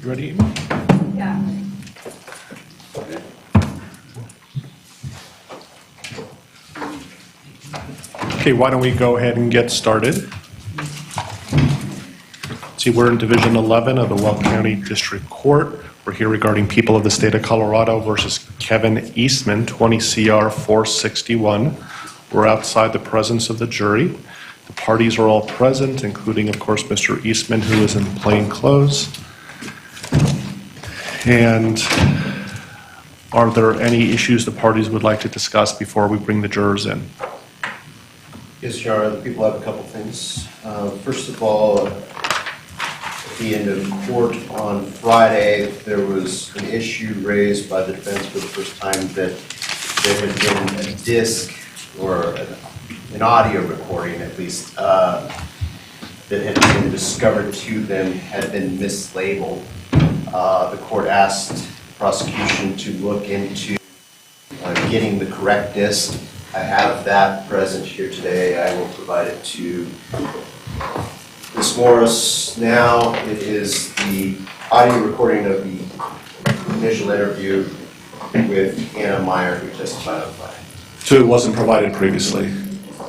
Ready? Yeah. Okay, why don't we go ahead and get started? See, we're in Division 11 of the Law County District Court. We're here regarding People of the State of Colorado versus Kevin Eastman, 20 CR 461. We're outside the presence of the jury. The parties are all present, including, of course, Mr. Eastman, who is in plain clothes. And are there any issues the parties would like to discuss before we bring the jurors in? Yes, Your Honor, the people have a couple things. First of all, at the end of court on Friday, there was an issue raised by the defense for the first time that there had been a disc or an audio recording, at least, that had been discovered to them had been mislabeled. The court asked the prosecution to look into getting the correct disc. I have that present here today. I will provide it to Ms. Morris. Now it is the audio recording of the initial interview with Anna Meyer, who testified on Friday. So it wasn't provided previously?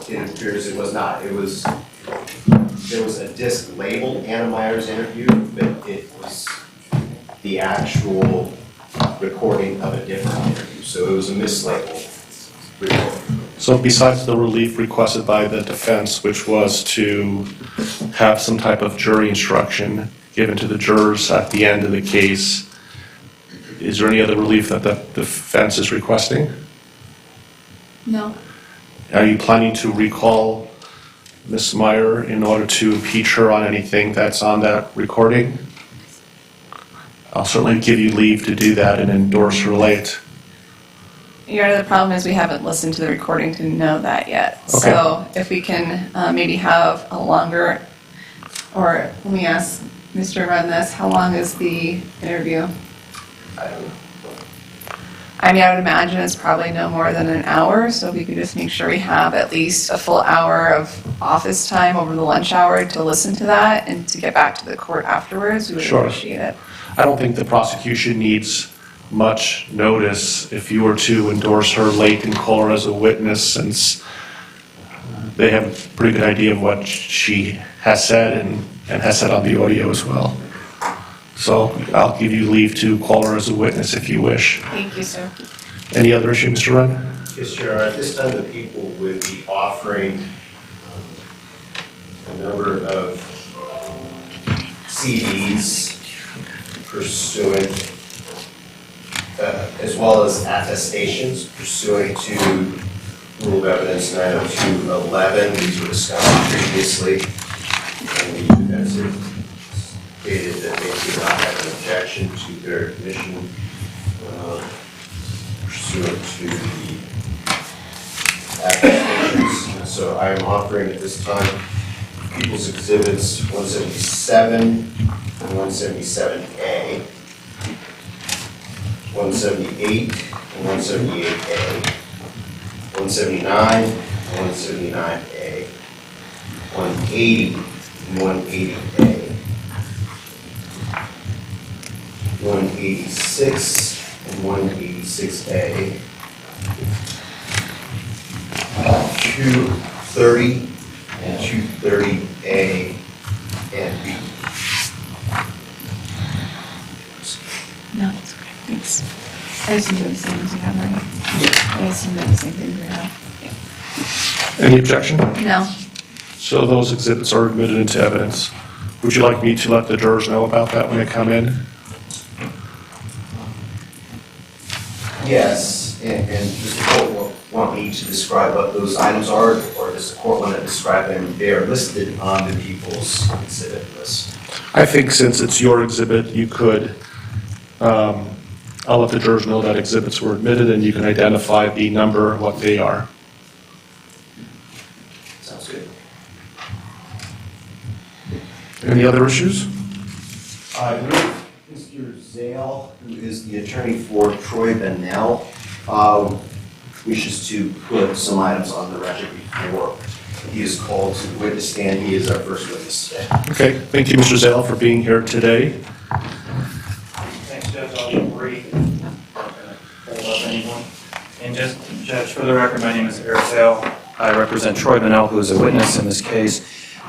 It appears it was not. There was a disc labeled Anna Meyer's interview, but it was the actual recording of a different interview. So it was a mislabeled recording. So besides the relief requested by the defense, which was to have some type of jury instruction given to the jurors at the end of the case, is there any other relief that the defense is requesting? No. Are you planning to recall Ms. Meyer in order to impeach her on anything that's on that recording? I'll certainly give you leave to do that and endorse her late. Your Honor, the problem is we haven't listened to the recording to know that yet. Okay. So if we can maybe have a longer, or let me ask Mr. Run this, how long is the interview? I don't know. I mean, I would imagine it's probably no more than an hour, so if we could just make sure we have at least a full hour of office time over the lunch hour to listen to that and to get back to the court afterwards, we would Sure. appreciate it. I don't think the prosecution needs much notice if you were to endorse her late and call her as a witness, since they have a pretty good idea of what she has said and has said on the audio as well. So I'll give you leave to call her as a witness if you wish. Thank you, sir. Any other issue, Mr. Wren? Yes, Your Honor. At this time, the people would be offering a number of CDs pursuant, as well as attestations pursuant to Rule of Evidence 902.11. These were discussed previously, and the defense stated that they did not have an objection to their admission pursuant to the attestations. And so I am offering at this time People's Exhibits 177 and 177A, 178 and 178A, 179 and 179A, 180 and 180A, 186 and 186A, 230 and 230A and B. No, that's great. Thanks. I assume they're the same as you have, right? I assume they're the same thing we have. Any objection? No. So those exhibits are admitted into evidence. Would you like me to let the jurors know about that when they come in? Yes, and does the court want me to describe what those items are, or does the court want to describe them? They are listed on the people's exhibit list. I think since it's your exhibit, you could, I'll let the jurors know that exhibits were admitted and you can identify the number, what they are. Sounds good. Any other issues? I believe Mr. Zale, who is the attorney for Troy Bennell, wishes to put some items on the record before he is called to the witness stand. He is our first witness today. Okay, thank you, Mr. Zale, for being here today. brief. I'm not gonna hold up anyone. And just, Judge, for the record, my name is Eric Sale. I represent Troy Bunnell, who is a witness in this case.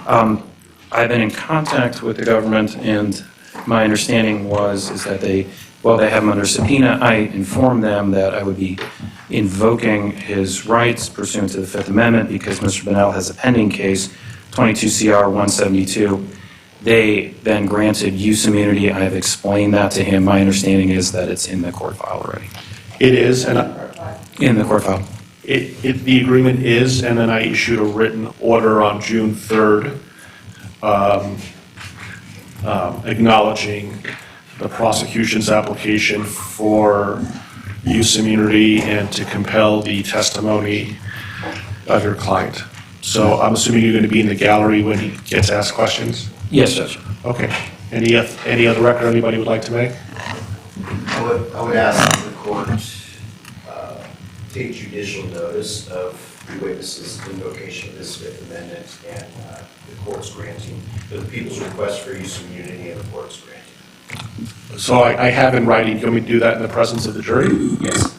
I've been in contact with the government, and my understanding is that they have him under subpoena. I informed them that I would be invoking his rights pursuant to the Fifth Amendment because Mr. Bunnell has a pending case, 22 CR 172. They then granted use immunity. I have explained that to him. My understanding is that it's in the court file already. It is, and In the court file. the agreement is, and then I issued a written order on June 3rd acknowledging the prosecution's application for use immunity and to compel the testimony of your client. So I'm assuming you're going to be in the gallery when he gets asked questions? Yes, Judge. Okay. Any other record anybody would like to make? I would ask that the court take judicial notice of the witness's invocation of this Fifth Amendment and the court's granting, the people's request for use of immunity and the court's granting. So I have in writing, do you want me to do that in the presence of the jury? Yes.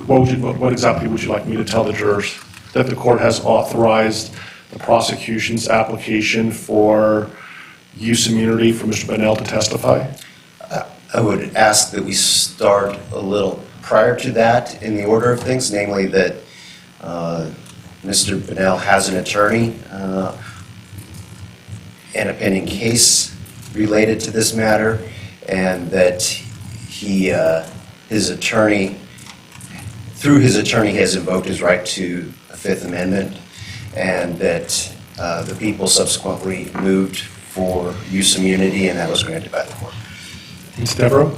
What exactly would you like me to tell the jurors? That the court has authorized the prosecution's application for use immunity for Mr. Bunnell to testify? I would ask that we start a little prior to that in the order of things, namely that Mr. Bunnell has an attorney and a pending case related to this matter, and that his attorney, through his attorney, has invoked his right to the Fifth Amendment, and that the people subsequently moved for use immunity, and that was granted by the court. Ms. Devereaux?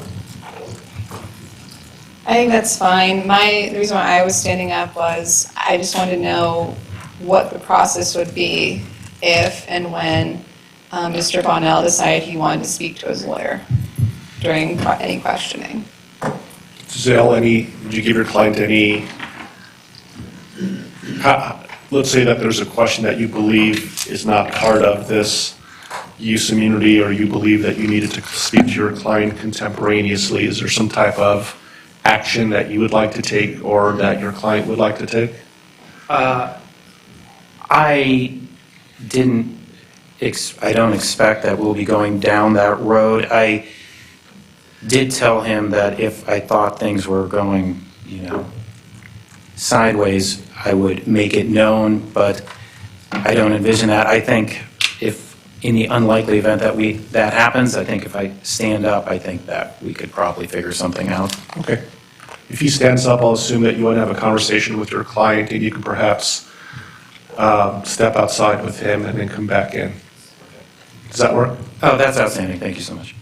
I think that's fine. The reason why I was standing up was I just wanted to know what the process would be if and when Mr. Bunnell decided he wanted to speak to his lawyer during any questioning. Giselle, did you give your client any, let's say that there's a question that you believe is not part of this use immunity, or you believe that you needed to speak to your client contemporaneously. Is there some type of action that you would like to take or that your client would like to take? I don't expect that we'll be going down that road. I did tell him that if I thought things were going, sideways, I would make it known, but I don't envision that. I think if in the unlikely event that happens, I think if I stand up, I think that we could probably figure something out. Okay. If he stands up, I'll assume that you want to have a conversation with your client, and you can perhaps step outside with him and then come back in. Does that work? Oh, that's outstanding. Thank you so much.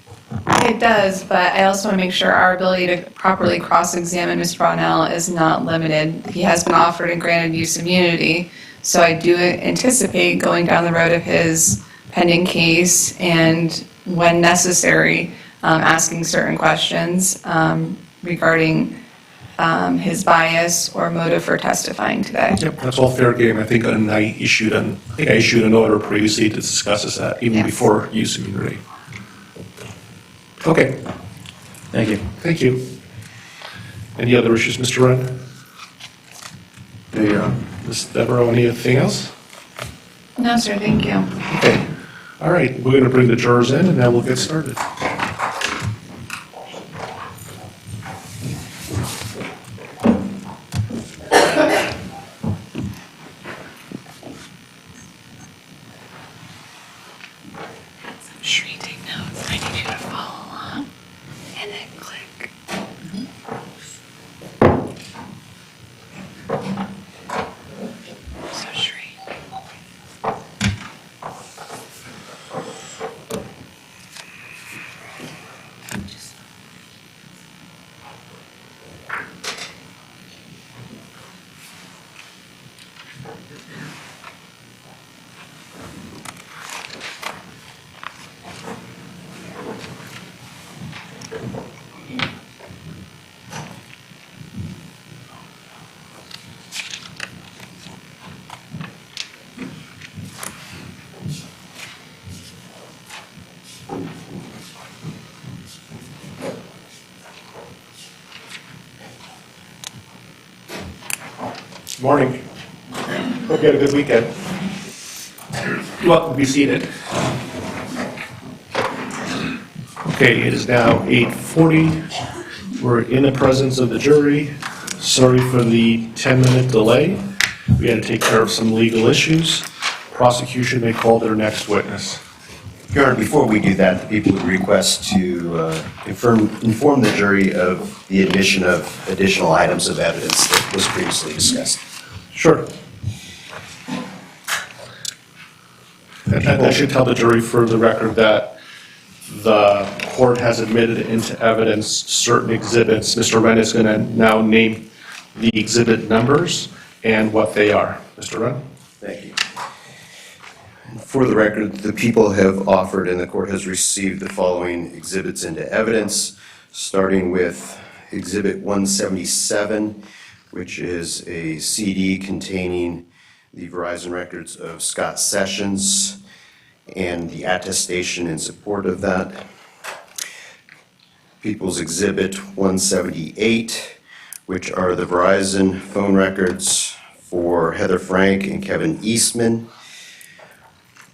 It does, but I also want to make sure our ability to properly cross-examine Mr. Bunnell is not limited. He has been offered and granted use immunity, so I do anticipate going down the road of his pending case and, when necessary, asking certain questions regarding his bias or motive for testifying today. Yep, that's all fair game. I think I issued an order previously to discuss that, even Yes. before use immunity. Okay. Thank you. Thank you. Any other issues, Mr. Wren? Ms. Devereaux, anything else? No, sir, thank you. Okay. All right, we're going to bring the jurors in, and then we'll get started. Sheree, take notes. I need you to follow along and then click. So, Sheree. Morning. Hope you had a good weekend. You're welcome to be seated. Okay, it is now 8:40. We're in the presence of the jury. Sorry for the 10-minute delay. We had to take care of some legal issues. Prosecution may call their next witness. Your Honor, before we do that, the people would request to inform the jury of the admission of additional items of evidence that was previously discussed. Sure. And I should tell the jury for the record that the court has admitted into evidence certain exhibits. Mr. Wren is going to now name the exhibit numbers and what they are. Mr. Wren? Thank you. For the record, the people have offered and the court has received the following exhibits into evidence, starting with Exhibit 177, which is a CD containing the Verizon records of Scott Sessions and the attestation in support of that. People's Exhibit 178, which are the Verizon phone records for Heather Frank and Kevin Eastman.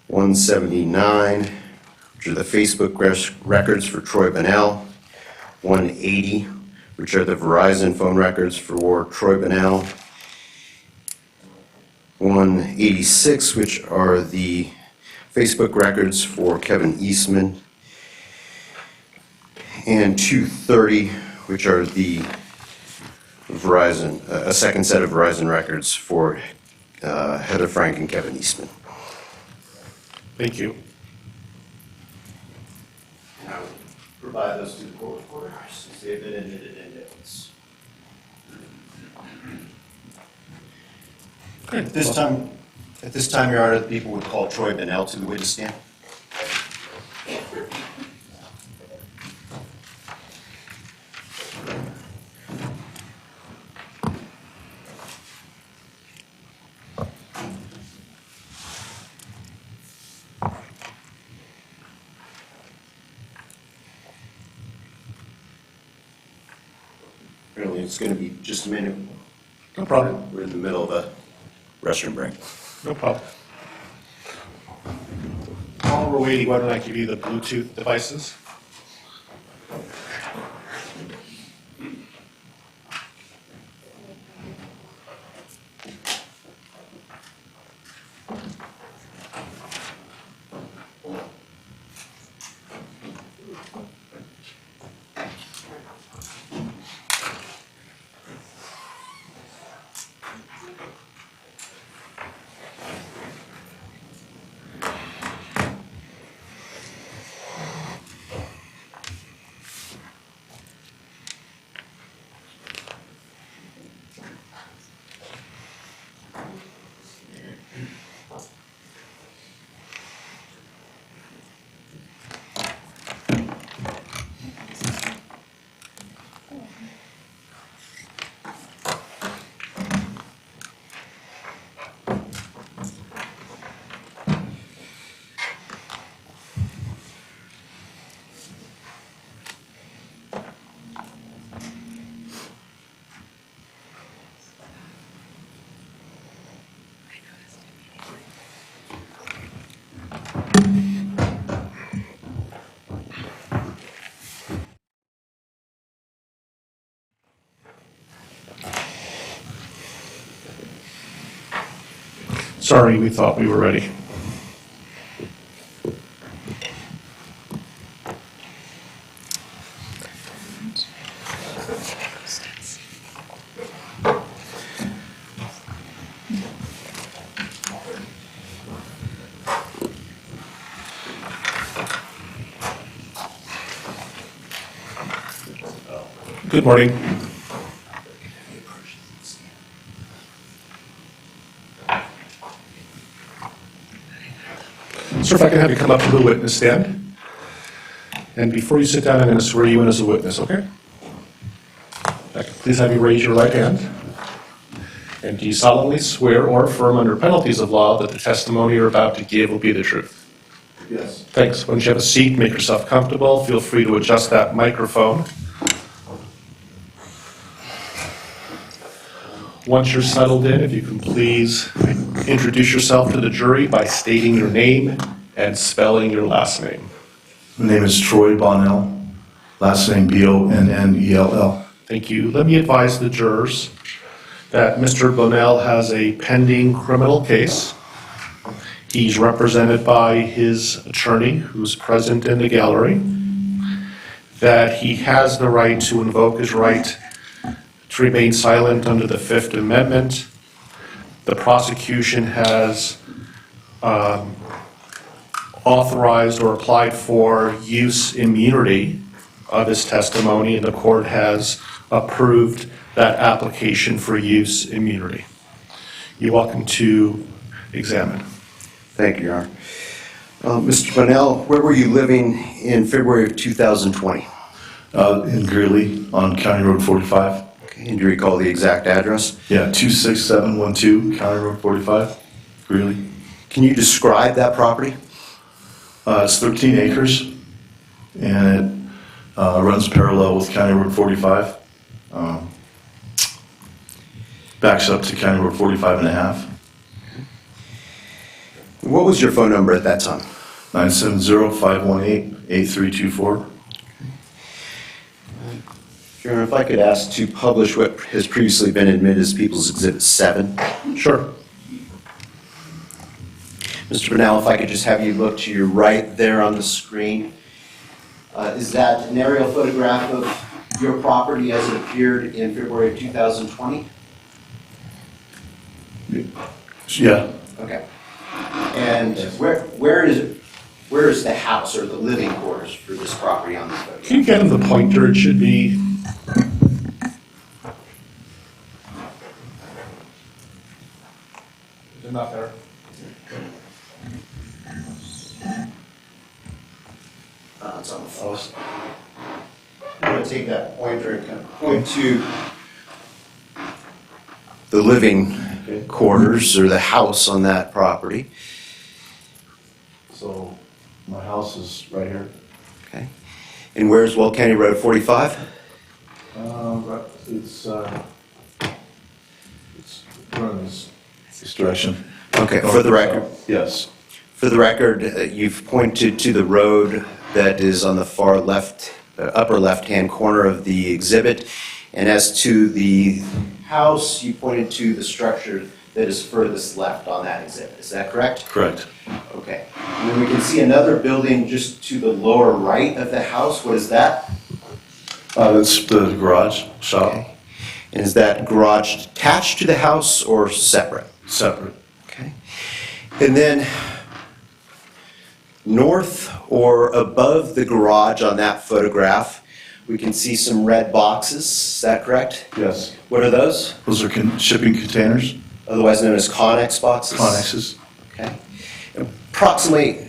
179, which are the Facebook records for Troy Bunnell. 180, which are the Verizon phone records for Troy Bunnell. 186, which are the Facebook records for Kevin Eastman. And 230, which are the Verizon, a second set of Verizon records for Heather Frank and Kevin Eastman. Thank you. And I will provide those to the court reporter since they have been admitted into evidence. At this time, Your Honor, the people would call Troy Bunnell to the witness stand. Apparently, it's going to be just a minute. No problem. We're in the middle of a restroom break. No problem. While we're waiting, why don't I give you the Bluetooth devices? Sorry, we thought we were ready. Good morning. Sir, if I can have you come up to the witness stand. And before you sit down, I'm going to swear you in as a witness, okay? Please have you raise your right hand. And do you solemnly swear or affirm under penalties of law that the testimony you're about to give will be the truth? Yes. Thanks. Once you have a seat, make yourself comfortable. Feel free to adjust that microphone. Once you're settled in, if you can please introduce yourself to the jury by stating your name and spelling your last name. My name is Troy Bonnell, last name Bonnell. Thank you. Let me advise the jurors that Mr. Bonnell has a pending criminal case. He's represented by his attorney, who's present in the gallery, that he has the right to invoke his right to remain silent under the Fifth Amendment. The prosecution has authorized or applied for use immunity of his testimony, and the court has approved that application for use immunity. You're welcome to examine. Thank you, Your Honor. Mr. Bonnell, where were you living in February of 2020? In Greeley on County Road 45. Okay, and do you recall the exact address? Yeah, 26712 County Road 45, Greeley. Can you describe that property? It's 13 acres, and it runs parallel with County Road 45. Backs up to County Road 45 and a half. What was your phone number at that time? 970-518-8324. Your Honor, if I could ask to publish what has previously been admitted as People's Exhibit 7. Sure. Mr. Bonnell, if I could just have you look to your right there on the screen. Is that an aerial photograph of your property as it appeared in February of 2020? Yeah, Okay. And where is the house or the living quarters for this property on the photograph? Can you get him the pointer? It should be. Is it not there? It's on the phone. I'm going to take that pointer and kind of point to the living quarters or the house on that property. so my house is right here. Okay. And where's Will County Road 45? It's running this direction. Okay, for the record. Yes. For the record, you've pointed to the road that is on the far left, upper left-hand corner of the exhibit. And as to the house, you pointed to the structure that is furthest left on that exhibit. Is that correct? Correct. Okay. And then we can see another building just to the lower right of the house. What is that? That's the garage shop. Okay. And is that garage attached to the house or separate? Separate. Okay. And then north or above the garage on that photograph, we can see some red boxes. Is that correct? Yes. What are those? Those are shipping containers, Otherwise known as Connex boxes? connexes. Okay. Approximately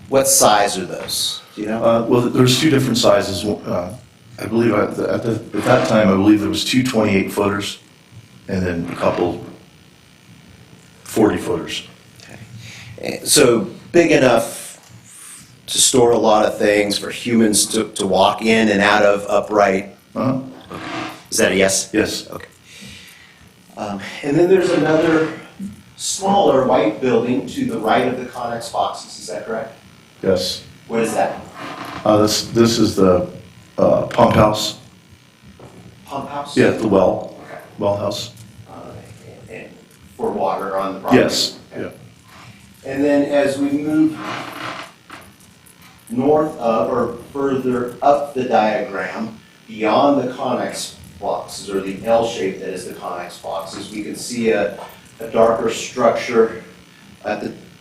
what size are those? Do you know? Well, there's two different sizes. I believe at that time, I believe there was two 28-footers and then a couple 40-footers. So big enough to store a lot of things for humans to walk in and out of upright. Uh-huh. Is that a yes? Yes. Okay. And then there's another smaller white building to the right of the Connex boxes. Is that correct? Yes. What is that? This is the pump house. Pump house? Yeah, the well Okay. house. And for water on the property? Yes. Yeah. And then as we move north of or further up the diagram, beyond the Connex boxes, or the L shape that is the Connex boxes, we can see a darker structure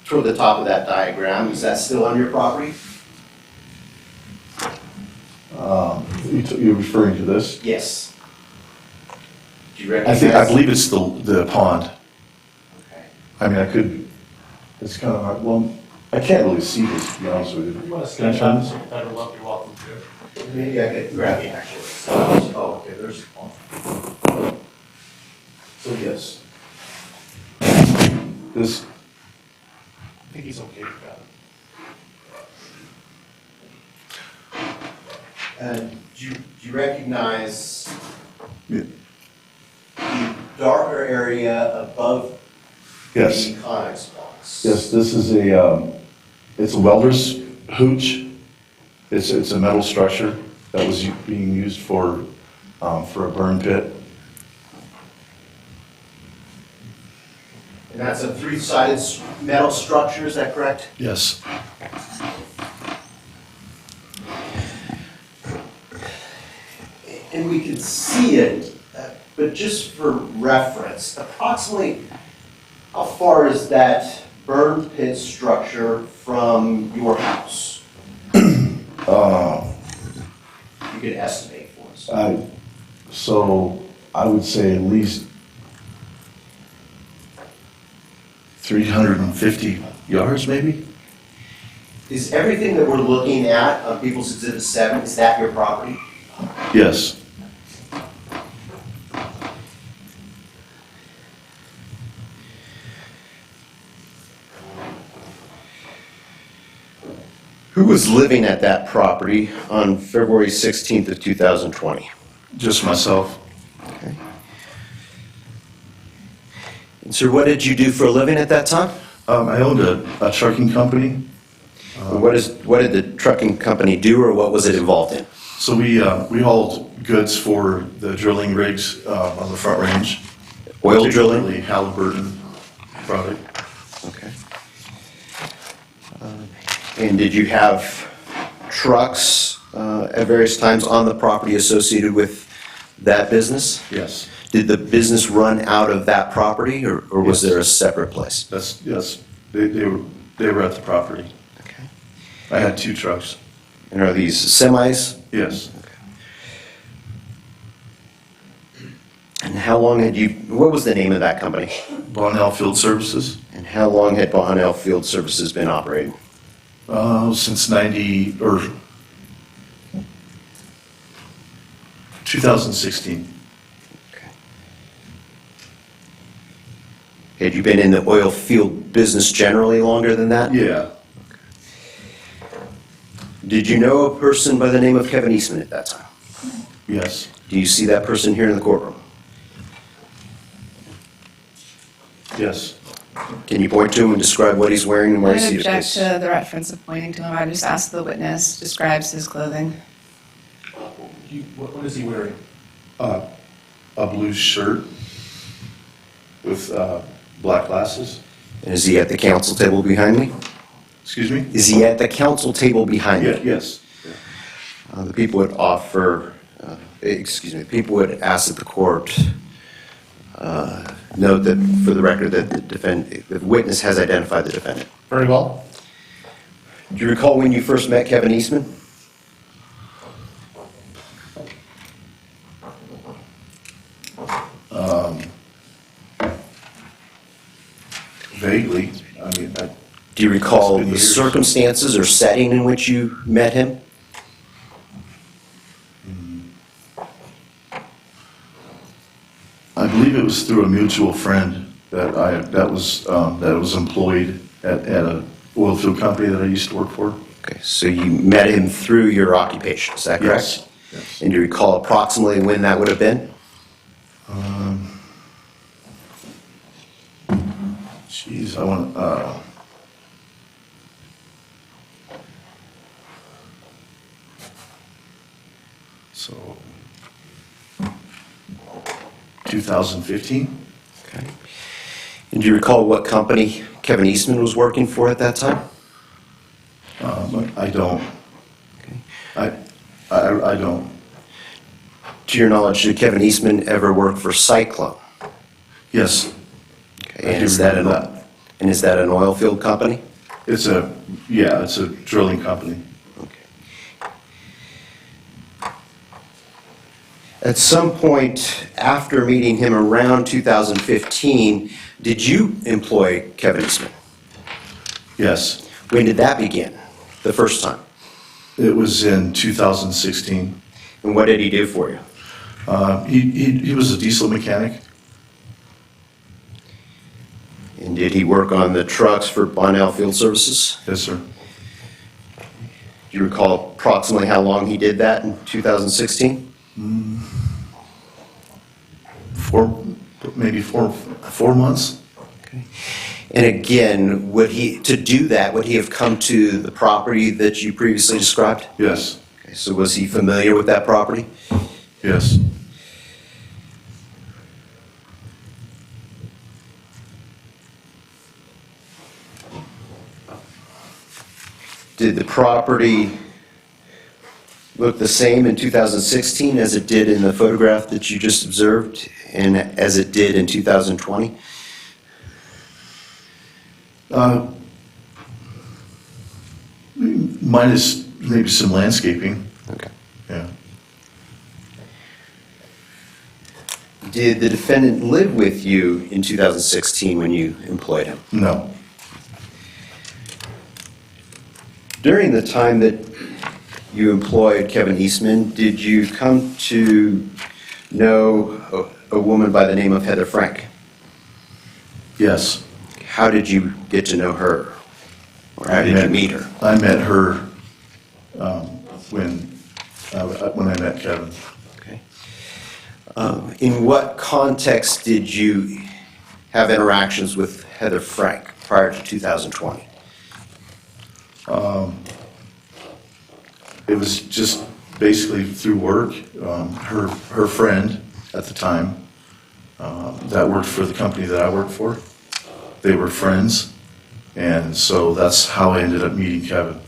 toward the top of that diagram. Is that still on your property? You're referring to this? Yes. Do you I recognize? believe it's the pond. Okay. I mean, it's kind of hard. Well, I can't really see this, to be honest with you. You want to stand up so better look, you're welcome to. Maybe I could grab the actual. Oh, okay, there's the pond. So yes. This, I think he's okay with that. Do you recognize yeah, the darker area above Yes. the Conex box. Yes, this is it's a welder's hooch. It's a metal structure that was being used for a burn pit. And that's a three-sided metal structure, is that correct? Yes. And we can see it, but just for reference, approximately how far is that burn pit structure from your house? You could estimate for us. So I would say at least 350 yards, maybe? Is everything that we're looking at on People's Exhibit 7, is that your property? Yes. Who was living at that property on February 16th of 2020? Just myself. Okay. And sir, what did you do for a living at that time? I owned a trucking company. What did the trucking company do, or what was it involved in? So we hauled goods for the drilling rigs on the Front Range. Oil drilling? Particularly Halliburton product. Okay. And did you have trucks at various times on the property associated with that business? Yes. Did the business run out of that property, or was Yes. there a separate place? Yes. They were at the property. Okay. I had 2 trucks. And are these semis? Yes. And how long what was the name of that company? Bonnell Field Services. And how long had Bonnell Field Services been operating? Since 2016. Had you been in the oil field business generally longer than that? Yeah. Did you know a person by the name of Kevin Eastman at that time? Yes. Do you see that person here in the courtroom? Yes. Can you point to him and describe what he's wearing and where he's I'd seated, object please? to the reference of pointing to him. I just asked the witness, describes his clothing. What is he wearing? A blue shirt with black glasses. And is he at the council table behind me? Excuse me? Is he at the council table behind me? Yes. The people would the people would ask that the court note that, for the record, that the witness has identified the defendant. Very well. Do you recall when you first met Kevin Eastman? Vaguely. I mean, Do you recall It's been the years. circumstances or setting in which you met him? I believe it was through a mutual friend that was employed at a oil field company that I used to work for. Okay, so you met him through your occupation, is that correct? Yes. And do you recall approximately when that would have been? Jeez, I want so 2015. Okay. And do you recall what company Kevin Eastman was working for at that time? I don't. Okay. I don't. To your knowledge, did Kevin Eastman ever work for Cyclone? Yes. Okay, I and do is that remember and is that an oil field company? It's a drilling company. Okay. At some point after meeting him around 2015, did you employ Kevin Eastman? Yes. When did that begin? The first time? It was in 2016. And what did he do for you? He was a diesel mechanic. And did he work on the trucks for Bonnell Field Services? Yes, sir. Do you recall approximately how long he did that in 2016? maybe four months. And again, to do that, would he have come to the property that you previously described? Yes, Okay, so was he familiar with that property? yes. Did the property look the same in 2016 as it did in the photograph that you just observed and as it did in 2020? Minus maybe some landscaping, Okay. yeah. Did the defendant live with you in 2016 when you employed him? No, During the time that you employed Kevin Eastman, did you come to know a woman by the name of Heather Frank? yes. How did you get to know her? Or how did you meet her? I met her when I met Kevin. Okay. In what context did you have interactions with Heather Frank prior to 2020? It was just basically through work. Her friend at the time that worked for the company that I worked for, they were friends, and so that's how I ended up meeting Kevin.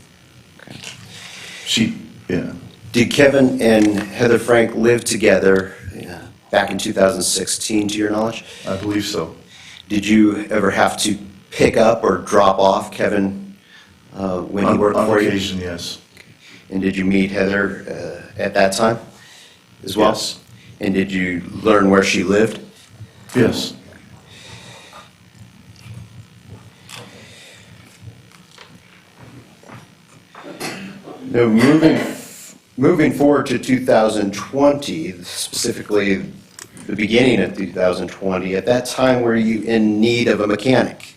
Okay. Yeah. Did Kevin and Heather Frank live together back in 2016, to your knowledge? I believe so. Did you ever have to pick up or drop off Kevin when he worked for you? On occasion, yes. And did you meet Heather at that time as well? Yes. And did you learn where she lived? Yes. No, moving forward to 2020, specifically the beginning of 2020, at that time were you in need of a mechanic?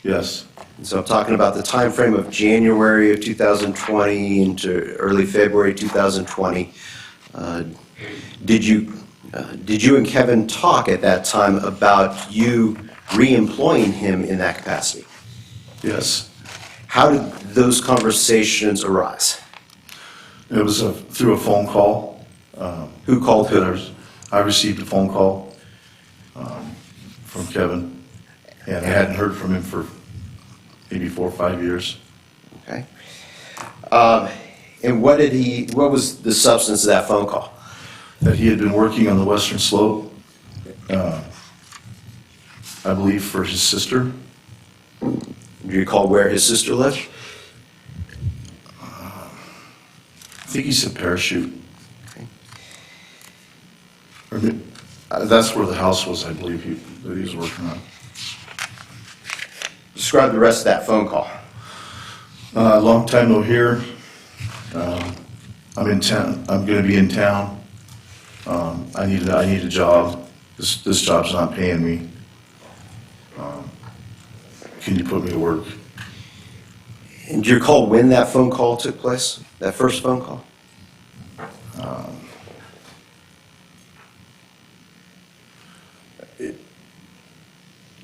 Yes. And so I'm talking about the time frame of January of 2020 into early February 2020. Did you and Kevin talk at that time about you re-employing him in that capacity? Yes. How did those conversations arise? It was through a phone call. Who called who? I received a phone call from Kevin, and I hadn't heard from him for maybe 4 or 5 years. Okay. And what was the substance of that phone call? That he had been working on the western slope, I believe for his sister. Do you recall where his sister lived? I think he said Parachute. Okay. That's where the house was, I believe, that he was working on. Describe the rest of that phone call. Long time no here. I'm in town. I'm going to be in town. I need a job. This job's not paying me. Can you put me to work? And do you recall when that phone call took place? That first phone call?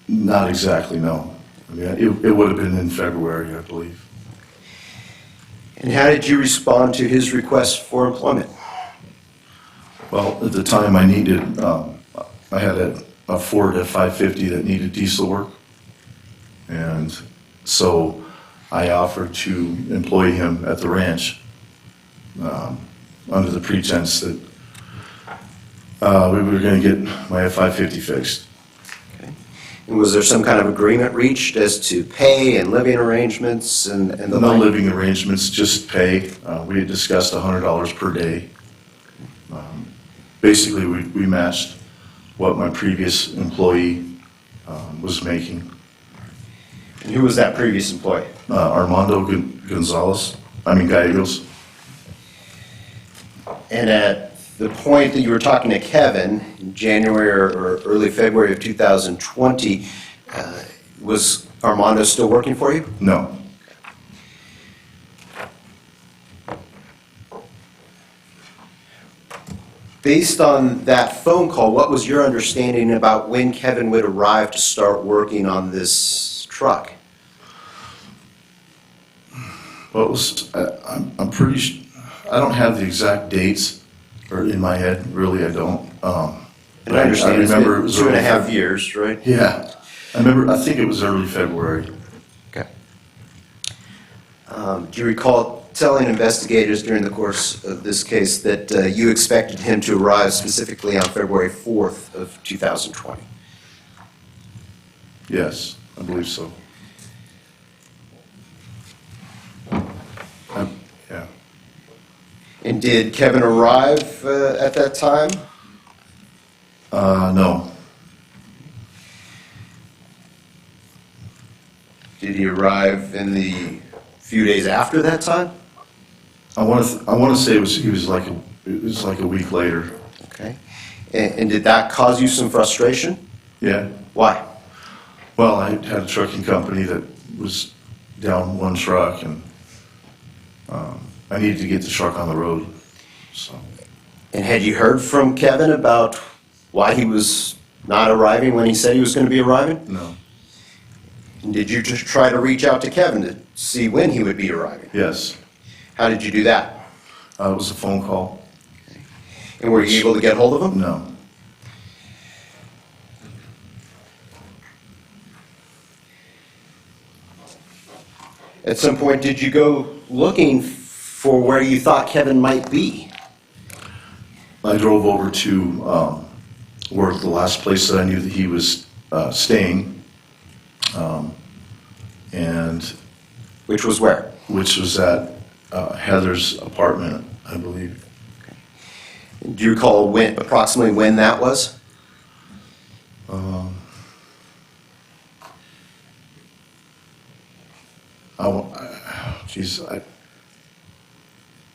Not exactly, no. I mean, it would have been in February, I believe. And how did you respond to his request for employment? Well, at the time I needed, I had a Ford F-550 that needed diesel work. And so I offered to employ him at the ranch under the pretense that we were going to get my F-550 fixed. Okay. And was there some kind of agreement reached as to pay and living arrangements and the No like? living arrangements, just pay. We had discussed $100 per day. Basically, we matched what my previous employee was making. And who was that previous employee? Armando Gallegos. And at the point that you were talking to Kevin, in January or early February of 2020, was Armando still working for you? No. Based on that phone call, what was your understanding about when Kevin would arrive to start working on this truck? Well, it was, I'm pretty, I don't have the exact dates or in my head, really, I don't. And I understand it's remember it been was 2.5 early- years, right? Yeah, I think it was early February. Okay. Do you recall telling investigators during the course of this case that you expected him to arrive specifically on February 4th of 2020? Yes, I believe so. Yeah. And did Kevin arrive at that time? No. Did he arrive in the few days after that time? I want to say it was like a week later. Okay. And did that cause you some frustration? Yeah. Why? Well, I had a trucking company that was down one truck, and I needed to get the truck on the road. So And had you heard from Kevin about why he was not arriving when he said he was going to be arriving? no. And did you just try to reach out to Kevin to see when he would be arriving? Yes. How did you do that? It was a phone call. And were you able to get hold of him? No. At some point, did you go looking for where you thought Kevin might be? I drove over to where the last place that I knew that he was staying, and Which was where? which was at Heather's apartment, I believe. Do you recall approximately when that was?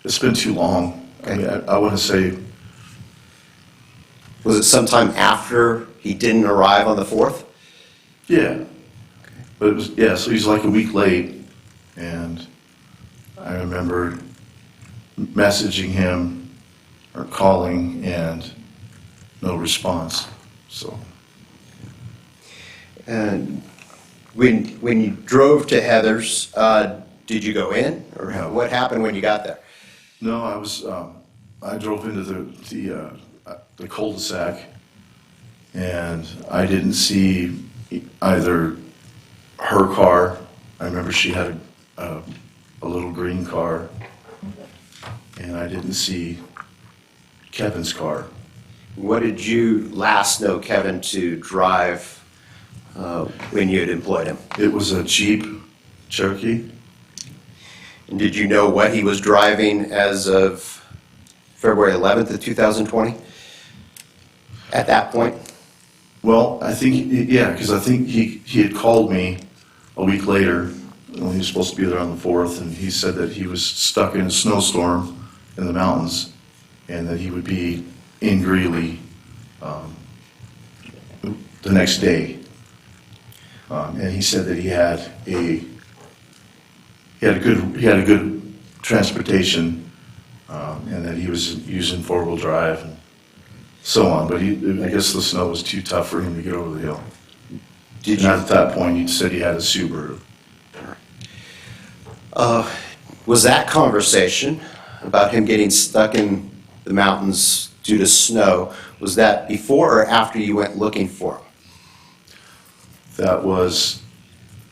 It's been too long. I mean, I want to say, Was it sometime after he didn't arrive on the 4th? yeah. But it was, yeah, so he's like a week late, and I remember messaging him or calling and no response, so. And when you drove to Heather's, did you go in? Or what happened when you got there? No, I drove into the cul-de-sac, and I didn't see either her car. I remember she had a little green car, and I didn't see Kevin's car. What did you last know Kevin to drive when you had employed him? It was a Jeep Cherokee. And did you know what he was driving as of February 11th of 2020? At that point? Well, I think, yeah, because I think he had called me a week later when he was supposed to be there on the 4th, and he said that he was stuck in a snowstorm in the mountains, and that he would be in Greeley the next day. And he said that he had a good transportation, and that he was using 4-wheel drive and so on. But I guess the snow was too tough for him to get over the hill. Did And you? at that point, he said he had a Subaru. Was that conversation about him getting stuck in the mountains due to snow, was that before or after you went looking for him? That was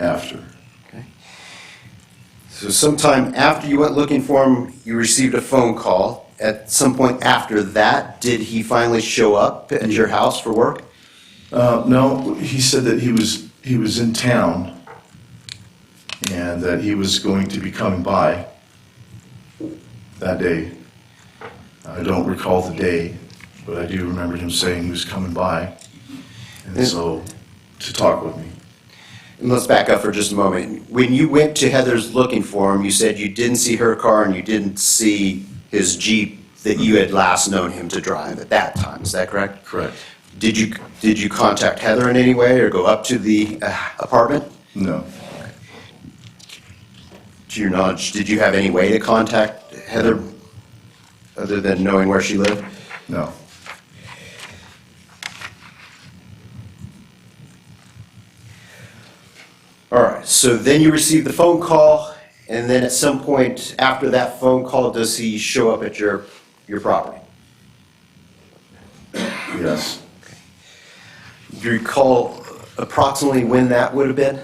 after. Okay. So sometime after you went looking for him, you received a phone call. At some point after that, did he finally show up at your house for work? No, he said that he was in town, and that he was going to be coming by that day. I don't recall the day, but I do remember him saying he was coming by, and so, to talk with me. And let's back up for just a moment. When you went to Heather's looking for him, you said you didn't see her car and you didn't see his Jeep that you had last known him to drive at that time. Is that correct? Correct. Did you contact Heather in any way or go up to the apartment? No. To your knowledge, did you have any way to contact Heather other than knowing where she lived? No. So then you receive the phone call, and then at some point after that phone call, does he show up at your property? Yes. Do you recall approximately when that would have been?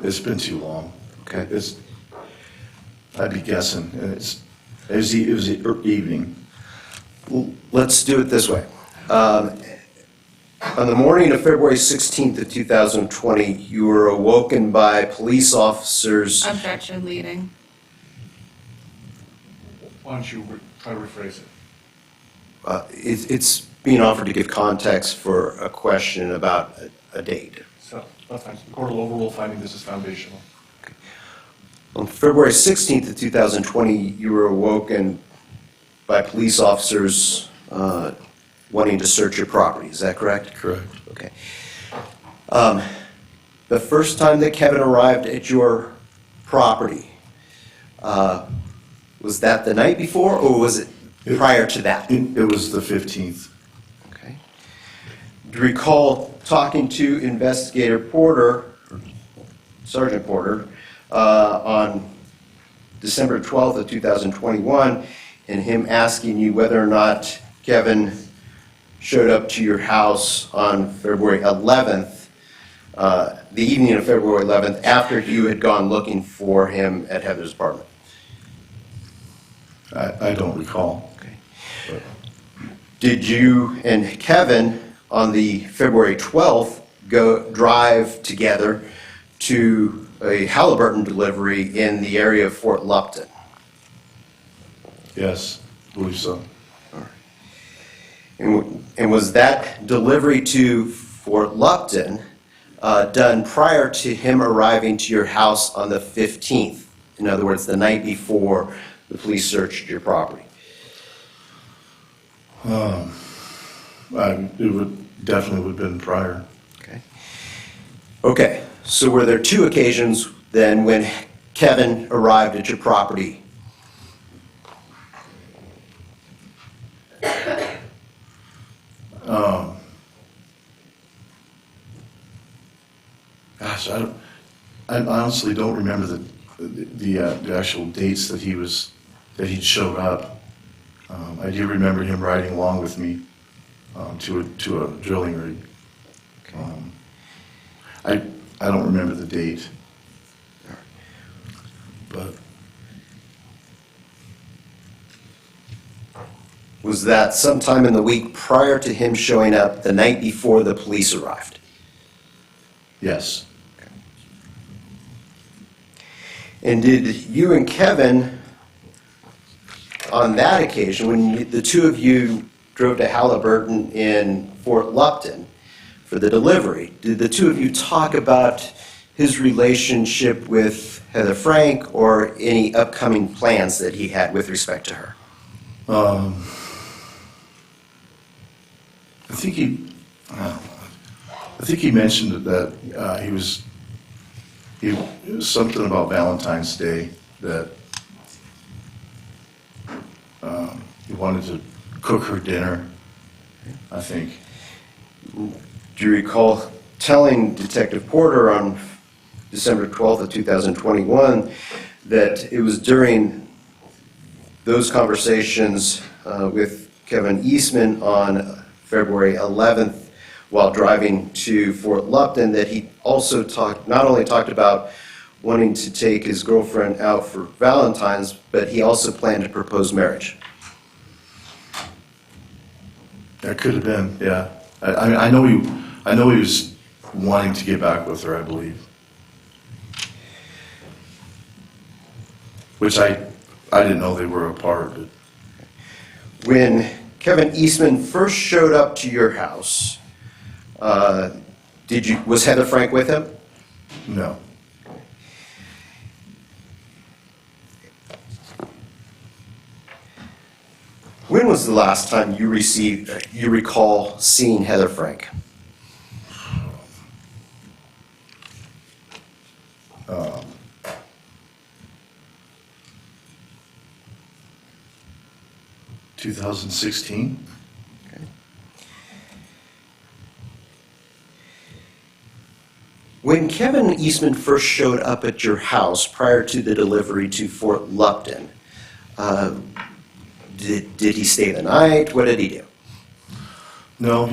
It's been too long. Okay. I'd be guessing, and it was the evening. Well, let's do it this way. On the morning of February 16th of 2020, you were awoken by police officers. Objection leading. Why don't you try to rephrase it? It's being offered to give context for a question about a date. So, that's fine. The court will overrule finding this is foundational. On February 16th of 2020, you were awoken by police officers wanting to search your property. Is that correct? Correct. Okay. The first time that Kevin arrived at your property, was that the night before, or was it prior to that? It was the 15th. Okay. Do you recall talking to Investigator Porter, Sergeant Porter, on December 12th of 2021, and him asking you whether or not Kevin showed up to your house on February 11th, the evening of February 11th, after you had gone looking for him at Heather's apartment? I don't recall. Okay. But Did you and Kevin on the February 12th drive together to a Halliburton delivery in the area of Fort Lupton? yes, I believe so. And was that delivery to Fort Lupton done prior to him arriving to your house on the 15th? In other words, the night before the police searched your property? It definitely would have been prior. Okay. Okay, so were there two occasions then when Kevin arrived at your property? Gosh, I honestly don't remember the actual dates that he showed up. I do remember him riding along with me to a drilling rig. I don't remember the date, but Was that sometime in the week prior to him showing up the night before the police arrived? yes, And did you and Kevin, on that occasion, when the two of you drove to Halliburton in Fort Lupton for the delivery, did the two of you talk about his relationship with Heather Frank or any upcoming plans that he had with respect to her? I think he mentioned that it was something about Valentine's Day that he wanted to cook her dinner, I think. Do you recall telling Detective Porter on December 12th of 2021 that it was during those conversations with Kevin Eastman on February 11th while driving to Fort Lupton that he also not only talked about wanting to take his girlfriend out for Valentine's, but he also planned to propose marriage? That could have been, yeah. I know he was wanting to get back with her, I believe. Which I didn't know they were apart. But When Kevin Eastman first showed up to your house, was Heather Frank with him? no, When was the last time you recall seeing Heather Frank? um, 2016. Kevin Eastman first showed up at your house prior to the delivery to Fort Lupton, did he stay the night? What did he do? No, I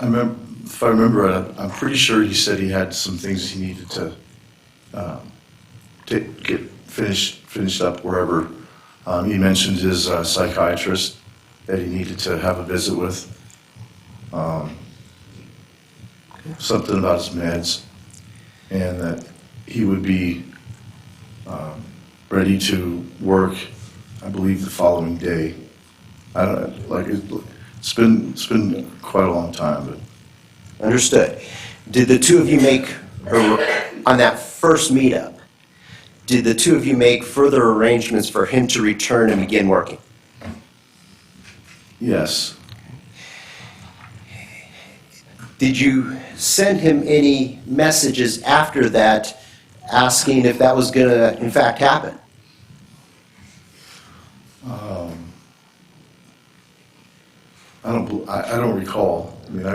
remember, if I remember right, I'm pretty sure he said he had some things he needed to get finished up wherever. He mentioned his psychiatrist that he needed to have a visit with. Something about his meds, and that he would be ready to work, I believe, the following day. I don't like it's been quite a long time, but Understood. Did the two of you make, on that first meetup, did the two of you make further arrangements for him to return and begin working? yes, Did you send him any messages after that asking if that was going to, in fact, happen? I don't recall. I mean,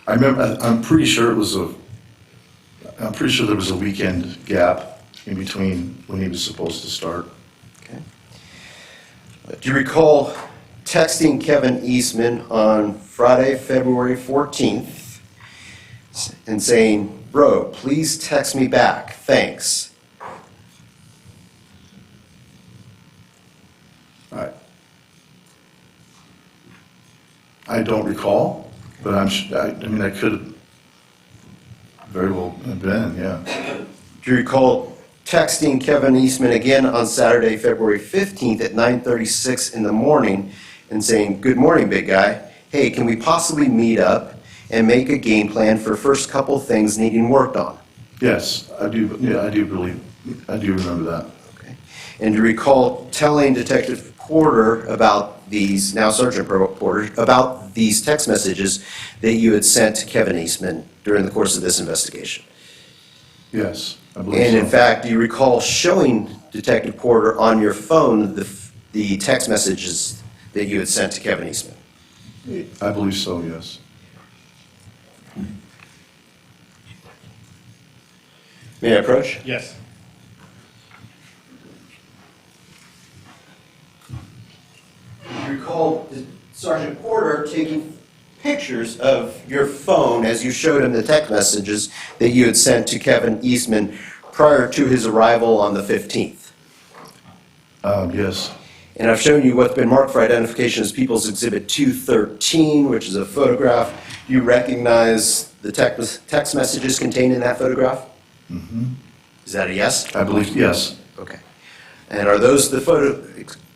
I remember. I'm pretty sure there was a weekend gap in between when he was supposed to start. Okay. Do you recall texting Kevin Eastman on Friday, February 14th, and saying, "Bro, please text me back. Thanks." I don't recall, but I mean, I could have very well have been, yeah. Do you recall texting Kevin Eastman again on Saturday, February 15th at 9:36 in the morning and saying, "Good morning, big guy. Hey, can we possibly meet up and make a game plan for first couple things needing worked on?" Yes, I do. Yeah, I do remember that. Okay. And do you recall telling Detective Porter about these, now Sergeant Porter, about these text messages that you had sent to Kevin Eastman during the course of this investigation? Yes, I believe And so. in fact, do you recall showing Detective Porter on your phone the text messages that you had sent to Kevin Eastman? I believe so, yes. May I approach? Yes. Do you recall Sergeant Porter taking pictures of your phone as you showed him the text messages that you had sent to Kevin Eastman prior to his arrival on the 15th? Yes, And I've shown you what's been marked for identification as People's Exhibit 213, which is a photograph. You recognize the text messages contained in that photograph? Mm-hmm. Is that a yes? I believe, yes. Okay. And are those the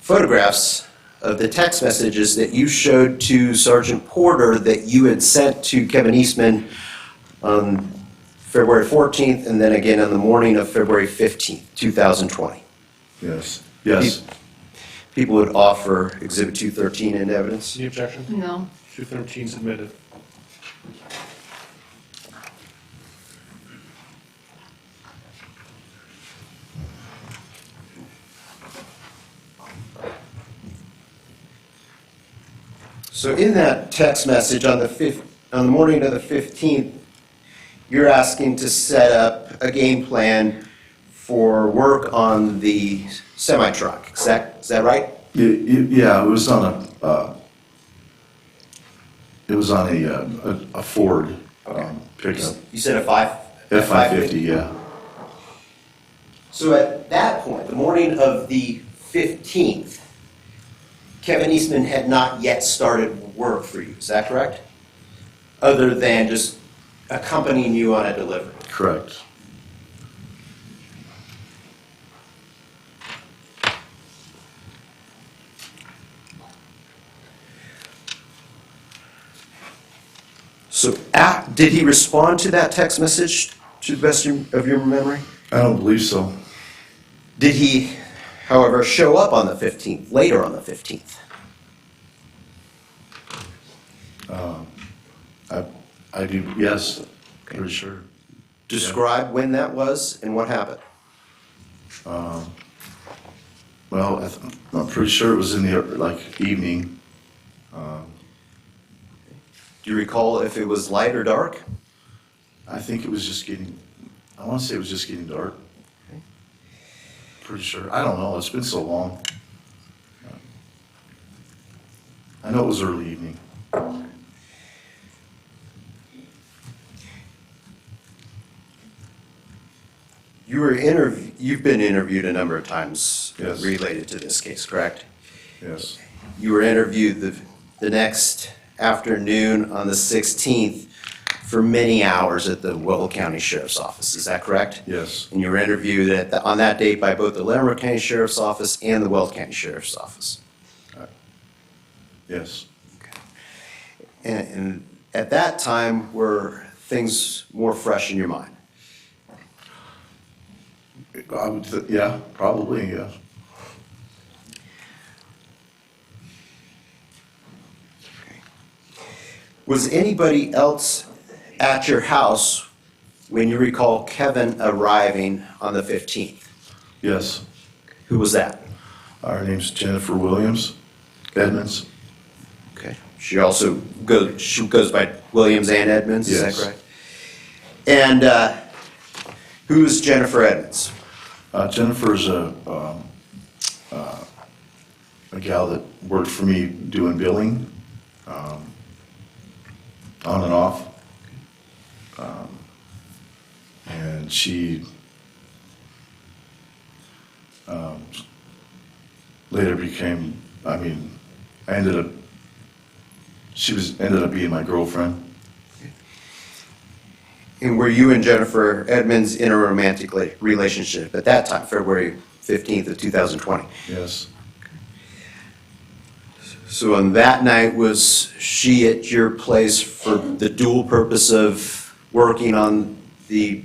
photographs of the text messages that you showed to Sergeant Porter that you had sent to Kevin Eastman on February 14th and then again on the morning of February 15th, 2020? Yes, yes. People would offer Exhibit 213 into evidence? Any objection? No. 213 submitted. So in that text message on the morning of the 15th, you're asking to set up a game plan for work on the semi-truck. Is that right? Yeah, it was on a Ford pickup. You said a F-550, yeah. So at that point, the morning of the 15th, Kevin Eastman had not yet started work for you. Is that correct? Other than just accompanying you on a delivery. Correct. So did he respond to that text message to the best of your memory? I don't believe so. Did he, however, show up on the 15th, later on the 15th? I do, yes, for sure. Describe when that was and what happened. Well, I'm pretty sure it was in the, evening. Do you recall if it was light or dark? I think it was just I want to say it was just getting dark. Pretty sure. I don't know. It's been so long. I know it was early evening. You've been interviewed a number of times Yes. related to this case, correct? Yes. You were interviewed the next afternoon on the 16th for many hours at the Will County Sheriff's Office, is that correct? Yes. And you were interviewed on that date by both the Larimer County Sheriff's Office and the Will County Sheriff's Office. Yes. And at that time, were things more fresh in your mind? I would yeah, probably, yeah. Was anybody else at your house when you recall Kevin arriving on the 15th? Yes. Who was that? Our name's Jennifer Williams, Edmonds. Okay. She goes by Williams and Edmonds, is that Yes. correct? And who's Jennifer Edmonds? Jennifer's a gal that worked for me doing billing, on and off. And she later became, ended up being my girlfriend. And were you and Jennifer Edmonds in a romantic relationship at that time, February 15th of 2020? Yes. So on that night, was she at your place for the dual purpose of working on the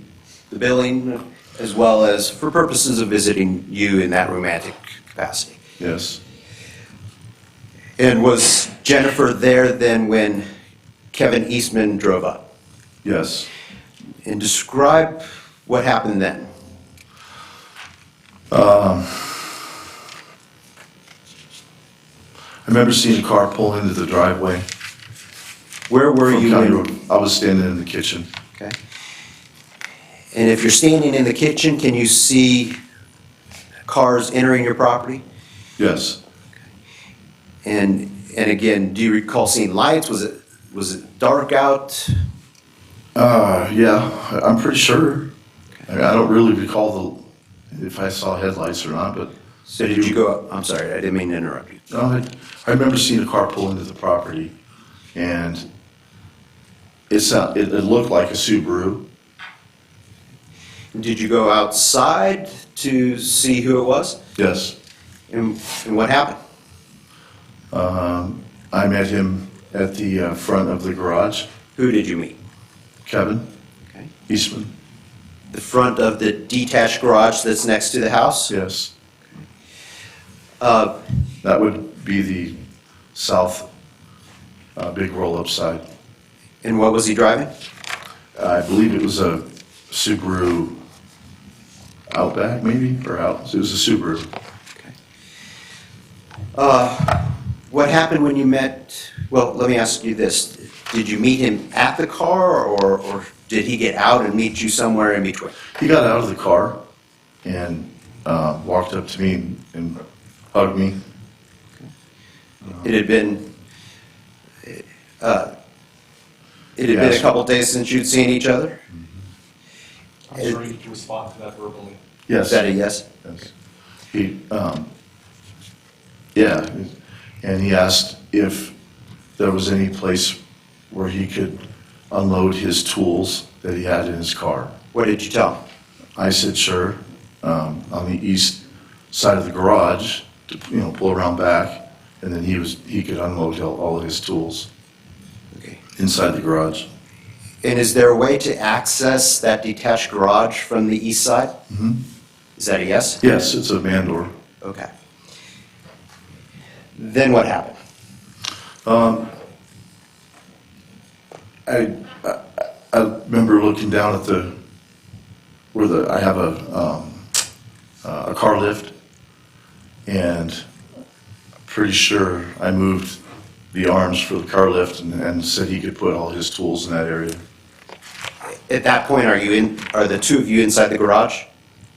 billing as well as for purposes of visiting you in that romantic capacity? Yes. And was Jennifer there then when Kevin Eastman drove up? Yes. And describe what happened then. I remember seeing a car pull into the driveway. Where were from you? County Road. I was standing in the kitchen. Okay. And if you're standing in the kitchen, can you see cars entering your property? Yes. And again, do you recall seeing lights? Was it dark out? Yeah, I'm pretty sure. I don't really recall if I saw headlights or not, but. So did you go up? I'm sorry, I didn't mean to interrupt you. No, I remember seeing a car pull into the property, and it looked like a Subaru. Did you go outside to see who it was? Yes. And what happened? I met him at the front of the garage, Who did you meet? Kevin Okay. Eastman. The front of the detached garage that's next to the house? Yes. Uh, That would be the south big roll-up side. And what was he driving? I believe it was a Subaru Outback, maybe, or Out. It was a Subaru. What happened when you met, well, let me ask you this. Did you meet him at the car, or did he get out and meet you somewhere in between? He got out of the car and walked up to me and hugged me. It had been a Yes. couple days since you'd seen each other? I'm sure you can respond to that verbally. Yes. Is that a yes? Yes. He, yeah, and he asked if there was any place where he could unload his tools that he had in his car. What did you tell him? I said, sure, on the east side of the garage, to, pull around back, and then he could unload all of his tools Okay. inside the garage. And is there a way to access that detached garage from the east side? Mhm. Is that a yes? Yes, it's a man door. Okay. Then what happened? I remember looking down at I have a car lift, and I'm pretty sure I moved the arms for the car lift and said he could put all his tools in that area. At that point, are the two of you inside the garage?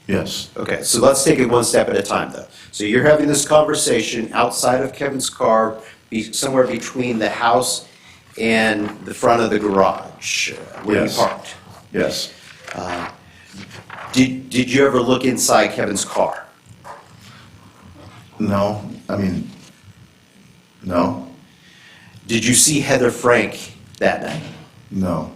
Yes, Okay, so let's take it one step at a time, though. So you're having this conversation outside of Kevin's car, somewhere between the house and the front of the garage, where you Yes. parked. yes. Did you ever look inside Kevin's car? No, I mean, no, Did you see Heather Frank that night? no.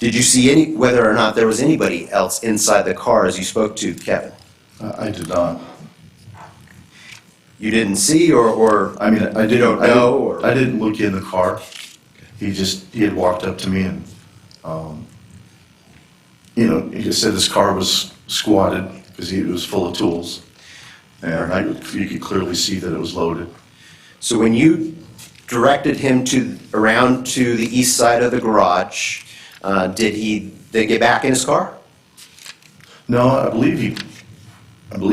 Did you see whether or not there was anybody else inside the car as you spoke to Kevin? I did not. You didn't see, or I mean, I you didn't. don't know, or? I didn't look in the car. He had walked up to me and, he just said his car was squatted because it was full of tools. And you could clearly see that it was loaded. So when you directed him around to the east side of the garage, did he then get back in his car? No, I believe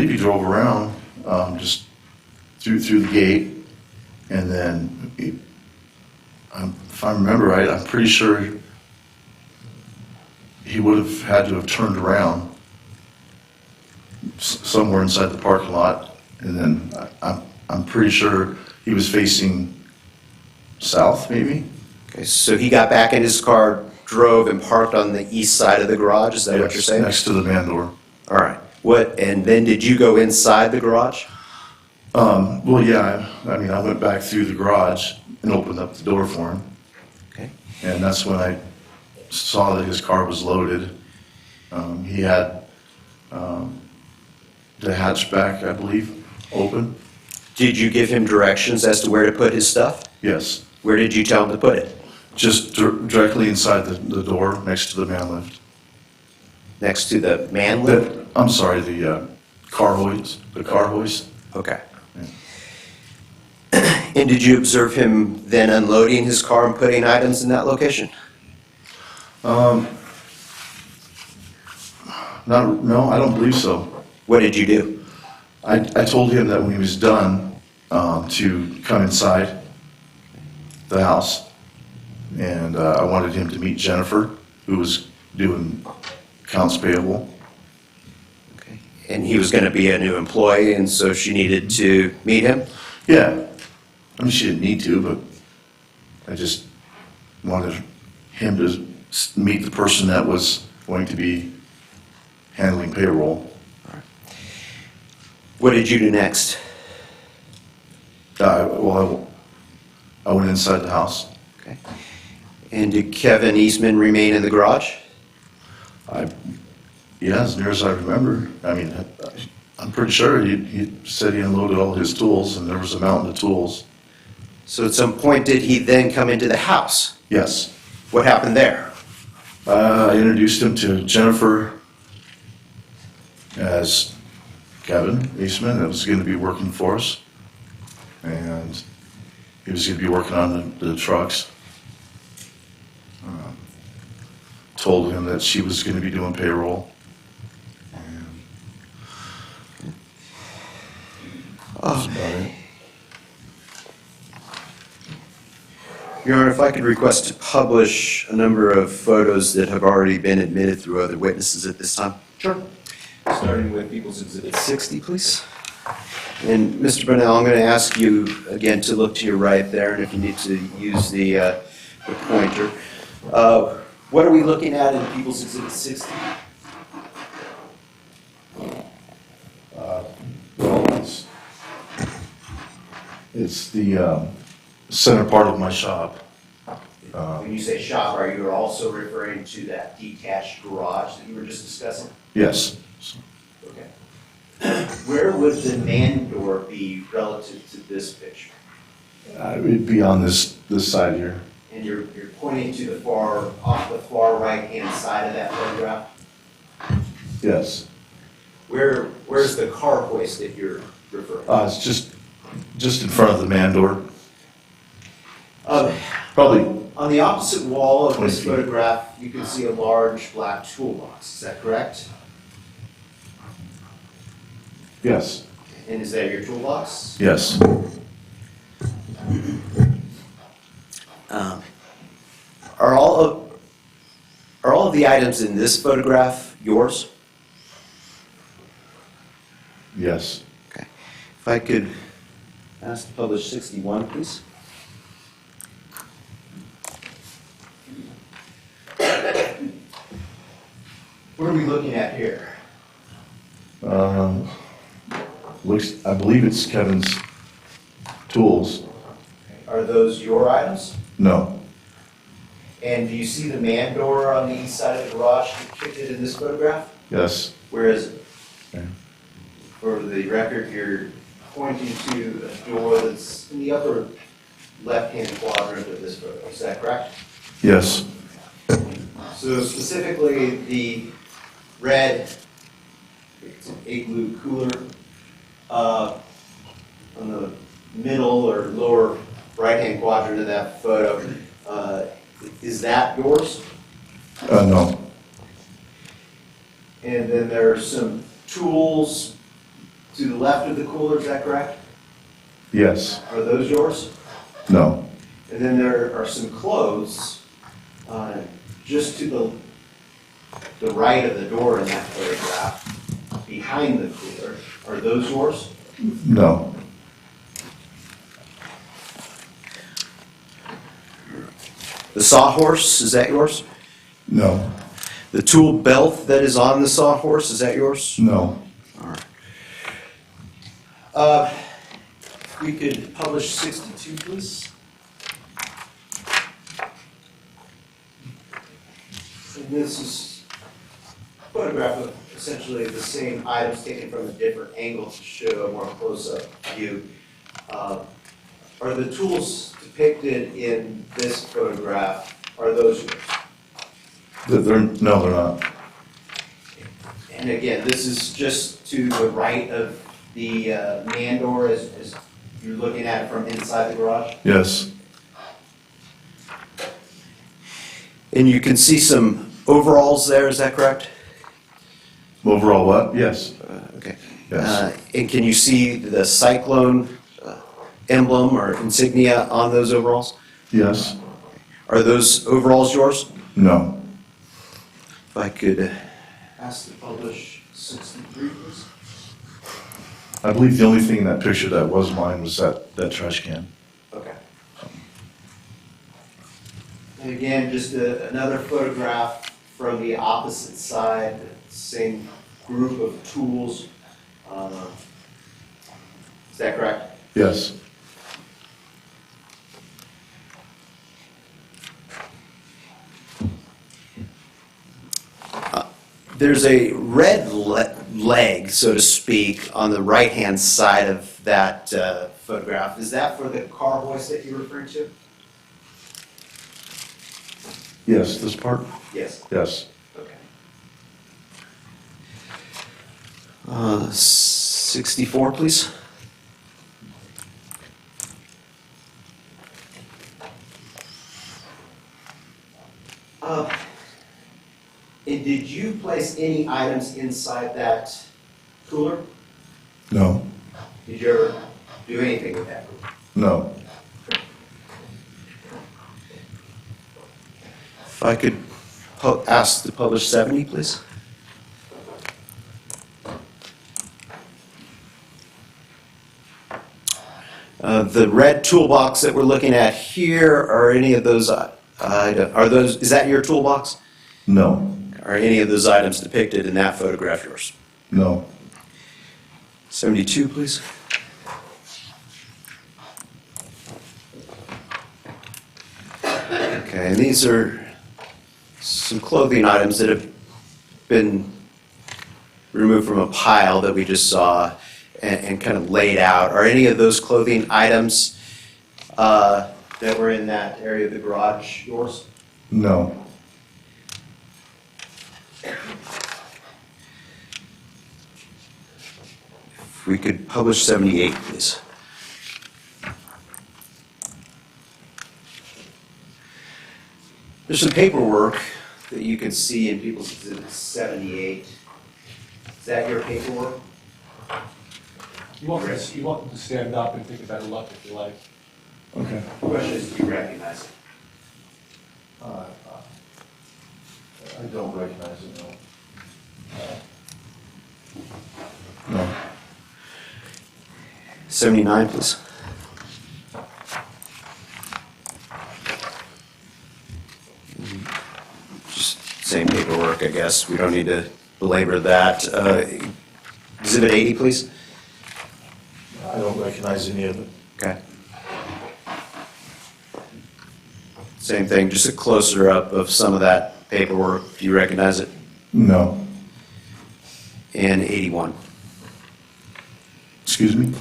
he drove around, just through the gate, and then if I remember right, I'm pretty sure he would have had to have turned around somewhere inside the parking lot, and then I'm pretty sure he was facing south, maybe. Okay, so he got back in his car, drove and parked on the east side of the garage, is that what you're Yes, saying? next to the man door. All right. And then did you go inside the garage? Well, yeah, I mean, I went back through the garage and opened up the door for him, Okay. and that's when I saw that his car was loaded. He had the hatchback, I believe, open. Did you give him directions as to where to put his stuff? Yes, Where did you tell him to put it? just directly inside the door next to the man lift. Next to the man lift? I'm sorry, the car hoist, Okay. And did you observe him then unloading his car and putting items in that location? No, I don't believe so. What did you do? I told him that when he was done, to come inside the house, and I wanted him to meet Jennifer, who was doing accounts payable. Okay. And he was going to be a new employee, and so she needed to meet him? Yeah, I mean, she didn't need to, but I just wanted him to meet the person that was going to be handling payroll. What did you do next? I went inside the house. Okay. And did Kevin Eastman remain in the garage? Yeah, as near as I remember. I mean, I'm pretty sure he said he unloaded all his tools, and there was a mountain of tools. So at some point, did he then come into the house? Yes. What happened there? I introduced him to Jennifer as Kevin Eastman, that was going to be working for us. And he was going to be working on the trucks. Told him that she was going to be doing payroll. That's about it. Your Honor, if I could request to publish a number of photos that have already been admitted through other witnesses at this time. Sure. Starting with People's Exhibit 60, please. And Mr. Brunel, I'm going to ask you again to look to your right there, and if you need to use the pointer. What are we looking at in People's Exhibit 60? Well, it's the center part of my shop. When you say shop, are you also referring to that detached garage that you were just discussing? Yes. Okay. Where would the man door be relative to this picture? It'd be on this side here. And you're pointing to the off the far right-hand side of that photograph? Yes. Where's the car hoist that you're referring to? It's just in front of the man door. Probably. On the opposite wall of 20 this feet. photograph, you can see a large black toolbox. Is that correct? Yes. And is that your toolbox? Yes. Are all are all of the items in this photograph yours? Yes. Okay. If I could ask to publish 61, please. What are we looking at here? Looks, I believe it's Kevin's tools. Are those your items? No. And do you see the man door on the east side of the garage depicted in this photograph? Yes. Where is it? Okay. For the record, you're pointing to a door that's in the upper left-hand quadrant of this photo. Is that correct? Yes. So specifically, the red, it's an igloo cooler, on the middle or lower right-hand quadrant of that photo, is that yours? No. And then there are some tools to the left of the cooler, is that correct? Yes. Are those yours? No. And then there are some clothes just to the right of the door in that photograph, behind the cooler. Are those yours? No. The sawhorse, is that yours? No. The tool belt that is on the sawhorse, is that yours? No. All right. We could publish 62, please. And this is a photograph of essentially the same items taken from a different angle to show a more close-up view. Are the tools depicted in this photograph, are those yours? No, they're not. And again, this is just to the right of the man door as you're looking at it from inside the garage? Yes. And you can see some overalls there, is that correct? Overall what? Yes. Okay. Yes. And can you see the cyclone emblem or insignia on those overalls? Yes. Are those overalls yours? No. If I could ask to publish 63, please. I believe the only thing in that picture that was mine was that trash can. Okay. And again, just another photograph from the opposite side, same group of tools. Is that correct? Yes. There's a red leg, so to speak, on the right-hand side of that photograph. Is that for the car hoist that you're referring to? Yes, this part? Yes. Yes. Okay. 64, please. And did you place any items inside that cooler? No. Did you ever do anything with that cooler? No. If I could ask to publish 70, please. The red toolbox that we're looking at here, are any of those, is that your toolbox? No. Are any of those items depicted in that photograph yours? No. 72, please. Okay, and these are some clothing items that have been removed from a pile that we just saw and kind of laid out. Are any of those clothing items that were in that area of the garage yours? No. If we could publish 78, please. There's some paperwork that you can see in People's Exhibit 78. Is that your paperwork? You want them to stand up and take a better look if you like. Okay. The question is, do you recognize it? I don't recognize it, no. No. 79, please. Just same paperwork, I guess. We don't need to belabor that. Exhibit 80, please. I don't recognize any of it. Okay. Same thing, just a closer up of some of that paperwork. Do you recognize it? No. And 81. Excuse me?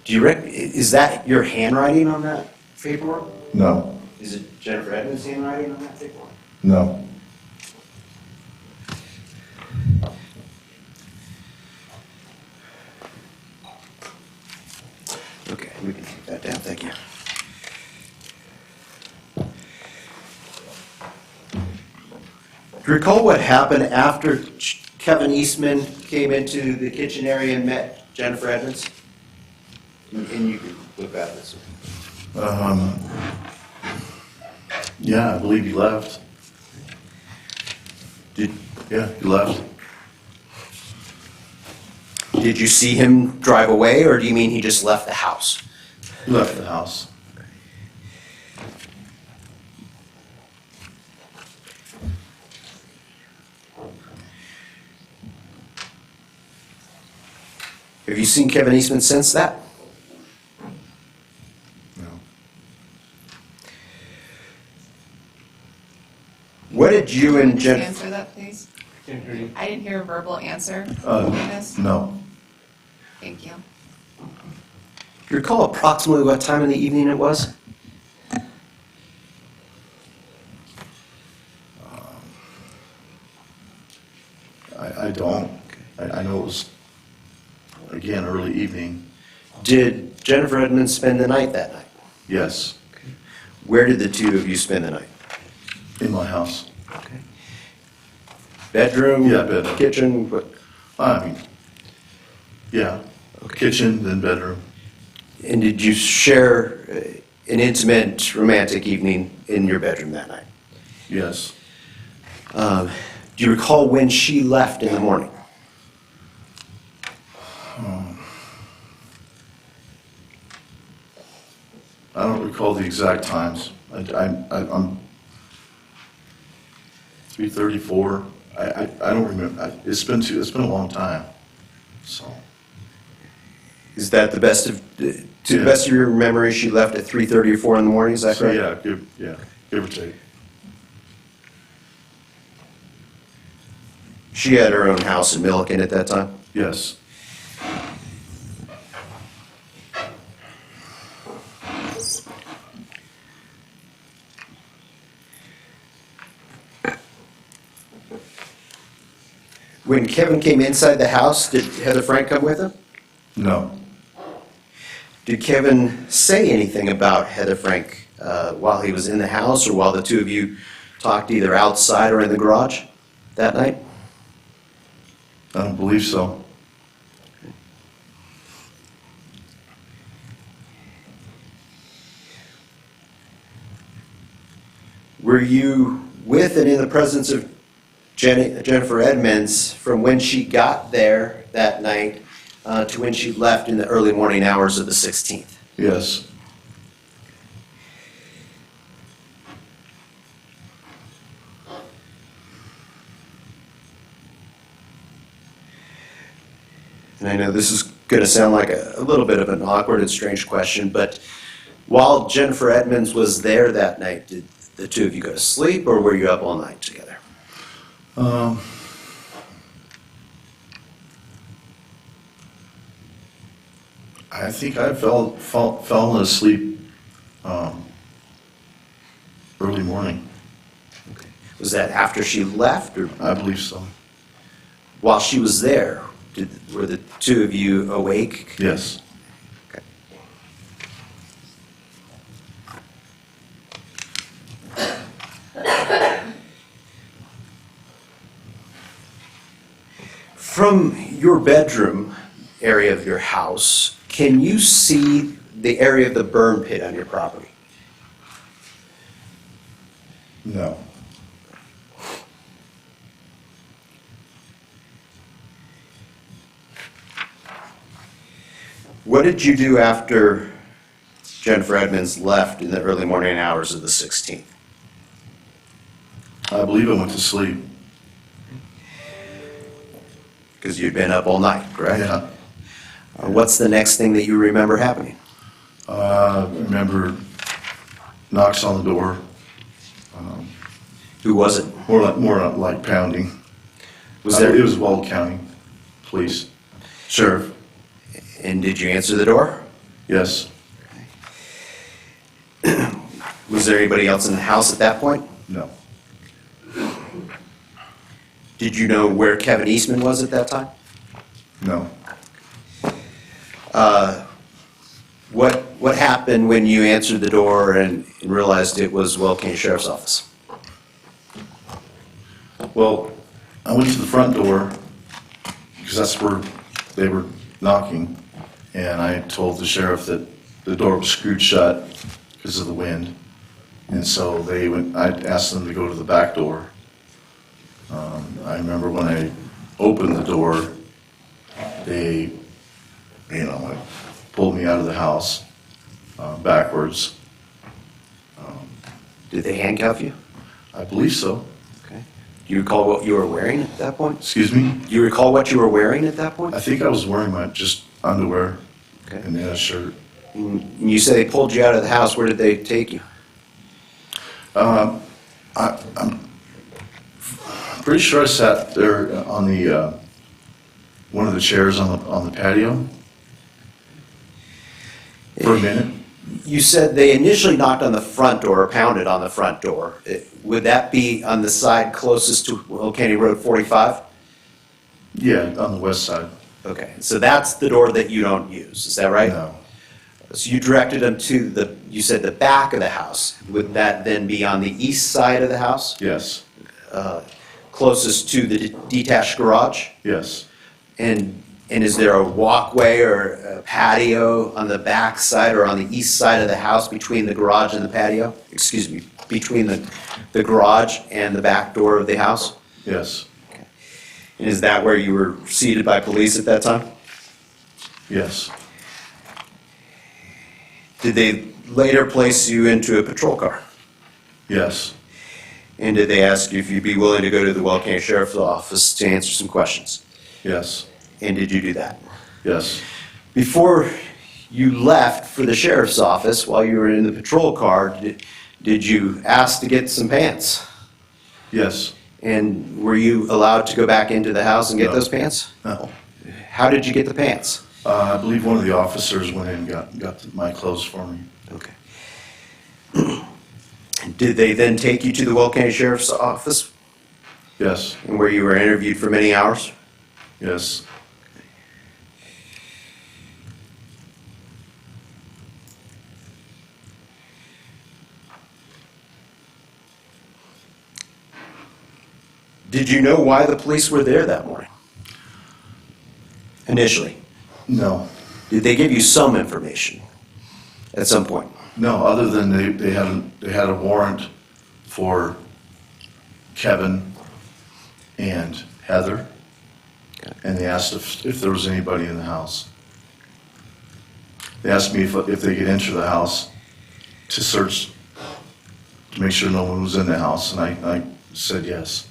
Do you is that your handwriting on that paperwork? No. Is it Jennifer Edmonds' handwriting on that paperwork? No. Okay, we can take that down, thank you. Do you recall what happened after Kevin Eastman came into the kitchen area and met Jennifer Edmonds? And you can look at this. Yeah, I believe he left. Yeah, he left. Did you see him drive away, or do you mean he just left the house? He left the house. Have you seen Kevin Eastman since that? No. What did you and Just Jen? answer that, please. Can't hear you. I didn't hear a verbal answer from the witness. No. Thank you. Do you recall approximately what time in the evening it was? I don't. I know it was, again, early evening. Did Jennifer Edmonds spend the night that night? Yes, Where did the two of you spend the night? in my house. Okay. Bedroom? Yeah, bedroom. Kitchen? What? I mean, yeah, kitchen, then bedroom. And did you share an intimate, romantic evening in your bedroom that night? Yes. Do you recall when she left in the morning? I don't recall the exact times. I'm 3:34. I don't remember. It's been a long time. So, Is that the best of, to the Yeah. best of your memory, she left at 3:30 or 4 in the morning, is that so correct? yeah, give or take. She had her own house in Milliken at that time? Yes. When Kevin came inside the house, did Heather Frank come with him? No. Did Kevin say anything about Heather Frank while he was in the house or while the two of you talked either outside or in the garage that night? I don't believe so. Were you with and in the presence of Jennifer Edmonds from when she got there that night to when she left in the early morning hours of the 16th? Yes. And I know this is going to sound like a little bit of an awkward and strange question, but while Jennifer Edmonds was there that night, did the two of you go to sleep or were you up all night together? I think I fell asleep early morning. Was that after she left or I believe so. while she was there? Were the two of you awake? Yes. Okay. From your bedroom area of your house, can you see the area of the burn pit on your property? No. What did you do after Jennifer Edmonds left in the early morning hours of the 16th? I believe I went to sleep. Because you'd been up all night, correct? Yeah. What's the next thing that you remember happening? I remember knocks on the door, Who was it? more like pounding. Was there? It was Weld County Police. Sheriff, And did you answer the door? yes, Was there anybody else in the house at that point? no, Did you know where Kevin Eastman was at that time? no. What happened when you answered the door and realized it was Weld County Sheriff's Office? Well, I went to the front door because that's where they were knocking, and I told the sheriff that the door was screwed shut because of the wind. And so I asked them to go to the back door. I remember when I opened the door, they, pulled me out of the house backwards. Did they handcuff you? I believe so. Okay. Do you recall what you were wearing at that point? Excuse me? Do you recall what you were wearing at that point? I think I was wearing my just underwear Okay. and a shirt. And you say they pulled you out of the house. Where did they take you? I'm pretty sure I sat there on the one of the chairs on the patio for a minute. You said they initially knocked on the front door, or pounded on the front door. Would that be on the side closest to Weld County Road 45? Yeah, on the west side. Okay, so that's the door that you don't use, is that right? No, So you directed them to you said the back of the house. Would that then be on the east side of the house? yes, Closest to the detached garage? yes, And is there a walkway or a patio on the back side or on the east side of the house between the garage and the patio? Excuse me, between the garage and the back door of the house? yes, And is that where you were seated by police at that time? yes, Did they later place you into a patrol car? yes, And did they ask you if you'd be willing to go to the Weld County Sheriff's Office to answer some questions? yes, And did you do that? yes, Before you left for the sheriff's office, while you were in the patrol car, did you ask to get some pants? yes. And were you allowed to go back into the house and get No. those pants? No. How did you get the pants? I believe one of the officers went in and got my clothes for me. Okay. Did they then take you to the Weld County Sheriff's Office, Yes, and where you were interviewed for many hours? yes. Did you know why the police were there that morning? Initially. No, Did they give you some information at some point? no, other than they had a warrant for Kevin and Heather, and they asked if there was anybody in the house. They asked me if they could enter the house to search, to make sure no one was in the house, and I said yes.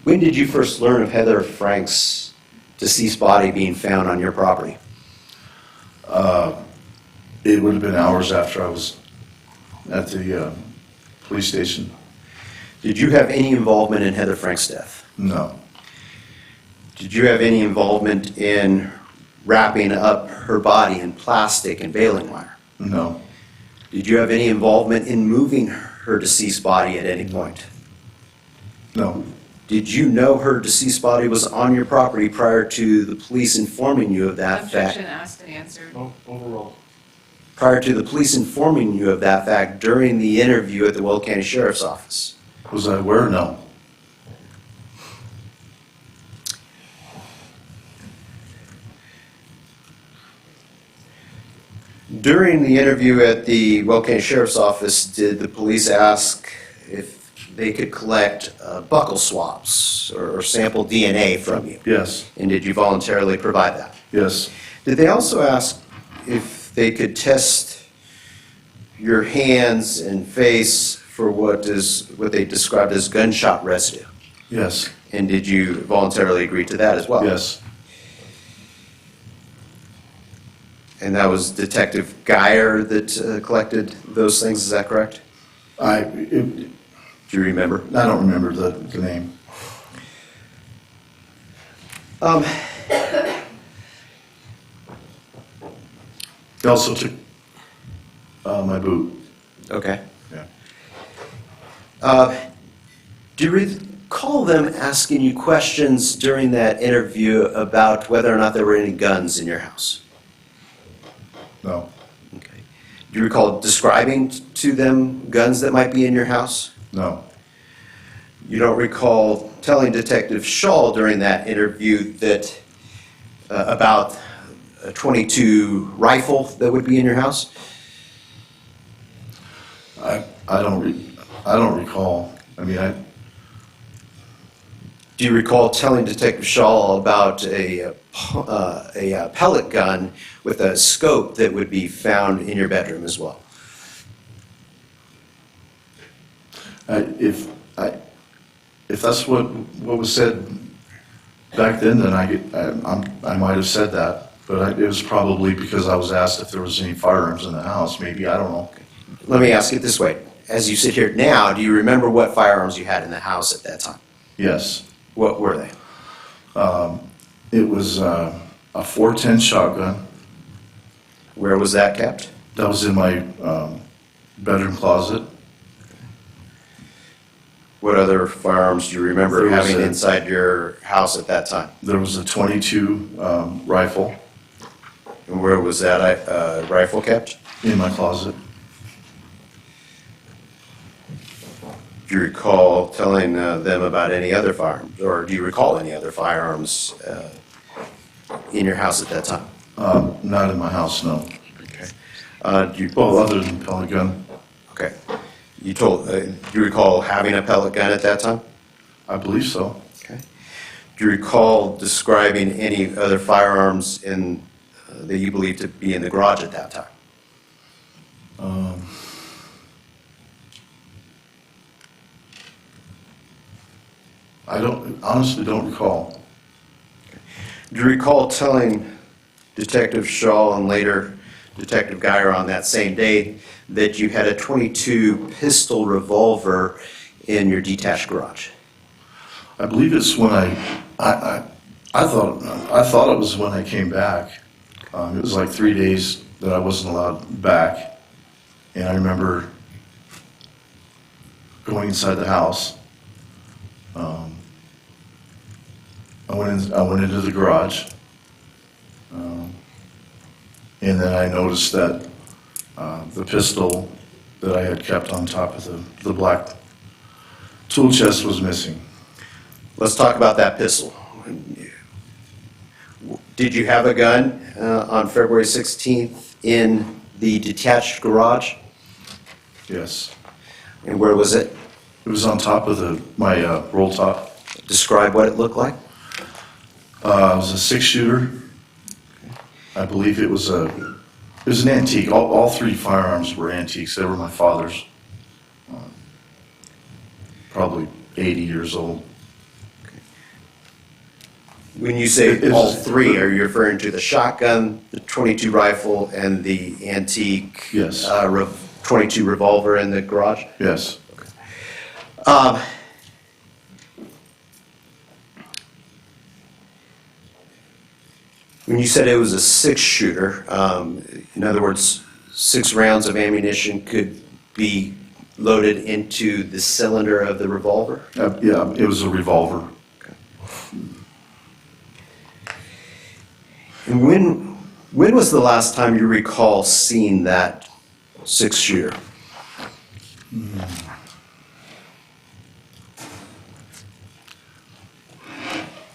When did you first learn of Heather Frank's deceased body being found on your property? It would have been hours after I was at the police station. Did you have any involvement in Heather Frank's death? No, Did you have any involvement in wrapping up her body in plastic and baling wire? no, Did you have any involvement in moving her deceased body at any point? no, Did you know her deceased body was on your property prior to the police informing you of that Objection fact? asked and answered. Overruled. Prior to the police informing you of that fact during the interview at the Weld County Sheriff's Office? was I aware? No, During the interview at the Weld County Sheriff's Office, did the police ask if they could collect buckle swabs or sample DNA from you? Yes, And did you voluntarily provide that? yes, Did they also ask if they could test your hands and face for what they described as gunshot residue? yes, And did you voluntarily agree to that as well? yes, And that was Detective Geyer that collected those things, is that correct? I Do you remember? don't remember the name. They also took my boot. Okay. Yeah. Do you recall them asking you questions during that interview about whether or not there were any guns in your house? No, Okay. Do you recall describing to them guns that might be in your house? no, You don't recall telling Detective Shaw during that interview that about a .22 rifle that would be in your house? I don't recall. I mean, Do you recall telling Detective Shaw about a pellet gun with a scope that would be found in your bedroom as well? if that's what was said back then I might have said that, but it was probably because I was asked if there was any firearms in the house. Maybe, I don't know. Let me ask it this way. As you sit here now, do you remember what firearms you had in the house at that time? Yes, What were they? it was a 410 shotgun. Where was that kept? That was in my bedroom closet. What other firearms do you remember There was having a- inside your house at that time? There was a .22 rifle And where was that rifle kept? in my closet. Do you recall telling them about any other firearms, or do you recall any other firearms in your house at that time? Not in my house, no. Okay. Do you, Well, other than pellet gun, okay. Do you recall having a pellet gun at that time? I believe so. Okay. Do you recall describing any other firearms that you believe to be in the garage at that time? I honestly don't recall. Do you recall telling Detective Shaw and later Detective Geyer on that same day that you had a .22 pistol revolver in your detached garage? I believe it's when I thought it was when I came back. It was like 3 days that I wasn't allowed back, and I remember going inside the house. I went into the garage, and then I noticed that the pistol that I had kept on top of the black tool chest was missing. Let's talk about that pistol. Did you have a gun on February 16th in the detached garage? Yes. And where was it? It was on top of my roll top. Describe what it looked like. It was a 6-shooter. I believe it was an antique. All three firearms were antiques. They were my father's. Probably 80 years old. When you say It is- all three, are you referring to the shotgun, the .22 rifle, and the antique Yes. .22 revolver in the garage? Yes. When you said it was a 6-shooter, in other words, 6 rounds of ammunition could be loaded into the cylinder of the revolver? Yeah, it was a revolver. And when was the last time you recall seeing that 6-shooter?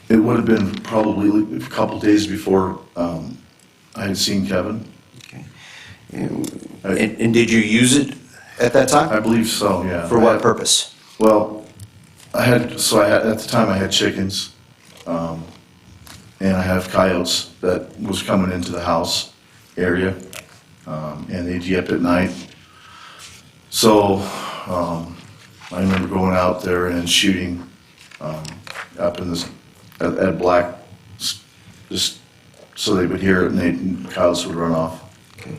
It would have been probably a couple days before I had seen Kevin. Okay. And did you use it at that time? I believe so, yeah. For what purpose? Well, at the time I had chickens, and I have coyotes that was coming into the house area, and they'd yip at night. So, I remember going out there and shooting, up in this, at black, just so they would hear it and the coyotes would run off. Okay.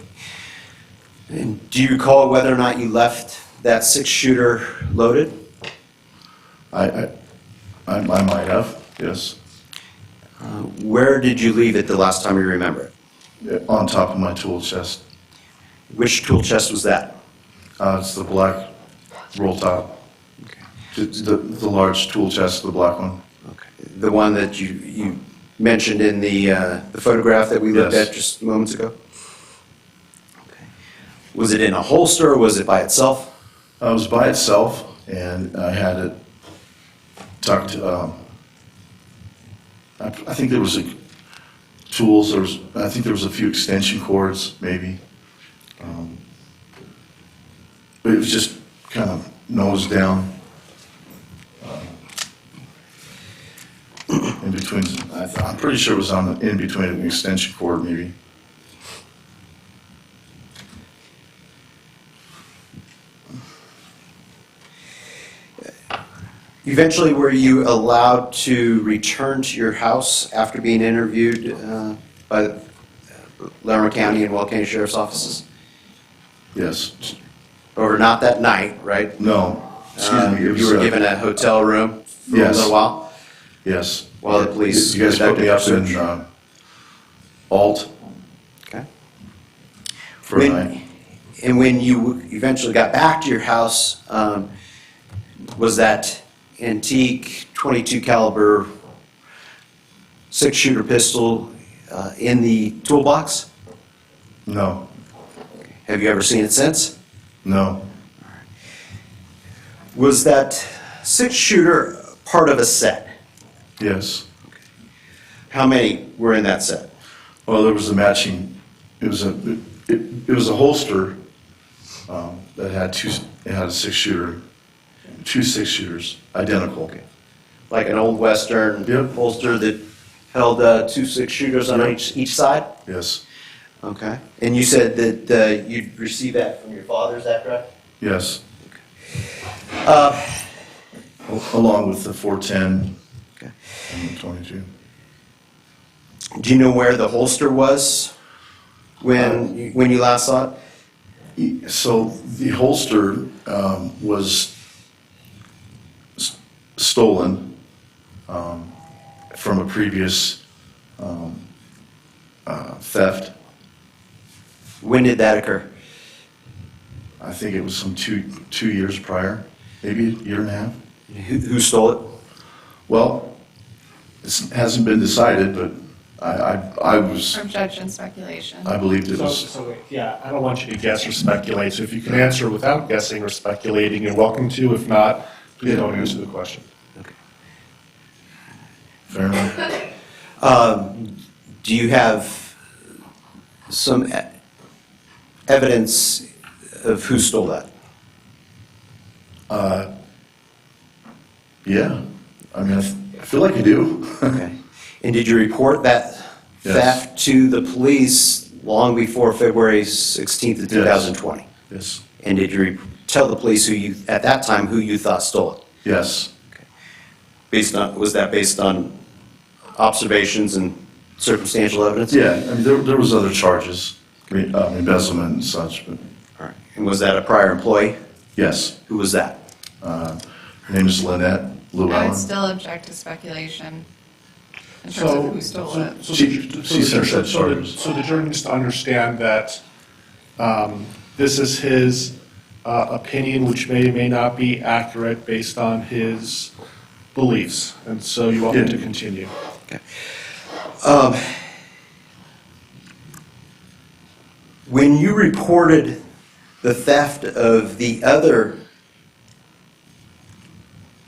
And do you recall whether or not you left that 6-shooter loaded? I might have, yes. Where did you leave it the last time you remember it? On top of my tool chest. Which tool chest was that? It's the black roll top. Okay. The large tool chest, the black one. Okay. The one that you mentioned in the photograph that we looked Yes. at just moments ago? Okay. Was it in a holster or was it by itself? It was by itself, and I had it tucked. I think there was tools. I think there was a few extension cords, maybe. But it was just kind of nose down. In between, I'm pretty sure it was in between an extension cord, maybe. Eventually, were you allowed to return to your house after being interviewed by the Larimer County and Weld County Sheriff's offices? Yes. Or not that night, right? No. Excuse me. It was, You were given a hotel room for Yes. a little while? Yes. While the police You guys put me up conducted in their search? Alt Okay. for a night. And when you eventually got back to your house, was that antique 22 caliber 6-shooter pistol in the toolbox? No. Have you ever seen it since? No. Was that 6-shooter part of a set? Yes. How many were in that set? Well, there was a matching. It was a holster that had it had a 6-shooter, 2 6-shooters, identical. Okay. Like an old Western Yep. holster that held 2 6-shooters on Yep. each side? Yes. Okay. And you said that you'd received that from your father, is that correct? Yes. Uh, Along with the 410 Okay. and the 22. Do you know where the holster was when you last saw it? So the holster was stolen from a previous theft. When did that occur? I think it was some two years prior, maybe a year and a half. Who stole it? Well, it hasn't been decided, but I was, From judge and speculation. I believed it was. So, yeah, I don't want you to guess or speculate, so if you can answer without guessing or speculating, you're welcome to. If not, please don't answer the question. Fair enough. Do you have some evidence of who stole that? Yeah, I mean, I feel like I do. Okay. And did you report that Yes. theft to the police long before February 16th of 2020? Yes. And did you tell the police at that time, who you thought stole it? Yes. Was that based on observations and circumstantial evidence? Yeah, I mean, there was other charges, embezzlement and such, but All right. And was that a prior employee? yes. Who was that? Her name is Lynette I Llewellyn. would still object to speculation in terms of who stole it. She said charges. So the jury needs to understand that this is his opinion, which may or may not be accurate based on his beliefs, and so you want him to continue. When you reported the theft of the other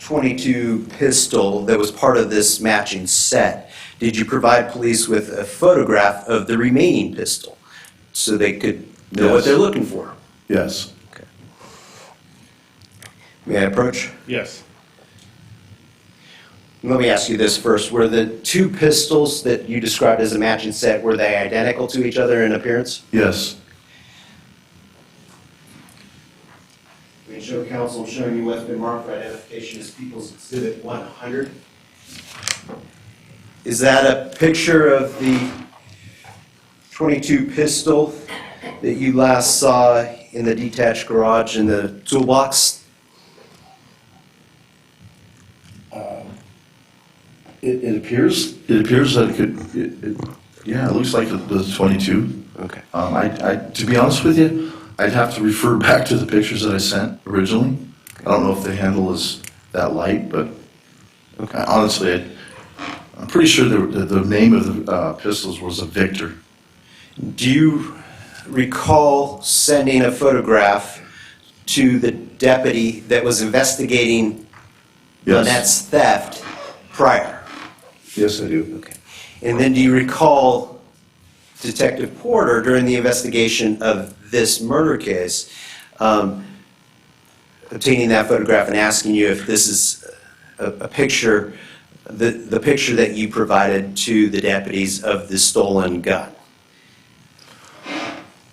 22 pistol that was part of this matching set, did you provide police with a photograph of the remaining pistol so they could know what Yes. they're looking for? Yes. May I approach? Yes. Let me ask you this first. Were the two pistols that you described as a matching set, were they identical to each other in appearance? Yes. We can show counsel, I'm showing you what's been marked for identification as People's Exhibit 100. Is that a picture of the .22 pistol that you last saw in the detached garage in the toolbox? It appears that it could, yeah, it looks like the 22. Okay. To be honest with you, I'd have to refer back to the pictures that I sent originally. I don't know if the handle is that light, but honestly, I'm pretty sure the name of the pistols was a Victor. Do you recall sending a photograph to the deputy that was investigating Yes. Lynette's theft prior? Yes, I do. Okay. And then do you recall Detective Porter, during the investigation of this murder case, obtaining that photograph and asking you if this is a picture, the picture that you provided to the deputies of the stolen gun?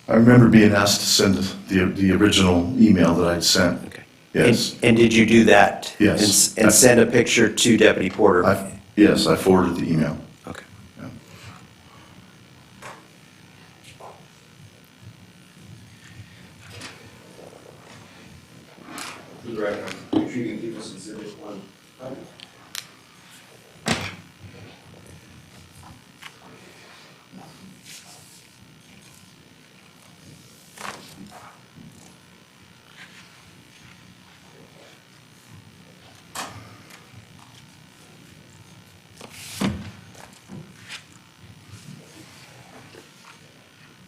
I remember being asked to send the original email that I'd sent. Okay. Yes. And did you do that? Yes. And send a picture to Deputy Porter? Yes, I forwarded the email. Okay. Yeah. For the record, retrieving People's Exhibit 100.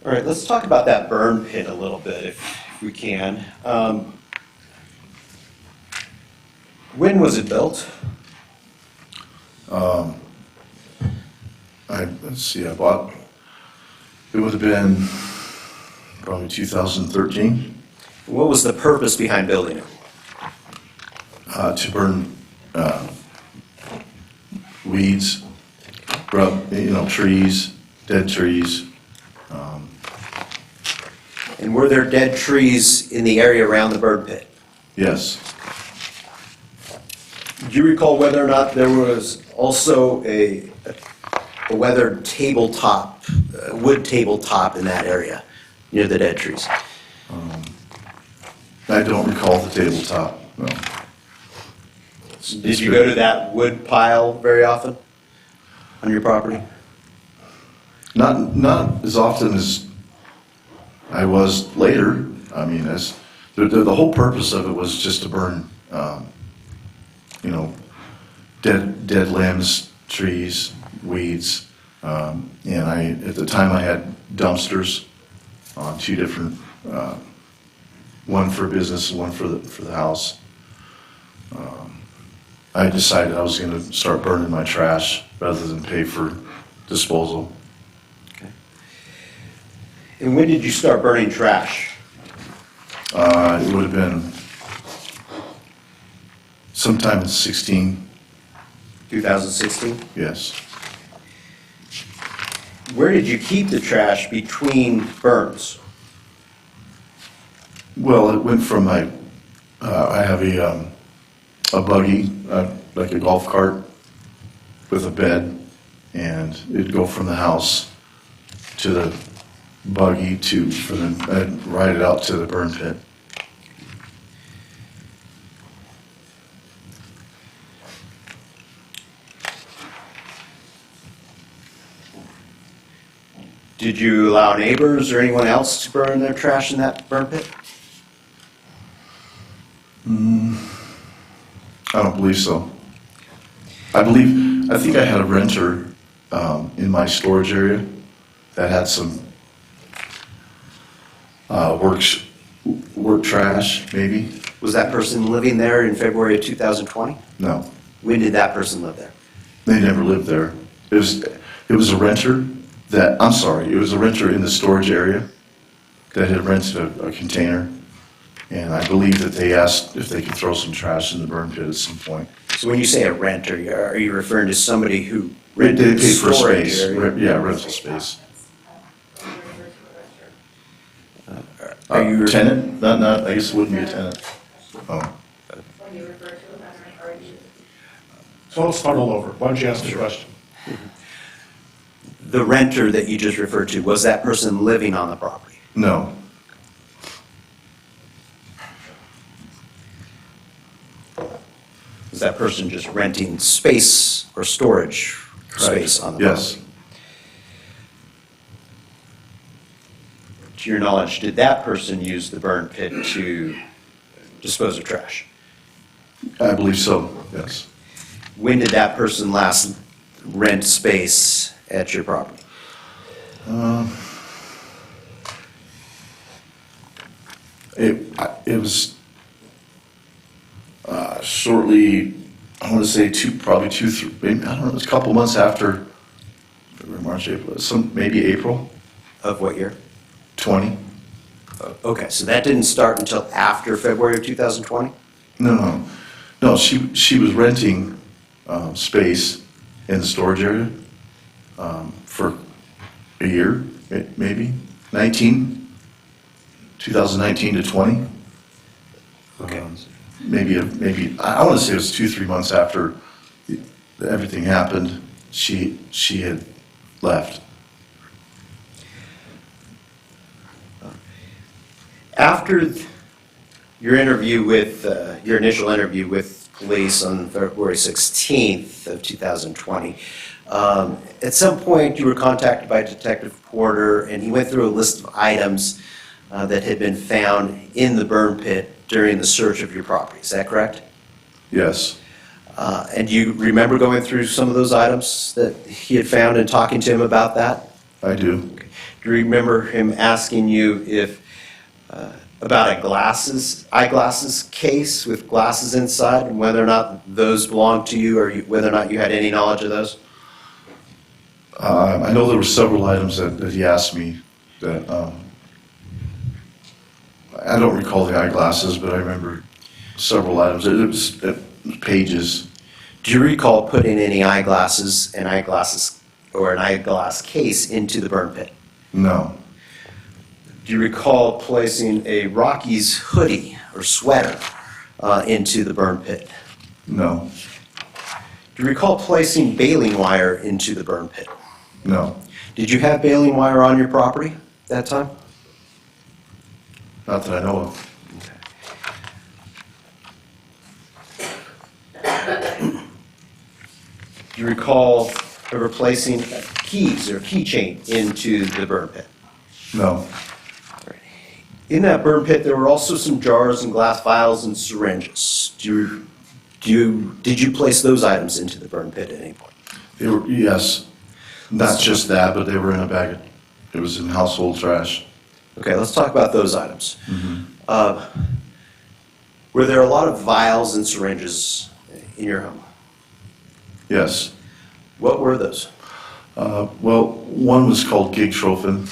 All right, let's talk about that burn pit a little bit, if we can. When was it built? Let's see, I bought, it would have been probably 2013, What was the purpose behind building it? to burn weeds, trees, dead trees. And were there dead trees in the area around the burn pit? Yes. Do you recall whether or not there was also a weathered tabletop, wood tabletop in that area near the dead trees? I don't recall the tabletop, no. Did you go to that wood pile very often on your property? Not as often as I was later. I mean, the whole purpose of it was just to burn, dead limbs, trees, weeds. And at the time I had dumpsters on two different, one for business and one for the house. I decided I was going to start burning my trash rather than pay for disposal. Okay. And when did you start burning trash? It would have been sometime in 16, 2016? yes. Where did you keep the trash between burns? Well, it went from I have a buggy, like a golf cart with a bed, and it'd go from the house to the buggy I'd ride it out to the burn pit. Did you allow neighbors or anyone else to burn their trash in that burn pit? I don't believe so. I think I had a renter in my storage area that had some work trash, maybe. Was that person living there in February of 2020? No, When did that person live there? they never lived there. It was a renter it was a renter in the storage area that had rented a container And I believe that they asked if they could throw some trash in the burn pit at some point. So when you say a renter, are you referring to somebody who They rented paid for storage space, area? yeah, rental space. Are you Tenant? Not, I guess it wouldn't be a tenant. Oh, So let's start all over. Why don't you ask the question? the renter that you just referred to, was that person living on the property? no, Was that person just renting space or storage space on the yes, property? To your knowledge, did that person use the burn pit to dispose of trash? I believe so, yes. When did that person last rent space at your property? It was shortly, I want to say probably maybe, I don't know, it was a couple months after, February, March, April, maybe April Of what year? 20. Okay, so that didn't start until after February of 2020? No, she was renting space in the storage area for a year, maybe, 2019 to 20. Okay. Maybe, I want to say it was 2-3 months after everything happened, she had left. After your interview with, your initial interview with police on February 16th of 2020, at some point you were contacted by Detective Porter and he went through a list of items that had been found in the burn pit during the search of your property. Is that correct? Yes, And you remember going through some of those items that he had found and talking to him about that? I do. Do you remember him asking you if, about a eyeglasses case with glasses inside, and whether or not those belonged to you, or whether or not you had any knowledge of those? I know there were several items that he asked me that, I don't recall the eyeglasses, but I remember several items. It was pages. Do you recall putting any eyeglasses or an eyeglass case into the burn pit? No, Do you recall placing a Rockies hoodie or sweater into the burn pit? no, Do you recall placing baling wire into the burn pit? no, Did you have baling wire on your property that time? not that I know of. Do you recall ever placing keys or keychain into the burn pit? No, In that burn pit, there were also some jars and glass vials and syringes. Did you place those items into the burn pit at any point? they were, yes, not just that, but they were in a bag. It was in household trash. Okay, let's talk about those items. Were there a lot of vials and syringes in your home? Yes. What were those? Well, one was called Gigtrophin.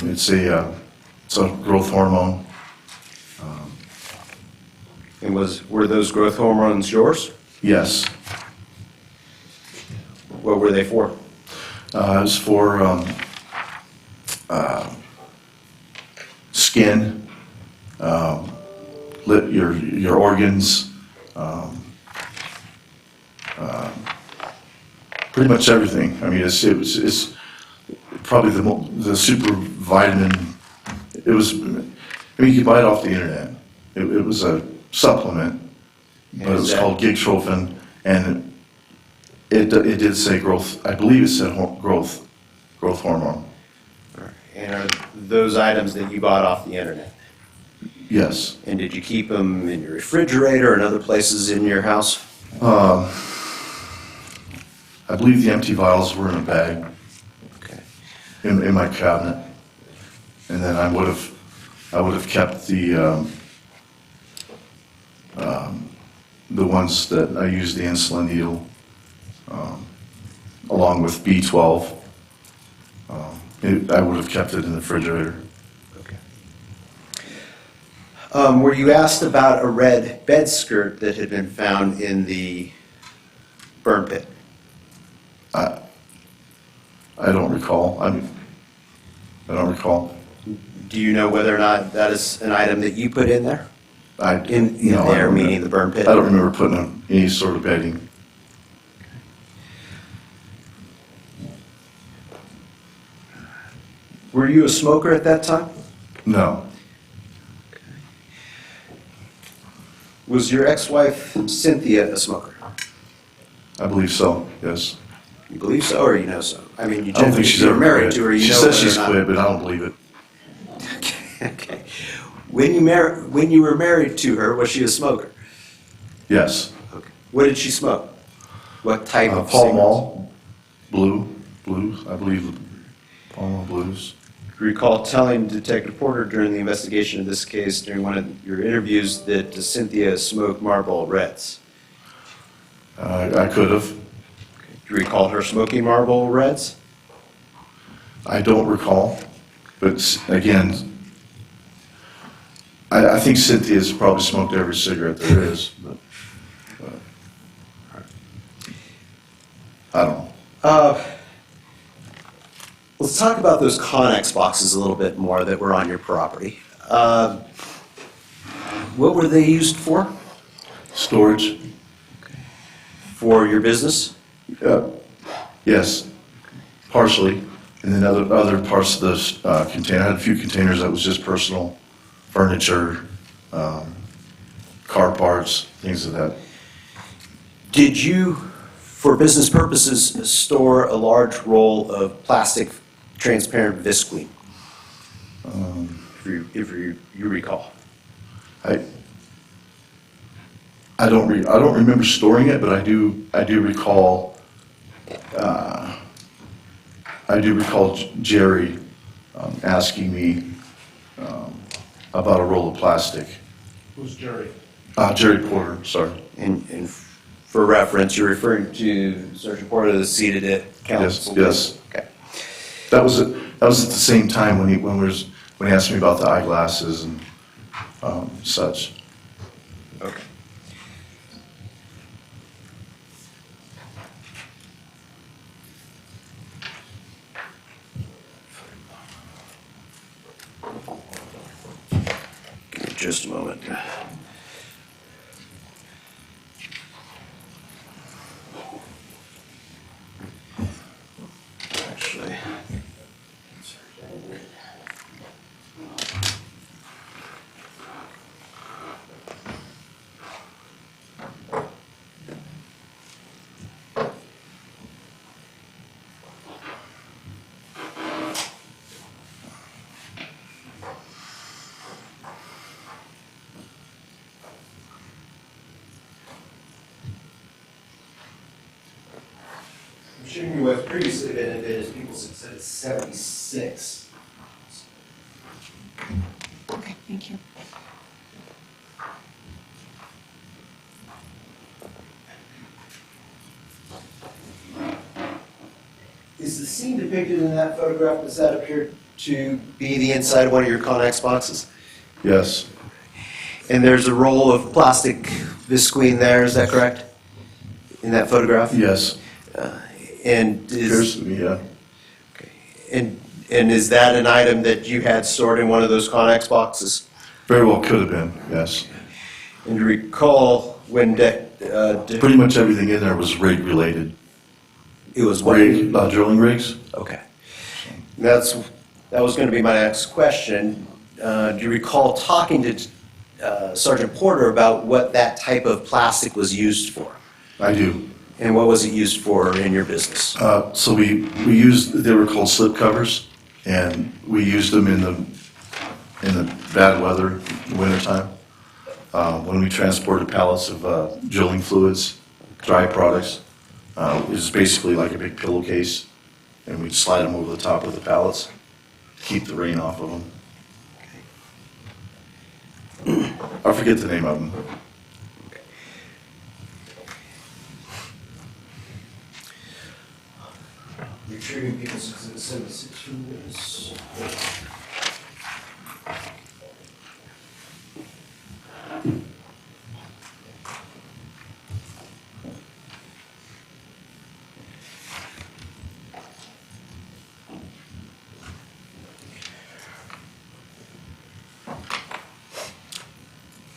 It's a growth hormone. And were those growth hormones yours? Yes. What were they for? It was for skin, your organs, pretty much everything. I mean, it's probably the super vitamin. It was. I mean, you could buy it off the internet. It was a supplement, but it was called Gigtrophin, and it did say growth. I believe it said growth hormone. And are those items that you bought off the internet? Yes. And did you keep them in your refrigerator and other places in your house? I believe the empty vials were in a bag Okay. in my cabinet, and then I would have kept the ones that I used the insulin needle, along with B12. I would have kept it in the refrigerator. Okay. Were you asked about a red bed skirt that had been found in the burn pit? I don't recall. I don't recall. Do you know whether or not that is an item that you put in there? No, I There, don't meaning the burn pit? I don't remember putting any sort of bedding. Were you a smoker at that time? No. Was your ex-wife Cynthia a smoker? I believe so, yes. You believe so, or you know so? I mean, you I don't think she's ever married quit. to her. You She know says whether she's or not- quit, but I don't believe it. Okay. When you were married to her, was she a smoker? Yes. Okay. What did she smoke? What type of Pall cigarettes? Mall, blues, I believe, Pall Mall blues. Do you recall telling Detective Porter during the investigation of this case, during one of your interviews, that Cynthia smoked Marlboro Reds? I could have. Do you recall her smoking Marlboro Reds? I don't recall, but again, I think Cynthia's probably smoked every cigarette there is, but I don't know. Let's talk about those Connex boxes a little bit more that were on your property. What were they used for? Storage? For your business? Yes, partially, and then other parts of this container. I had a few containers that was just personal, furniture, car parts, things of that. Did you, for business purposes, store a large roll of plastic transparent visqueen? If you recall. I don't remember storing it, but I do recall. I do recall Jerry asking me about a roll of plastic. Who's Jerry? Jerry Porter, sorry. And for reference, you're referring to Sergeant Porter that's seated at council? Yes. Okay. That was at the same time when he asked me about the eyeglasses and such. Okay. Give me just a moment. Actually. I'm assuming you have previously been in as people said it's 76. Okay, thank you. Is the scene depicted in that photograph, does that appear to be the inside of one of your Connex boxes? Yes. And there's a roll of plastic visqueen there, is that correct? In that photograph? Yes. And Appears is, to be, yeah. and is that an item that you had stored in one of those Connex boxes? Very well could have been, yes. And to recall when Pretty much everything in there was rig related. it was what? Drilling rigs? Okay. That was going to be my next question. Do you recall talking to Sergeant Porter about what that type of plastic was used for? I do. And what was it used for in your business? So we used, they were called slip covers, and we used them in the bad weather, the wintertime, when we transported pallets of drilling fluids, dry products. It was basically like a big pillowcase, and we'd slide them over the top of the pallets, keep the rain off of them. I forget the name of them. Retrieving people's Exhibit 76 from this.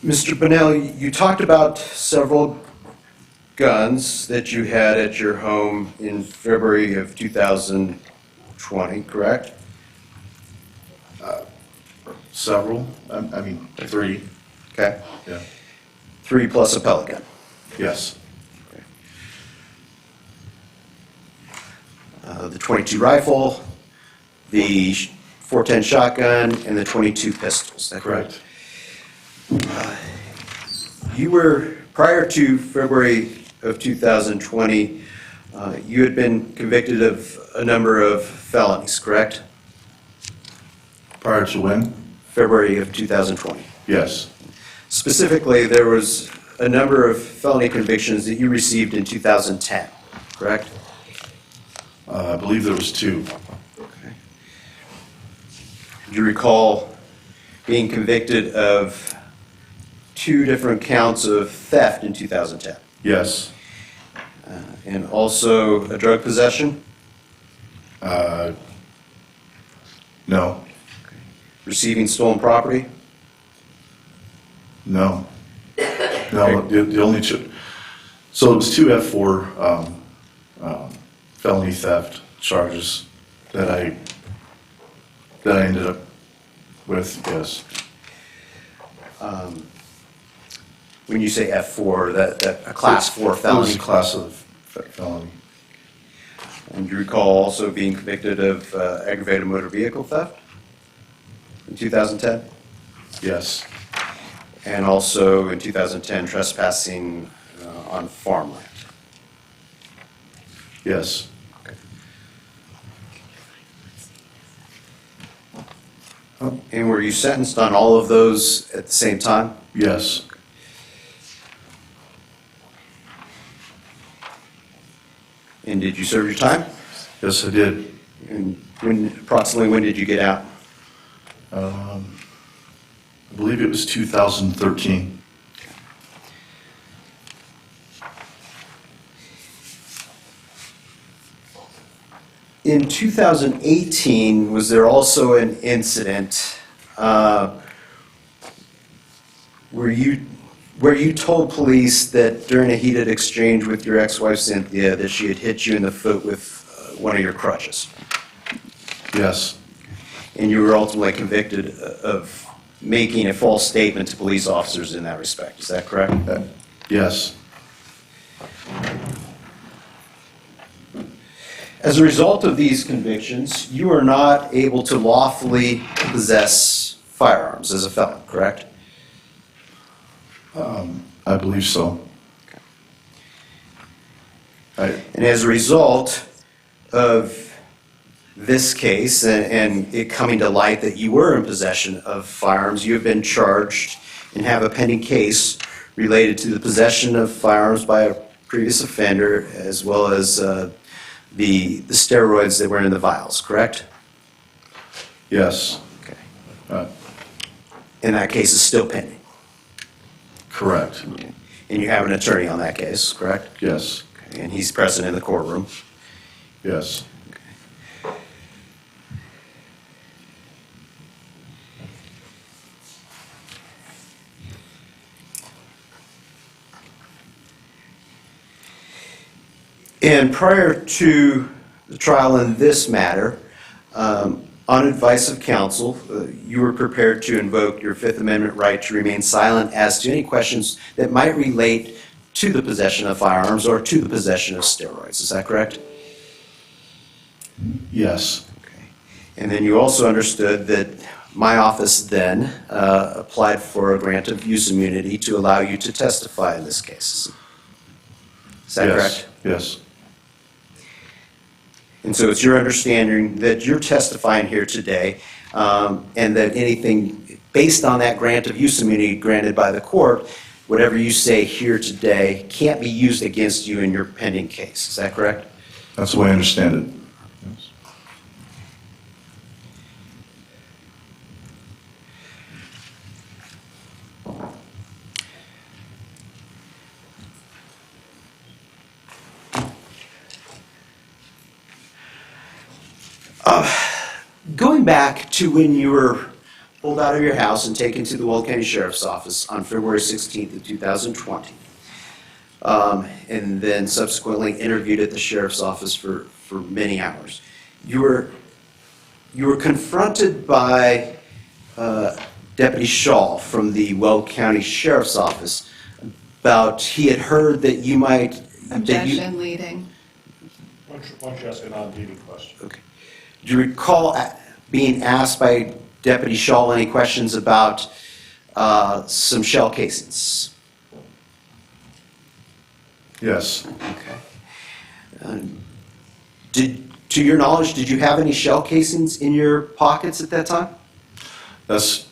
Mr. Bunnell, you talked about several guns that you had at your home in February of 2020, correct? Several, I mean, 3, Okay. yeah, 3 plus a pellet gun. yes, The .22 rifle, the .410 shotgun, and the .22 pistols. Is that correct? You were, prior to February of 2020, you had been convicted of a number of felonies, correct? prior to when? February of 2020. Yes, Specifically, there was a number of felony convictions that you received in 2010, correct? I believe there was 2, Do you recall being convicted of 2 different counts of theft in 2010? yes, And also a drug possession, no, receiving stolen property? no, no, the only, so it was 2 F4 felony theft charges that I ended up with, yes. When you say F4, that a class 4 It was felony? a class of felony, And do you recall also being convicted of aggravated motor vehicle theft in 2010? yes, And also in 2010 trespassing on farmland? yes, And were you sentenced on all of those at the same time? yes. And did you serve your time? Yes, I did. And approximately when did you get out? I believe it was 2013. In 2018, was there also an incident where you told police that during a heated exchange with your ex-wife Cynthia that she had hit you in the foot with one of your crutches? Yes, And you were ultimately convicted of making a false statement to police officers in that respect. Is that correct? yes, As a result of these convictions, you are not able to lawfully possess firearms as a felon, correct? I believe so. And as a result of this case and it coming to light that you were in possession of firearms, you have been charged and have a pending case related to the possession of firearms by a previous offender as well as the steroids that were in the vials, correct? Yes, Okay. And that case is still pending. correct. And you have an attorney on that case, correct? Yes, Okay. And he's present in the courtroom. yes. And prior to the trial in this matter, on advice of counsel, you were prepared to invoke your Fifth Amendment right to remain silent as to any questions that might relate to the possession of firearms or to the possession of steroids. Is that correct? Yes, Okay. And then you also understood that my office then applied for a grant of use immunity to allow you to testify in this case. Is that yes, correct? yes, And so it's your understanding that you're testifying here today, and that anything based on that grant of use immunity granted by the court, whatever you say here today can't be used against you in your pending case. Is that correct? that's the way I understand it. Yes. Going back to when you were pulled out of your house and taken to the Weld County Sheriff's Office on February 16th of 2020. And then subsequently interviewed at the Sheriff's Office for many hours. You were confronted by Deputy Shaw from the Weld County Sheriff's Office about he had heard that you might... Objection leading. Why don't you ask a non-leading question? Okay. Do you recall being asked by Deputy Shaw any questions about some shell casings? Yes. Okay. To your knowledge, did you have any shell casings in your pockets at that time? That's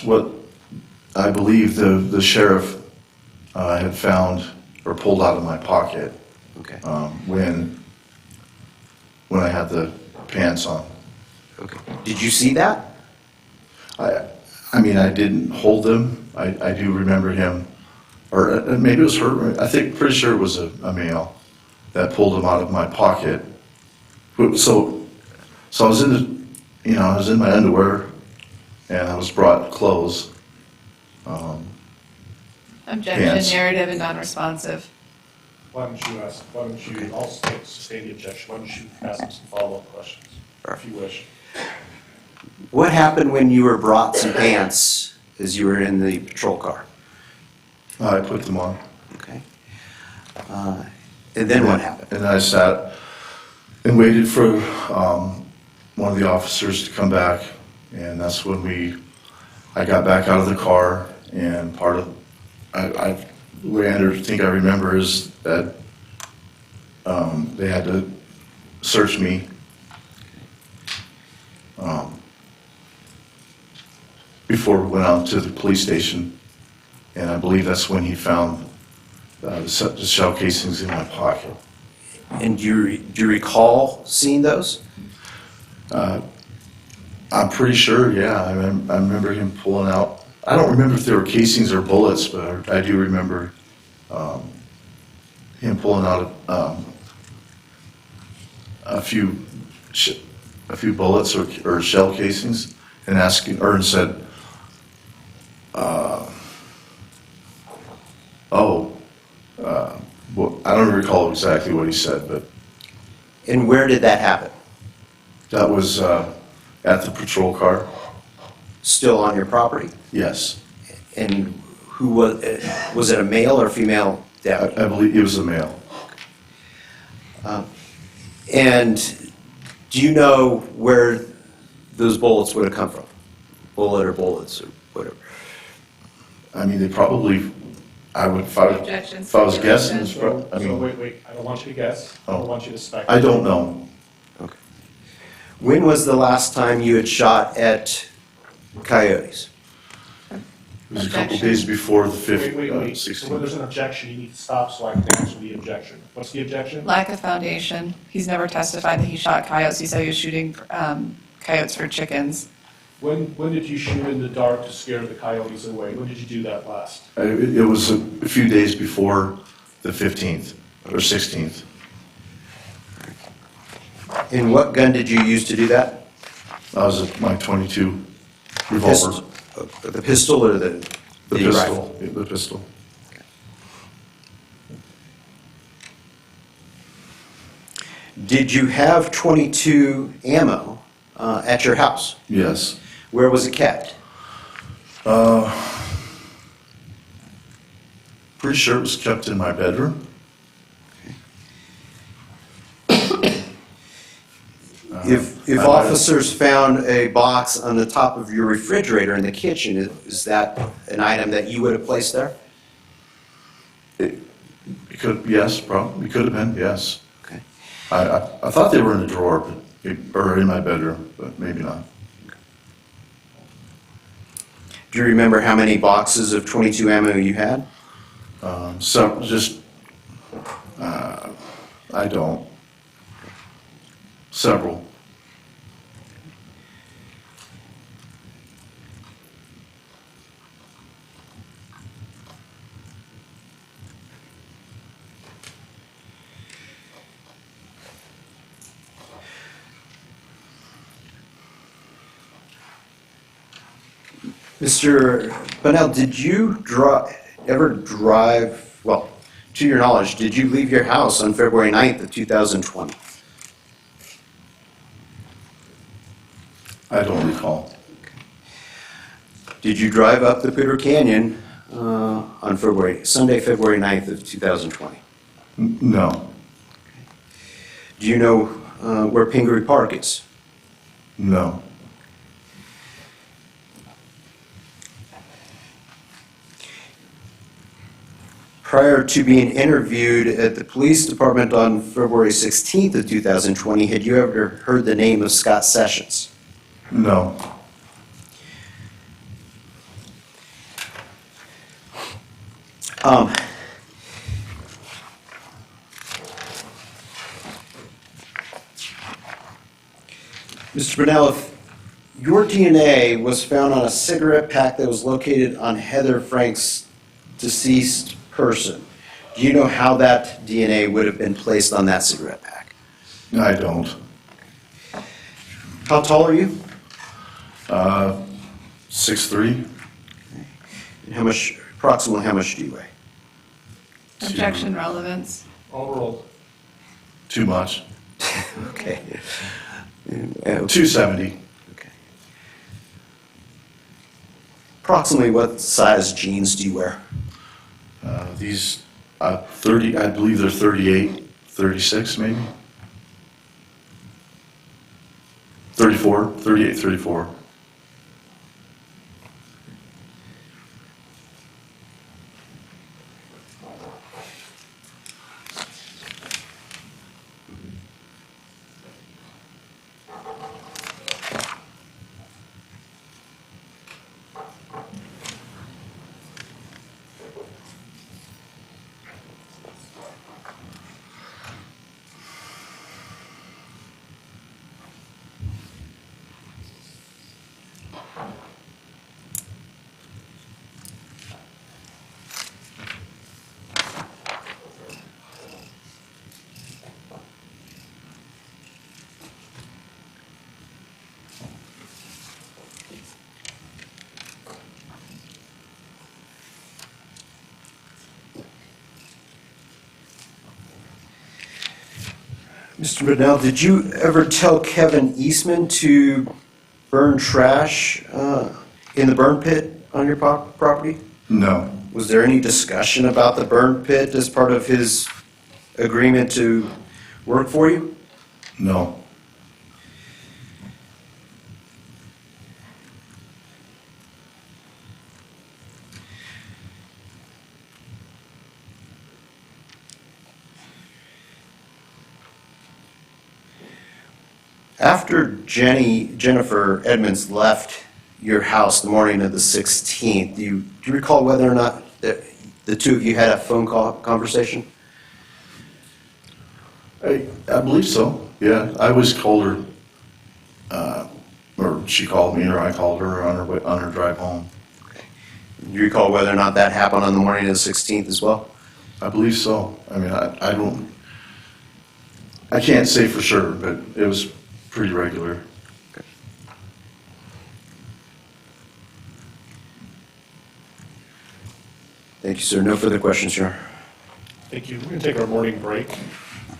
what I believe the sheriff had found or pulled out of my pocket Okay. when I had the pants on. Okay. Did you see that? I mean, I didn't hold them. I do remember him, or maybe it was her. Pretty sure it was a male that pulled them out of my pocket. So I was I was in my underwear, and I was brought clothes. Objection, Pants. narrative, and non-responsive. Why don't you, I'll sustain the objection, why don't you ask him some follow-up questions, if you wish. What happened when you were brought some pants as you were in the patrol car? I put them on. Okay. And then what happened? And I sat and waited for one of the officers to come back, and that's when I got back out of the car, and part of the way I think I remember is that they had to search me before we went out to the police station, and I believe that's when he found the shell casings in my pocket. And do you recall seeing those? I'm pretty sure, yeah. I remember him pulling out. I don't remember if they were casings or bullets, but I do remember him pulling out a few bullets or shell casings and asking, or said, well, I don't recall exactly what he said, but And where did that happen? that was at the patrol car. Still on your property? Yes, And who was it a male or female deputy? I believe it was a male. And do you know where those bullets would have come from? Bullet or bullets or whatever? I mean, they probably, if I was guessing, it's So, I mean, wait, I don't want you to guess, I don't want you to speculate. I don't know. Okay. When was the last time you had shot at coyotes? It was a couple Objection. days before the fifth, Wait, so when 16th. there's an objection, you need to stop so I can answer the objection. What's the objection? Lack of foundation. He's never testified that he shot coyotes. He said he was shooting coyotes for chickens. When did you shoot in the dark to scare the coyotes away? When did you do that last? It was a few days before the 15th or 16th. And what gun did you use to do that? That was my .22 revolver. The pistol or the The rifle? pistol. The pistol. Did you have .22 ammo at your house? Yes. Where was it kept? Pretty sure it was kept in my bedroom. If I might have- officers found a box on the top of your refrigerator in the kitchen, is that an item that you would have placed there? It could, yes, probably, could have been, yes. Okay. I thought they were in a drawer, or in my bedroom, but maybe not. Do you remember how many boxes of .22 ammo you had? So I don't. Several. Mr. Bunnell, did you ever drive, well, to your knowledge, did you leave your house on February 9th of 2020? I don't recall. Did you drive up the Pingree Canyon on Sunday, February 9th of 2020? No, Do you know where Pingree Park is? no. Prior to being interviewed at the police department on February 16th of 2020, had you ever heard the name of Scott Sessions? No. Mr. Brunel, if your DNA was found on a cigarette pack that was located on Heather Frank's deceased person, do you know how that DNA would have been placed on that cigarette pack? I don't. How tall are you? 6'3"? And approximately how much do you weigh? Objection relevance. Overruled. Too much. Okay. 270. Okay. Approximately what size jeans do you wear? These 30, I believe they're 38, 36 maybe? 34, 38, 34. Mr. Brunel, did you ever tell Kevin Eastman to burn trash in the burn pit on your property? No, Was there any discussion about the burn pit as part of his agreement to work for you? no. After Jennifer Edmonds left your house the morning of the 16th, do you recall whether or not the two of you had a phone call conversation? I believe so, yeah. I was called her, or she called me, or I called her on her drive home. Do you recall whether or not that happened on the morning of the 16th as well? I believe so. I mean, I can't say for sure, but it was pretty regular. Thank you, sir. No further questions, Your Honor. Thank you. We're going to take our morning break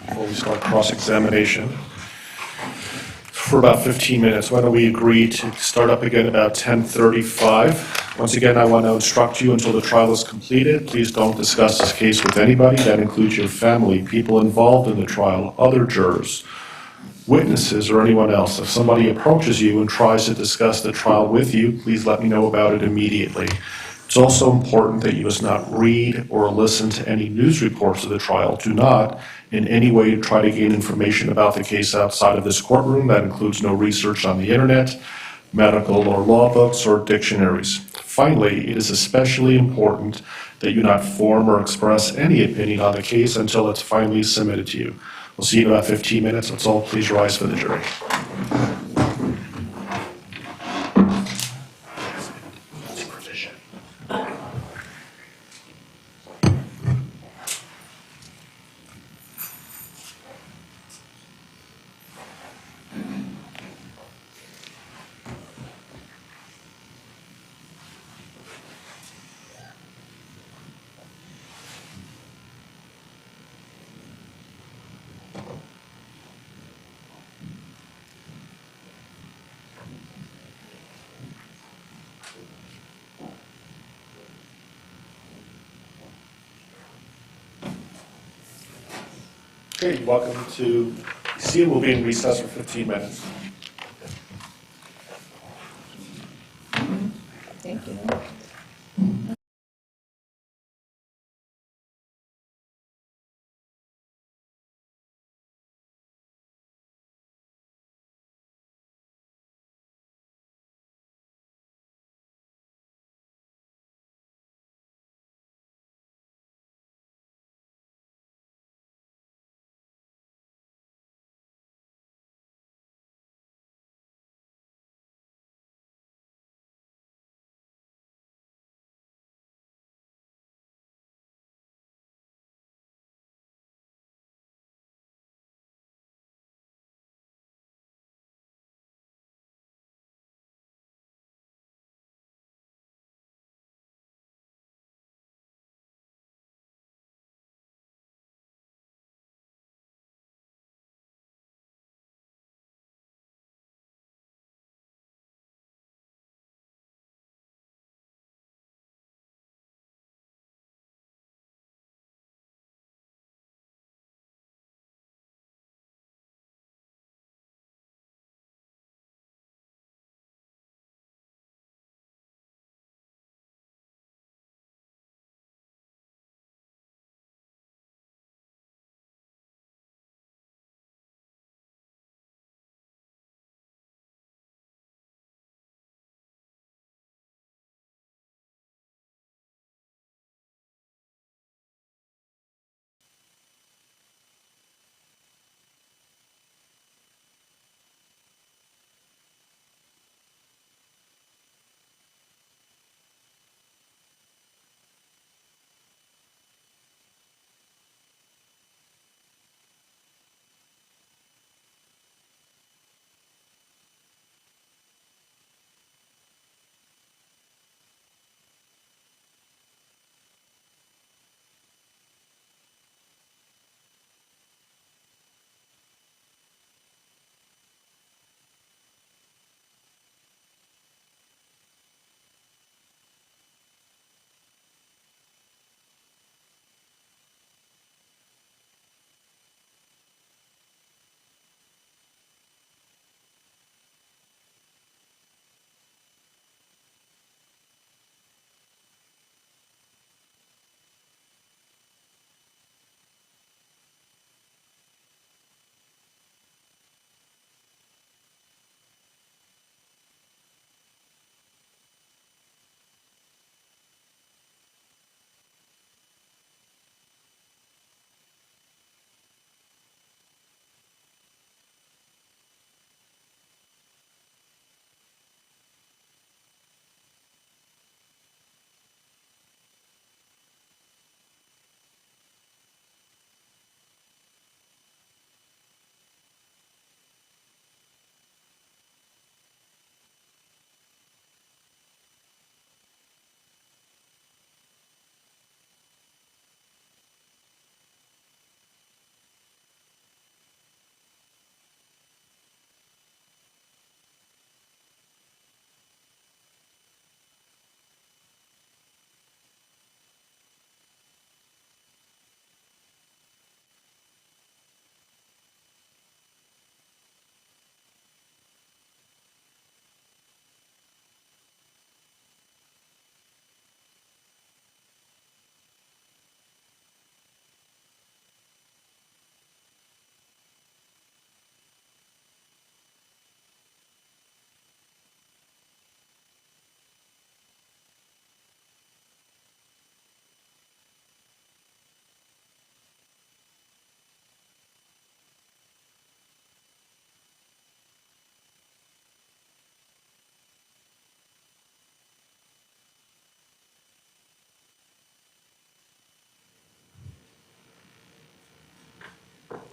before we start cross-examination for about 15 minutes. Why don't we agree to start up again about 10:35? Once again, I want to instruct you until the trial is completed. Please don't discuss this case with anybody. That includes your family, people involved in the trial, other jurors, witnesses, or anyone else. If somebody approaches you and tries to discuss the trial with you, please let me know about it immediately. It's also important that you must not read or listen to any news reports of the trial. Do not in any way try to gain information about the case outside of this courtroom. That includes no research on the internet, medical or law books, or dictionaries. Finally, it is especially important that you not form or express any opinion on the case until it's finally submitted to you. We'll see you in about 15 minutes. Let's all please rise for the jury. Okay, you're welcome to see. We'll be in recess for 15 minutes. Thank you.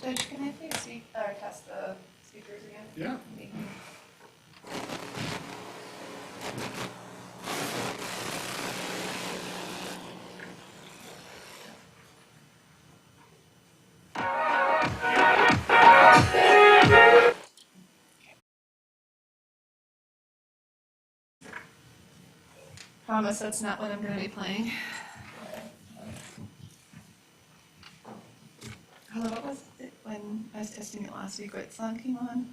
Judge, can I please speak or test the speakers again? Yeah. Thank you. Promise that's not what I'm going to be playing. Hello, what was it? I was testing it last week, but it's not came on.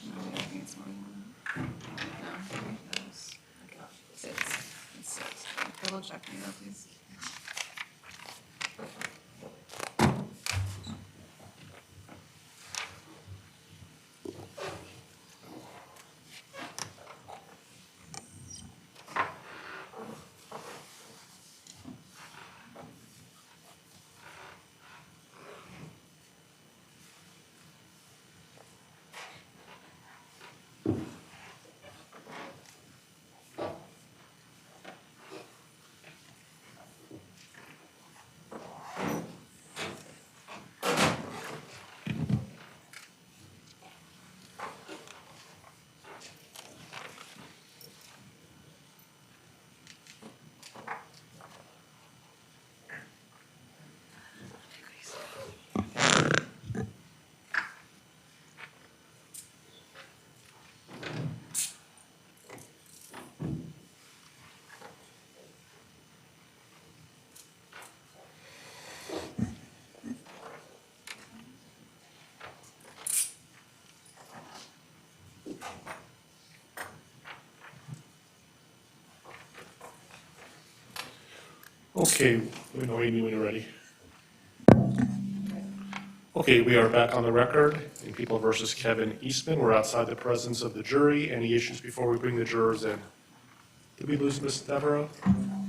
No, I think it's more than that. No, that was six. It's six. Double check me though, please. Okay, we know Amy when you're ready. Okay, we are back on the record in People versus Kevin Eastman. We're outside the presence of the jury. Any issues before we bring the jurors in? Did we lose Ms. Devereaux?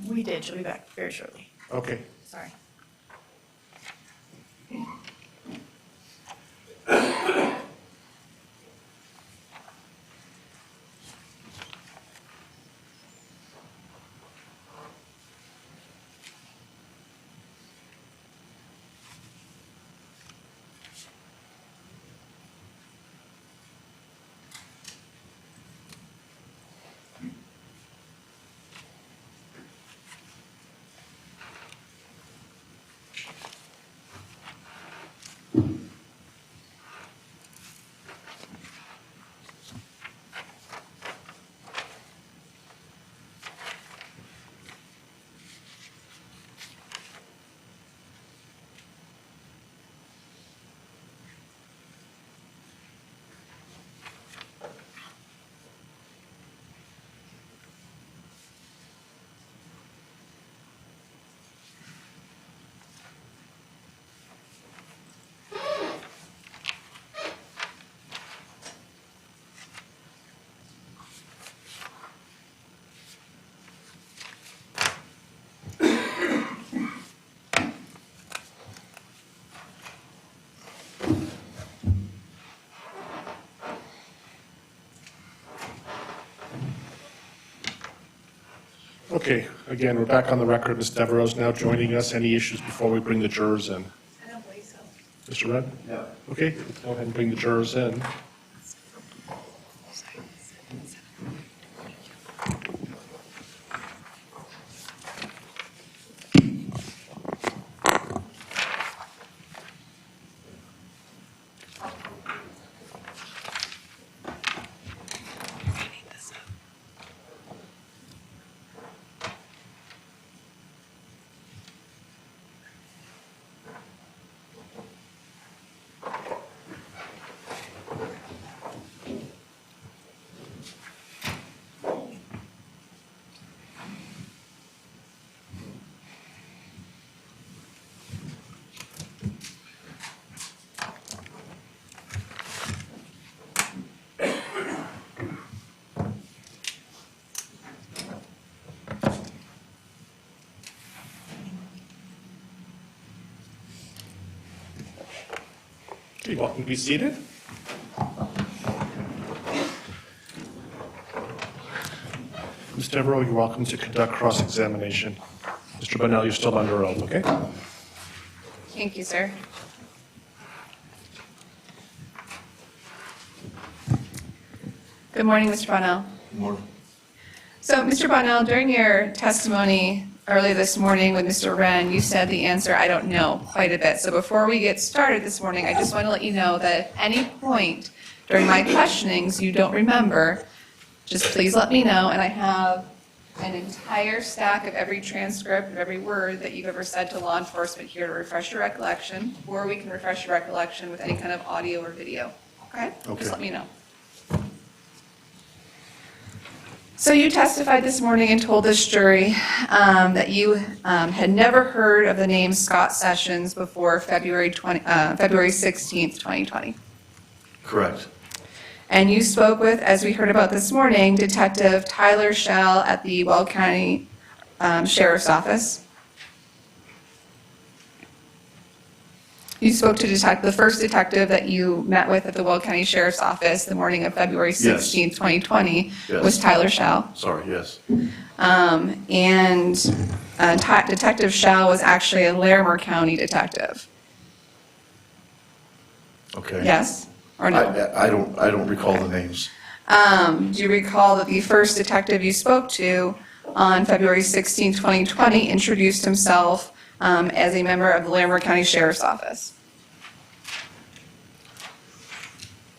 We did. She'll be back very shortly. Okay. Sorry. Okay, again, we're back on the record. Ms. Devereaux is now joining us. Any issues before we bring the jurors in? I don't believe so. Mr. Rudd? No. Okay, go ahead and bring the jurors in. You're welcome to be seated. Ms. Devereaux, you're welcome to conduct cross-examination. Mr. Bunnell, you're still under oath, okay? Thank you, sir. Good morning, Mr. Bonnell. More. So, Mr. Bonnell, during your testimony earlier this morning with Mr. Wren, you said the answer, I don't know, quite a bit. So before we get started this morning, I just want to let you know that at any point during my questionings you don't remember, just please let me know. And I have an entire stack of every transcript of every word that you've ever said to law enforcement here to refresh your recollection, or we can refresh your recollection with any kind of audio or video. Okay? Okay. Just let me know. So you testified this morning and told this jury that you had never heard of the name Scott Sessions before February 16th, 2020. Correct. And you spoke with, as we heard about this morning, Detective Tyler Schell at the Weld County Sheriff's Office. You spoke to the first detective that you met with at the Weld County Sheriff's Office the morning of February 16th, 2020, Yes. was Tyler Schell. Sorry, yes. And Detective Schell was actually a Larimer County detective. Okay. Yes or no? I don't recall the names. Do you recall that the first detective you spoke to on February 16, 2020, introduced himself as a member of the Larimer County Sheriff's Office?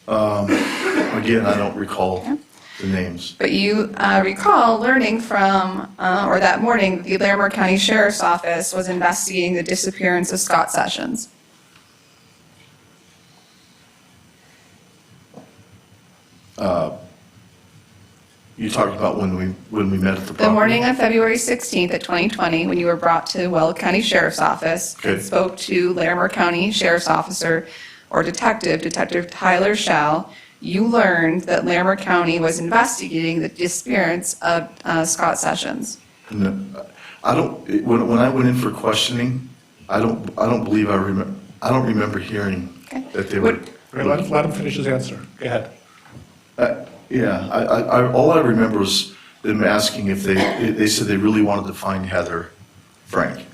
Again, I don't recall the names. But you recall learning from, or that morning, the Larimer County Sheriff's Office was investigating the disappearance of Scott Sessions. You talked about when we met at the property? The morning of February 16th of 2020, when you were brought to Weld County Sheriff's Office, Okay. and spoke to Larimer County Sheriff's Officer or Detective Tyler Schell, you learned that Larimer County was investigating the disappearance of Scott Sessions. No, I don't. When I went in for questioning, I don't believe I remember. I don't remember hearing Okay. that they were. What- Let him finish his answer. Go ahead. Yeah, all I remember was them asking if they said they really wanted to find Heather Frank,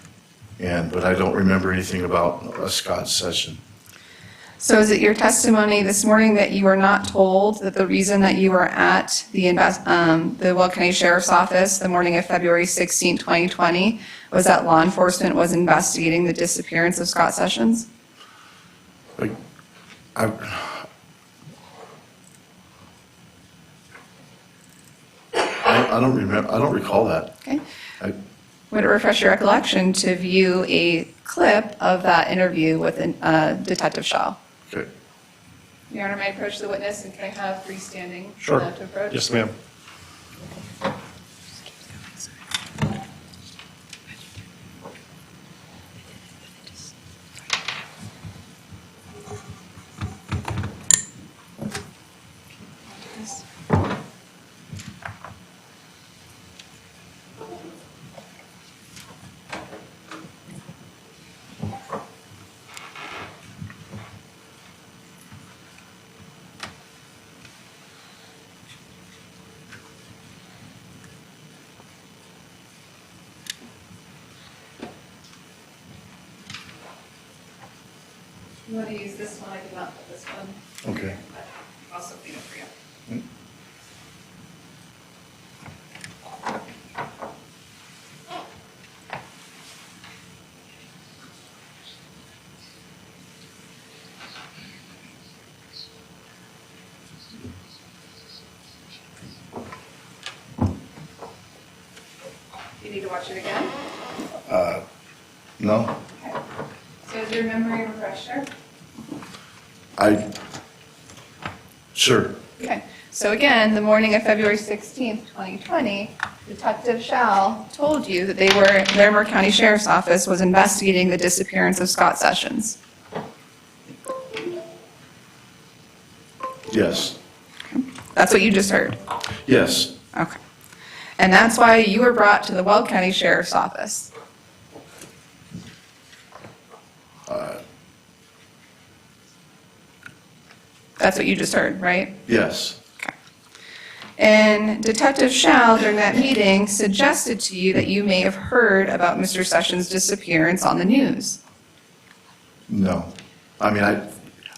but I don't remember anything about a Scott Session. So is it your testimony this morning that you were not told that the reason that you were at the Weld County Sheriff's Office the morning of February 16, 2020, was that law enforcement was investigating the disappearance of Scott Sessions? I don't remember. I don't recall that. Okay. I- Would it refresh your recollection to view a clip of that interview with Detective Shaw? Okay. Your Honor, may I approach the witness, and can I have freestanding Sure. to approach? Yes, ma'am. You want to use this one? I did not put this one. Okay. But also clean it for you. You need to watch it again? No. Okay. So is your memory refresher? Sure. Okay, so again, the morning of February 16th, 2020, Detective Schell told you that Larimer County Sheriff's Office was investigating the disappearance of Scott Sessions. Yes. That's what you just heard? Yes. Okay. And that's why you were brought to the Weld County Sheriff's Office? That's what you just heard, right? Yes, And Detective Shell, during that meeting, suggested to you that you may have heard about Mr. Sessions' disappearance on the news. no. I mean, I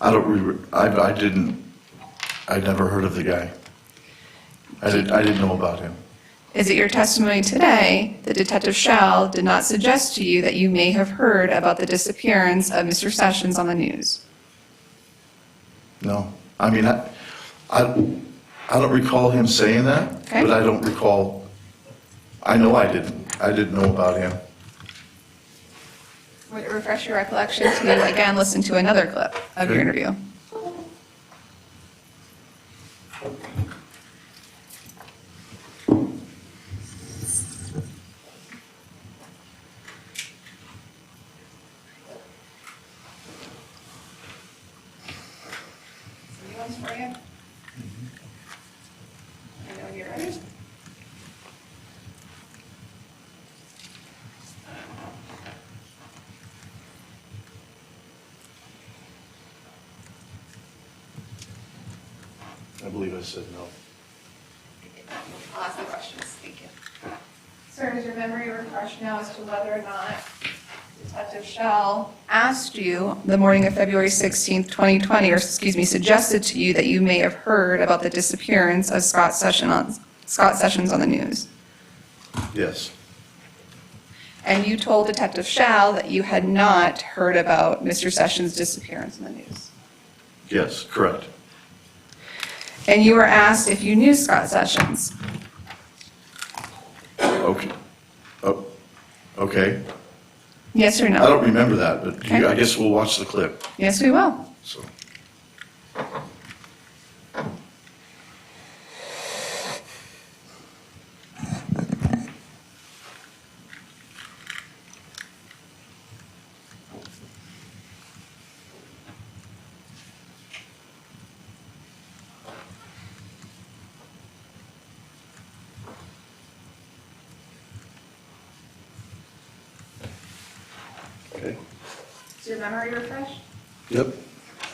never heard of the guy. I didn't know about him. Is it your testimony today that Detective Shell did not suggest to you that you may have heard about the disappearance of Mr. Sessions on the news? No. I mean, I don't recall him saying that, Okay. but I don't recall, I know I didn't know about him. Would it refresh your recollection to, again, listen to another clip of your Okay. interview? For you? I know when you're ready. I believe I said no. I'll ask the questions. Thank you. Sir, does your memory refresh now as to whether or not Detective Shell asked you the morning of February 16th, 2020, or excuse me, suggested to you that you may have heard about the disappearance of Scott Sessions on the news? Yes, And you told Detective Shell that you had not heard about Mr. Sessions' disappearance in the news? yes, correct. And you were asked if you knew Scott Sessions? Okay. Oh, okay. Yes or I no? don't remember that, but Okay. I guess we'll watch the clip, Yes, we will. so. Okay. Is your memory refreshed? Yep.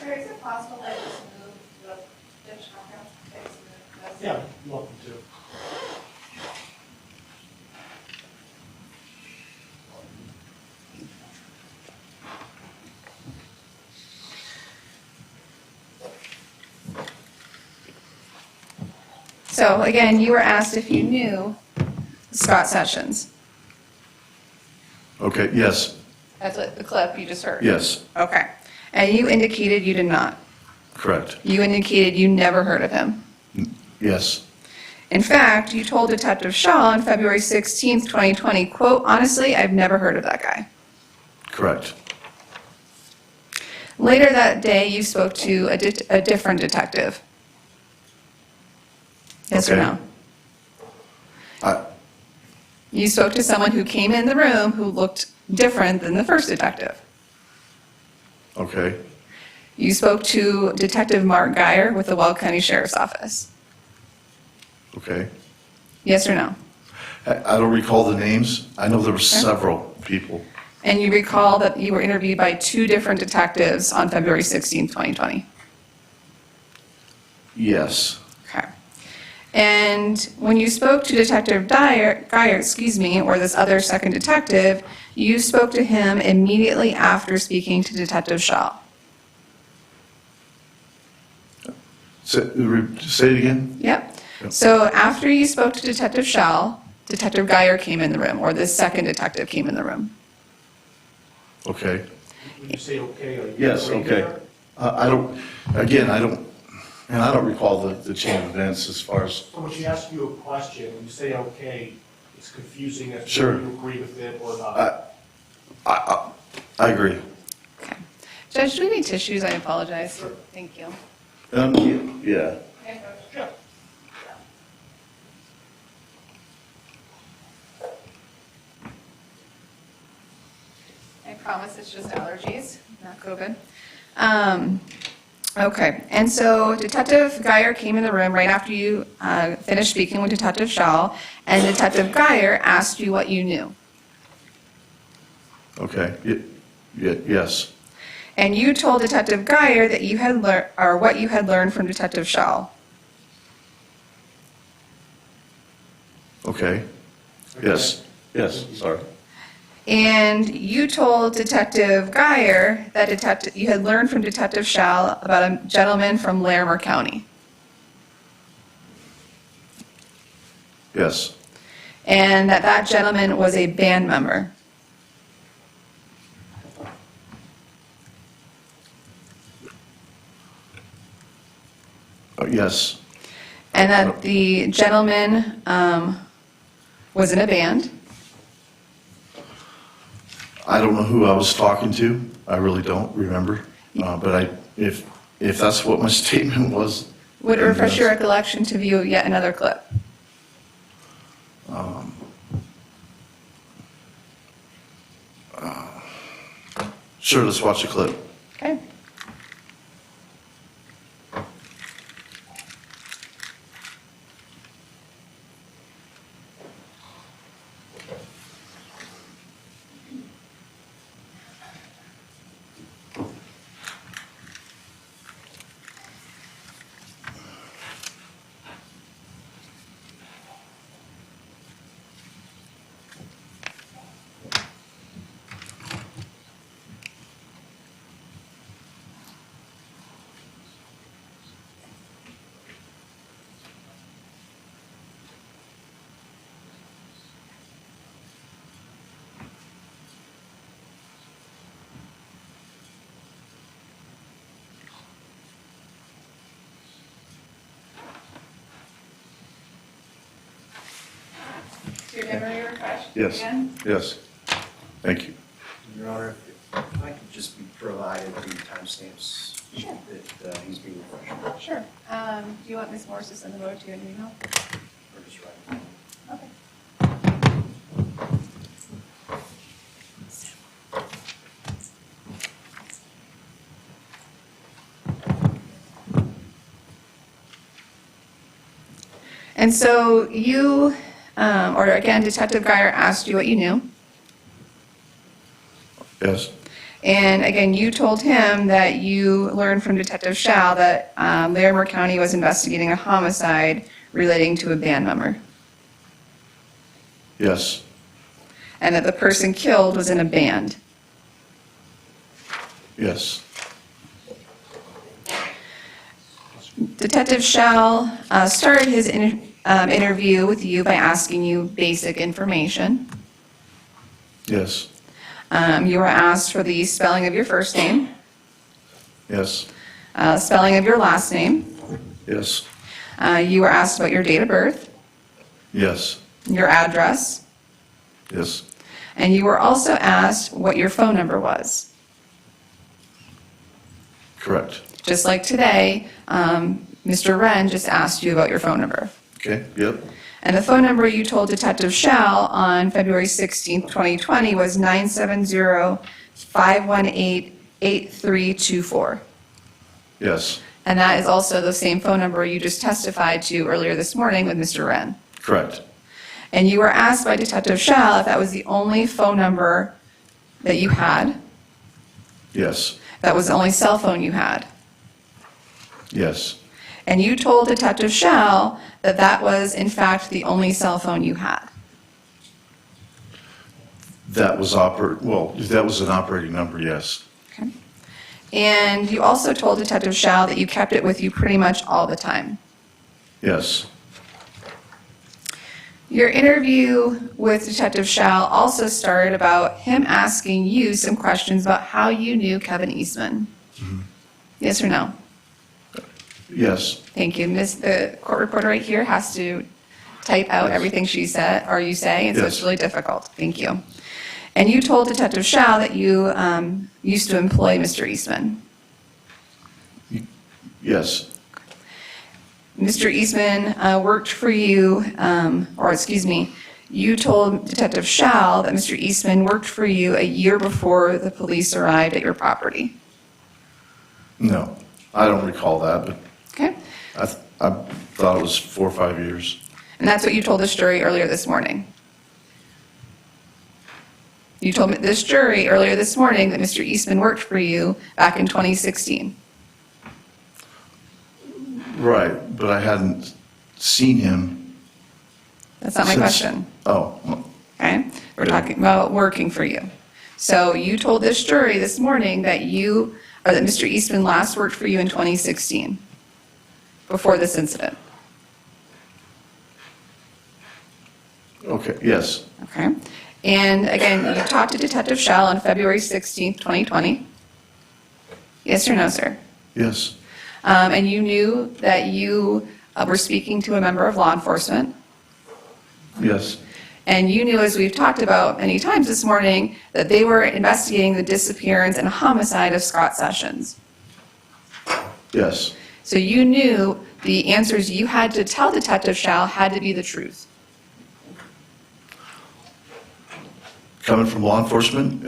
Sir, is it possible that I just move the dish conference? Yeah, you're welcome to. So again, you were asked if you knew Scott Sessions. Okay, yes, That's what the clip you just heard. yes, Okay. And you indicated you did not. correct. You indicated you never heard of him. Yes, In fact, you told Detective Shaw on February 16th, 2020, quote, "Honestly, I've never heard of that guy." correct. Later that day, you spoke to a different detective. Yes or Okay. no? I, You spoke to someone who came in the room who looked different than the first detective. okay, You spoke to Detective Mark Geyer with the Weld County Sheriff's Office. okay. Yes or no? I don't recall the names. I know there were several people. And you recall that you were interviewed by two different detectives on February 16th, 2020. Yes, Okay. And when you spoke to Detective Geyer, or this other second detective, you spoke to him immediately after speaking to Detective Shaw. say it again? Yep. Yep. So after you spoke to Detective Shaw, Detective Geyer came in the room, or this second detective came in the room. Okay. When you say okay, are you? Yes, agreeing okay. there? I don't, again, I don't recall the chain of events as far as, So when she asks you a question, when you say okay, it's confusing as to Sure. whether you agree with it or not. I agree. Okay. Judge, do we need tissues? I apologize. Thank you. Yeah. Sure. I promise it's just allergies, not COVID. Okay, and so Detective Geyer came in the room right after you finished speaking with Detective Shaw, and Detective Geyer asked you what you knew. Okay, yes, And you told Detective Geyer that you had or what you had learned from Detective Schall. Okay. Yes, yes, sorry. And you told Detective Geyer that you had learned from Detective Schall about a gentleman from Larimer County. Yes, And that gentleman was a band member. yes, And that the gentleman was in a band. I don't know who I was talking to. I really don't remember. But if that's what my statement was. Would it then refresh your yes. recollection to view yet another clip? Sure, let's watch the clip. Okay. Is your memory refreshed Yes, again? yes. Thank you. Your Honor, if I could just be provided the timestamps Sure. that he's being refreshed, Sure. Do you want Ms. Morris to send them over to you in email? or just write it down. Okay. And so you, or again, Detective Geyer asked you what you knew. Yes, And again, you told him that you learned from Detective Schall that Larimer County was investigating a homicide relating to a band member, yes, and that the person killed was in a band. yes, Detective Schall started his interview with you by asking you basic information. yes, You were asked for the spelling of your first name, yes, spelling of your last name. yes, You were asked about your date of birth, yes, your address, yes, and you were also asked what your phone number was. correct. Just like today, Mr. Wren just asked you about your phone number. Okay, yep, And the phone number you told Detective Schall on February 16th, 2020 was 970-518-8324. yes, And that is also the same phone number you just testified to earlier this morning with Mr. Wren. correct. And you were asked by Detective Schall if that was the only phone number that you had, Yes, that was the only cell phone you had. yes, And you told Detective Schall that that was, in fact, the only cell phone you had. that was that was an operating number, yes, Okay. And you also told Detective Schall that you kept it with you pretty much all the time. yes, Your interview with Detective Schall also started about him asking you some questions about how you knew Kevin Eastman. Yes or no? yes, Thank you. The court reporter right here has to type out everything she said, or you say, and so it's Yes. really difficult. Thank you. And you told Detective Schall that you used to employ Mr. Eastman. yes, Mr. Eastman worked for you, you told Detective Schall that Mr. Eastman worked for you a year before the police arrived at your property. no, I don't recall that, but Okay? I thought it was 4 or 5 years. And that's what you told this jury earlier this morning. You told this jury earlier this morning that Mr. Eastman worked for you back in 2016. Right, but I hadn't seen him. That's not my since- question, Oh, okay? We're talking about working for you. So you told this jury this morning that that Mr. Eastman last worked for you in 2016, before this incident, okay, yes, okay? And again, you talked to Detective Shell on February 16th, 2020. Yes or no, sir? yes, And you knew that you were speaking to a member of law enforcement. yes, And you knew, as we've talked about many times this morning, that they were investigating the disappearance and homicide of Scott Sessions. yes, So you knew the answers you had to tell Detective Shell had to be the truth. coming from law enforcement,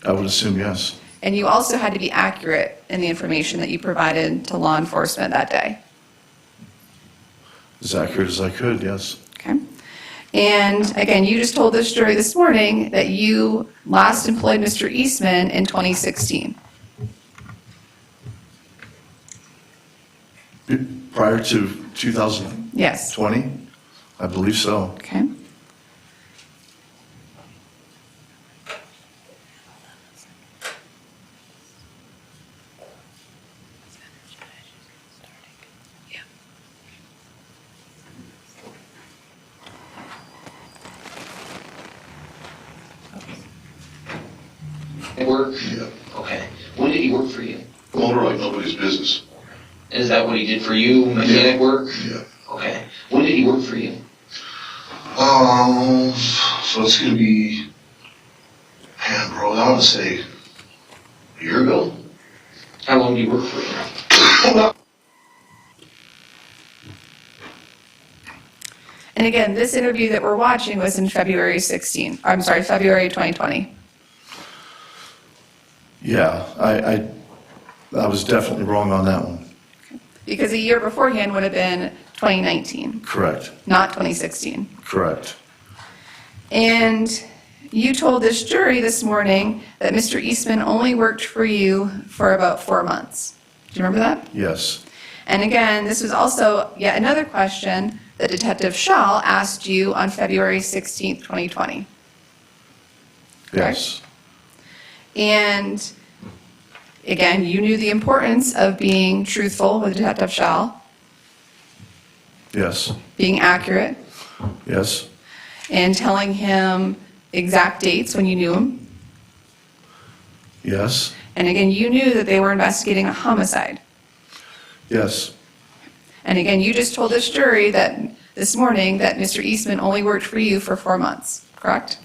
I would assume yes, And you also had to be accurate in the information that you provided to law enforcement that day. as accurate as I could, yes, Okay? And again, you just told this jury this morning that you last employed Mr. Eastman in 2016. prior to 2020, Yes. I believe so. Okay? Work? Yeah, Okay. When did he work for you? motor like nobody's business. Is that what he did for you, mechanic work? Yeah. Okay. When did he work for you? So it's gonna be, man, bro, I wanna say a year ago? How long did he work for you? And again, this interview that we're watching was in February 2020. Yeah, I was definitely wrong on that one. Because a year beforehand would have been 2019, Correct, not 2016. correct, And you told this jury this morning that Mr. Eastman only worked for you for about 4 months. Do you remember that? yes, And again, this was also yet another question that Detective Shaw asked you on February 16th, 2020. yes, And again, you knew the importance of being truthful with Detective Shaw, yes, being accurate, yes, and telling him exact dates when you knew him. yes, And again, you knew that they were investigating a homicide. yes, And again, you just told this jury that this morning that Mr. Eastman only worked for you for 4 months, correct?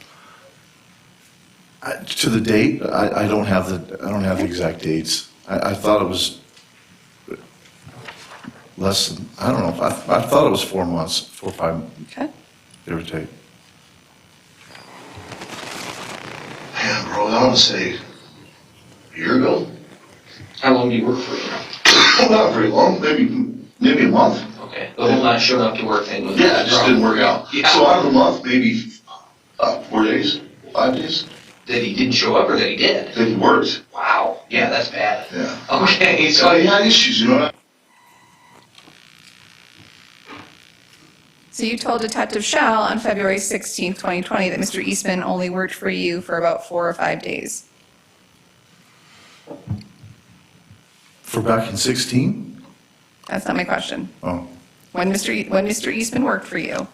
To the date, I don't have the exact dates. I thought it was less than, I don't know, I thought it was 4 months, 4 or 5, Okay. give or take. Man, bro, I wanna say a year ago? How long did he work for you? Not very long, maybe a month. Okay. The whole not showing up to work thing was. Yeah, it just didn't work out. Yeah. So out of a month, maybe 4 days, 5 days, That he didn't show up or that he did? then he worked. Wow. Yeah, that's bad. Yeah. Okay, So so he had issues, you know? So you told Detective Shell on February 16th, 2020 that Mr. Eastman only worked for you for about 4 or 5 days. For back in 16? That's not my question. Oh, When Mr. Eastman worked for you,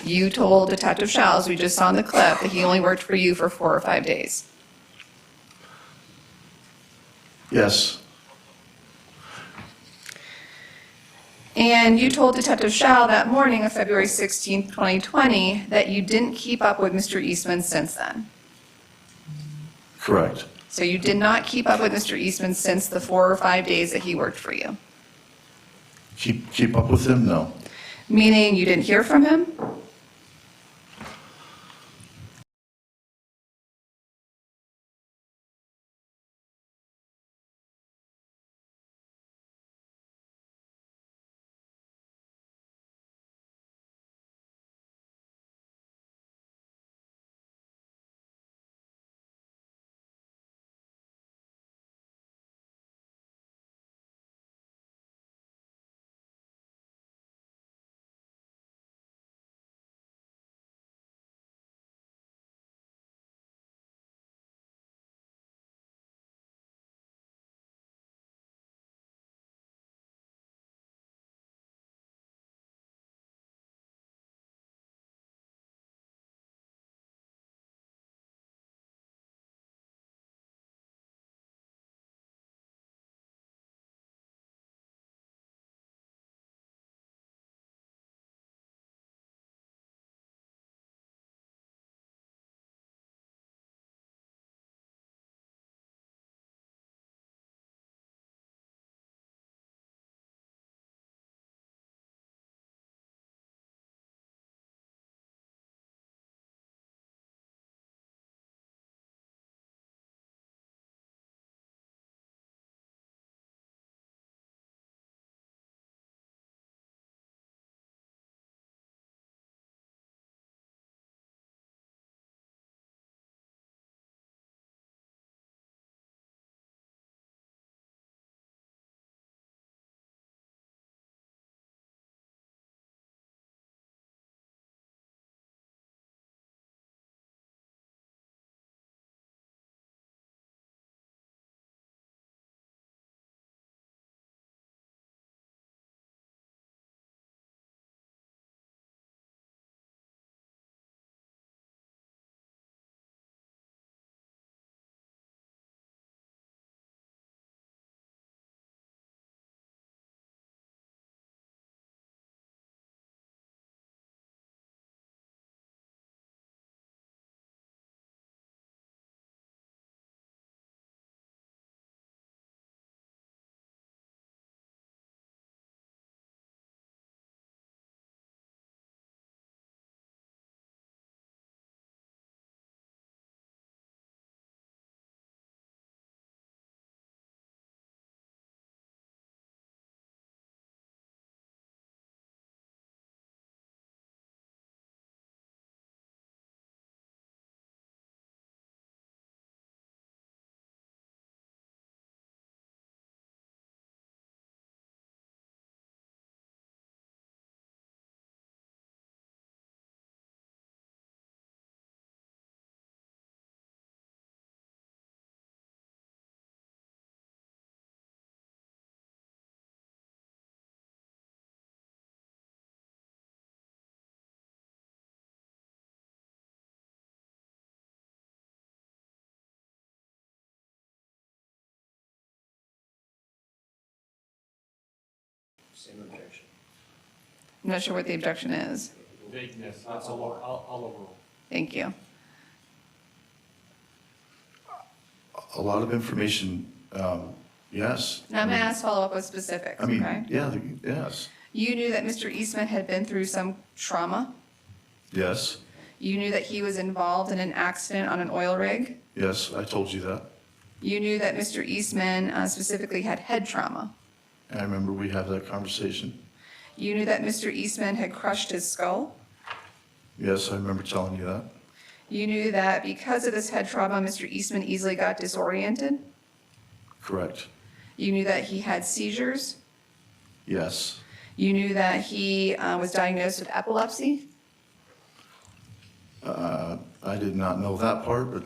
you told Detective Shell, as we just saw in the clip, that he only worked for you for 4 or 5 days. yes, And you told Detective Shell that morning of February 16th, 2020, that you didn't keep up with Mr. Eastman since then. correct. So you did not keep up with Mr. Eastman since the 4 or 5 days that he worked for you. Keep up with him? No. Meaning you didn't hear from him? Same objection. I'm not sure what the objection is. Vagueness, I'll overrule. Thank you. A lot of information, yes. Now I'm going to ask follow-up with specifics, I mean, okay? yeah, yes, You knew that Mr. Eastman had been through some trauma. yes, You knew that he was involved in an accident on an oil rig. yes, I told you that. You knew that Mr. Eastman specifically had head trauma. I remember we had that conversation. You knew that Mr. Eastman had crushed his skull. Yes, I remember telling you that. You knew that because of this head trauma, Mr. Eastman easily got disoriented. Correct. You knew that he had seizures. Yes, You knew that he was diagnosed with epilepsy. I did not know that part, but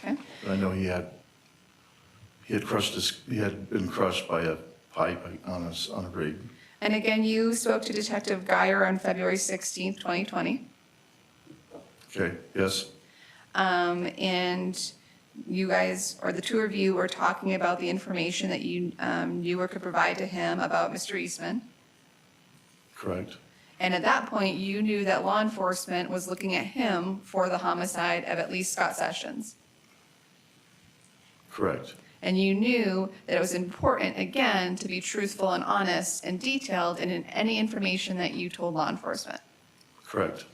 Okay. I know he had been crushed by a pipe on a rig. And again, you spoke to Detective Geyer on February 16th, 2020. Okay, yes, And you guys, or the two of you, were talking about the information that you knew or could provide to him about Mr. Eastman. correct, And at that point, you knew that law enforcement was looking at him for the homicide of at least Scott Sessions. correct, And you knew that it was important, again, to be truthful and honest and detailed in any information that you told law enforcement. correct.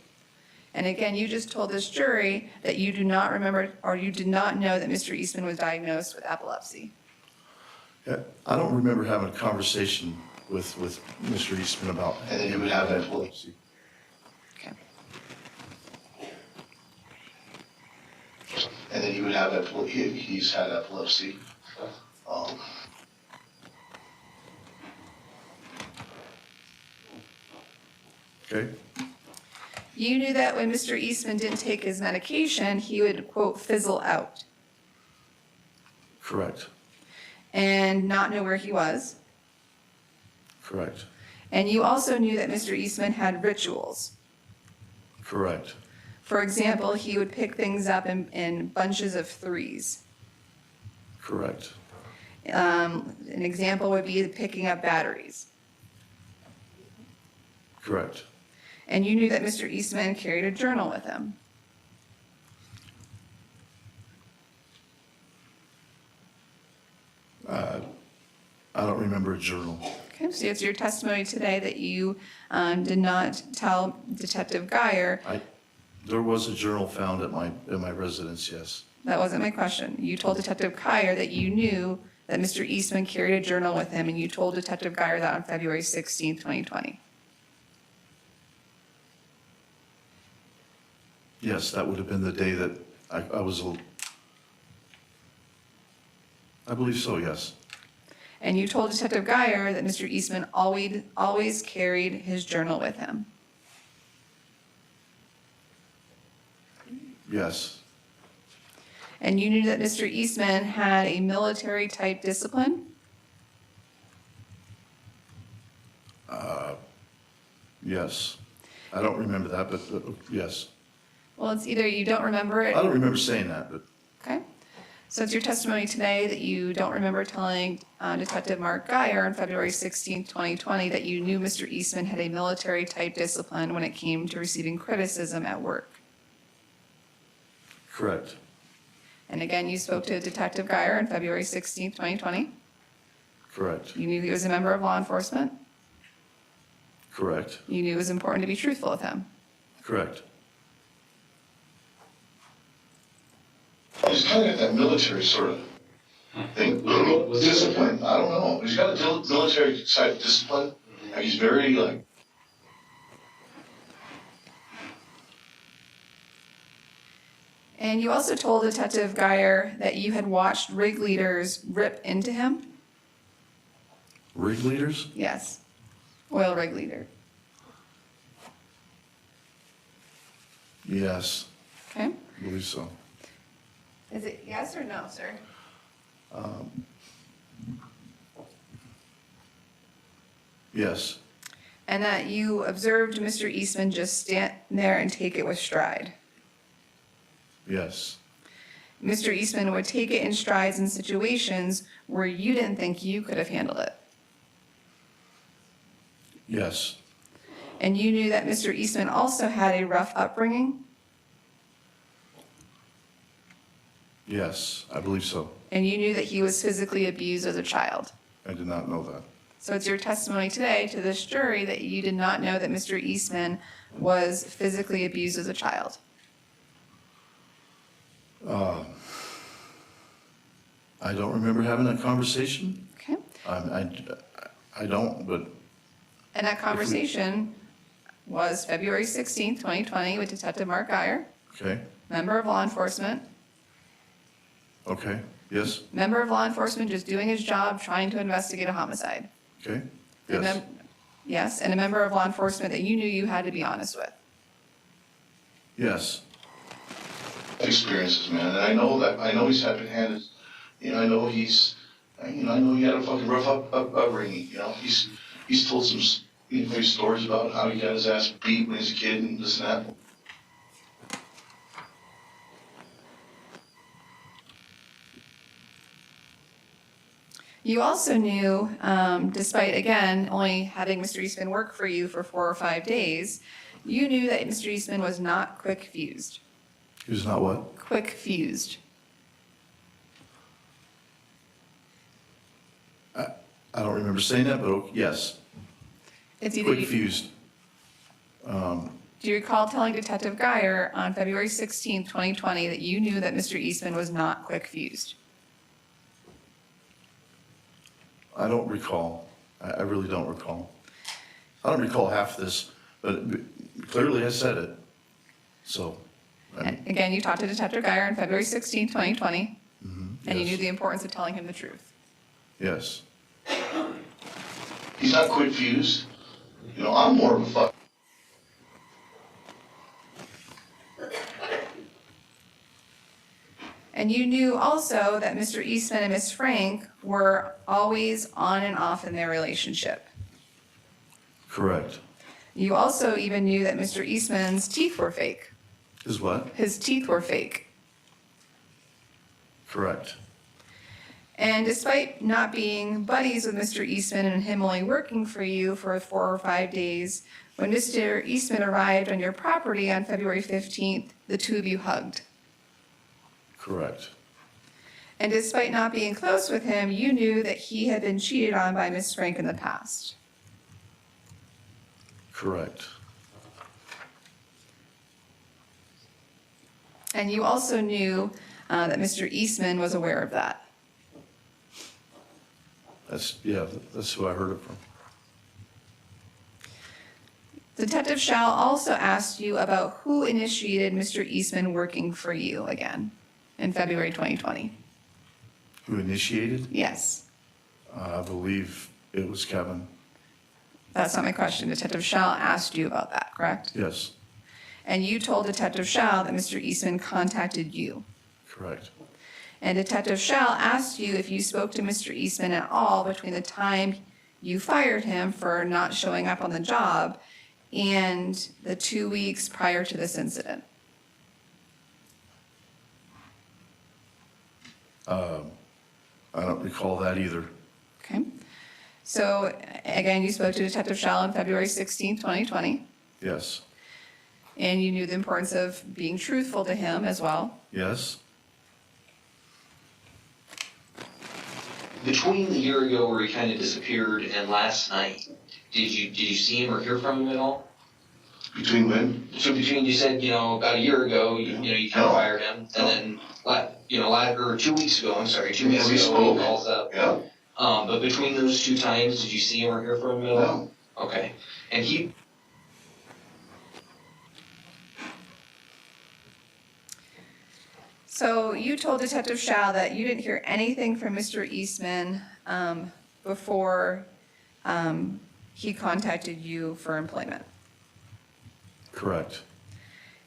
And again, you just told this jury that you do not remember, or you did not know that Mr. Eastman was diagnosed with epilepsy. Yeah, I don't remember having a conversation with Mr. Eastman about And then you him would have having that- epilepsy. Okay. And then he would have he's had epilepsy. Okay, You knew that when Mr. Eastman didn't take his medication, he would, quote, fizzle out correct, and not know where he was. correct, And you also knew that Mr. Eastman had rituals. correct, For example, he would pick things up in bunches of threes. correct, An example would be picking up batteries. correct, And you knew that Mr. Eastman carried a journal with him. I don't remember a journal. Okay, so it's your testimony today that you did not tell Detective Geyer. There was a journal found at my residence, yes, That wasn't my question. You told Detective Geyer that you knew that Mr. Eastman carried a journal with him, and you told Detective Geyer that on February 16th, 2020. yes, that would have been the day that I was, I believe so, yes, And you told Detective Geyer that Mr. Eastman always carried his journal with him. yes, And you knew that Mr. Eastman had a military-type discipline. yes. I don't remember that, but yes. Well, it's either you don't remember it. I don't remember saying that, but Okay. So it's your testimony today that you don't remember telling Detective Mark Geyer on February 16th, 2020, that you knew Mr. Eastman had a military-type discipline when it came to receiving criticism at work. correct, And again, you spoke to Detective Geyer on February 16th, 2020. correct, You knew he was a member of law enforcement. correct, You knew it was important to be truthful with him. correct. He's kind of got that military sort of thing, discipline, I don't know. He's got a military type discipline, and he's very like, And you also told Detective Geyer that you had watched rig leaders rip into him. Rig leaders? Yes. Oil rig leader. Yes, Okay. I believe so. Is it yes or no, sir? Yes, And that you observed Mr. Eastman just stand there and take it with stride. yes, Mr. Eastman would take it in strides in situations where you didn't think you could have handled it. Yes, And you knew that Mr. Eastman also had a rough upbringing? yes, I believe so. And you knew that he was physically abused as a child? I did not know that. So it's your testimony today to this jury that you did not know that Mr. Eastman was physically abused as a child? I don't remember having that conversation. Okay. I don't, but And that conversation was February 16th, 2020, with Detective Mark Geyer, okay, member of law enforcement. okay, yes, Member of law enforcement just doing his job, trying to investigate a homicide. okay, And yes, Yes, and a member of law enforcement that you knew you had to be honest with. yes, Experiences, man, and I know he's happy-handed, you know, I know he had a fucking rough upbringing, you know, he's told some, maybe stories about how he got his ass beat when he was a kid and this and that. You also knew, despite, again, only having Mr. Eastman work for you for 4 or 5 days, you knew that Mr. Eastman was not quick-fused. he was not what? Quick-fused. I don't remember saying that, but yes, It's either quick you, fused. do you recall telling Detective Geyer on February 16th, 2020, that you knew that Mr. Eastman was not quick-fused? I don't recall. I really don't recall. I don't recall half this, but clearly I said it. So, And again, you talked to Detective Geyer on February 16th, 2020, and you yes. knew the importance of telling him the truth. Yes, He's not quick fused, you know, I'm more of a fuck. And you knew also that Mr. Eastman and Miss Frank were always on and off in their relationship. correct. You also even knew that Mr. Eastman's teeth were fake. Is what? His teeth were fake. Correct. And despite not being buddies with Mr. Eastman and him only working for you for 4 or 5 days, when Mr. Eastman arrived on your property on February 15th, the two of you hugged. Correct. And despite not being close with him, you knew that he had been cheated on by Miss Frank in the past. Correct. And you also knew that Mr. Eastman was aware of that. That's who I heard it from. Detective Schall also asked you about who initiated Mr. Eastman working for you again in February 2020. Who initiated? Yes, I believe it was Kevin. that's not my question. Detective Schall asked you about that, correct? Yes, And you told Detective Schall that Mr. Eastman contacted you. correct. And Detective Schall asked you if you spoke to Mr. Eastman at all between the time you fired him for not showing up on the job and the 2 weeks prior to this incident. I don't recall that either. Okay? So, again, you spoke to Detective Schall on February 16th, 2020, Yes, and you knew the importance of being truthful to him as well. yes, Between the year ago where he kind of disappeared and last night, did you see him or hear from him at all? Between when? So between, you said, about a year ago, you kind of fired him, and then, or 2 weeks ago, I'm sorry, 2 weeks Yeah, we ago, spoke. he calls up. Yeah, But between those 2 times, did you see him or hear from him at all? no, Okay. And he, So you told Detective Schall that you didn't hear anything from Mr. Eastman before he contacted you for employment. correct.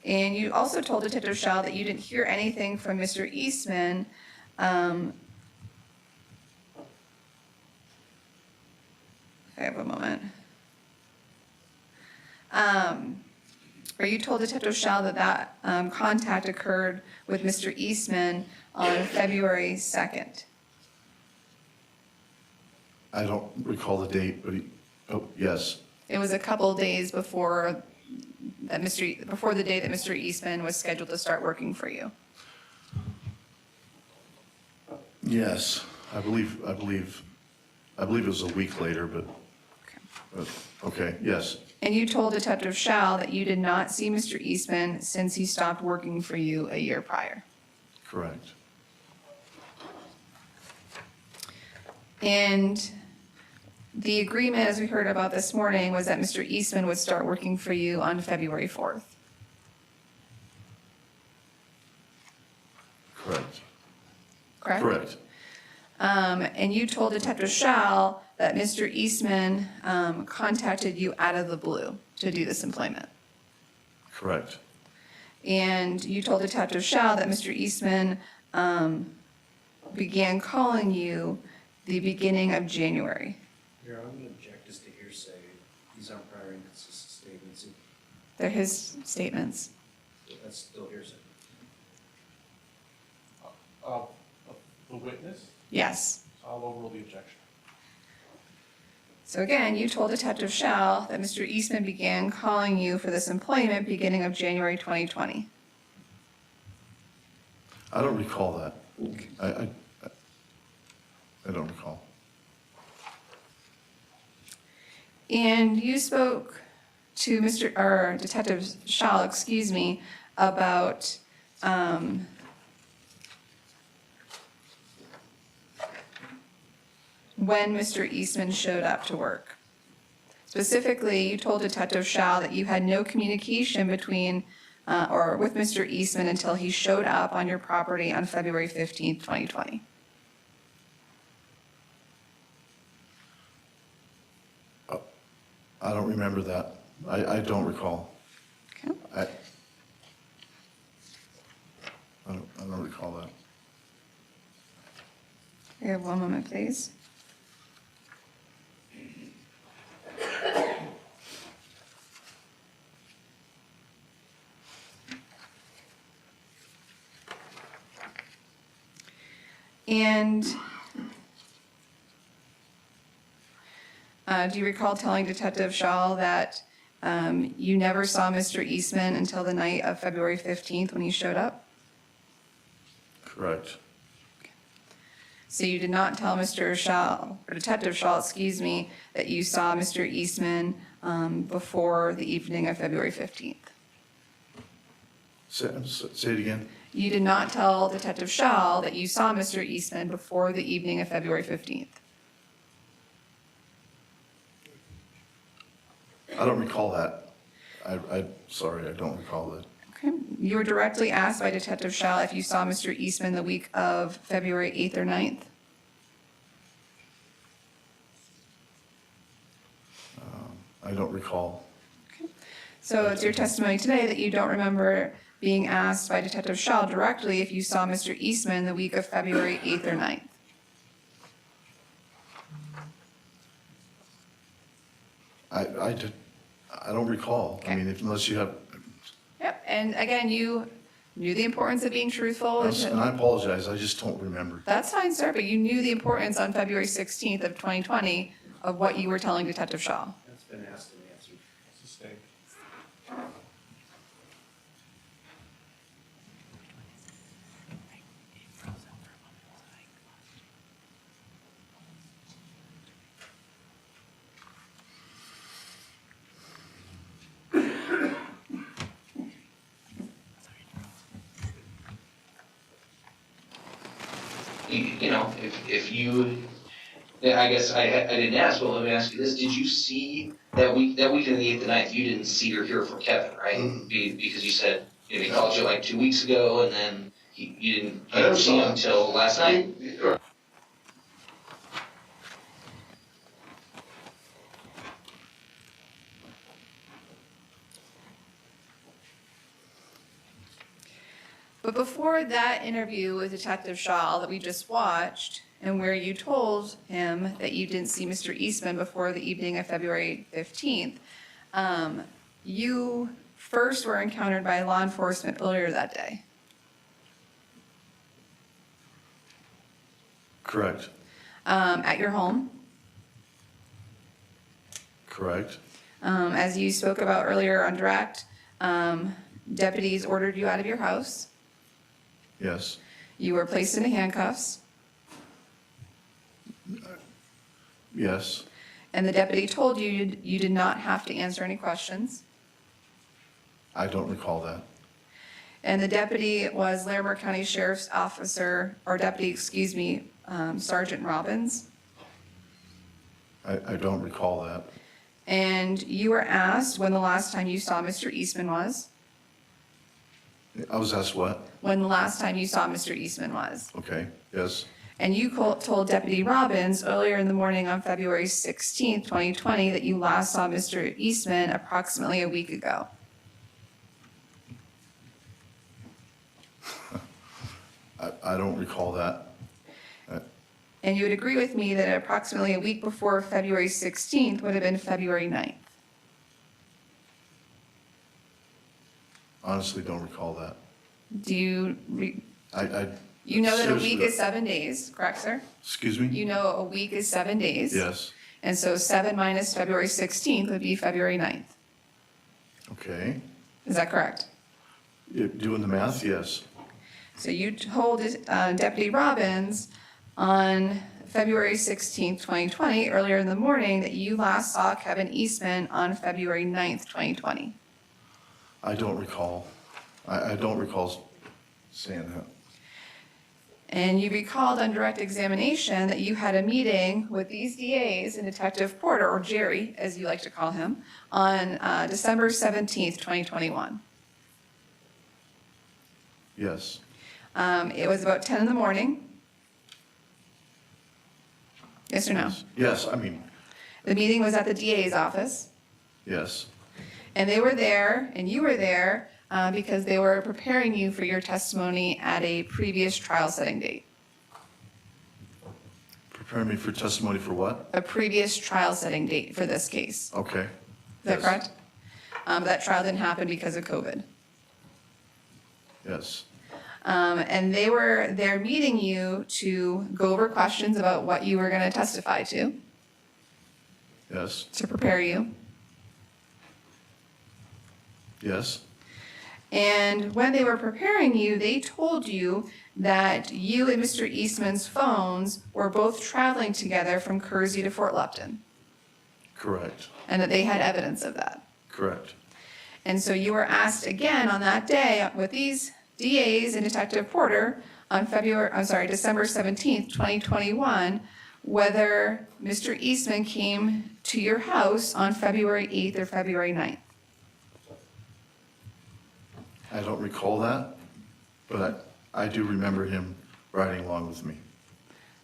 And you also told Detective Schall that you didn't hear anything from Mr. Eastman I have a moment. Or you told Detective Schall that contact occurred with Mr. Eastman on February 2nd. I don't recall the date, but yes, It was a couple days before before the day that Mr. Eastman was scheduled to start working for you. Yes, I believe it was a week later, but, okay, yes, And you told Detective Shao that you did not see Mr. Eastman since he stopped working for you a year prior. correct. And the agreement, as we heard about this morning, was that Mr. Eastman would start working for you on February 4th. Correct. Correct? Correct. And you told Detective Shao that Mr. Eastman contacted you out of the blue to do this employment. Correct. And you told Detective Shao that Mr. Eastman began calling you the beginning of January. Here, I'm going to object as to hearsay. These aren't prior inconsistent statements. They're his statements. That's still hearsay. The witness, Yes. I'll overrule the objection. So again, you told Detective Shao that Mr. Eastman began calling you for this employment beginning of January 2020. I don't recall that. I don't recall. And you spoke to Detective Shao, about when Mr. Eastman showed up to work. Specifically, you told Detective Shao that you had no communication between or with Mr. Eastman until he showed up on your property on February 15th, 2020. I don't remember that. I don't recall. Okay. I don't recall that. We have one moment, please. And do you recall telling Detective Shaw that you never saw Mr. Eastman until the night of February 15th when he showed up? Correct. So you did not tell Mr. Shaw, or Detective Shaw, that you saw Mr. Eastman before the evening of February 15th? Say it again. You did not tell Detective Shaw that you saw Mr. Eastman before the evening of February 15th? I don't recall that. Sorry, I don't recall that. Okay. You were directly asked by Detective Shaw if you saw Mr. Eastman the week of February 8th or 9th? I don't recall. So it's your testimony today that you don't remember being asked by Detective Shaw directly if you saw Mr. Eastman the week of February 8th or 9th? I don't recall. Okay. I mean, unless you have, Yep, and again, you knew the importance of being truthful. and I apologize, I just don't remember. That's fine, sir, but you knew the importance on February 16th of 2020 of what you were telling Detective Shaw. That's been asked and answered. Sustained. You know, if you, yeah, I guess I didn't ask, but let me ask you this, did you see that week of the 8th and 9th, you didn't see or hear from Kevin, right? Because you said, you know, he called you like 2 weeks ago, and then you didn't see him until last night? But before that interview with Detective Shaw that we just watched, and where you told him that you didn't see Mr. Eastman before the evening of February 15th, you first were encountered by law enforcement earlier that day. Correct. At your home. Correct. As you spoke about earlier on direct, deputies ordered you out of your house. Yes, You were placed into handcuffs, yes, and the deputy told you you did not have to answer any questions. I don't recall that. And the deputy was Larimer County Sheriff's Officer, or Deputy, excuse me, Sergeant Robbins. I don't recall that. And you were asked when the last time you saw Mr. Eastman was. I was asked what? When the last time you saw Mr. Eastman was. Okay, yes, And you told Deputy Robbins earlier in the morning on February 16th, 2020, that you last saw Mr. Eastman approximately a week ago. I don't recall that. And you would agree with me that approximately a week before February 16th would have been February 9th. Honestly, don't recall that. Do you, you know that a week is 7 days, correct, sir? Excuse me? You know a week is 7 days. Yes, And so 7 minus February 16th would be February 9th. okay. Is that correct? Doing the math, yes. So you told Deputy Robbins on February 16th, 2020, earlier in the morning, that you last saw Kevin Eastman on February 9th, 2020. I don't recall. I don't recall saying that. And you recalled on direct examination that you had a meeting with these DAs and Detective Porter, or Jerry, as you like to call him, on December 17th, 2021. Yes, It was about 10 in the morning. Yes or no? yes, I mean, The meeting was at the DA's office, yes, and they were there, and you were there, because they were preparing you for your testimony at a previous trial setting date. prepare me for testimony for what? A previous trial setting date for this case. Okay. Is that Yes. correct? That trial didn't happen because of COVID. Yes, And they were there meeting you to go over questions about what you were going to testify to yes, prepare you. yes, And when they were preparing you, they told you that you and Mr. Eastman's phones were both traveling together from Kersey to Fort Lupton, correct, and that they had evidence of that. correct. And so you were asked again on that day with these DAs and Detective Porter on December 17th, 2021, whether Mr. Eastman came to your house on February 8th or February 9th. I don't recall that, but I do remember him riding along with me.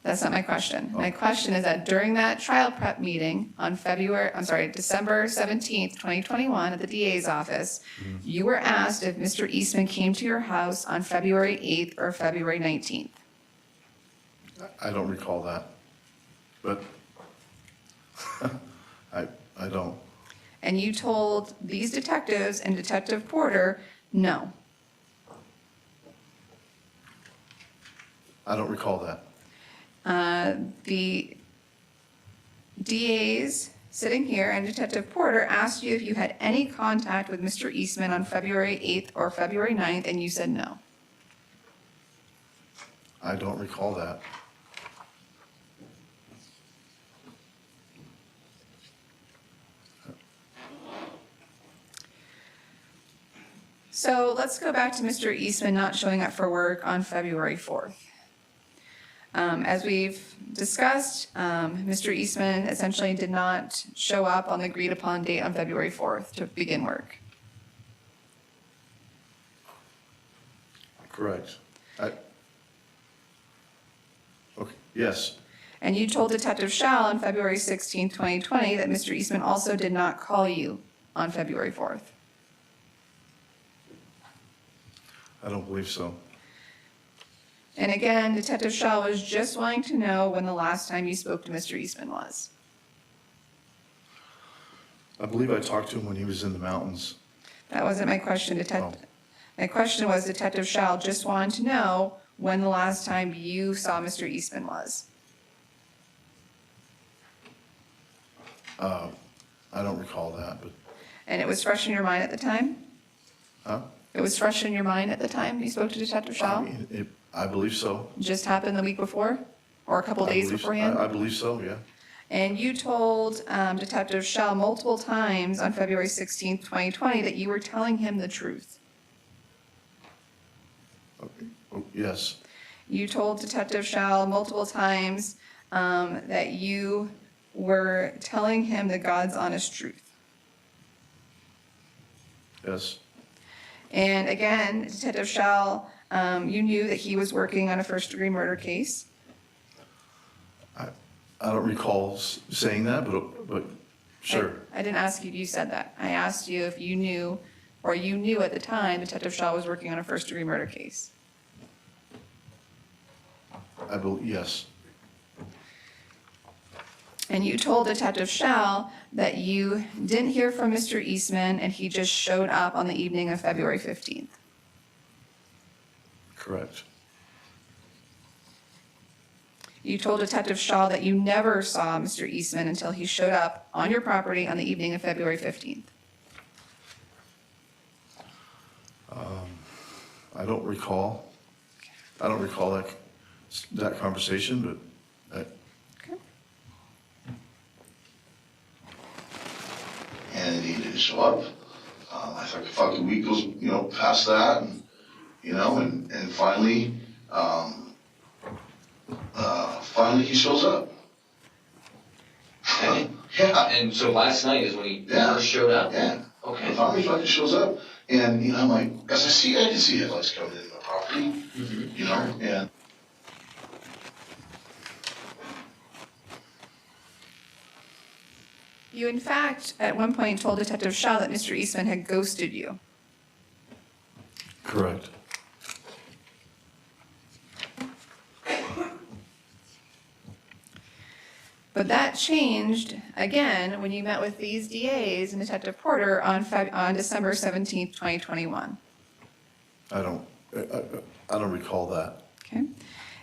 That's not my question. My question is that during that trial prep meeting on December 17th, 2021 at the DA's office, you were asked if Mr. Eastman came to your house on February 8th or February 19th. I don't recall that, but I don't. And you told these detectives and Detective Porter, no. I don't recall that. The DAs sitting here and Detective Porter asked you if you had any contact with Mr. Eastman on February 8th or February 9th, and you said no. I don't recall that. So let's go back to Mr. Eastman not showing up for work on February 4th. As we've discussed, Mr. Eastman essentially did not show up on the agreed upon date on February 4th to begin work. Correct. Okay, yes, And you told Detective Schall on February 16th, 2020 that Mr. Eastman also did not call you on February 4th. I don't believe so. And again, Detective Schall was just wanting to know when the last time you spoke to Mr. Eastman was. I believe I talked to him when he was in the mountains. That wasn't my question, My question was Detective Schall just wanted to know when the last time you saw Mr. Eastman was. I don't recall that, but, And it was fresh in your mind at the time? huh? It was fresh in your mind at the time you spoke to Detective I Shaw? mean, I believe so. Just happened the week before? Or a couple I days believe- beforehand? I believe so, yeah. And you told Detective Shaw multiple times on February 16th, 2020, that you were telling him the truth. Okay. Oh, yes, You told Detective Shaw multiple times that you were telling him the God's honest truth. yes, And again, Detective Shaw, you knew that he was working on a first-degree murder case. I don't recall saying that, but sure. I didn't ask you if you said that. I asked you if you knew, or you knew at the time Detective Shaw was working on a first-degree murder case. I believe, yes, And you told Detective Shaw that you didn't hear from Mr. Eastman and he just showed up on the evening of February 15th. correct. You told Detective Shaw that you never saw Mr. Eastman until he showed up on your property on the evening of February 15th. I don't recall. I don't recall that conversation, but Okay. And he didn't show up. I thought a fucking week goes, past that, and finally, finally he shows up. And, Yeah, and so last night is when he Yeah. first showed up? yeah. Okay. And finally fucking shows up, and I'm like, as I can see headlights coming in the property, and You, in fact, at one point told Detective Shaw that Mr. Eastman had ghosted you. correct. But that changed, again, when you met with these DAs and Detective Porter on December 17th, 2021. I don't recall that. Okay?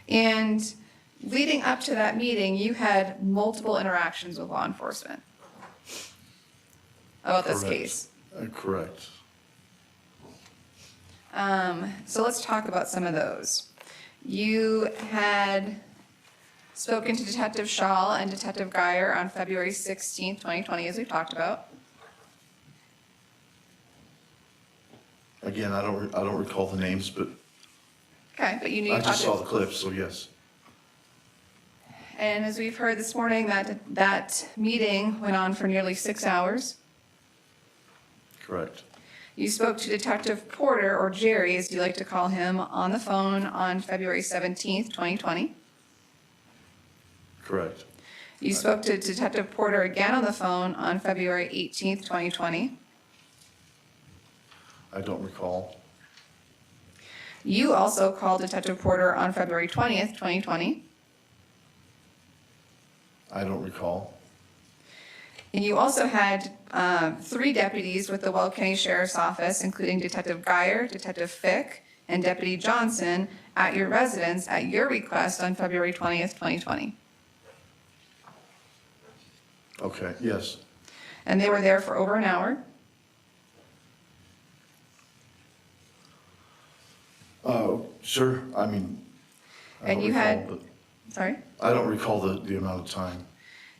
And leading up to that meeting, you had multiple interactions with law enforcement about this Correct. case. Correct. So let's talk about some of those. You had spoken to Detective Shaw and Detective Geyer on February 16th, 2020, as we've talked about. Again, I don't recall the names, but Okay, but you knew you I talked just saw to... the clips, so yes. And as we've heard this morning, that meeting went on for nearly 6 hours. Correct. You spoke to Detective Porter, or Jerry, as you like to call him, on the phone on February 17th, 2020. Correct. You spoke to Detective Porter again on the phone on February 18th, 2020. I don't recall. You also called Detective Porter on February 20th, 2020. I don't recall. And you also had 3 deputies with the Weld County Sheriff's Office, including Detective Geyer, Detective Fick, and Deputy Johnson, at your residence at your request on February 20th, 2020. Okay, yes. And they were there for over an hour. Sure, I mean, I And don't you had- recall, Sorry? but I don't recall the amount of time.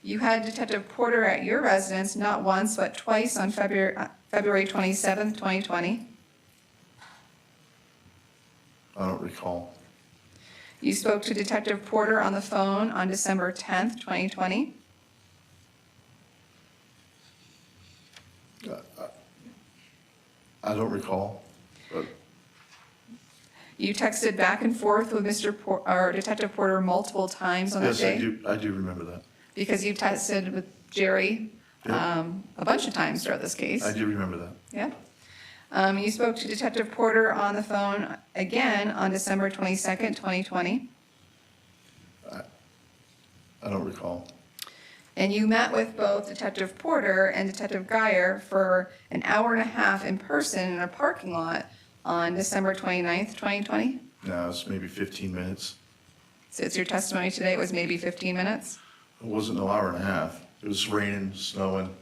You had Detective Porter at your residence not once, but twice on February 27th, 2020. I don't recall. You spoke to Detective Porter on the phone on December 10th, 2020. I don't recall, but You texted back and forth with or Detective Porter multiple times on that yes, I day. do remember that. Because you texted with Jerry Yeah. a bunch of times throughout this case. I do remember that. Yeah. You spoke to Detective Porter on the phone again on December 22nd, 2020. I don't recall. And you met with both Detective Porter and Detective Geyer for an hour and a half in person in a parking lot on December 29th, 2020. No, it's maybe 15 minutes. So it's your testimony today, it was maybe 15 minutes? It wasn't an hour and a half. It was raining, snowing.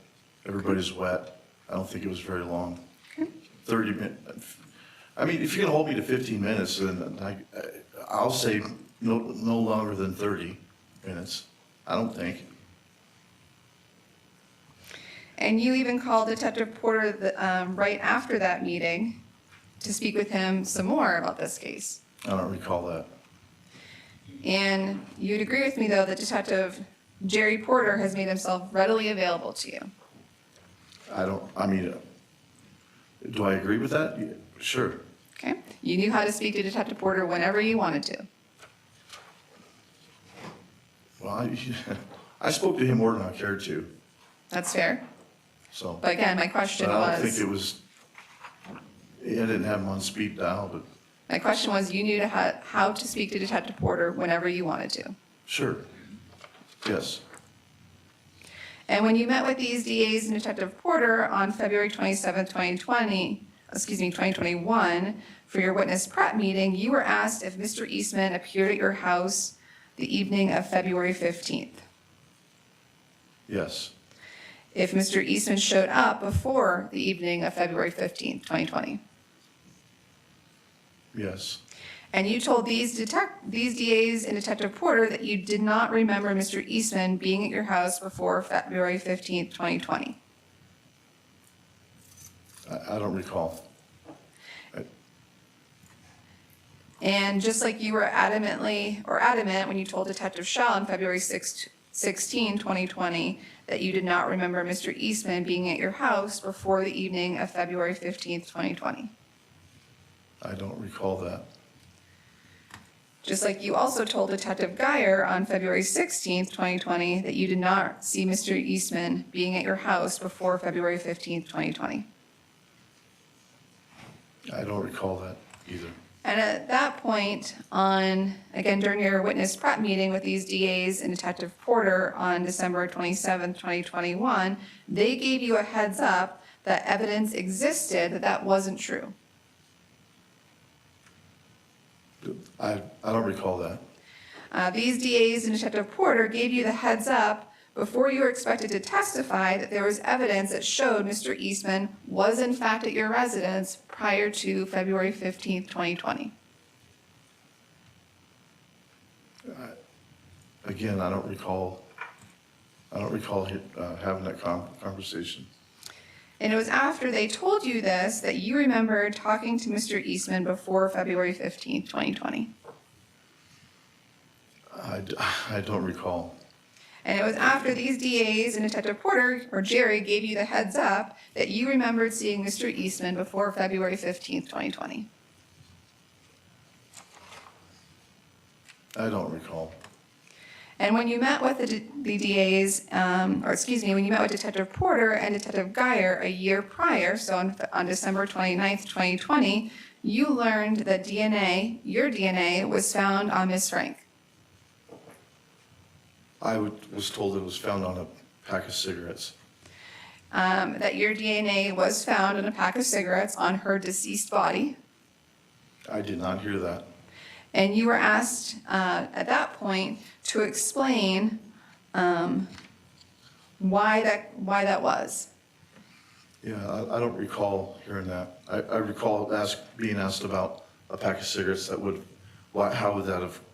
Everybody's wet. I don't think it was very long. Okay. 30 minutes. I mean, if you're gonna hold me to 15 minutes, then I'll say no longer than 30 minutes. I don't think. And you even called Detective Porter right after that meeting to speak with him some more about this case. I don't recall that. And you'd agree with me, though, that Detective Jerry Porter has made himself readily available to you. Do I agree with that? Yeah, sure. Okay? You knew how to speak to Detective Porter whenever you wanted to. Well, I spoke to him more than I cared to, That's fair. so. But again, my question But I don't think it was, was, I didn't have him on speed dial, but my question was, you knew how to speak to Detective Porter whenever you wanted to. sure. Yes, And when you met with these DAs and Detective Porter on February 27th, 2021, for your witness prep meeting, you were asked if Mr. Eastman appeared at your house the evening of February 15th. yes, If Mr. Eastman showed up before the evening of February 15th, 2020. yes. And you told these DAs and Detective Porter that you did not remember Mr. Eastman being at your house before February 15th, 2020. I don't recall. And just like you were adamant when you told Detective Shaw on February 16, 2020, that you did not remember Mr. Eastman being at your house before the evening of February 15th, 2020. I don't recall that. Just like you also told Detective Geyer on February 16th, 2020, that you did not see Mr. Eastman being at your house before February 15th, 2020. I don't recall that either. And at that point, during your witness prep meeting with these DAs and Detective Porter on December 27th, 2021, they gave you a heads up that evidence existed that wasn't true. I don't recall that. These DAs and Detective Porter gave you the heads up before you were expected to testify that there was evidence that showed Mr. Eastman was in fact at your residence prior to February 15th, 2020. Again, I don't recall having that conversation. And it was after they told you this that you remembered talking to Mr. Eastman before February 15th, 2020. I don't recall. And it was after these DAs and Detective Porter, or Jerry, gave you the heads up that you remembered seeing Mr. Eastman before February 15th, 2020. I don't recall. And when you met with the DAs, when you met with Detective Porter and Detective Geyer a year prior, so on December 29th, 2020, you learned that your DNA, was found on Ms. Frank. I was told it was found on a pack of cigarettes. That your DNA was found in a pack of cigarettes on her deceased body. I did not hear that. And you were asked at that point to explain why that was. Yeah, I don't recall hearing that. I recall being asked about a pack of cigarettes how would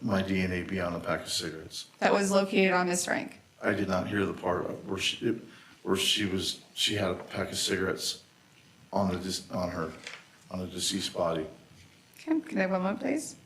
my DNA be on a pack of cigarettes? That was located on Ms. Frank. I did not hear the part where she had a pack of cigarettes on a deceased body. Okay, can I have one moment, please?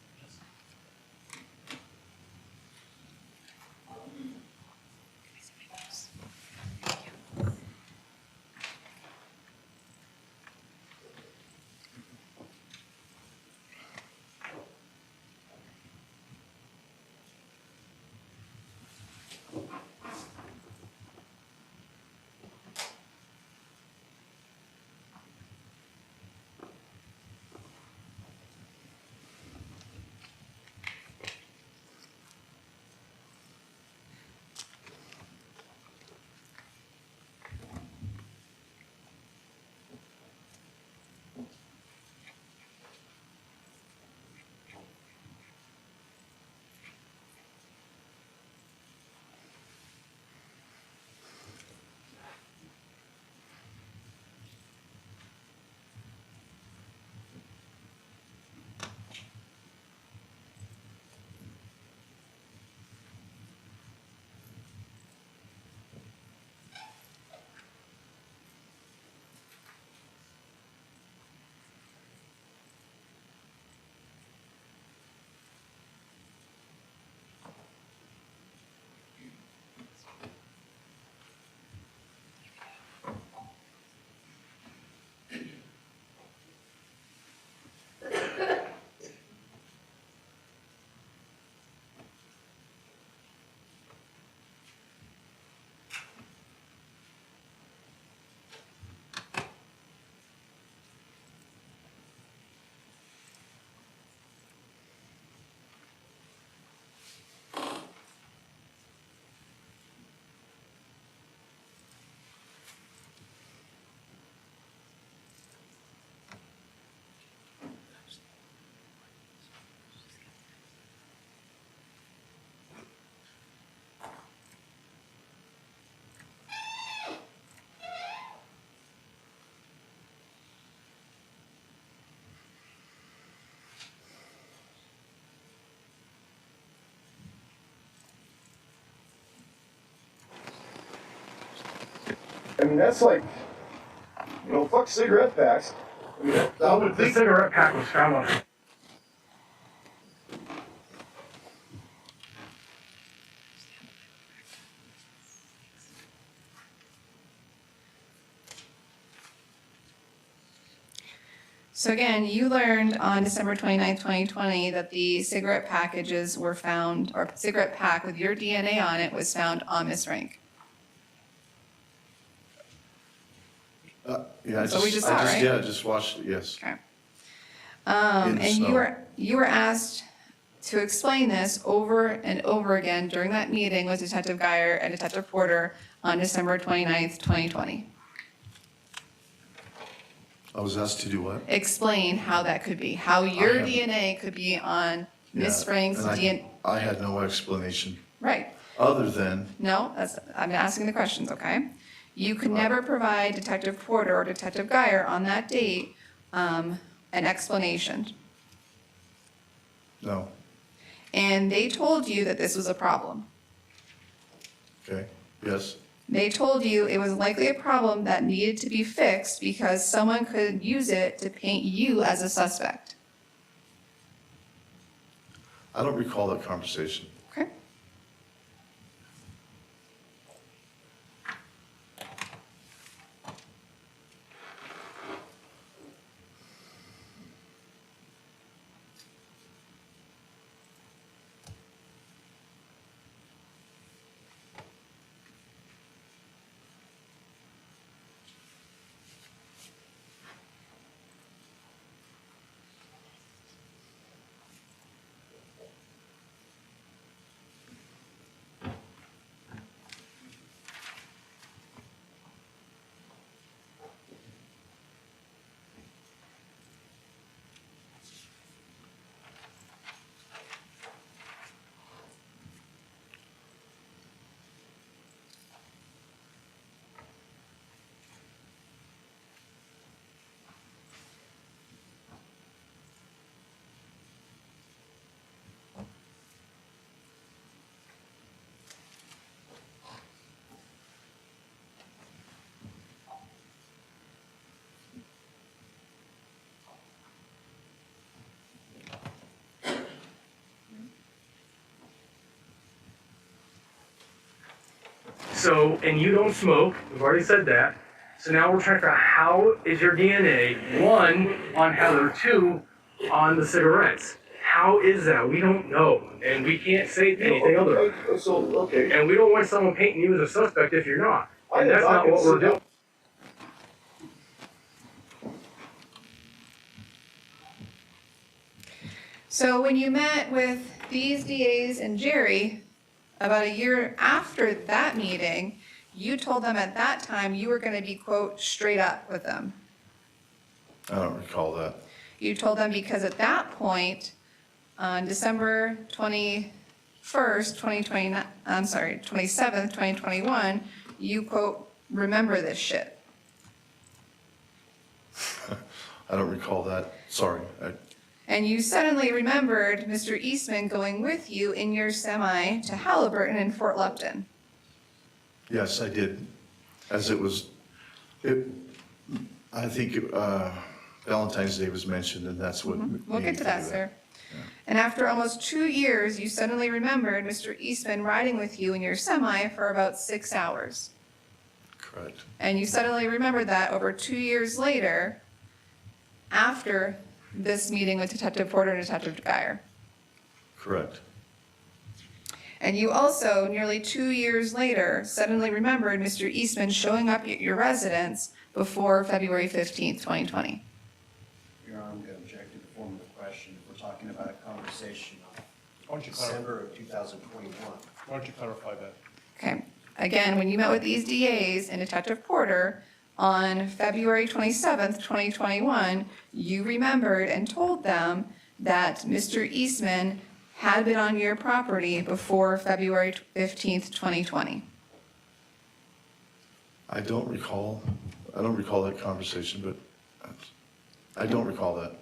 mean, that's like, you know, fuck cigarette packs. I mean, I would The think. cigarette pack was found on. So again, you learned on December 29th, 2020, that the cigarette packages were found, or cigarette pack with your DNA on it was found on Miss Rank. Yeah, So we just saw, right? Yeah, I just watched it, yes. Okay. In the And snow. you were asked to explain this over and over again during that meeting with Detective Geyer and Detective Porter on December 29th, 2020. I was asked to do what? Explain how that could be, how your haven't. DNA could be on Miss Yeah, Frank's and DNA. I had no explanation, Right. other than, No, I'm asking the questions, okay? You could never provide Detective Porter or Detective Geyer on that date an explanation. no, And they told you that this was a problem. okay, yes, They told you it was likely a problem that needed to be fixed because someone could use it to paint you as a suspect. I don't recall that conversation. Okay? So, and you don't smoke, we've already said that. So now we're trying to figure out how is your DNA, one, on Heather, two, on the cigarettes. How is that? We don't know, and we can't say anything other. Okay. And we don't want someone painting you as a suspect if you're not. I And that's am not not what we're gonna doing. So when you met with these DAs and Jerry, about a year after that meeting, you told them at that time you were going to be, quote, straight up with them. I don't recall that. You told them because at that point, on December 21st, 2029, I'm sorry, 27th, 2021, you, quote, remember this shit. I don't recall that, sorry. And you suddenly remembered Mr. Eastman going with you in your semi to Halliburton in Fort Lupton. Yes, I did, as it was, I think Valentine's Day was mentioned, and that's what. We'll get to that, sir. Yeah. And after almost 2 years, you suddenly remembered Mr. Eastman riding with you in your semi for about 6 hours. Correct. And you suddenly remembered that over 2 years later, after this meeting with Detective Porter and Detective Geyer. Correct. And you also, nearly 2 years later, suddenly remembered Mr. Eastman showing up at your residence before February 15th, 2020. Your Honor, I'm going to object to the form of the question. If we're talking about a conversation Why on don't you clarify, December of 2021. why don't you clarify that? Okay. Again, when you met with these DAs and Detective Porter on February 27th, 2021, you remembered and told them that Mr. Eastman had been on your property before February 15th, 2020. I don't recall that conversation, but I don't recall that.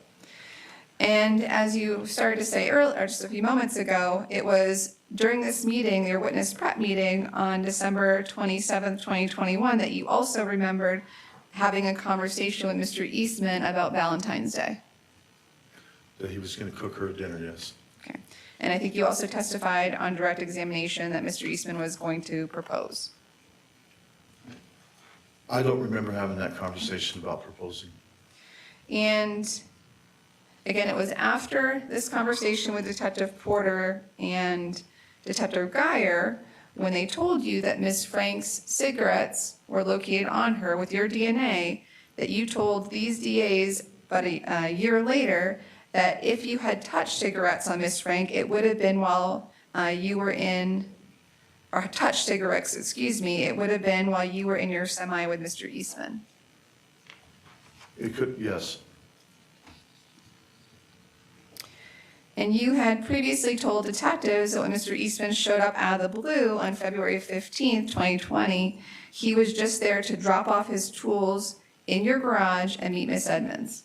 And as you started to say earlier, or just a few moments ago, it was during this meeting, your witness prep meeting on December 27th, 2021, that you also remembered having a conversation with Mr. Eastman about Valentine's Day. That he was going to cook her a dinner, yes. Okay. And I think you also testified on direct examination that Mr. Eastman was going to propose. I don't remember having that conversation about proposing. And again, it was after this conversation with Detective Porter and Detective Geyer when they told you that Ms. Frank's cigarettes were located on her with your DNA, that you told these DAs about a year later that if you had touched cigarettes on Ms. Frank, it would have been while you were in, or touched cigarettes, excuse me, it would have been while you were in your semi with Mr. Eastman. It could, yes. And you had previously told detectives that when Mr. Eastman showed up out of the blue on February 15th, 2020, he was just there to drop off his tools in your garage and meet Miss Edmonds.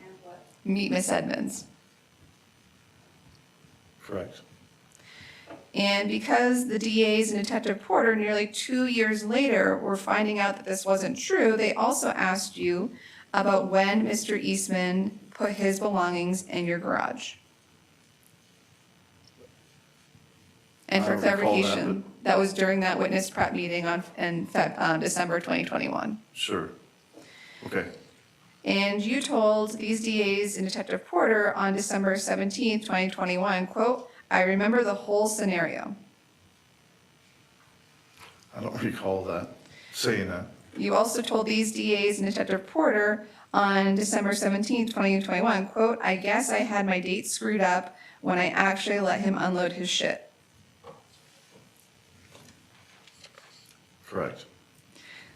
And what? Meet Miss Edmonds. Correct. And because the DAs and Detective Porter nearly 2 years later were finding out that this wasn't true, they also asked you about when Mr. Eastman put his belongings in your garage. And for I don't recall clarification, that was during that witness prep meeting in December 2021. Sure. Okay. And you told these DAs and Detective Porter on December 17th, 2021, quote, "I remember the whole scenario." I don't recall that, saying that. You also told these DAs and Detective Porter on December 17th, 2021, quote, "I guess I had my dates screwed up when I actually let him unload his shit." Correct.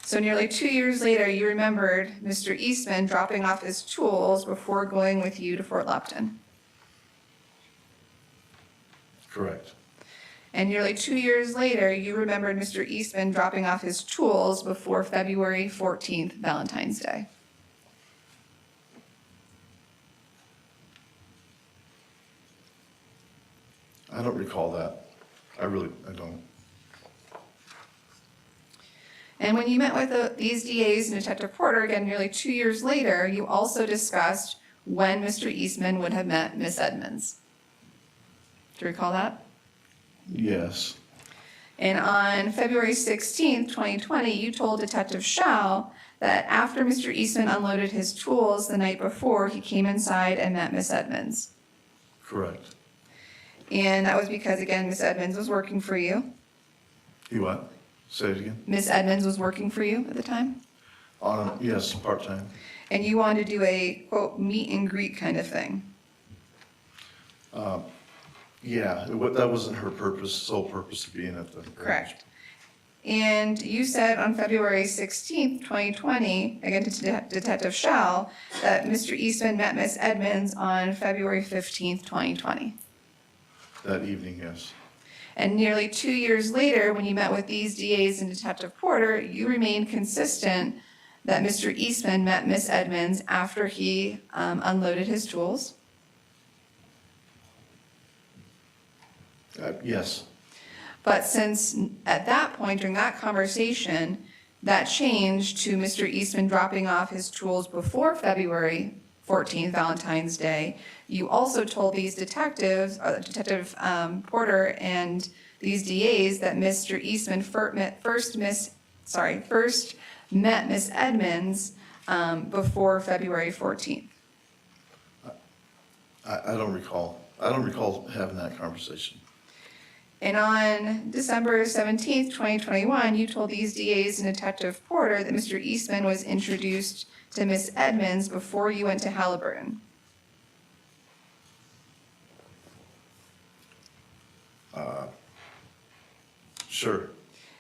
So nearly 2 years later, you remembered Mr. Eastman dropping off his tools before going with you to Fort Lupton. Correct. And nearly 2 years later, you remembered Mr. Eastman dropping off his tools before February 14th, Valentine's Day. I don't recall that. I don't. And when you met with these DAs and Detective Porter, again, nearly 2 years later, you also discussed when Mr. Eastman would have met Miss Edmonds. Do you recall that? Yes. And on February 16th, 2020, you told Detective Schau that after Mr. Eastman unloaded his tools the night before, he came inside and met Miss Edmonds. Correct. And that was because, again, Miss Edmonds was working for you. You what? Say it again. Miss Edmonds was working for you at the time. Yes, part-time. And you wanted to do a, quote, meet and greet kind of thing. Yeah, that wasn't her purpose, sole purpose of being at the. Correct. And you said on February 16th, 2020, again to Detective Schau, that Mr. Eastman met Miss Edmonds on February 15th, 2020. That evening, yes. And nearly 2 years later, when you met with these DAs and Detective Porter, you remained consistent that Mr. Eastman met Miss Edmonds after he unloaded his tools. Yes. But since at that point, during that conversation, that changed to Mr. Eastman dropping off his tools before February 14th, Valentine's Day, you also told these detectives, Detective Porter and these DAs, that Mr. Eastman first met Miss Edmonds before February 14th. I don't recall. I don't recall having that conversation. And on December 17th, 2021, you told these DAs and Detective Porter that Mr. Eastman was introduced to Miss Edmonds before you went to Halliburton. Sure.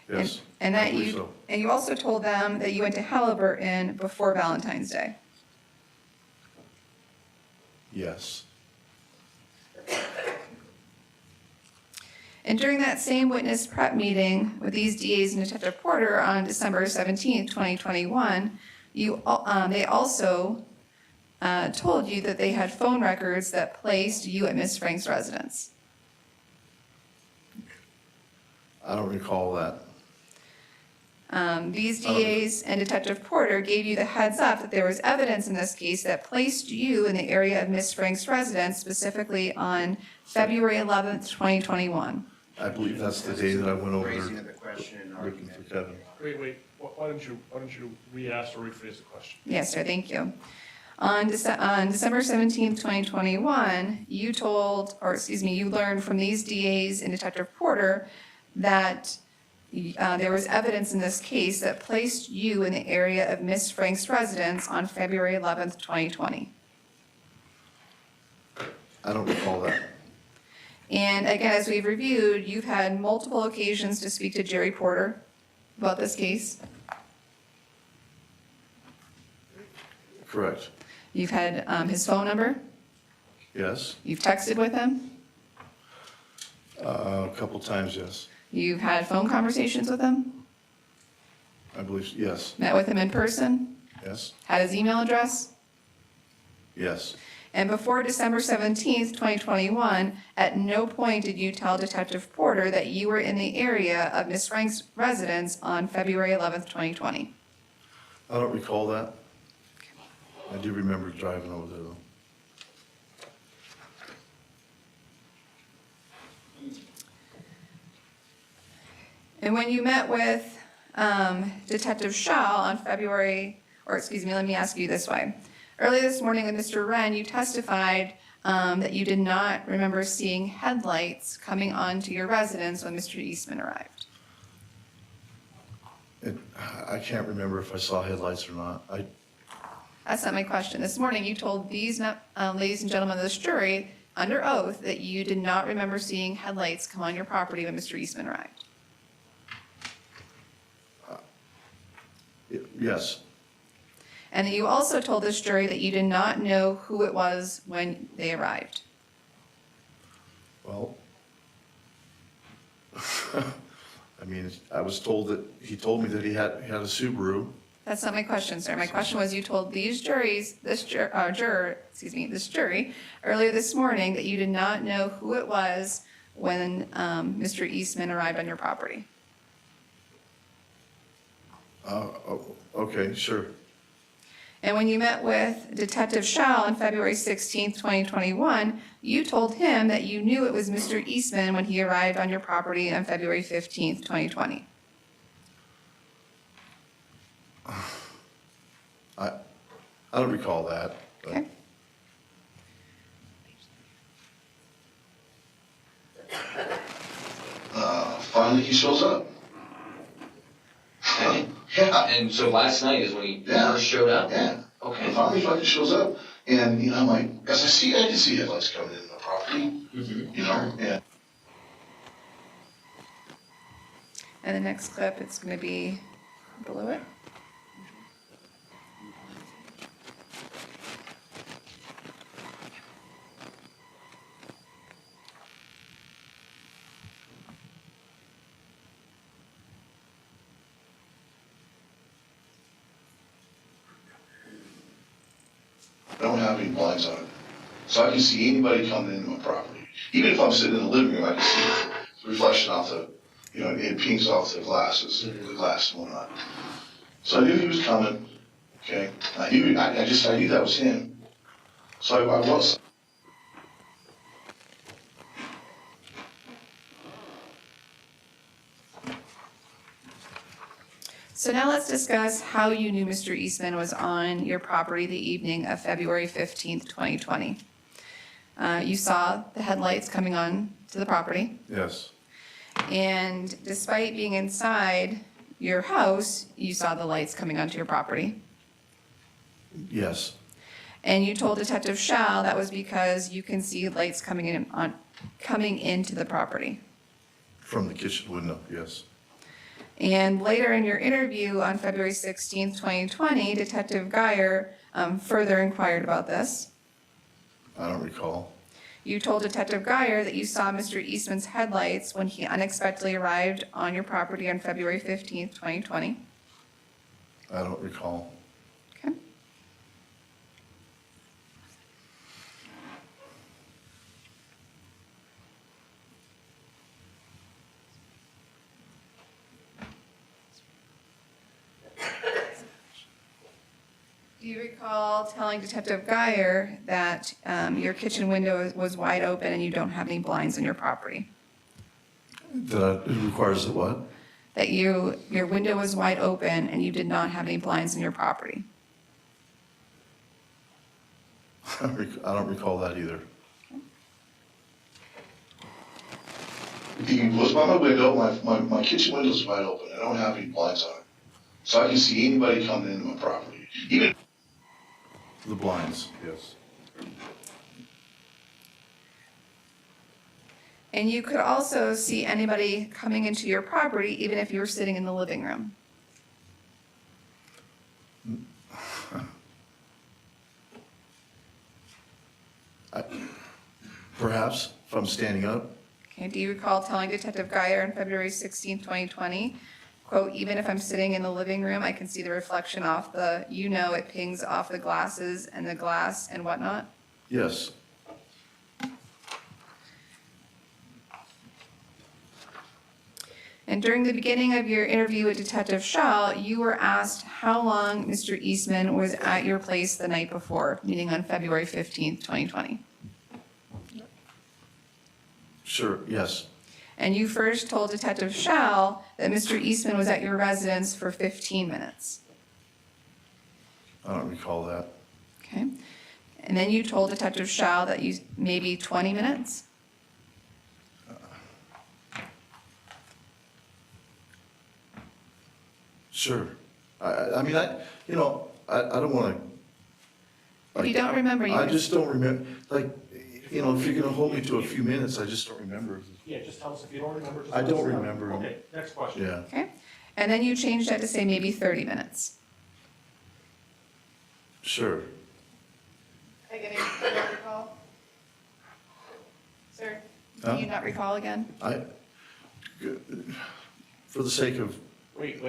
Yes. And I that believe you so. and you also told them that you went to Halliburton before Valentine's Day. Yes. And during that same witness prep meeting with these DAs and Detective Porter on December 17th, 2021, they also told you that they had phone records that placed you at Miss Frank's residence. I don't recall that. These DAs and Detective Porter gave you the heads up that there was evidence in this case that placed you in the area of Miss Frank's residence, specifically on February 11th, 2021. I believe that's the day that I went over Raising there of the question and looking for argument. Kevin. Wait, why don't you re-ask or rephrase the question? Yes, sir, thank you. On December 17th, 2021, you learned from these DAs and Detective Porter that there was evidence in this case that placed you in the area of Miss Frank's residence on February 11th, 2020. I don't recall that. And again, as we've reviewed, you've had multiple occasions to speak to Jerry Porter about this case. Correct. You've had his phone number. Yes. You've texted with him. A couple times, yes. You've had phone conversations with him. I believe, yes. Met with him in person. Yes. Had his email address. Yes. And before December 17th, 2021, at no point did you tell Detective Porter that you were in the area of Miss Frank's residence on February 11th, 2020. I don't recall that. I do remember driving over there, though. And when you met with Detective Shaw on let me ask you this way. Earlier this morning with Mr. Wren, you testified that you did not remember seeing headlights coming onto your residence when Mr. Eastman arrived. I can't remember if I saw headlights or not. That's not my question. This morning, you told these ladies and gentlemen of this jury, under oath, that you did not remember seeing headlights come on your property when Mr. Eastman arrived. Yes. And that you also told this jury that you did not know who it was when they arrived. Well, I mean, I was told that, he told me that he had a Subaru. That's not my question, sir. My question was, you told this jury, earlier this morning that you did not know who it was when Mr. Eastman arrived on your property. Okay, sure. And when you met with Detective Shaw on February 16th, 2021, you told him that you knew it was Mr. Eastman when he arrived on your property on February 15th, 2020. I don't recall that. But Okay. Finally, he shows up. And, Yeah, and so last night is when he Yeah. first showed up? yeah. Okay. Finally, fucking shows up, and I'm like, as I can see headlights coming in the property, Mm-hmm. yeah. And the next clip, it's going to be below it. I don't have any blinds on it, so I can see anybody coming into my property. Even if I'm sitting in the living room, I can see the reflection off the, it pings off the glasses, the glass and whatnot. So I knew he was coming, okay? I knew that was him. So I was. So now let's discuss how you knew Mr. Eastman was on your property the evening of February 15th, 2020. You saw the headlights coming on to the property, Yes. and despite being inside your house, you saw the lights coming onto your property. Yes. And you told Detective Shaw that was because you can see lights coming into the property. From the kitchen window, yes. And later in your interview on February 16th, 2020, Detective Geyer further inquired about this. I don't recall. You told Detective Geyer that you saw Mr. Eastman's headlights when he unexpectedly arrived on your property on February 15th, 2020. I don't recall. Okay. Do you recall telling Detective Geyer that your kitchen window was wide open and you don't have any blinds on your property? That it requires the what? That your window was wide open and you did not have any blinds on your property? I don't recall that either. He was by my window, my kitchen window's wide open, I don't have any blinds on it. So I can see anybody coming into my property, even. The blinds, yes. And you could also see anybody coming into your property even if you were sitting in the living room? Perhaps, if I'm standing up. Okay, do you recall telling Detective Geyer on February 16, 2020, quote, "Even if I'm sitting in the living room, I can see the reflection off the, it pings off the glasses and the glass and whatnot"? Yes. And during the beginning of your interview with Detective Shaw, you were asked how long Mr. Eastman was at your place the night before, meaning on February 15th, 2020. Sure, yes. And you first told Detective Shaw that Mr. Eastman was at your residence for 15 minutes. I don't recall that. Okay. And then you told Detective Shaw that you maybe 20 minutes? Sure. I mean, I don't want to. If you don't remember, you I can- just don't remember, if you're going to hold me to a few minutes, I just don't remember. Yeah, just tell us if you don't remember. just I let us don't know. remember. Okay, next question. Yeah, Okay. And then you changed that to say maybe 30 minutes. sure. Again, you not recall? Sir, Huh? do you not recall again? For the sake of, Wait,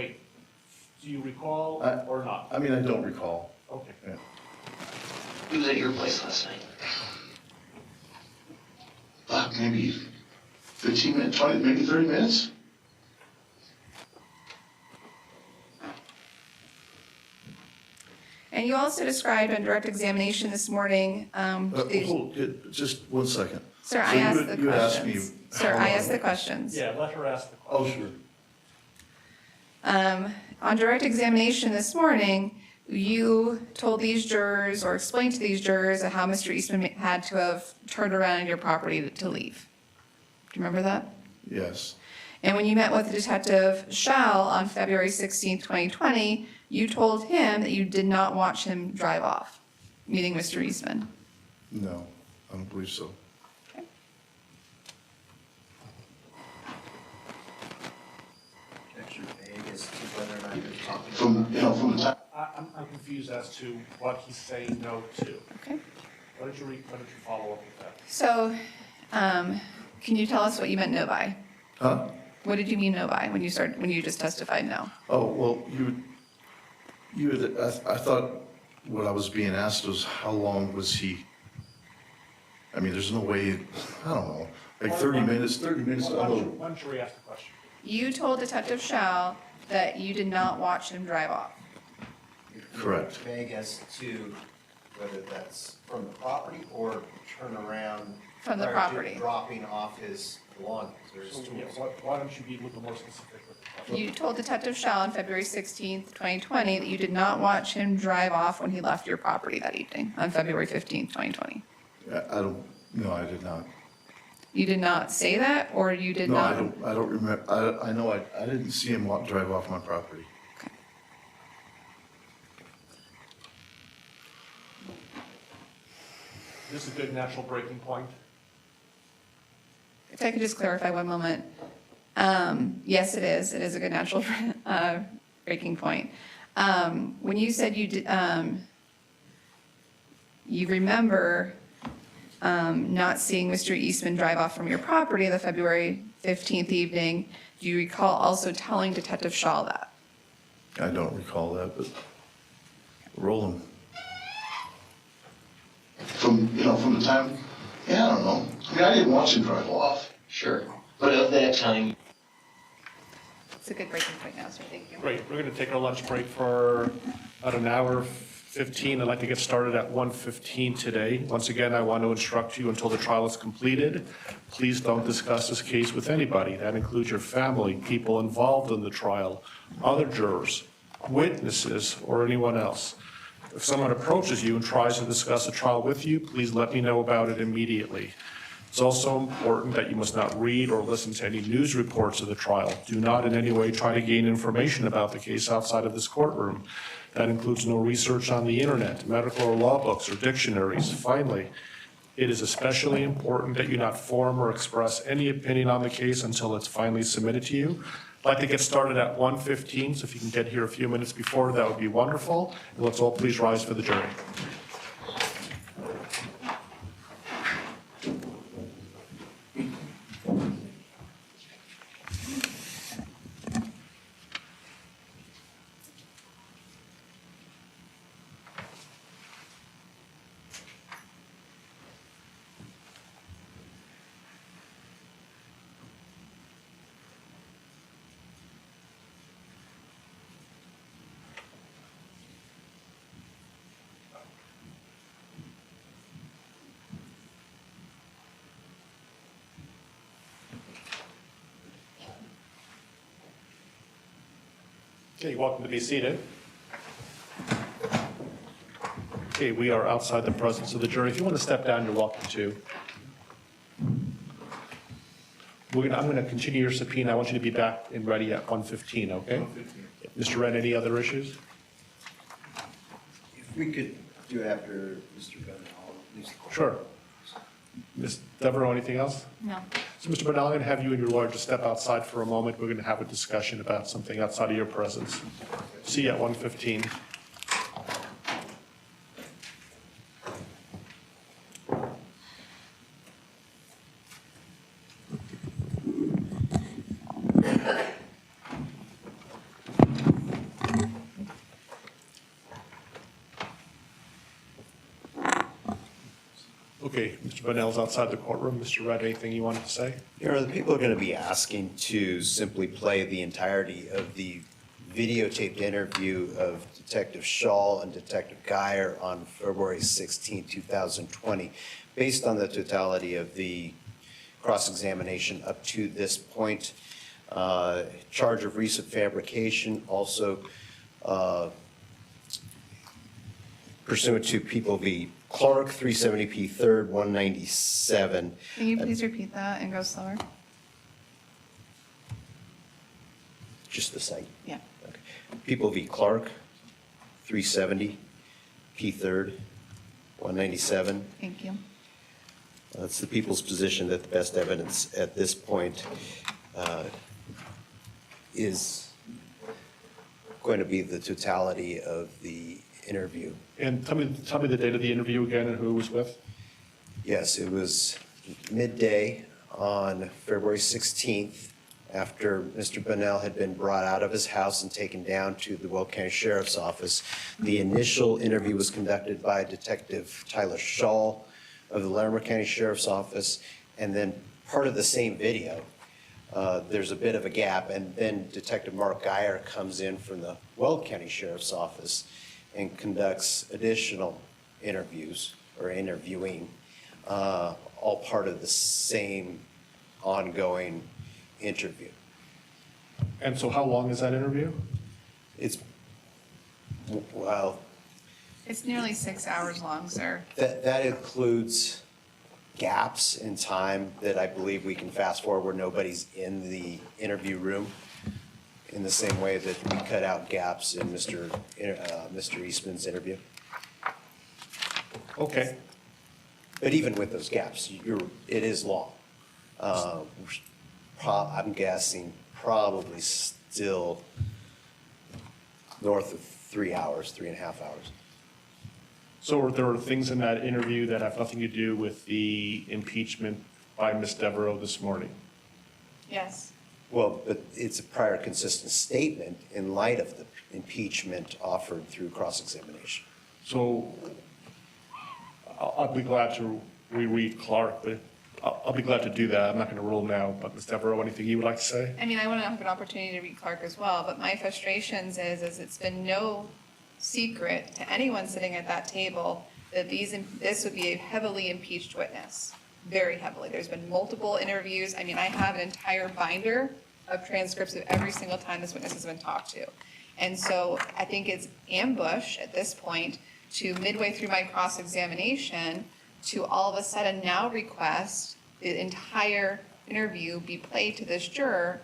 do you recall or not? I mean, I don't recall. Okay. Yeah. He was at your place last night. Fuck, maybe 15 minutes, 20, maybe 30 minutes? And you also described on direct examination this morning, Just 1 second. Sir, I So you asked would- the you asked me questions. Sir, how I long- asked the questions. Yeah, let her ask the Oh, question. sure. On direct examination this morning, you told these jurors or explained to these jurors how Mr. Eastman had to have turned around in your property to leave. Do you remember that? Yes, And when you met with Detective Schall on February 16th, 2020, you told him that you did not watch him drive off, meeting Mr. Eastman. no, I don't believe so. Okay. Objection vague as to whether or not you're talking From the time. I'm confused as to what he's saying no to. Okay. Why don't you follow up with that? So, can you tell us what you meant no by? Huh? What did you mean no by when you just testified no? Oh, well, I thought what I was being asked was how long was he? I mean, there's no way, I don't know, like 30 minutes, I don't know. Why don't you re-ask the question? You told Detective Schall that you did not watch him drive off. Correct. vague as to whether that's from the property or turn around. From the prior to property. Dropping off his belongings or his So, yeah, tools. why don't you be a little more specific with the question? You told Detective Schall on February 16th, 2020, that you did not watch him drive off when he left your property that evening on February 15th, 2020. No, I did not. You did not say that, or you did No, not? I don't remember, I know I didn't see him drive off my property. Okay. This is a good natural breaking point. If I could just clarify one moment. Yes, it is. It is a good natural breaking point. When you said you did, you remember not seeing Mr. Eastman drive off from your property the February 15th evening, do you recall also telling Detective Schall that? I don't recall that, but roll him. From the time, I don't know. I mean, I didn't watch him drive off. Sure. But of that time, It's a good breaking point now, sir. Thank you. Great, we're going to take our lunch break for about an hour, 15. I'd like to get started at 1:15 today. Once again, I want to instruct you until the trial is completed. Please don't discuss this case with anybody. That includes your family, people involved in the trial, other jurors, witnesses, or anyone else. If someone approaches you and tries to discuss a trial with you, please let me know about it immediately. It's also important that you must not read or listen to any news reports of the trial. Do not in any way try to gain information about the case outside of this courtroom. That includes no research on the internet, medical or law books, or dictionaries. Finally, it is especially important that you not form or express any opinion on the case until it's finally submitted to you. I'd like to get started at 1:15, so if you can get here a few minutes before, that would be wonderful. And let's all please rise for the jury. Okay, welcome to be seated. Okay, we are outside the presence of the jury. If you want to step down, you're welcome to. I'm going to continue your subpoena. I want you to be back and ready at 1:15, okay? 1:15. Mr. Wren, any other issues? If we could do it after Mr. Bennell, please. Sure. Ms. Devereaux, anything else? No. So, Mr. Bernal, I'm going to have you and your lawyer just step outside for a moment. We're going to have a discussion about something outside of your presence. See you at 1:15. Okay, Mr. Bonnell's outside the courtroom. Mr. Rudd, anything you wanted to say? Your Honor, the people are going to be asking to simply play the entirety of the videotaped interview of Detective Shaw and Detective Geyer on February 16, 2020, based on the totality of the cross-examination up to this point. Charge of recent fabrication, also pursuant to People v. Clark, 370p 3rd, 197. Can you please repeat that and go slower? Just the site. Yeah. Okay. People v. Clark, 370 p 3rd, 197. Thank you. It's the people's position that the best evidence at this point is going to be the totality of the interview. And tell me the date of the interview again and who it was with. Yes, it was midday on February 16th, after Mr. Bonnell had been brought out of his house and taken down to the Will County Sheriff's Office. The initial interview was conducted by Detective Tyler Shaw of the Larimer County Sheriff's Office, and then part of the same video, there's a bit of a gap, and then Detective Mark Geyer comes in from the Will County Sheriff's Office and conducts additional interviews or interviewing, all part of the same ongoing interview. And so how long is that interview? It's, well, It's nearly 6 hours long, sir. that includes gaps in time that I believe we can fast forward where nobody's in the interview room, in the same way that we cut out gaps in Mr. Eastman's interview. Okay. But even with those gaps, it is long. I'm guessing probably still north of 3 hours, 3.5 hours. So there are things in that interview that have nothing to do with the impeachment by Ms. Devereaux this morning? Yes. Well, but it's a prior consistent statement in light of the impeachment offered through cross-examination. So I'll be glad to reread Clark, but I'll be glad to do that. I'm not going to rule now, but Ms. Devereaux, anything you would like to say? I mean, I want to have an opportunity to read Clark as well, but my frustrations is it's been no secret to anyone sitting at that table that this would be a heavily impeached witness, very heavily. There's been multiple interviews. I mean, I have an entire binder of transcripts of every single time this witness has been talked to. And so I think it's ambush at this point to midway through my cross-examination to all of a sudden now request the entire interview be played to this jury,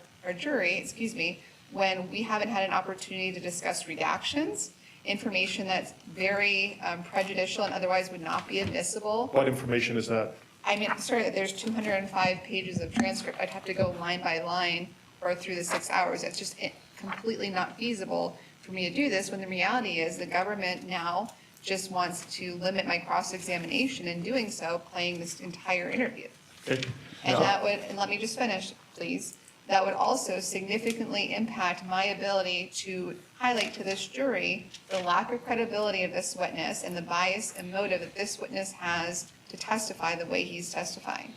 when we haven't had an opportunity to discuss redactions, information that's very prejudicial and otherwise would not be admissible. What information is that? I mean, sorry, there's 205 pages of transcript. I'd have to go line by line or through the 6 hours. It's just completely not feasible for me to do this when the reality is the government now just wants to limit my cross-examination in doing so, playing this entire interview. Okay. And that would, and let me just finish, please. That would also significantly impact my ability to highlight to this jury the lack of credibility of this witness and the bias and motive that this witness has to testify the way he's testifying.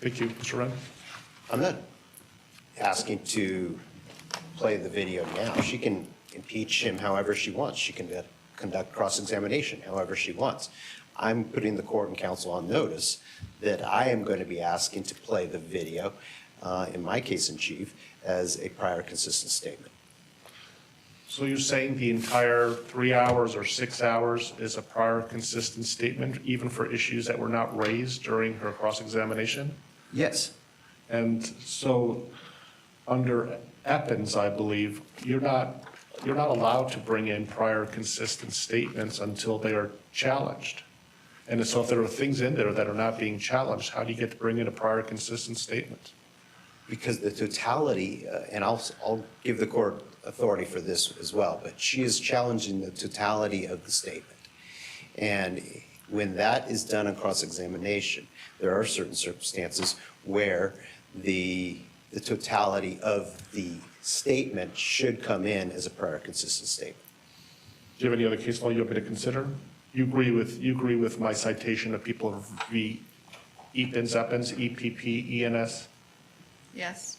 Thank you. Mr. Wren? I'm not asking to play the video now. She can impeach him however she wants. She can conduct cross-examination however she wants. I'm putting the court and counsel on notice that I am going to be asking to play the video, in my case in chief, as a prior consistent statement. So you're saying the entire 3 hours or 6 hours is a prior consistent statement, even for issues that were not raised during her cross-examination? Yes. And so under Eppins, I believe, you're not allowed to bring in prior consistent statements until they are challenged. And so if there are things in there that are not being challenged, how do you get to bring in a prior consistent statement? Because the totality, and I'll give the court authority for this as well, but she is challenging the totality of the statement. And when that is done in cross-examination, there are certain circumstances where the totality of the statement should come in as a prior consistent statement. Do you have any other case law you want me to consider? You agree with my citation of people v. Eppins, EPP, ENS? Yes.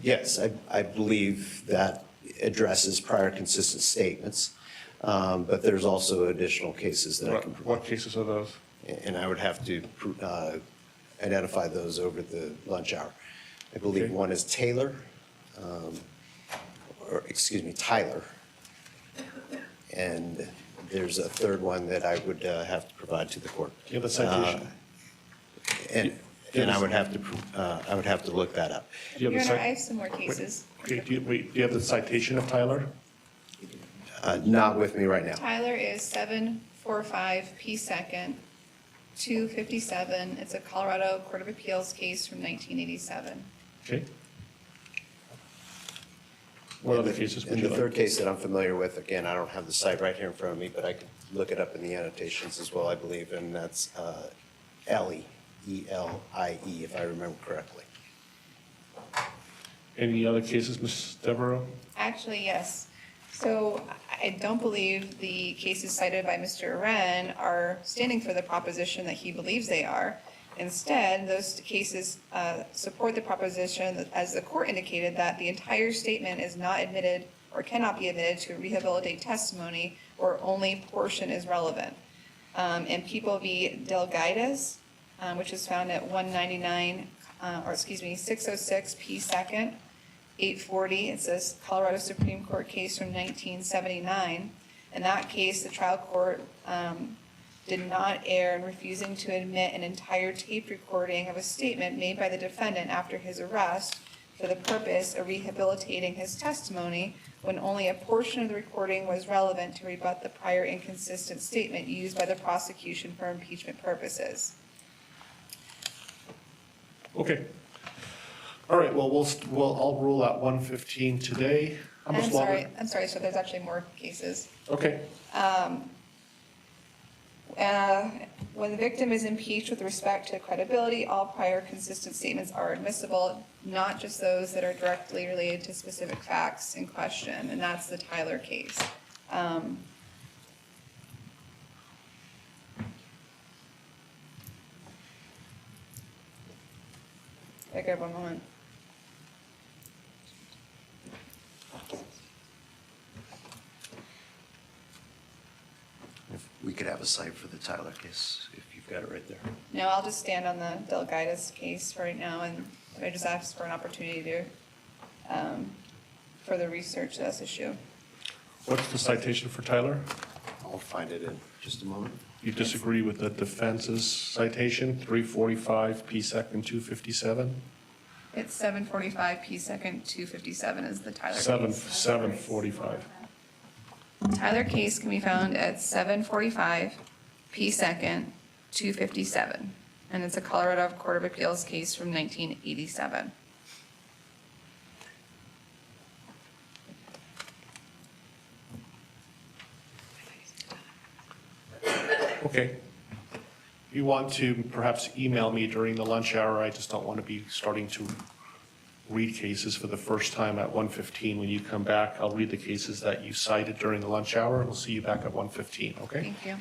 Yes, I believe that addresses prior consistent statements, but there's also additional cases that I can provide. What cases are those? And I would have to identify those over the lunch hour. I believe Okay. one is Tyler. And there's a third one that I would have to provide to the court. Do you have a citation? And I would have to look that up. Do you Your have Honor, the I have some more cases. Okay, do you have the citation of Tyler? Not with me right now. Tyler is 745 P. 2nd, 257. It's a Colorado Court of Appeals case from 1987. Okay. What other cases would And you the like? third case that I'm familiar with, again, I don't have the site right here in front of me, but I could look it up in the annotations as well, I believe, and that's Elie, E-L-I-E, if I remember correctly. Any other cases, Ms. Devereaux? Actually, yes. So I don't believe the cases cited by Mr. Wren are standing for the proposition that he believes they are. Instead, those cases support the proposition that, as the court indicated, that the entire statement is not admitted or cannot be admitted to rehabilitate testimony or only portion is relevant. And People v. Delgaitis, which is found at 606 P. 2nd, 840. It's a Colorado Supreme Court case from 1979. In that case, the trial court did not err in refusing to admit an entire tape recording of a statement made by the defendant after his arrest for the purpose of rehabilitating his testimony when only a portion of the recording was relevant to rebut the prior inconsistent statement used by the prosecution for impeachment purposes. Okay. All right, well, I'll rule out 115 today. How much longer? I'm sorry, so there's actually more cases. Okay. When the victim is impeached with respect to credibility, all prior consistent statements are admissible, not just those that are directly related to specific facts in question, and that's the Tyler case. I grab one moment. we could have a cite for the Tyler case, if you've got it right there. No, I'll just stand on the Delgaitis case right now, and I just ask for an opportunity to further research this issue. What's the citation for Tyler? I'll find it in just a moment. You disagree with the defense's citation, 345 P. Second 257? It's 745 P. Second 257 is the Tyler case. 745. Tyler case can be found at 745 P. Second 257, and it's a Colorado Court of Appeals case from 1987. Okay. You want to perhaps email me during the lunch hour? I just don't want to be starting to read cases for the first time at 1:15. When you come back, I'll read the cases that you cited during the lunch hour, and we'll see you back at 1:15, okay? Thank you.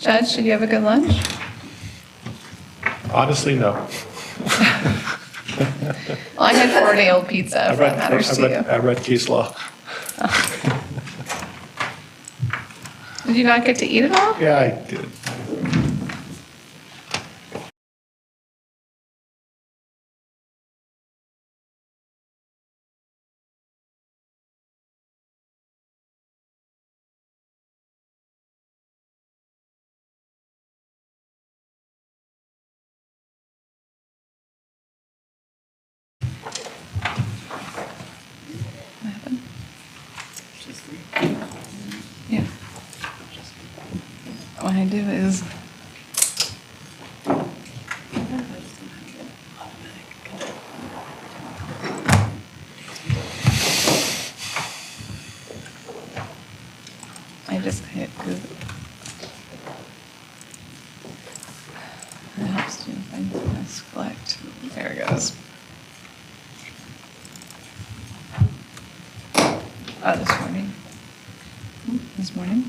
Judge, did you have a good lunch? Honestly, no. Well, I had 4-day-old pizza, if that matters to you. I read case law. Did you not get to eat it all? Yeah, I did. What happened? Yeah. What I do is. I just hit Google. It helps you find the select. There it goes. Oh, this morning. This morning.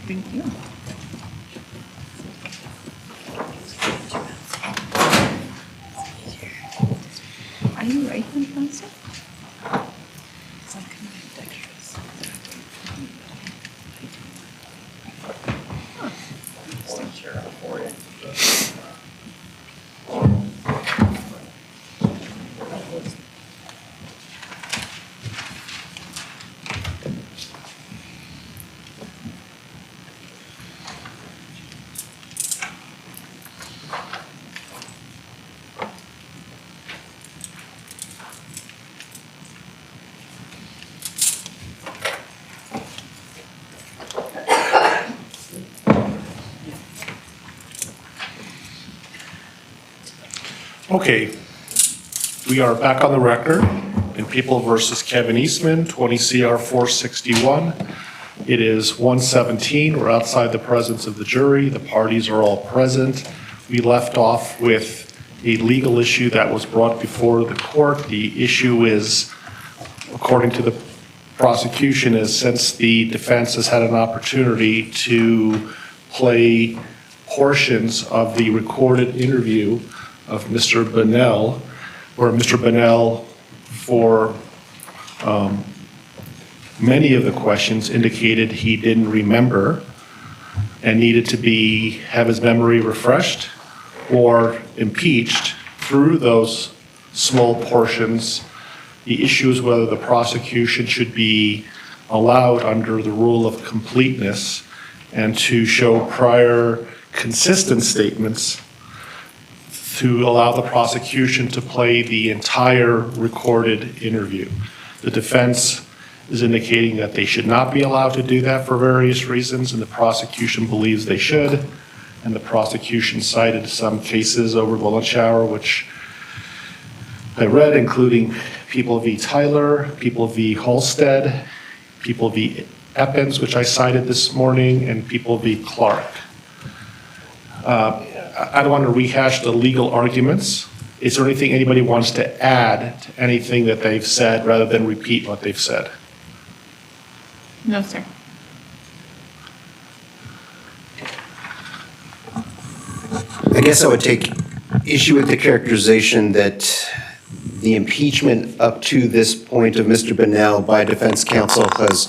Thank you. Are you writing faster? It's like kind of dexterous. Huh. Just not sure how for it. Okay, we are back on the record in People versus Kevin Eastman, 20 CR 461. It is 1:17. We're outside the presence of the jury. The parties are all present. We left off with a legal issue that was brought before the court. The issue is, according to the prosecution, is since the defense has had an opportunity to play portions of the recorded interview of Mr. Bunnell, where Mr. Bunnell, for many of the questions, indicated he didn't remember and needed to have his memory refreshed or impeached through those small portions. The issue is whether the prosecution should be allowed under the rule of completeness and to show prior consistent statements to allow the prosecution to play the entire recorded interview. The defense is indicating that they should not be allowed to do that for various reasons, and the prosecution believes they should. And the prosecution cited some cases over the lunch hour, which I read, including People v. Tyler, People v. Halstead, People v. Eppins, which I cited this morning, and People v. Clark. I don't want to rehash the legal arguments. Is there anything anybody wants to add to anything that they've said rather than repeat what they've said? No, sir. I guess I would take issue with the characterization that the impeachment up to this point of Mr. Bunnell by defense counsel has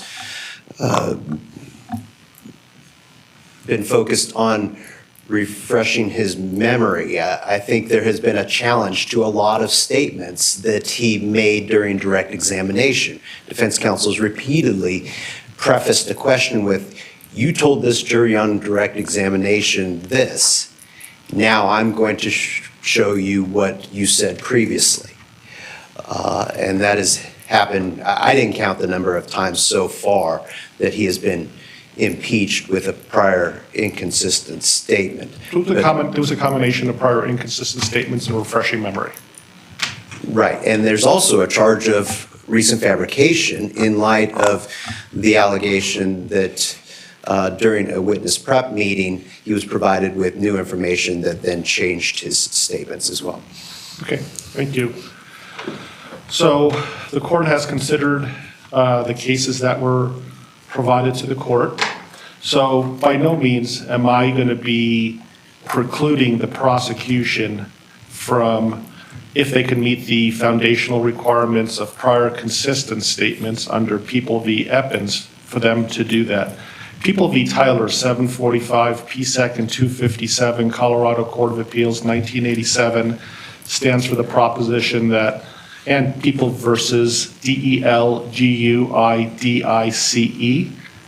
been focused on refreshing his memory. I think there has been a challenge to a lot of statements that he made during direct examination. Defense counsels repeatedly prefaced the question with, "You told this jury on direct examination this. Now I'm going to show you what you said previously." And that has happened. I didn't count the number of times so far that he has been impeached with a prior inconsistent statement. There was a combination of prior inconsistent statements and refreshing memory. Right, and there's also a charge of recent fabrication in light of the allegation that during a witness prep meeting, he was provided with new information that then changed his statements as well. Okay, thank you. So the court has considered the cases that were provided to the court. So by no means am I going to be precluding the prosecution from, if they can meet the foundational requirements of prior consistent statements under People v. Eppins, for them to do that. People v. Tyler, 745 P. 2nd 257, Colorado Court of Appeals, 1987, stands for the proposition that, and People versus DELGUIDICE,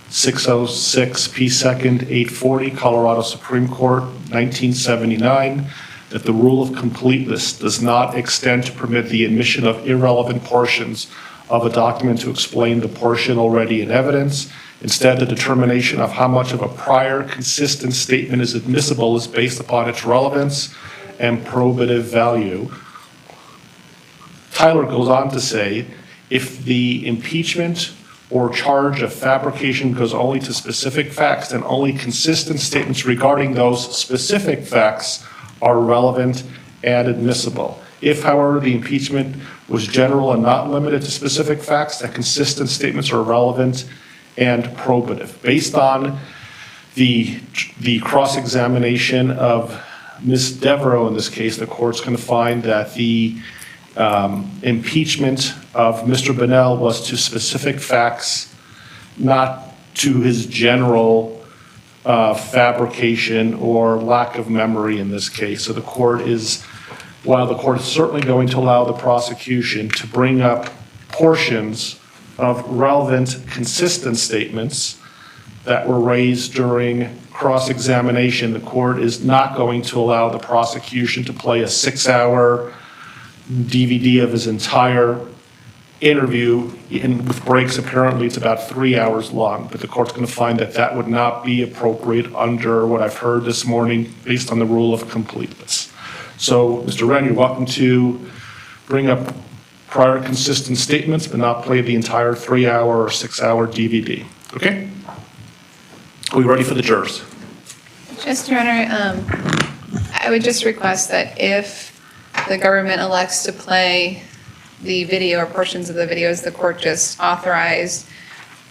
606 P. 2nd 840, Colorado Supreme Court, 1979, that the rule of completeness does not extend to permit the admission of irrelevant portions of a document to explain the portion already in evidence. Instead, the determination of how much of a prior consistent statement is admissible is based upon its relevance and probative value. Tyler goes on to say, if the impeachment or charge of fabrication goes only to specific facts, then only consistent statements regarding those specific facts are relevant and admissible. If, however, the impeachment was general and not limited to specific facts, then consistent statements are relevant and probative. Based on the cross-examination of Ms. Devereaux in this case, the court's going to find that the impeachment of Mr. Bunnell was to specific facts, not to his general fabrication or lack of memory in this case. So the court is, while the court is certainly going to allow the prosecution to bring up portions of relevant, consistent statements that were raised during cross-examination, the court is not going to allow the prosecution to play a 6-hour DVD of his entire interview, with breaks. Apparently it's about 3 hours long, but the court's going to find that that would not be appropriate under what I've heard this morning based on the rule of completeness. So, Mr. Wren, you're welcome to bring up prior consistent statements, but not play the entire 3-hour or 6-hour DVD. Okay? Are we ready for the jurors? Just, Your Honor, I would just request that if the government elects to play the video or portions of the videos the court just authorized,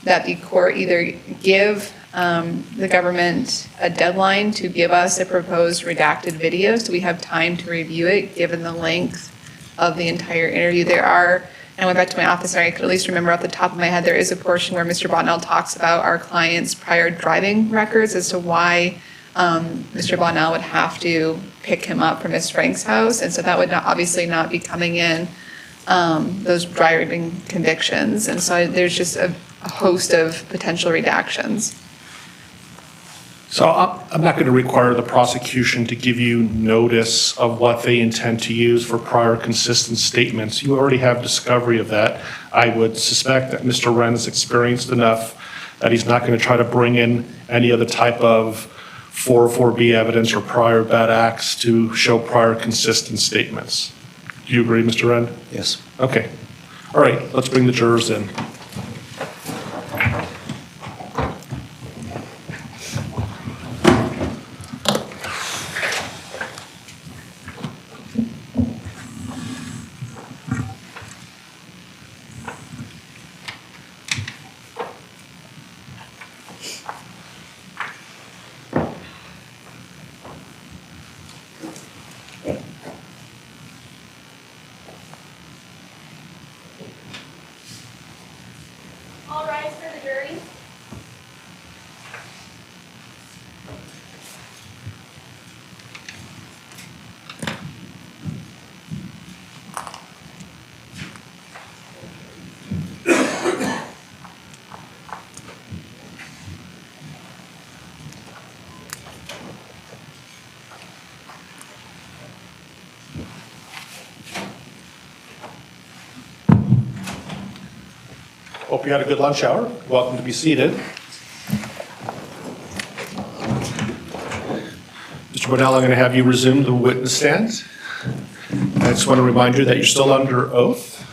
that the court either give the government a deadline to give us a proposed redacted video so we have time to review it, given the length of the entire interview. There are, and I went back to my office, and I could at least remember off the top of my head, there is a portion where Mr. Bonnell talks about our client's prior driving records as to why Mr. Bonnell would have to pick him up from Ms. Frank's house, and so that would not, obviously not be coming in, those driving convictions, and so there's just a host of potential redactions. So I'm not going to require the prosecution to give you notice of what they intend to use for prior consistent statements. You already have discovery of that. I would suspect that Mr. Wren is experienced enough that he's not going to try to bring in any other type of 404B evidence or prior bad acts to show prior consistent statements. Do you agree, Mr. Wren? Yes. Okay. All right, let's bring the jurors in. Hope you had a good lunch hour. Welcome to be seated. Mr. Bonnell, I'm going to have you resume the witness stand. I just want to remind you that you're still under oath.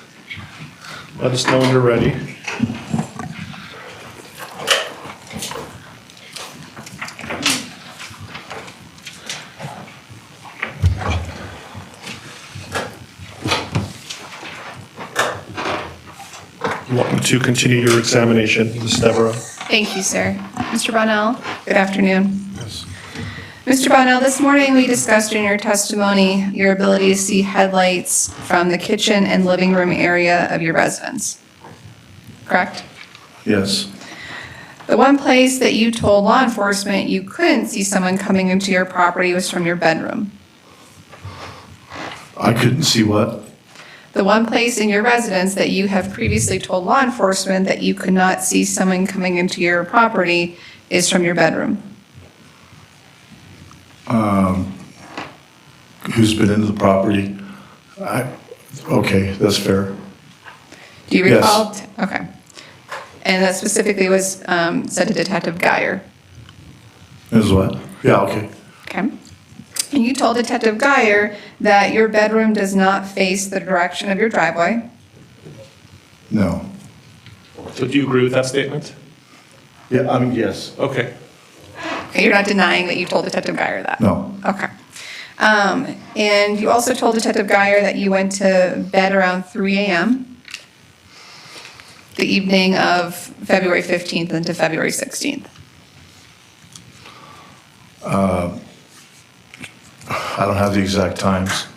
Let us know when you're ready. You want me to continue your examination, Ms. Devereaux? Thank you, sir. Mr. Bonnell, good afternoon. Yes. Mr. Bonnell, this morning we discussed in your testimony your ability to see headlights from the kitchen and living room area of your residence, correct? Yes. The one place that you told law enforcement you couldn't see someone coming into your property was from your bedroom. I couldn't see what? The one place in your residence that you have previously told law enforcement that you could not see someone coming into your property is from your bedroom. Who's been into the property? Okay, that's fair. Do you Yes. recall? Okay. And that specifically was said to Detective Geyer. Is what? Yeah, okay. Okay. And you told Detective Geyer that your bedroom does not face the direction of your driveway. No. So do you agree with that statement? Yeah, I mean, yes. Okay. Okay, you're not denying that you told Detective Geyer that? No. Okay. And you also told Detective Geyer that you went to bed around 3 a.m. the evening of February 15th into February 16th. I don't have the exact times.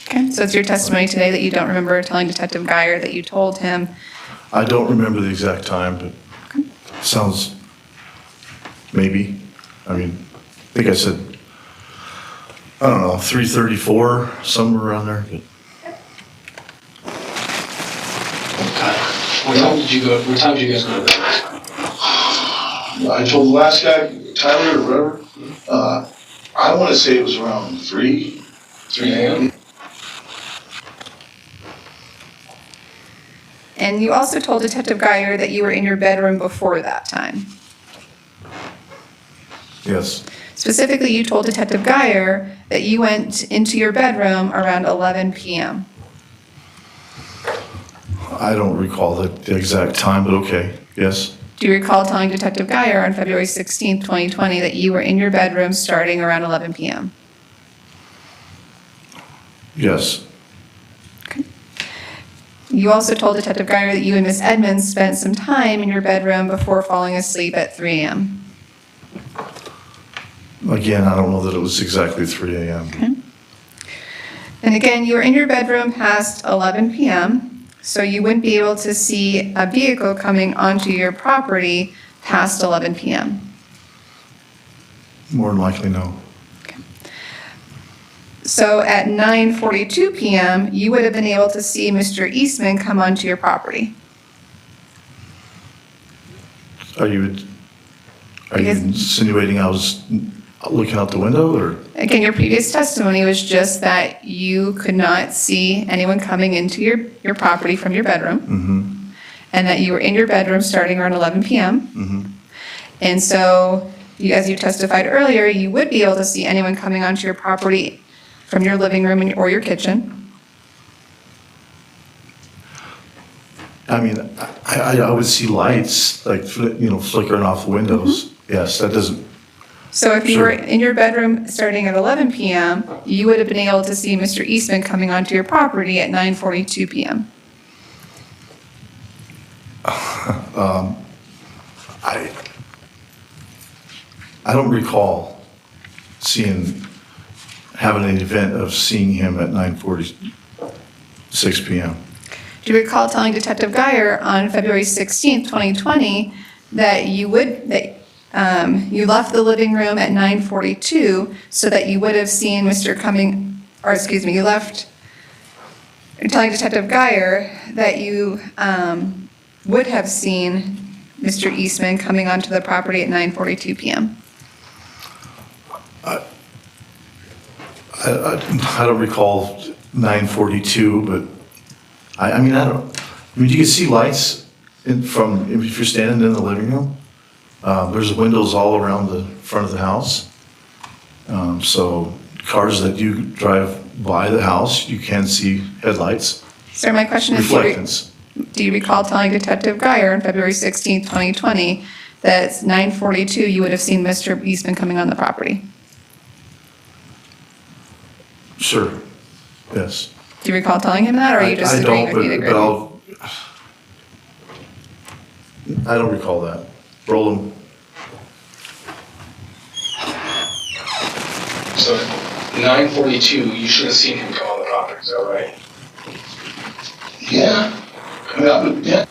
Okay, so it's your testimony today that you don't remember telling Detective Geyer that you told him. I don't remember the exact time, but sounds, maybe. I mean, I think I said, I don't know, 3:34, somewhere around there. But What time did you guys go to bed? I told the last guy, Tyler or whatever, I want to say it was around 3 a.m. And you also told Detective Geyer that you were in your bedroom before that time. yes, Specifically, you told Detective Geyer that you went into your bedroom around 11 p.m. I don't recall the exact time, but okay, yes, Do you recall telling Detective Geyer on February 16th, 2020, that you were in your bedroom starting around 11 p.m.? yes, You also told Detective Geyer that you and Miss Edmonds spent some time in your bedroom before falling asleep at 3 a.m. again, I don't know that it was exactly 3 a.m. And again, you were in your bedroom past 11 p.m., so you wouldn't be able to see a vehicle coming onto your property past 11 p.m. More than likely, no. So at 9:42 p.m., you would have been able to see Mr. Eastman come onto your property. Are you Because- insinuating I was looking out the window, or? Again, your previous testimony was just that you could not see anyone coming into your property from your bedroom, and that you were in your bedroom starting around 11 p.m. And so, as you testified earlier, you would be able to see anyone coming onto your property from your living room or your kitchen. I mean, I would see lights, like, flickering off the windows. Yes, that doesn't, So if you Sure. were in your bedroom starting at 11 p.m., you would have been able to see Mr. Eastman coming onto your property at 9:42 p.m. I don't recall having an event of seeing him at 9:46 p.m. Do you recall telling Detective Geyer on February 16th, 2020, that you left the living room at 9:42 so that you would have seen You're telling Detective Geyer that you would have seen Mr. Eastman coming onto the property at 9:42 p.m. I don't recall 9:42, but I mean, you can see lights If you're standing in the living room, there's windows all around the front of the house. So cars that you drive by the house, you can see headlights, Sir, my question is, reflectance. do you recall telling Detective Geyer on February 16th, 2020, that it's 9:42 you would have seen Mr. Eastman coming on the property? Sure, yes. Do you recall telling him that, or are you just I agreeing don't, with me to but agree? I don't recall that. Roll them. So 9:42, you should have seen him come on the property, is that right? Yeah. Yeah.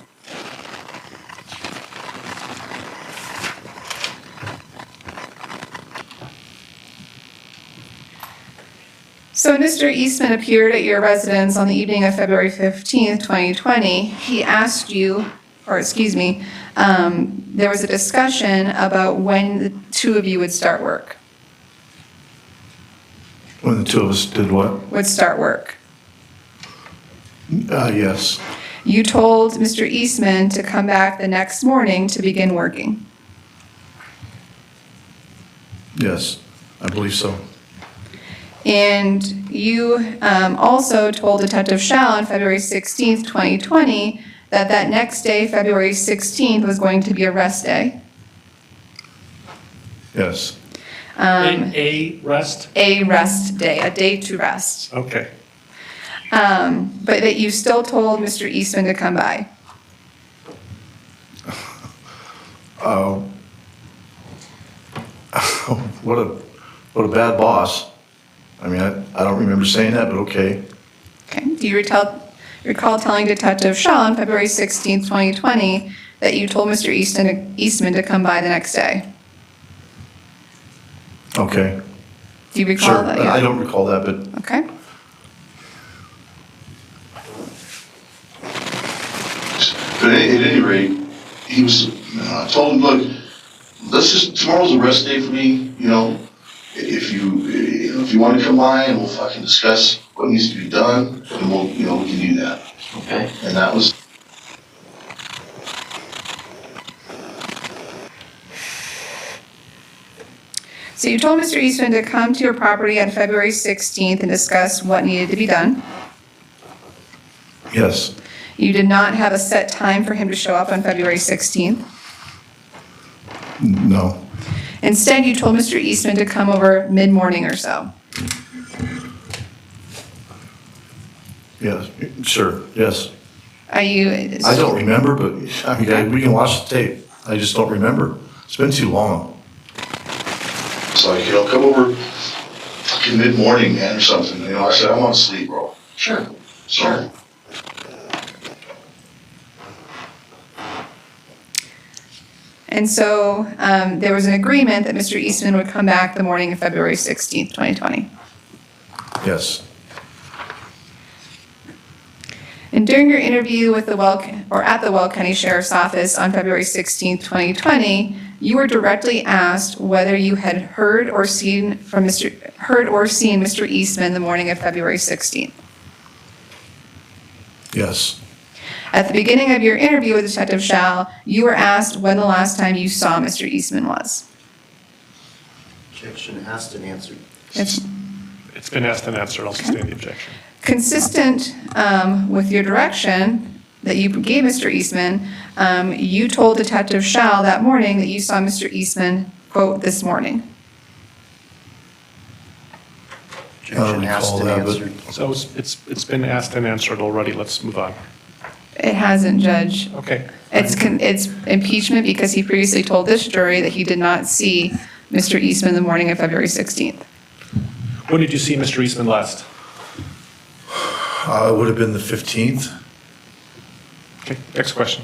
So when Mr. Eastman appeared at your residence on the evening of February 15th, 2020, he asked you, or excuse me, there was a discussion about when the two of you would start work. When the two of us did what? Would start work. Yes, You told Mr. Eastman to come back the next morning to begin working. yes, I believe so. And you also told Detective Schall on February 16th, 2020, that that next day, February 16th, was going to be a rest day. Yes, A rest? A rest day, a day to rest. Okay. But that you still told Mr. Eastman to come by. what a bad boss. I mean, I don't remember saying that, but okay. Okay. Do you recall telling Detective Shaw on February 16th, 2020, that you told Mr. Eastman to come by the next day? Okay, Do you recall sure. that? I don't recall that, but Okay. But at any rate, he was, I told him, look, tomorrow's a rest day for me, you know. If you want to come by and we'll fucking discuss what needs to be done, and we can do that. Okay. And that was. So you told Mr. Eastman to come to your property on February 16th and discuss what needed to be done. yes, You did not have a set time for him to show up on February 16th. no, Instead, you told Mr. Eastman to come over mid-morning or so. yes, sure, yes. Are you? I don't remember, but I mean, we can watch the tape. I just don't remember. It's been too long. It's like, come over fucking mid-morning, man, or something. I said, I want to sleep, bro. Sure. So, And so there was an agreement that Mr. Eastman would come back the morning of February 16th, 2020. Yes, And during your interview with at the Weld County Sheriff's Office on February 16th, 2020, you were directly asked whether you had heard or seen Mr. Eastman the morning of February 16th. yes, At the beginning of your interview with Detective Schall, you were asked when the last time you saw Mr. Eastman was. Objection asked and answered. It's been asked and answered. I'll sustain the objection. Consistent with your direction that you gave Mr. Eastman, you told Detective Schall that morning that you saw Mr. Eastman, quote, this morning. Objection asked recall and that, but- answered. So it's been asked and answered already. Let's move on. It hasn't, Judge. Okay. It's impeachment because he previously told this jury that he did not see Mr. Eastman the morning of February 16th. When did you see Mr. Eastman last? it would have been the 15th. Okay, next question.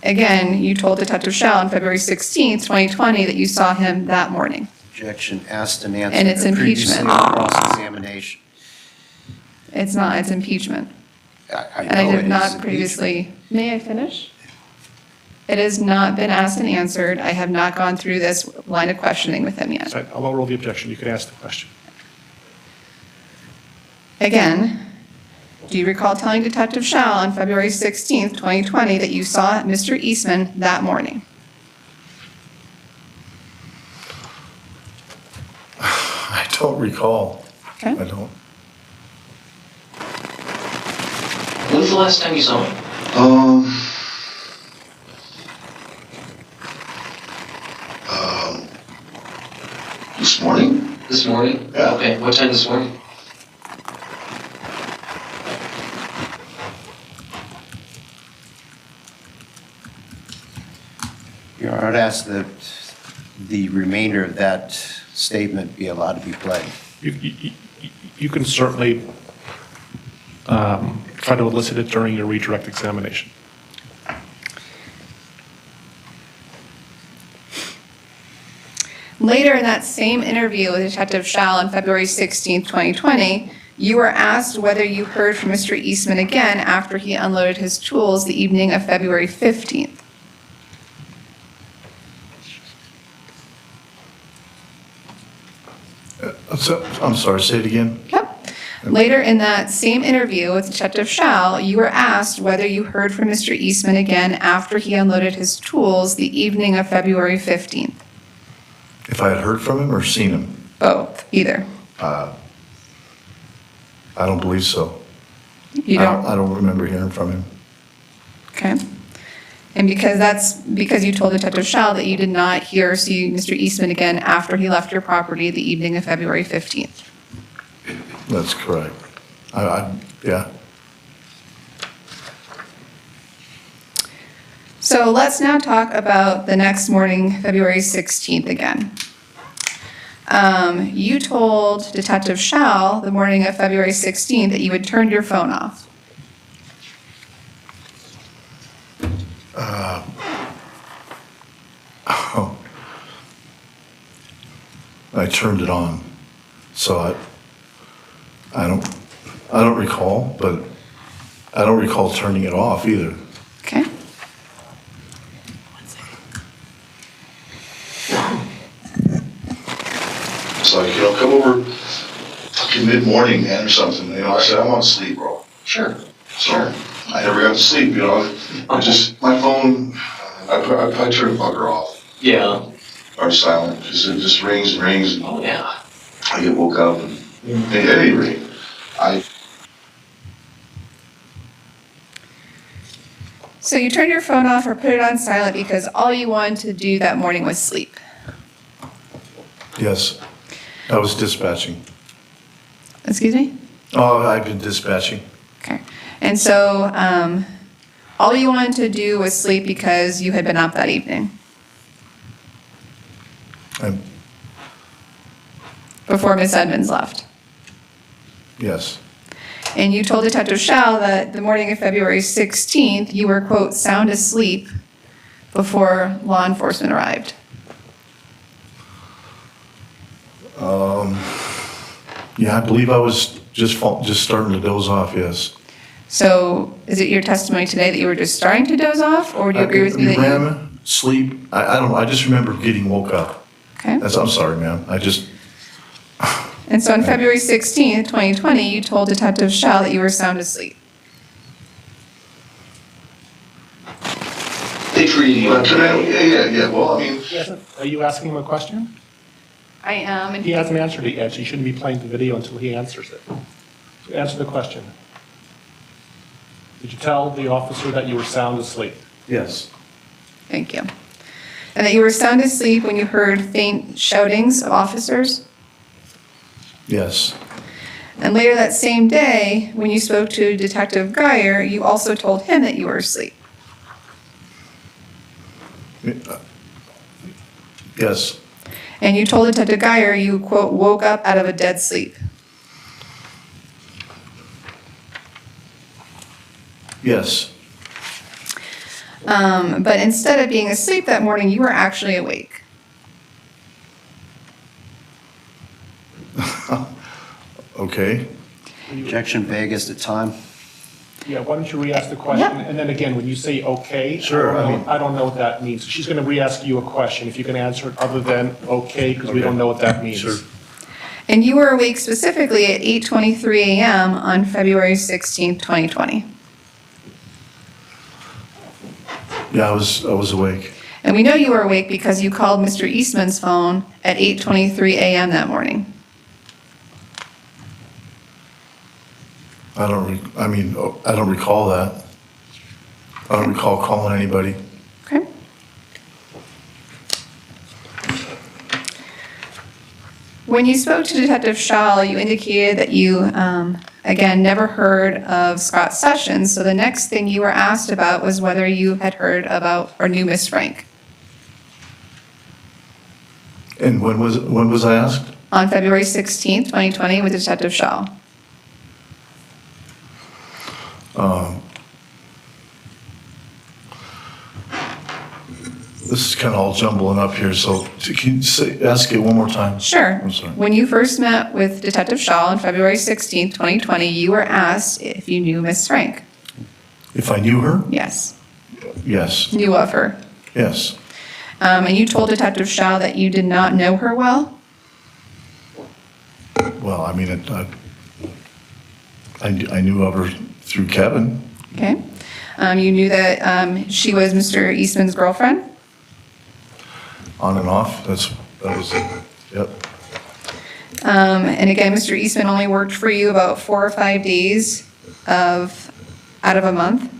Again, you told Detective Schall on February 16th, 2020, that you saw him that morning. Objection asked and answered. And it's Previously impeachment. cross-examination. It's not, it's impeachment. I And I know did it is not impeachment. previously, may I finish? It has not been asked and answered. I have not gone through this line of questioning with him yet. So I'll overrule the objection. You can ask the question. Again, Do you recall telling Detective Shell on February 16th, 2020, that you saw Mr. Eastman that morning? I don't recall. Okay. I don't. When's the last time you saw him? This morning? This morning? Yeah. Okay, what time this morning? Your Honor, I'd ask that the remainder of that statement be allowed to be played. You can certainly try to elicit it during your redirect examination. Later in that same interview with Detective Shell on February 16th, 2020, you were asked whether you heard from Mr. Eastman again after he unloaded his tools the evening of February 15th. I'm sorry, say it again. Yep. Later in that same interview with Detective Shell, you were asked whether you heard from Mr. Eastman again after he unloaded his tools the evening of February 15th. If I had heard from him or seen him? Both, either. I don't believe so. You don't? I don't remember hearing from him. Okay. And because you told Detective Shell that you did not hear or see Mr. Eastman again after he left your property the evening of February 15th. That's correct. Yeah. So let's now talk about the next morning, February 16th again. You told Detective Shell the morning of February 16th that you had turned your phone off. I turned it on, so I don't recall, but I don't recall turning it off either. Okay. It's like, come over fucking mid-morning, man, or something, I said, I want to sleep, bro. Sure. So, I never got to sleep, I just, my phone, I turn the fucker off, Yeah. or silent, because it just rings and rings, and Oh, yeah. I get woke up, and at any rate, So you turned your phone off or put it on silent because all you wanted to do that morning was sleep. Yes, I was dispatching. Excuse me? Oh, I've been dispatching. Okay. And so all you wanted to do was sleep because you had been up that evening I'm- before Miss Edmonds left. Yes, And you told Detective Shell that the morning of February 16th, you were, quote, sound asleep before law enforcement arrived. yeah, I believe I was just starting to doze off, yes. So is it your testimony today that you were just starting to doze off, or do you agree with me that you... REM, sleep, I don't know, I just remember getting woke up. Okay. I'm sorry, ma'am, And so on February 16th, 2020, you told Detective Shell that you were sound asleep. They treated you. yeah, well, I mean, Are you asking him a question? I am, and He hasn't answered it yet, so you shouldn't be playing the video until he answers it. So answer the question. Did you tell the officer that you were sound asleep? yes. Thank you. And that you were sound asleep when you heard faint shoutings of officers? Yes, And later that same day, when you spoke to Detective Geyer, you also told him that you were asleep. yes, And you told Detective Geyer you, quote, woke up out of a dead sleep. yes. But instead of being asleep that morning, you were actually awake. Okay, Objection vague as to time. Yeah, why don't you re-ask the question? And then again, when you say okay, Sure, I don't know what that means. She's going to re-ask you a question. If you can answer it other than okay, because we don't know what that means. Sure. And you were awake specifically at 8:23 a.m. on February 16th, 2020. Yeah, I was awake. And we know you were awake because you called Mr. Eastman's phone at 8:23 a.m. that morning. I don't recall that. I don't recall calling anybody. Okay. When you spoke to Detective Shaw, you indicated that you, again, never heard of Scott Sessions. So the next thing you were asked about was whether you had heard about or knew Miss Frank. And when was I asked? On February 16th, 2020, with Detective Shaw. This is kind of all jumbling up here, so can you ask it one more time? Sure. I'm sorry. When you first met with Detective Shaw on February 16th, 2020, you were asked if you knew Miss Frank. If I knew her? Yes. Yes. Knew of her. Yes. And you told Detective Shaw that you did not know her well? Well, I mean, I knew of her through Kevin. Okay. You knew that she was Mr. Eastman's girlfriend? On and off. That was it. Yep. And again, Mr. Eastman only worked for you about 4 or 5 days out of a month?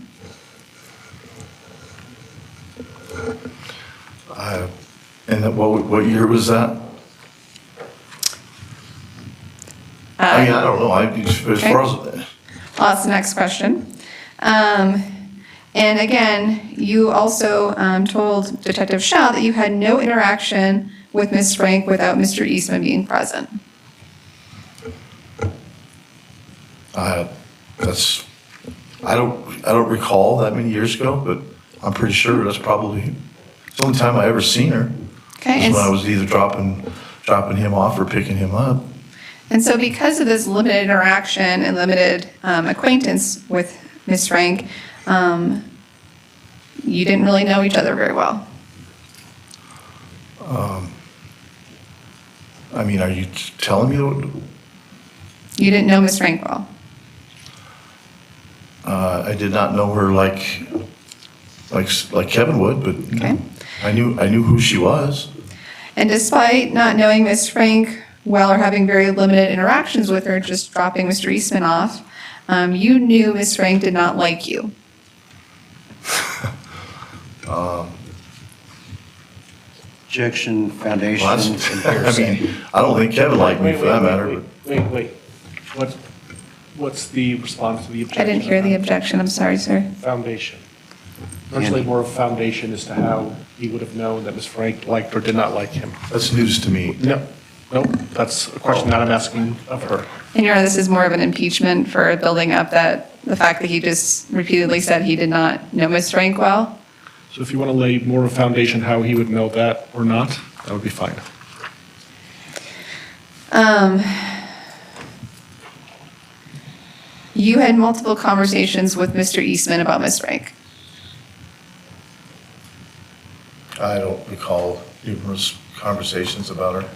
And what year was that? I don't know. As far as Well, that's the next question. And again, you also told Detective Shaw that you had no interaction with Miss Frank without Mr. Eastman being present. I don't recall that many years ago, but I'm pretty sure that's probably the only time I ever seen her. Okay. Was when I was either dropping him off or picking him up. And so because of this limited interaction and limited acquaintance with Miss Frank, you didn't really know each other very well. I mean, are you telling me? You didn't know Miss Frank well. I did not know her like Kevin would, but Okay. I knew who she was. And despite not knowing Miss Frank well or having very limited interactions with her, just dropping Mr. Eastman off, you knew Miss Frank did not like you. Objection, foundation, Well, and I hearsay. mean, I don't think Kevin liked me for that matter. Wait. What's the response to the objection? I didn't hear the objection, I'm sorry, sir. Foundation. I'd like more of a foundation as to how he would have known that Ms. Frank liked or did not like him. That's news to me. No, that's a question that I'm asking of her. And Your Honor, this is more of an impeachment for building up that, the fact that he just repeatedly said he did not know Miss Frank well. So if you want to lay more of a foundation how he would know that or not, that would be fine. You had multiple conversations with Mr. Eastman about Miss Frank. I don't recall numerous conversations about her.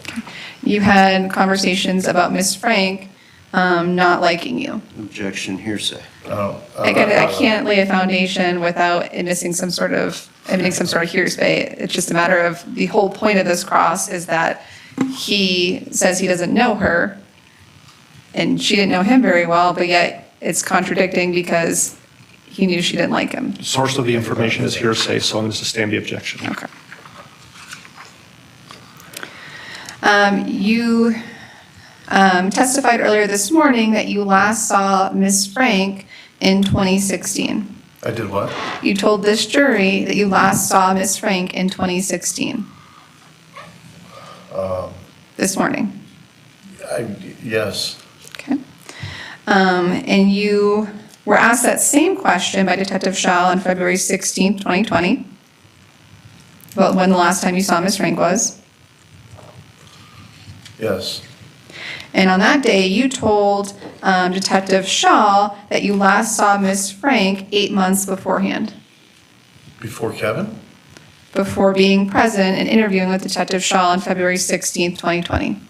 You had conversations about Miss Frank not liking you. Objection, hearsay. I can't lay a foundation without admitting some sort of hearsay. It's just a matter of, the whole point of this cross is that he says he doesn't know her, and she didn't know him very well, but yet it's contradicting because he knew she didn't like him. The source of the information is hearsay, so I'm going to sustain the objection. Okay. You testified earlier this morning that you last saw Miss Frank in 2016. I did what? You told this jury that you last saw Miss Frank in 2016. This morning. Yes. Okay. And you were asked that same question by Detective Shaw on February 16th, 2020, about when the last time you saw Miss Frank was. Yes. And on that day, you told Detective Shaw that you last saw Miss Frank 8 months beforehand, Before Kevin? before being present and interviewing with Detective Shaw on February 16th, 2020.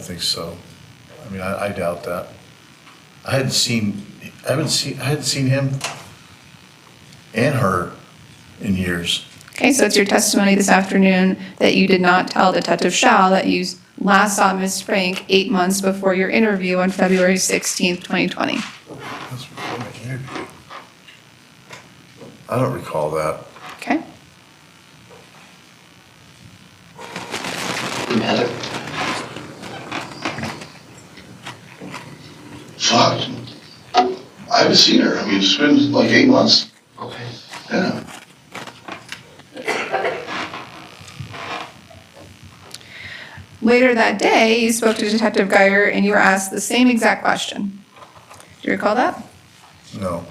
think so. I mean, I doubt that. I hadn't seen him and her in years. Okay, so it's your testimony this afternoon that you did not tell Detective Schall that you last saw Ms. Frank 8 months before your interview on February 16th, 2020. That's before my interview. I don't recall that. Okay? Heather? Fuck. I haven't seen her. I mean, it's been like 8 months. Okay. Yeah. Later that day, you spoke to Detective Geyer and you were asked the same exact question. Do you recall that? No.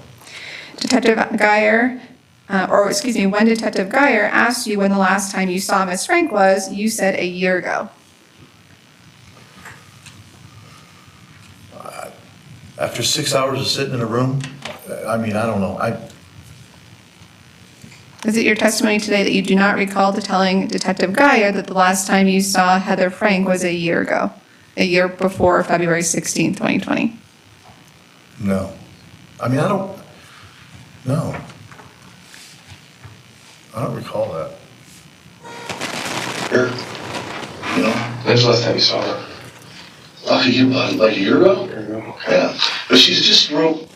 Detective Geyer, when Detective Geyer asked you when the last time you saw Miss Frank was, you said a year ago. After 6 hours of sitting in a room, I mean, I don't know. Is it your testimony today that you do not recall telling Detective Geyer that the last time you saw Heather Frank was a year ago, a year before February 16th, 2020? No. I mean, no. I don't recall that. Her, you know, When's the last time you saw her? like a year ago? Yeah. But she's just real.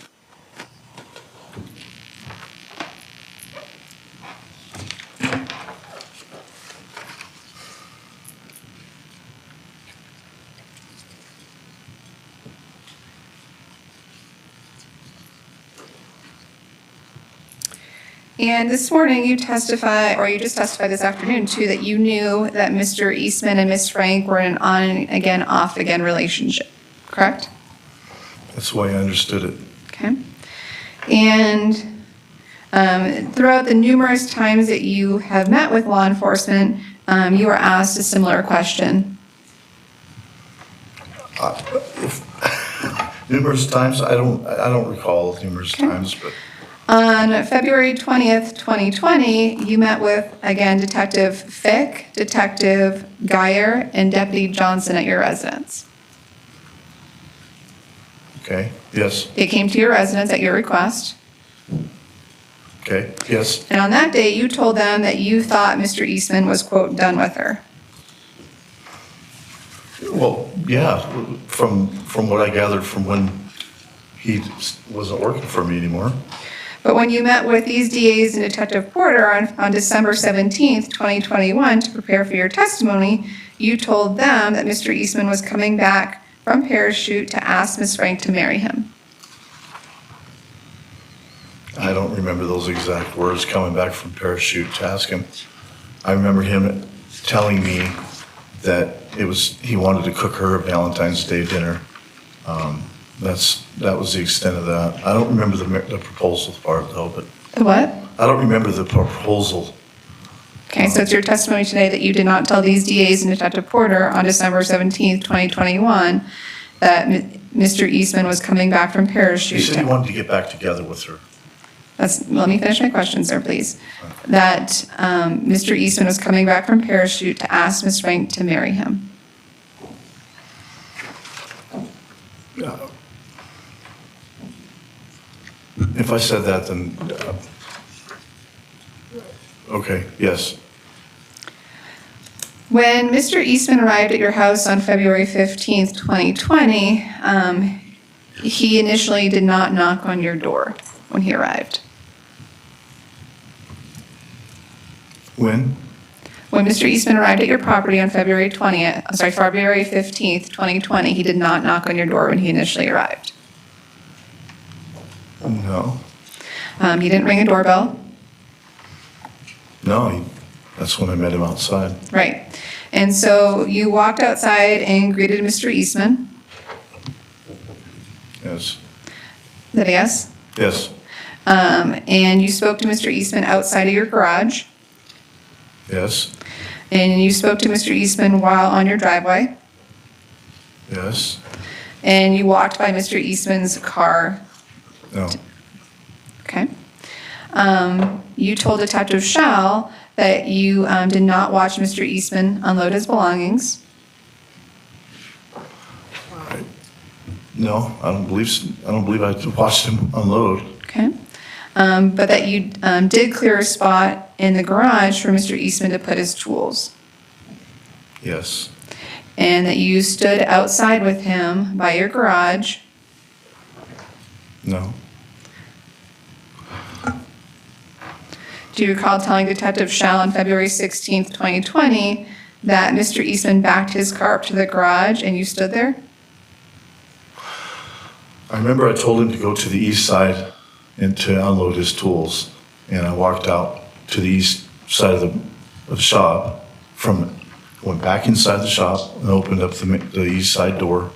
And this morning you just testified this afternoon too, that you knew that Mr. Eastman and Miss Frank were in an on-again, off-again relationship, correct? That's the way I understood it. Okay. And throughout the numerous times that you have met with law enforcement, you were asked a similar question. Numerous times, I don't recall numerous Okay. times, but On February 20th, 2020, you met with, again, Detective Fick, Detective Geyer, and Deputy Johnson at your residence. okay, yes, They came to your residence at your request. okay, yes, And on that day, you told them that you thought Mr. Eastman was, quote, done with her. well, yeah, from what I gathered from when he wasn't working for me anymore. But when you met with these DAs and Detective Porter on December 17th, 2021, to prepare for your testimony, you told them that Mr. Eastman was coming back from Parachute to ask Ms. Frank to marry him. I don't remember those exact words, coming back from Parachute to ask him. I remember him telling me that he wanted to cook her a Valentine's Day dinner. That was the extent of that. I don't remember the proposal part though, but The what? I don't remember the proposal. Okay, so it's your testimony today that you did not tell these DAs and Detective Porter on December 17th, 2021, that Mr. Eastman was coming back from He Parachute. said he wanted to get back together with her. Let me finish my question, sir, please. That Mr. Eastman was coming back from Parachute to ask Ms. Frank to marry him. If I said that, then, okay, yes. When Mr. Eastman arrived at your house on February 15th, 2020, he initially did not knock on your door when he arrived. When? When Mr. Eastman arrived at your property on February 15th, 2020, he did not knock on your door when he initially arrived. No. He didn't ring a doorbell. No, that's when I met him outside. Right. And so you walked outside and greeted Mr. Eastman. Yes. Is that a yes? Yes. And you spoke to Mr. Eastman outside of your garage. Yes. And you spoke to Mr. Eastman while on your driveway. Yes. And you walked by Mr. Eastman's car. No. No, I don't believe I watched him unload. Okay. But that you did clear a spot in the garage for Mr. Eastman to put his tools. Yes. And that you stood outside with him by your garage. No. Do you recall telling Detective Schall on February 16th, 2020, that Mr. Eastman backed his car up to the garage and you stood there? I remember I told him to go to the east side and to unload his tools. And I walked out to the east side of the shop, went back inside the shop and opened up the east side door.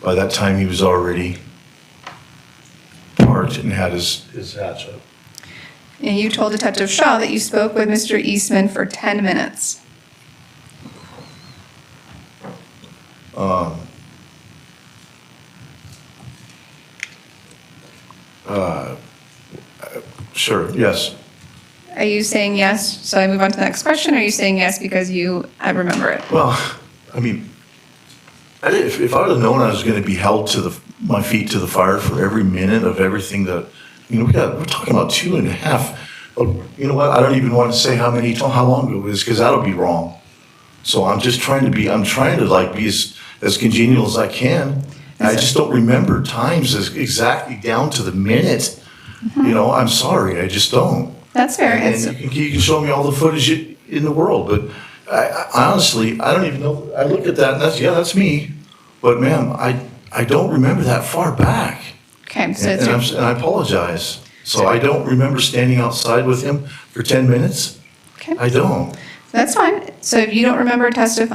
By that time, he was already parked and had his hatch up. And you told Detective Schall that you spoke with Mr. Eastman for 10 minutes. Sure, yes. Are you saying yes, so I move on to the next question, or are you saying yes because I remember it? Well, I mean, if I would have known I was going to be held to my feet to the fire for every minute of everything that, we're talking about 2.5. You know what? I don't even want to say how long ago it is, because that'll be wrong. So I'm just trying to be as congenial as I can. I just don't remember times exactly down to the minute. I'm sorry, I just don't. That's fair. And you can show me all the footage in the world, but I honestly, I don't even know. I look at that and that's me. But ma'am, I don't remember that far back. Okay, so And I apologize. So I don't remember standing outside with him for 10 minutes. Okay. I don't. That's fine. So if you don't remember your testimony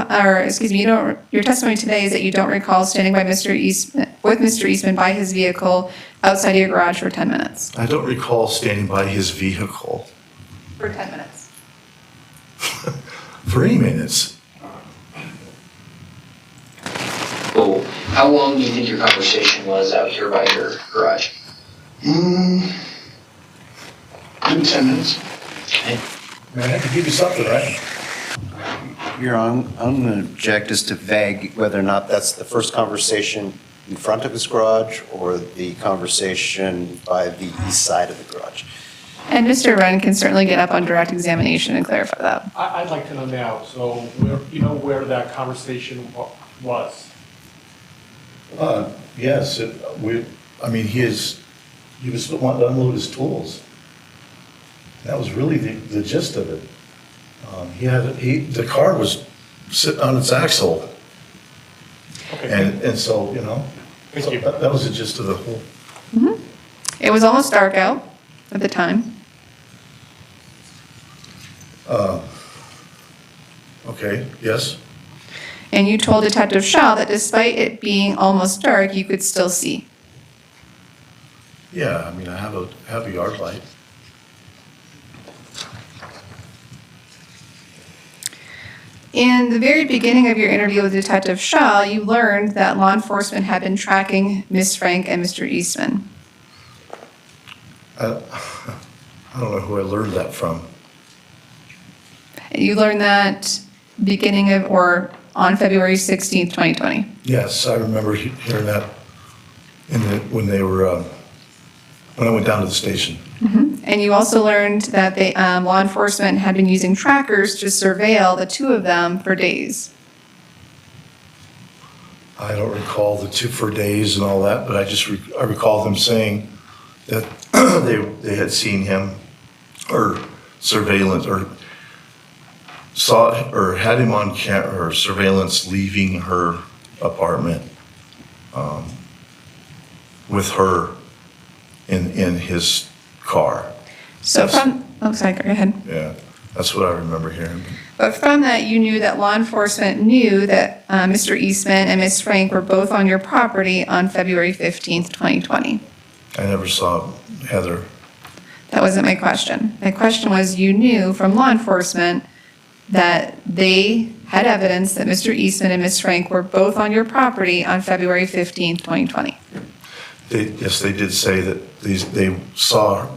today is that you don't recall standing by Mr. Eastman by his vehicle outside of your garage for 10 minutes. I don't recall standing by his vehicle For 10 minutes. for any minutes. Well, how long do you think your conversation was out here by your garage? Maybe 10 minutes. Man, I have to give you something, right? Your Honor, I'm going to object as to vague whether or not that's the first conversation in front of his garage or the conversation by the east side of the garage. And Mr. Wren can certainly get up on direct examination and clarify that. I'd like to know now, so where that conversation was? Yes, he was wanting to unload his tools. That was really the gist of it. The car was sitting on its axle. Okay. And so, Thank you. that was the gist of the whole. It was almost dark out at the time. Okay, yes. And you told Detective Schall that despite it being almost dark, you could still see. Yeah, I have a yard light. In the very beginning of your interview with Detective Schall, you learned that law enforcement had been tracking Ms. Frank and Mr. Eastman. I don't know who I learned that from. You learned that beginning of or on February 16th, 2020. Yes, I remember hearing that when I went down to the station. And you also learned that law enforcement had been using trackers to surveil the two of them for days. I don't recall the 2 for days and all that, but I recall them saying that they had seen him or surveillance or saw or had him on camera or surveillance leaving her apartment with her in his car. So sorry, go ahead. Yeah, that's what I remember hearing. But from that, you knew that law enforcement knew that Mr. Eastman and Ms. Frank were both on your property on February 15th, 2020. I never saw Heather. That wasn't my question. My question was, you knew from law enforcement that they had evidence that Mr. Eastman and Ms. Frank were both on your property on February 15th, 2020. Yes, they did say that they saw,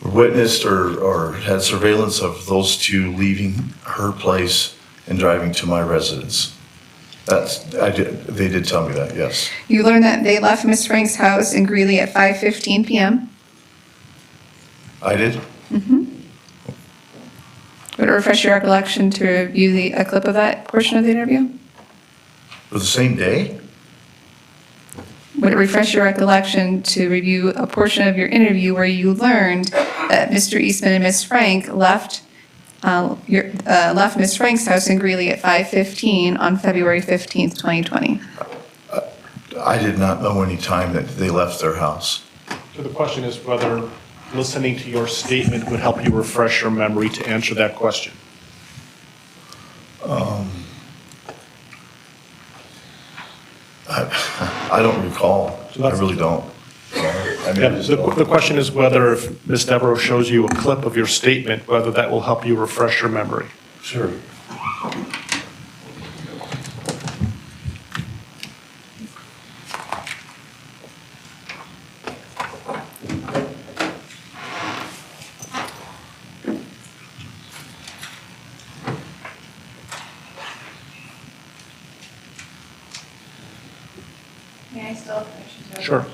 witnessed or had surveillance of those two leaving her place and driving to my residence. They did tell me that, yes. You learned that they left Ms. Frank's house in Greeley at 5:15 p.m. I did? Would it refresh your recollection to review a clip of that portion of the interview? For the same day? Would it refresh your recollection to review a portion of your interview where you learned that Mr. Eastman and Ms. Frank left Ms. Frank's house in Greeley at 5:15 on February 15th, 2020? I did not know any time that they left their house. So the question is whether listening to your statement would help you refresh your memory to answer that question. I don't recall. So I that's- really don't. I mean, Yeah, I just the don't. question is whether if Ms. Devereaux shows you a clip of your statement, whether that will help you refresh your memory. Sure. May I still? Sure.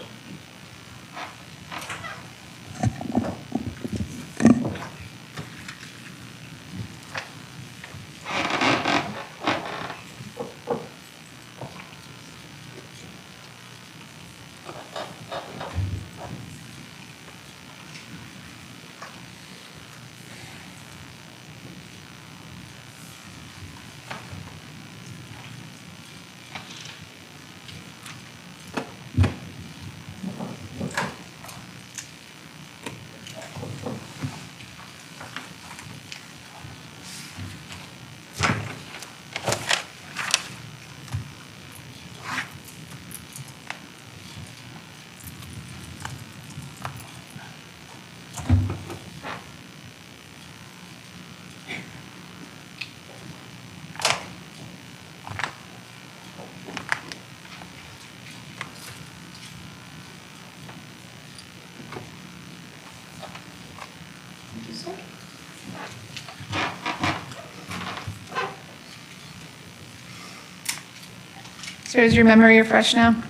So is your memory fresh now?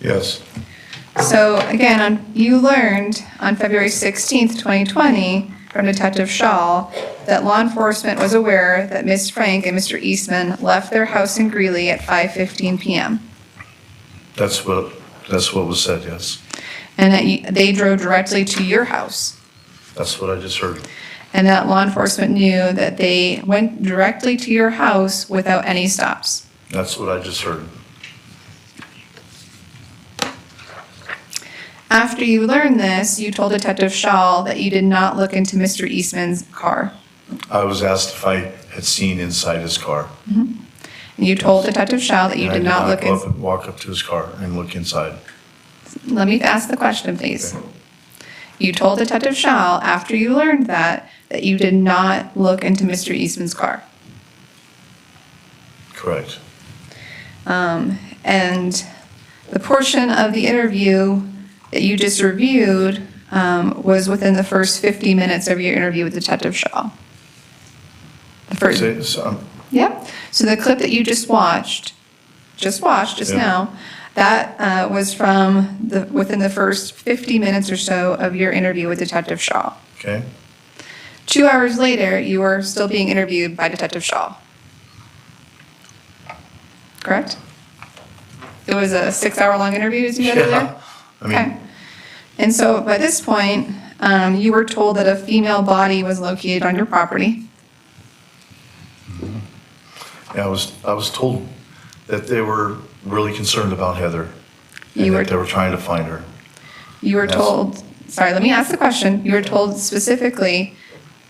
Yes. So again, you learned on February 16th, 2020, from Detective Shaw, that law enforcement was aware that Ms. Frank and Mr. Eastman left their house in Greeley at 5:15 p.m. That's what was said, yes. and that they drove directly to your house, That's what I just heard. and that law enforcement knew that they went directly to your house without any stops. That's what I just heard. After you learned this, you told Detective Shaw that you did not look into Mr. Eastman's car. I was asked if I had seen inside his car. And you told Detective Shaw that you And did not look go in. up and walk up to his car and look inside. Let me ask the question, please. Okay. You told Detective Shaw after you learned that you did not look into Mr. Eastman's car. Correct. And the portion of the interview that you just reviewed was within the first 50 minutes of your interview with Detective Shaw. The first. Yep. So the clip that you just watched Yeah. now, that was from within the first 50 minutes or so of your interview with Detective Shaw. Okay. 2 hours later, you were still being interviewed by Detective Shaw. Correct? It was a 6-hour-long interview, as you guys were there? I mean, Okay. And so by this point, you were told that a female body was located on your property. yeah, I was told that they were really concerned about Heather. You And were- that they were trying to find her. You were Yes. told, sorry, let me ask the question. You were told specifically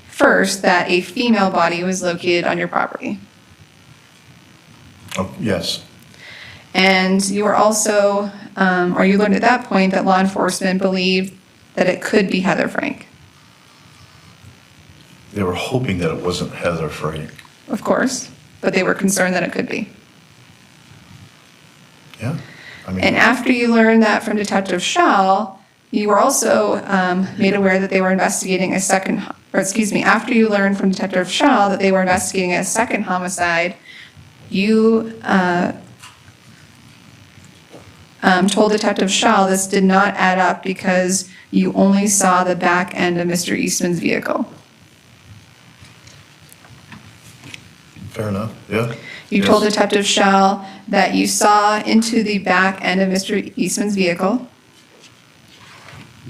first that a female body was located on your property. Oh, yes. And you were also, or you learned at that point that law enforcement believed that it could be Heather Frank, They were hoping that it wasn't Heather Frank. of course, but they were concerned that it could be. Yeah. I mean, And after you learned that from Detective Shaw, you were also made aware that they were investigating a second, or excuse me, after you learned from Detective Shaw that they were investigating a second homicide, you told Detective Shaw this did not add up because you only saw the back end of Mr. Eastman's vehicle. Fair enough, yeah. You Yes. told Detective Shaw that you saw into the back end of Mr. Eastman's vehicle.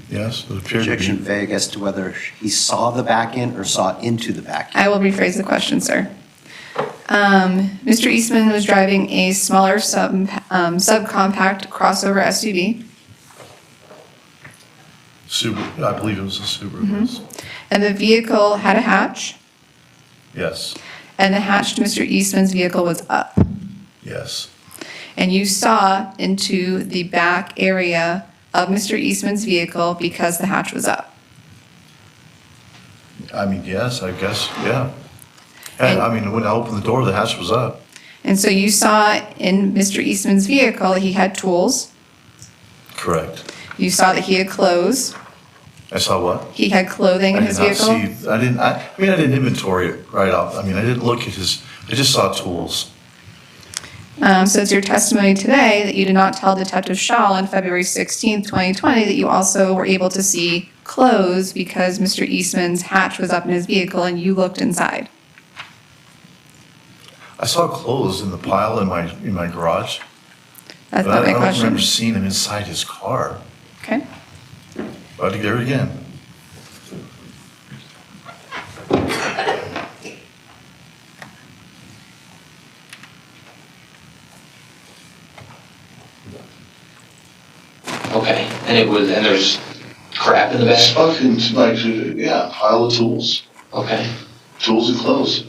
Yes, it appeared to Objection be. vague as to whether he saw the back end or saw into the back end. I will rephrase the question, sir. Mr. Eastman was driving a smaller subcompact crossover SUV, Subaru, I believe it was a Subaru, yes. and the vehicle had a hatch, Yes, and the hatch to Mr. Eastman's vehicle was up. yes. And you saw into the back area of Mr. Eastman's vehicle because the hatch was up. I mean, yes, I guess, yeah. And I mean, when I opened the door, the hatch was up. And so you saw in Mr. Eastman's vehicle, he had tools. Correct. You saw that he had clothes. I saw what? He had clothing in his vehicle. I didn't inventory it right off. I mean, I didn't look at his, I just saw tools. So it's your testimony today that you did not tell Detective Shaw on February 16th, 2020, that you also were able to see clothes because Mr. Eastman's hatch was up in his vehicle and you looked inside. I saw clothes in the pile in my garage. That's But not my I don't question. remember seeing him inside his car. Okay. But there again. Okay, and there's crap in the It's back? fucking, like, yeah, pile of tools, Okay. tools and clothes.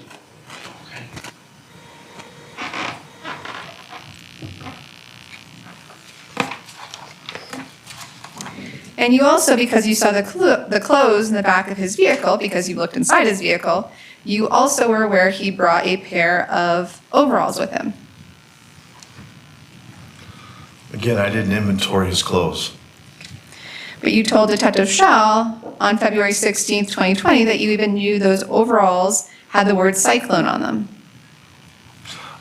And you also, because you saw the clothes in the back of his vehicle, because you looked inside his vehicle, you also were aware he brought a pair of overalls with him. Again, I didn't inventory his clothes. But you told Detective Shaw on February 16th, 2020, that you even knew those overalls had the word cyclone on them.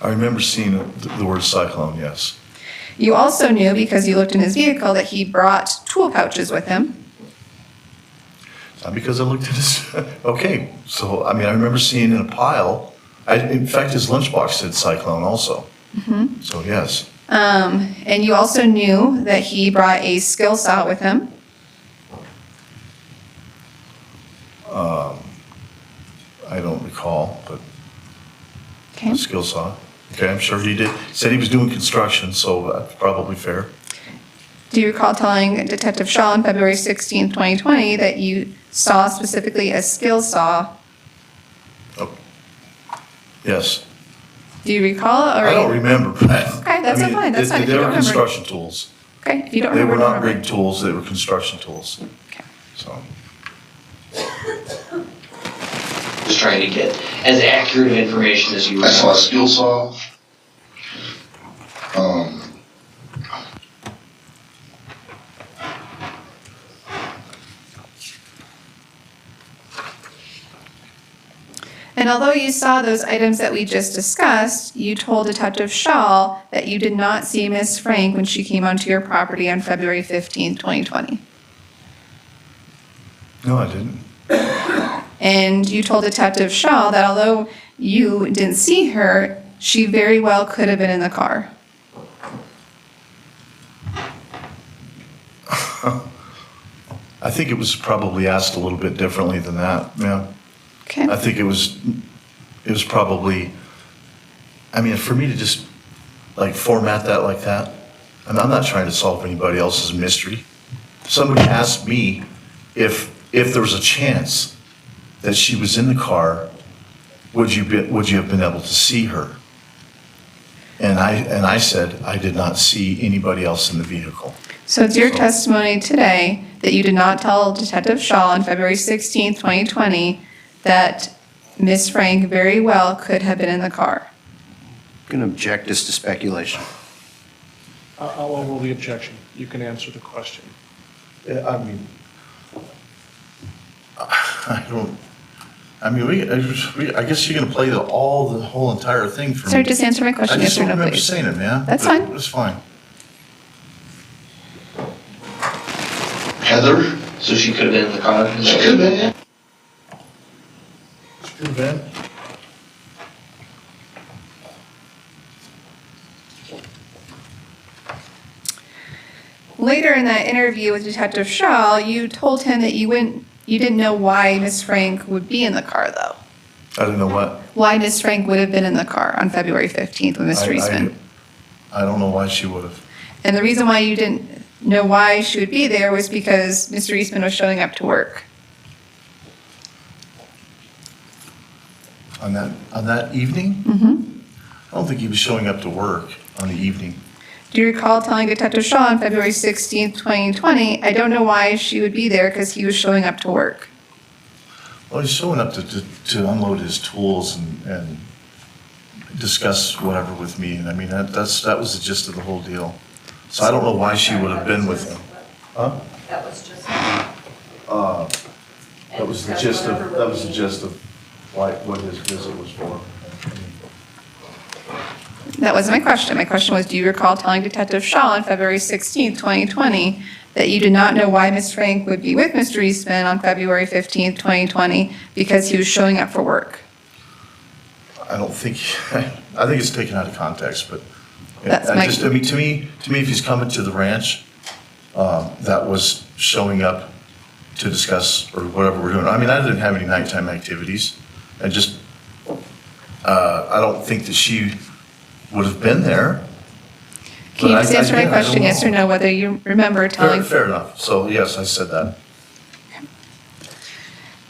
I remember seeing the word cyclone, yes. You also knew, because you looked in his vehicle, that he brought tool pouches with him. Not because I looked at his, okay, so, I mean, I remember seeing in a pile, in fact, his lunchbox said cyclone also. So, yes. And you also knew that he brought a skill saw with him. I don't recall, but Okay. a skill saw. Okay, I'm sure he did. Said he was doing construction, so that's probably fair. Do you recall telling Detective Shaw on February 16th, 2020, that you saw specifically a skill saw? Oh. Yes. Do you recall? Or I don't remember, but. Okay, that's I mean, fine, that's fine if They you were don't remember. construction tools. Okay, if you don't They remember. were don't not remember. rig tools, they were construction tools. Okay. So, Just trying to get as accurate of information as you I saw a remember. skill saw. And although you saw those items that we just discussed, you told Detective Shaw that you did not see Miss Frank when she came onto your property on February 15th, 2020. no, I didn't. And you told Detective Shaw that although you didn't see her, she very well could have been in the car. I think it was probably asked a little bit differently than that, yeah. Okay. I think it was probably, I mean, for me to just like format that like that, and I'm not trying to solve anybody else's mystery. Somebody asked me if there was a chance that she was in the car, would you have been able to see her? And I said I did not see anybody else in the vehicle. So it's your testimony today that you did not tell Detective Shaw on February 16th, 2020, that Miss Frank very well could have been in the car. I'm going to object this to speculation. I'll overrule the objection. You can answer the question. I mean, I don't. I mean, I guess you're gonna play the whole entire thing for me. Sir, just answer my question, I just yes or don't no, remember please. saying it, man. That's but fine. It's fine. Heather? So she could have been in the car? She could have been, yeah. Could have been. Later in that interview with Detective Shaw, you told him that you didn't know why Miss Frank would be in the car, though. I don't know what. Why Miss Frank would have been in the car on February 15th with Mr. Eastman. I don't know why she would have. And the reason why you didn't know why she would be there was because Mr. Eastman was showing up to work. On that evening? Mm-hmm. I don't think he was showing up to work on the evening. Do you recall telling Detective Shaw on February 16th, 2020, I don't know why she would be there because he was showing up to work? Well, he's showing up to unload his tools and discuss whatever with me. And I mean, that was the gist of the whole deal. So I don't know why she would have been with him. Huh? That was just. That was the gist of what his visit was for. That wasn't my question. My question was, do you recall telling Detective Shaw on February 16th, 2020, that you did not know why Ms. Frank would be with Mr. Eastman on February 15th, 2020, because he was showing up for work? I don't think, I think it's taken out of context, but That's to me, if he's coming to the ranch, that was showing up to discuss or whatever we're doing. I mean, I didn't have any nighttime activities, and just, I don't think that she would have been there. Can you just answer my I question, don't yes or know. no, whether you remember telling? Fair enough. So, yes, I said that.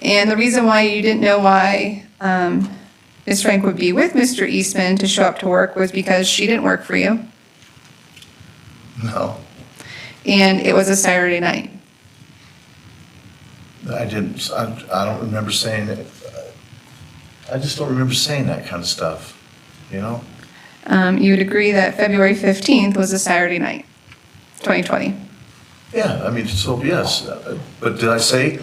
And the reason why you didn't know why Ms. Frank would be with Mr. Eastman to show up to work was because she didn't work for you, No, and it was a Saturday night. I didn't. I don't remember saying it. I just don't remember saying that kind of stuff, you know? You would agree that February 15th was a Saturday night, 2020? Yeah, I mean, so yes. But did I say,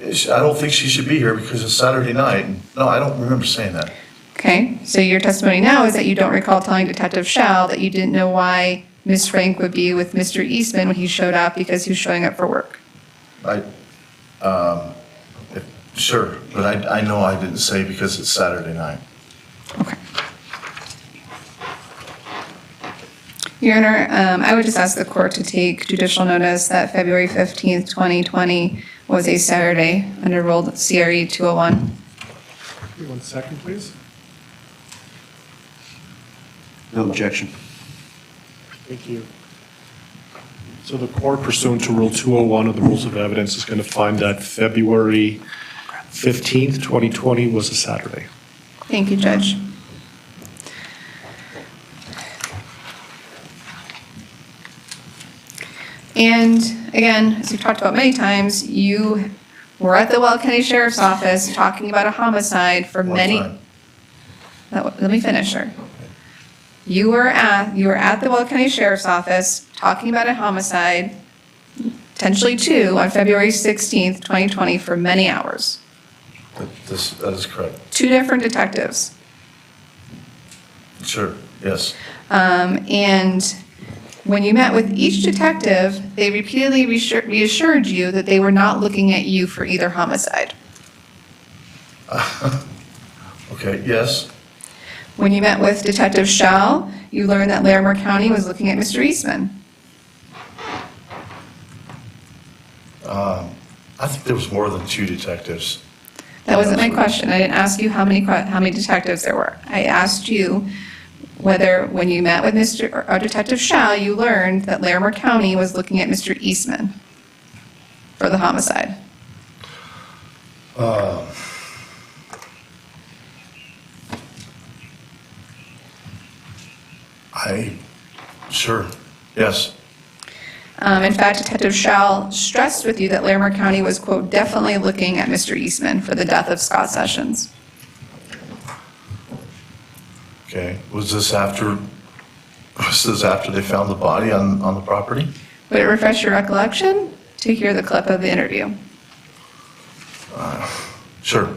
I don't think she should be here because it's Saturday night? No, I don't remember saying that. Okay, so your testimony now is that you don't recall telling Detective Shao that you didn't know why Ms. Frank would be with Mr. Eastman when he showed up because he was showing up for work. Sure, but I know I didn't say because it's Saturday night. Okay. Your Honor, I would just ask the court to take judicial notice that February 15th, 2020 was a Saturday under Rule CRE 201. 1 second, please. No objection. Thank you. So the court pursuant to Rule 201 of the Rules of Evidence is going to find that February 15th, 2020 was a Saturday. Thank you, Judge. And again, as we've talked about many times, you were at the Weld County Sheriff's Office talking about a homicide for many. One time. Let me finish, sir. You were at the Weld County Sheriff's Office talking about a homicide, potentially two, on February 16th, 2020 for many hours. That is correct. Two different detectives. Sure, yes. And when you met with each detective, they repeatedly reassured you that they were not looking at you for either homicide. Okay, yes. When you met with Detective Schall, you learned that Larimer County was looking at Mr. Eastman. I think there was more than two detectives. That wasn't my question. I didn't ask you how many detectives there were. I asked you whether, when you met with Detective Schall, you learned that Larimer County was looking at Mr. Eastman for the homicide. Sure, yes. In fact, Detective Schall stressed with you that Larimer County was, quote, definitely looking at Mr. Eastman for the death of Scott Sessions. Okay, was this after they found the body on the property? Would it refresh your recollection to hear the clip of the interview? Sure.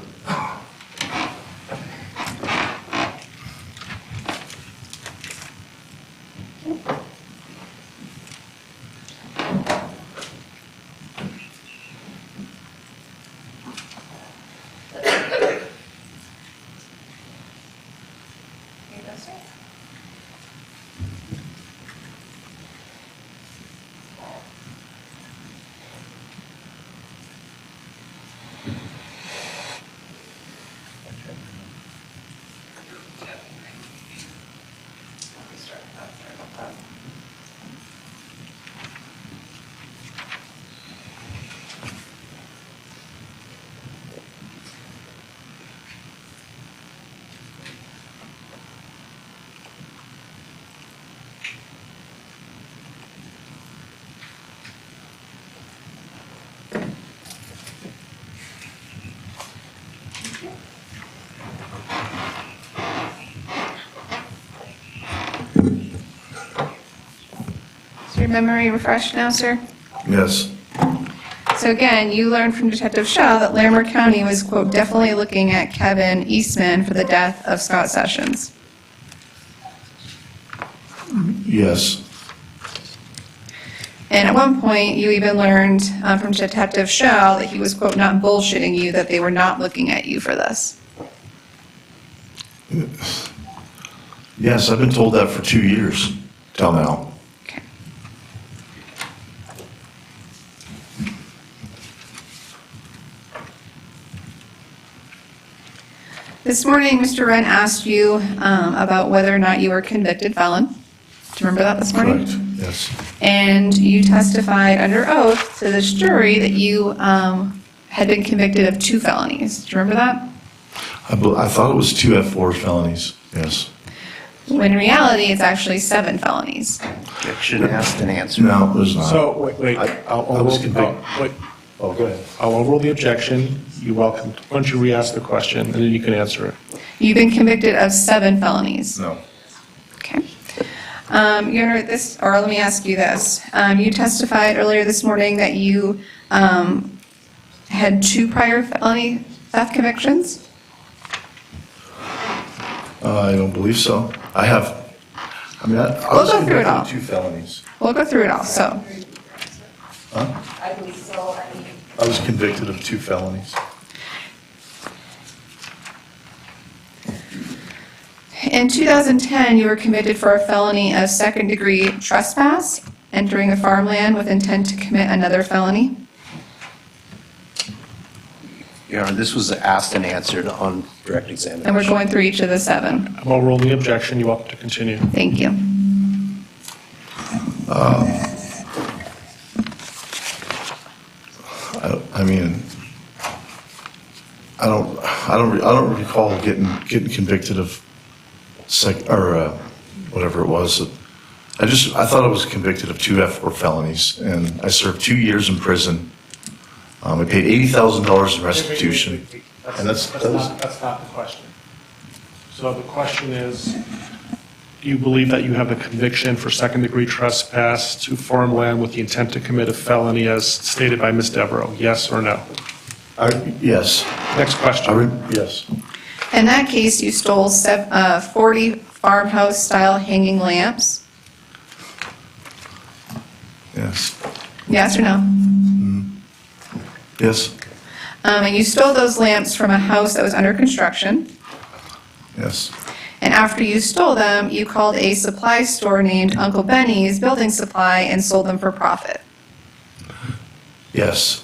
Your memory refreshed now, sir? Yes, So again, you learned from Detective Shaw that Larimer County was, quote, definitely looking at Kevin Eastman for the death of Scott Sessions. yes, And at one point, you even learned from Detective Shaw that he was, quote, not bullshitting you, that they were not looking at you for this. yes, I've been told that for 2 years, till now. Okay. This morning, Mr. Wren asked you about whether or not you were a convicted felon. Do you remember that this morning? Correct, yes. And you testified under oath to this jury that you had been convicted of 2 felonies. Do you remember that? I thought it was 2 F4 felonies, yes. When in reality, it's actually 7 felonies. Objection asked and answered. No, it was not. So, wait, I was convicted. wait. Oh, go ahead. I'll overrule the objection. You're welcome. Why don't you re-ask the question, and then you can answer it. You've been convicted of 7 felonies. No. Okay. Your Honor, let me ask you this. You testified earlier this morning that you had 2 prior felony theft convictions? I don't believe so. I was go through it all. convicted of 2 felonies. We'll go through it all, so. I was convicted of 2 felonies. In 2010, you were convicted for a felony of second-degree trespass, entering a farmland with intent to commit another felony. Your Honor, this was asked and answered on direct And examination. we're going through each of the 7. I'm overruling the objection. You're welcome to continue. Thank you. I don't recall getting convicted of whatever it was. I thought I was convicted of 2 F4 felonies, and I served 2 years in prison. I paid $80,000 in restitution. And That's not the question. So the question is, do you believe that you have a conviction for second-degree trespass to farmland with the intent to commit a felony as stated by Ms. Devereaux? Yes or no? Yes. Next question. Yes. In that case, you stole 40 farmhouse-style hanging lamps. Yes. Yes or no? Yes. And you stole those lamps from a house that was under construction. Yes. And after you stole them, you called a supply store named Uncle Benny's Building Supply and sold them for profit. Yes.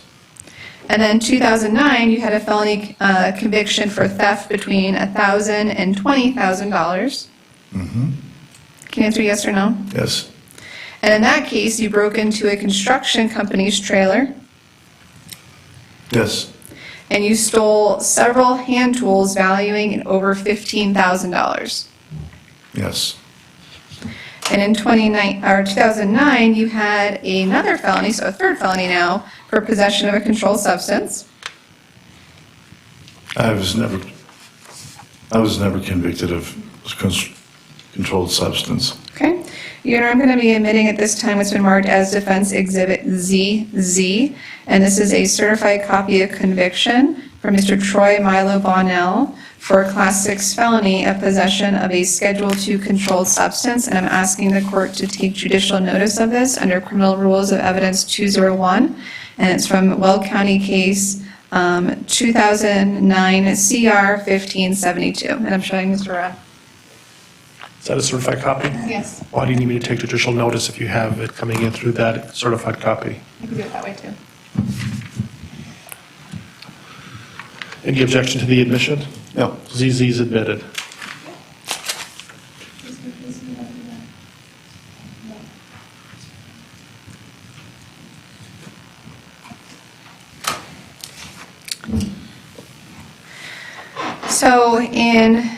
And then 2009, you had a felony conviction for theft between $1,000 and $20,000. Mm-hmm. Can you answer yes or no? Yes. And in that case, you broke into a construction company's trailer Yes. and you stole several hand tools valuing over $15,000. Yes. And in 2009, you had another felony, so a third felony now, for possession of a controlled substance. I was never convicted of controlled substance. Okay? Your Honor, I'm going to be admitting at this time what's been marked as Defense Exhibit ZZ, and this is a certified copy of conviction for Mr. Troy Milo Bonnell for a Class 6 felony of possession of a Schedule II controlled substance, and I'm asking the court to take judicial notice of this under Criminal Rules of Evidence 201, and it's from Weld County Case 2009 CR 1572, and I'm showing Mr. Wren. Is that a certified copy? Yes. Why do you need me to take judicial notice if you have it coming in through that certified copy? You can do it that way too. Any objection to the admission? No. ZZ is admitted. So in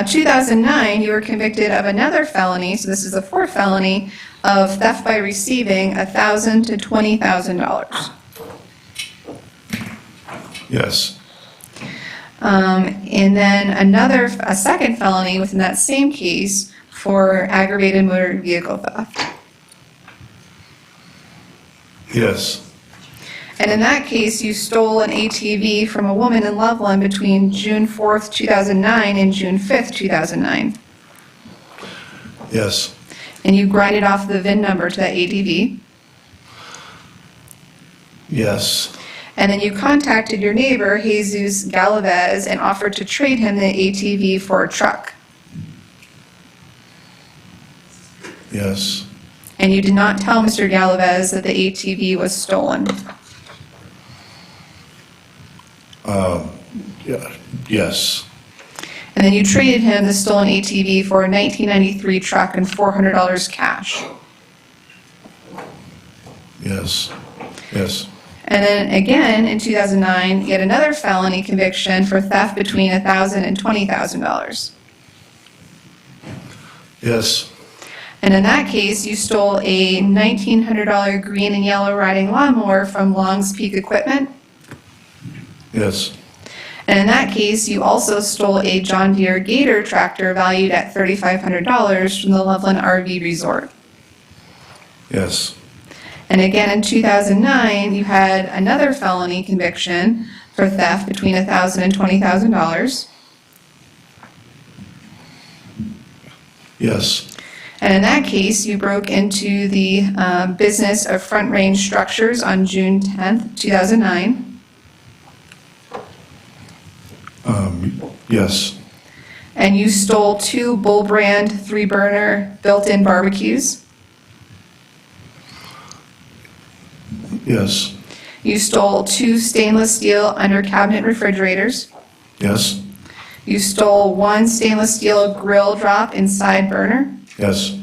2009, you were convicted of another felony, so this is the 4th felony, of theft by receiving $1,000 to $20,000. Yes. And then a second felony within that same case for aggravated motor vehicle theft. Yes. And in that case, you stole an ATV from a woman in Loveland between June 4th, 2009 and June 5th, 2009. Yes. And you grinded off the VIN number to that ATV. Yes. And then you contacted your neighbor, Jesus Galavez, and offered to trade him the ATV for a truck. Yes. And you did not tell Mr. Galavez that the ATV was stolen. Yeah. Yes. And then you traded him the stolen ATV for a 1993 truck and $400 cash. Yes. Yes. And then again, in 2009, you had another felony conviction for theft between $1,000 and $20,000. Yes. And in that case, you stole a $1,900 green and yellow riding lawnmower from Long's Peak Equipment. Yes. And in that case, you also stole a John Deere Gator tractor valued at $3,500 from the Loveland RV Resort. Yes. And again, in 2009, you had another felony conviction for theft between $1,000 and $20,000. Yes. And in that case, you broke into the business of Front Range Structures on June 10th, 2009. Yes. And you stole 2 Bull Brand 3-burner built-in barbecues. Yes. You stole 2 stainless steel under-cabinet refrigerators. Yes. You stole 1 stainless steel grill drop and side burner. Yes.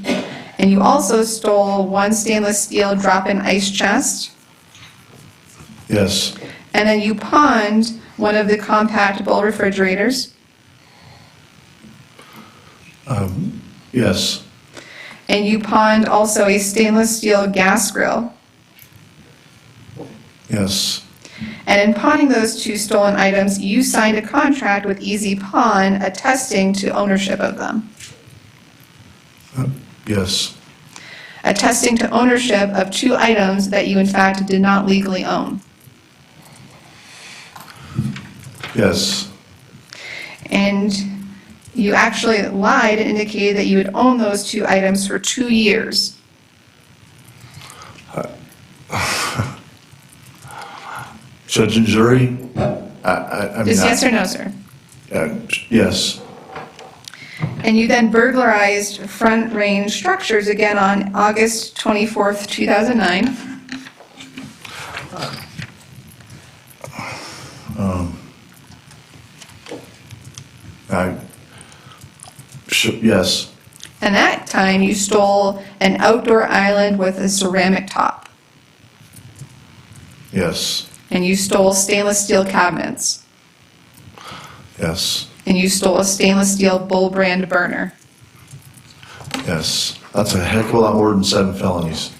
And you also stole 1 stainless steel drop-in ice chest. Yes. And then you pawned one of the compactable refrigerators. Yes. And you pawned also a stainless steel gas grill. Yes. And in pawning those 2 stolen items, you signed a contract with Easy Pawn attesting to ownership of them. Yes. Attesting to ownership of 2 items that you in fact did not legally own. Yes. And you actually lied and indicated that you had owned those 2 items for 2 years. Judge and jury? I mean, Just yes or no, sir? yes. And you then burglarized Front Range Structures again on August 24th, 2009. Yes. And that time you stole an outdoor island with a ceramic top. Yes. And you stole stainless steel cabinets. Yes. And you stole a stainless steel Bull Brand burner. Yes. That's a heck of a lot more than 7 felonies.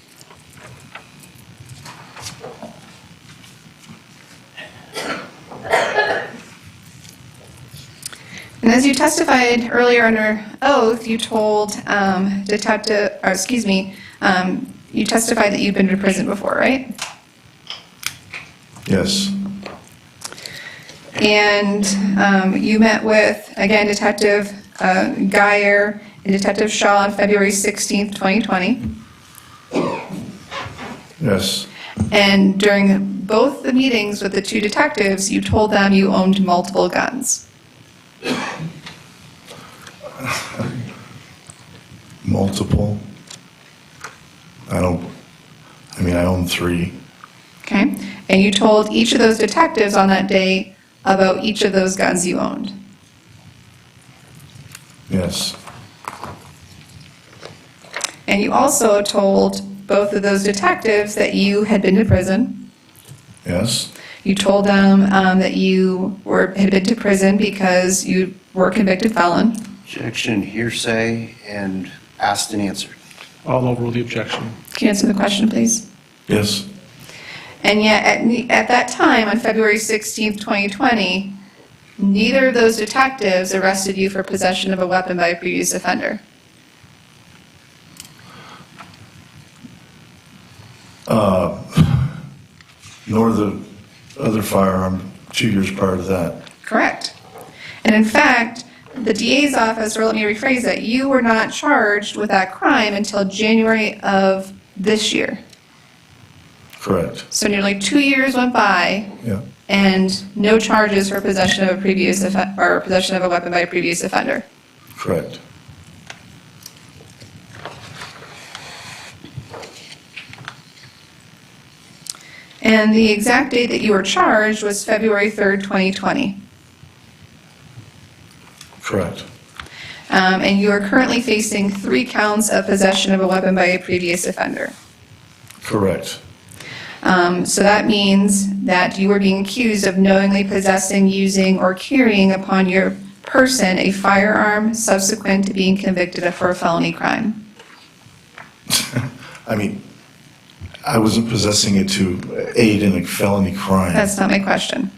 And as you testified earlier under oath, you told you testified that you've been to prison before, right? Yes. And you met with, again, Detective Geyer and Detective Shaw on February 16th, 2020. Yes. And during both the meetings with the 2 detectives, you told them you owned multiple guns. Multiple. I own 3. Okay? And you told each of those detectives on that day about each of those guns you owned. Yes. And you also told both of those detectives that you had been to prison. Yes. You told them that you had been to prison because you were a convicted felon. Objection, hearsay, and asked and answered. I'll overrule the objection. Can you answer the question, please? Yes. And yet, at that time, on February 16th, 2020, neither of those detectives arrested you for possession of a weapon by a previous offender. nor the other firearm 2 years prior to that. Correct. And in fact, the DA's office, or let me rephrase that, you were not charged with that crime until January of this year. Correct. So nearly 2 years went by Yeah. and no charges for possession of a or possession of a weapon by a previous offender. Correct. And the exact date that you were charged was February 3rd, 2020. Correct. And you are currently facing 3 counts of possession of a weapon by a previous offender. Correct. So that means that you are being accused of knowingly possessing, using, or carrying upon your person a firearm subsequent to being convicted for a felony crime. I mean, I wasn't possessing it to aid in a felony crime. That's not my question.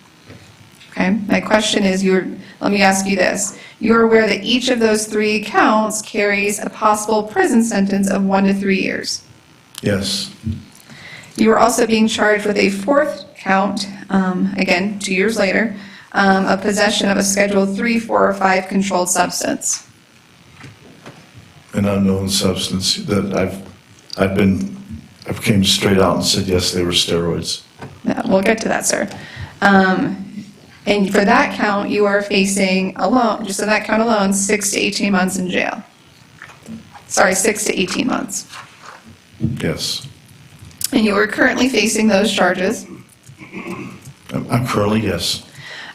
Okay? My question is, let me ask you this. You're aware that each of those 3 counts carries a possible prison sentence of 1 to 3 years. Yes. You are also being charged with a 4th count, again, 2 years later, of possession of a Schedule 3, 4, or 5 controlled substance. An unknown substance that I came straight out and said, yes, they were steroids. Yeah, we'll get to that, sir. And for that count, you are facing alone, just on that count alone, 6 to 18 months in jail. Sorry, 6 to 18 months. Yes. And you are currently facing those charges. I'm currently, yes.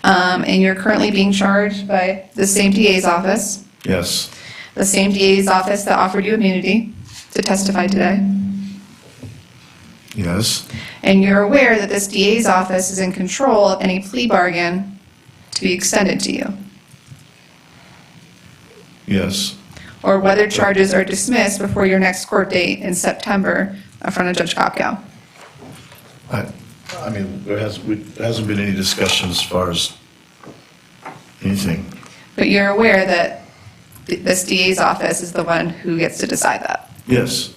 And you're currently being charged by the same DA's office, Yes. the same DA's office that offered you immunity to testify today. Yes. And you're aware that this DA's office is in control of any plea bargain to be extended to you, Yes. or whether charges are dismissed before your next court date in September in front of Judge Kopko. I mean, there hasn't been any discussion as far as anything. But you're aware that this DA's office is the one who gets to decide that. Yes.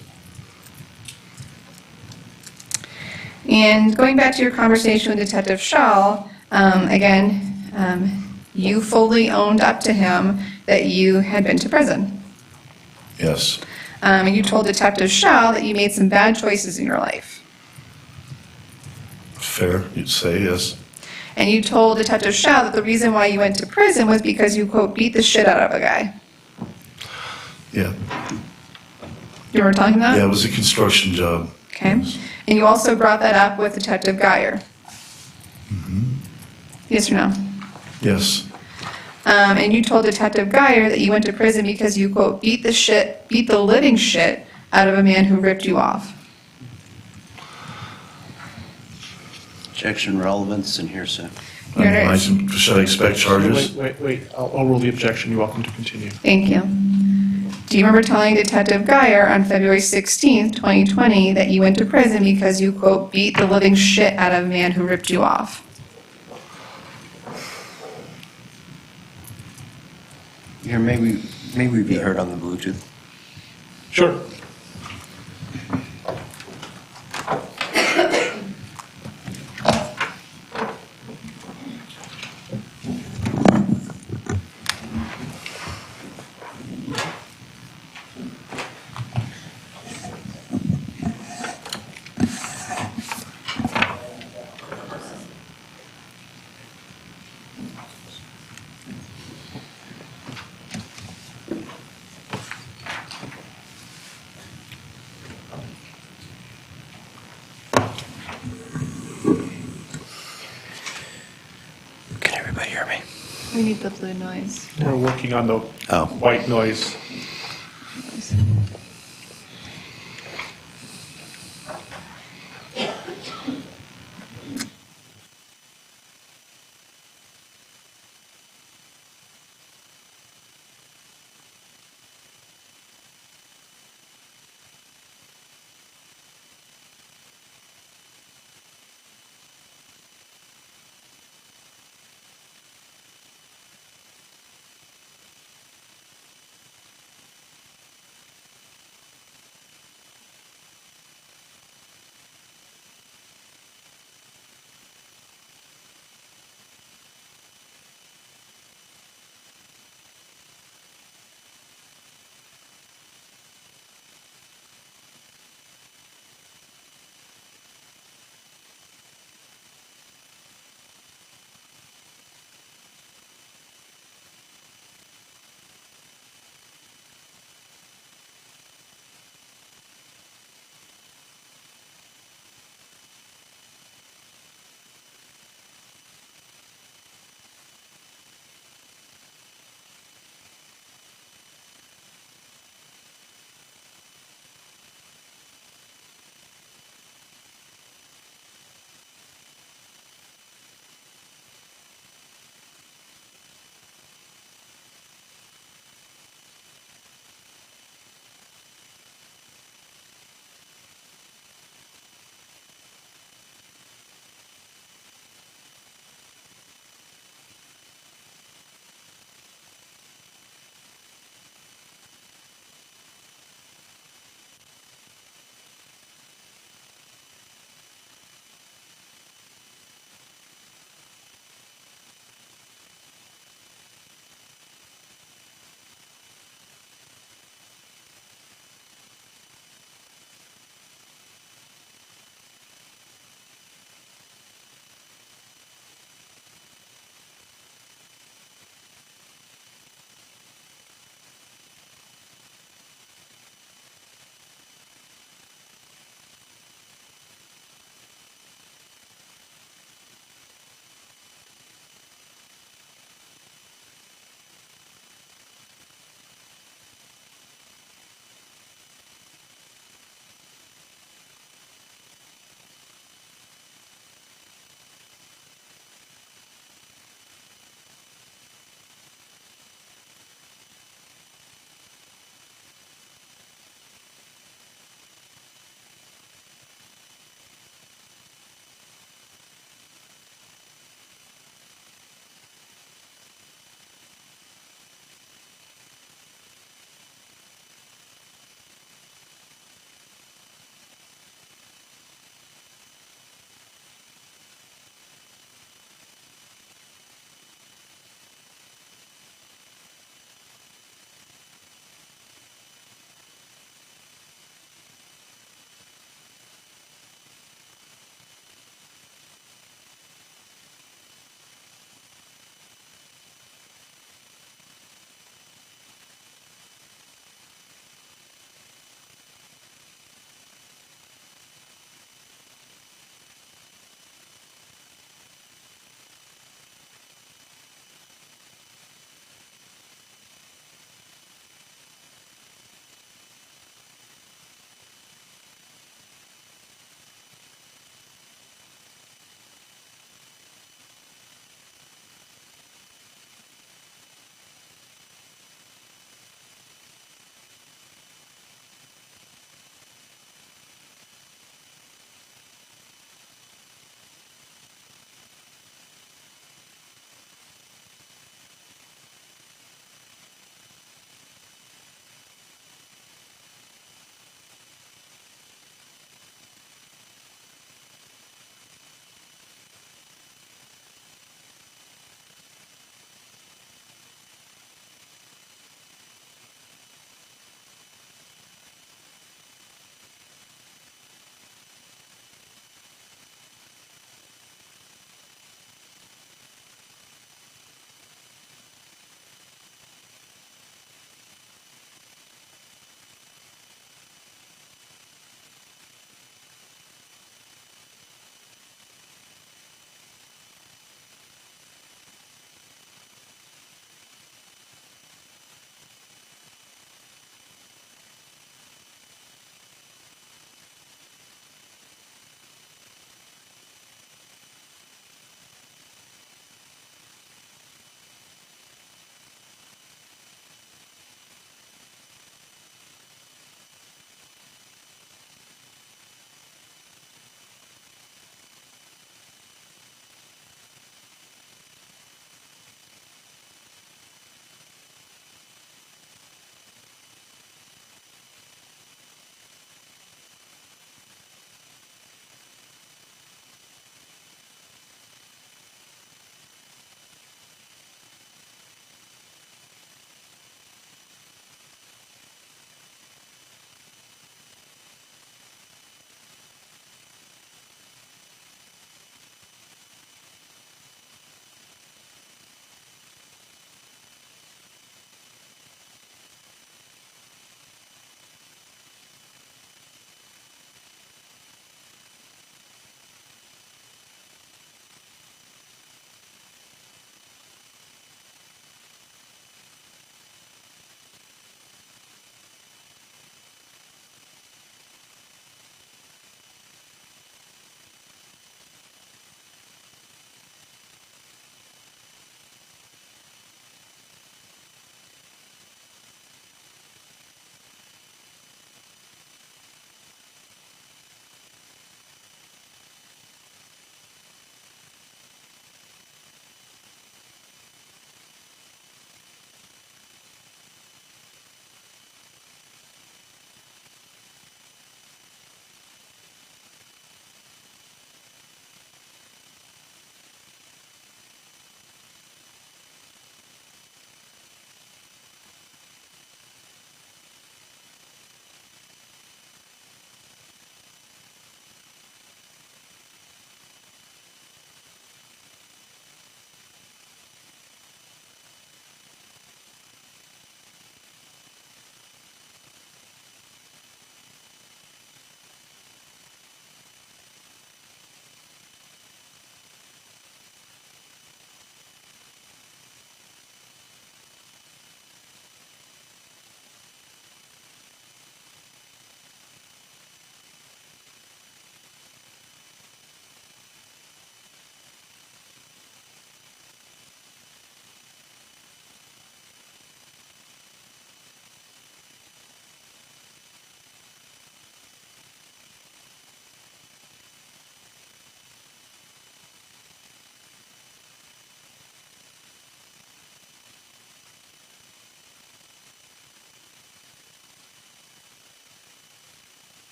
And going back to your conversation with Detective Shaw, you fully owned up to him that you had been to prison. Yes. And you told Detective Shaw that you made some bad choices in your life. Fair, you'd say, yes. And you told Detective Shaw that the reason why you went to prison was because you, quote, beat the shit out of a guy. Yeah. You remember telling him that? Yeah, it was a construction job. Okay. And you also brought that up with Detective Geyer. Yes or no? Yes. And you told Detective Geyer that you went to prison because you, quote, beat the living shit out of a man who ripped you off. Objection, relevance, and hearsay. Your Honor, Should I expect charges? Wait, I'll rule the objection. You're welcome to continue. thank you. Do you remember telling Detective Geyer on February 16th, 2020, that you went to prison because you, quote, beat the living shit out of a man who ripped you off? Here, may we be heard on the Bluetooth? Sure. Can everybody hear me? We need the blue noise. We're working on the white noise.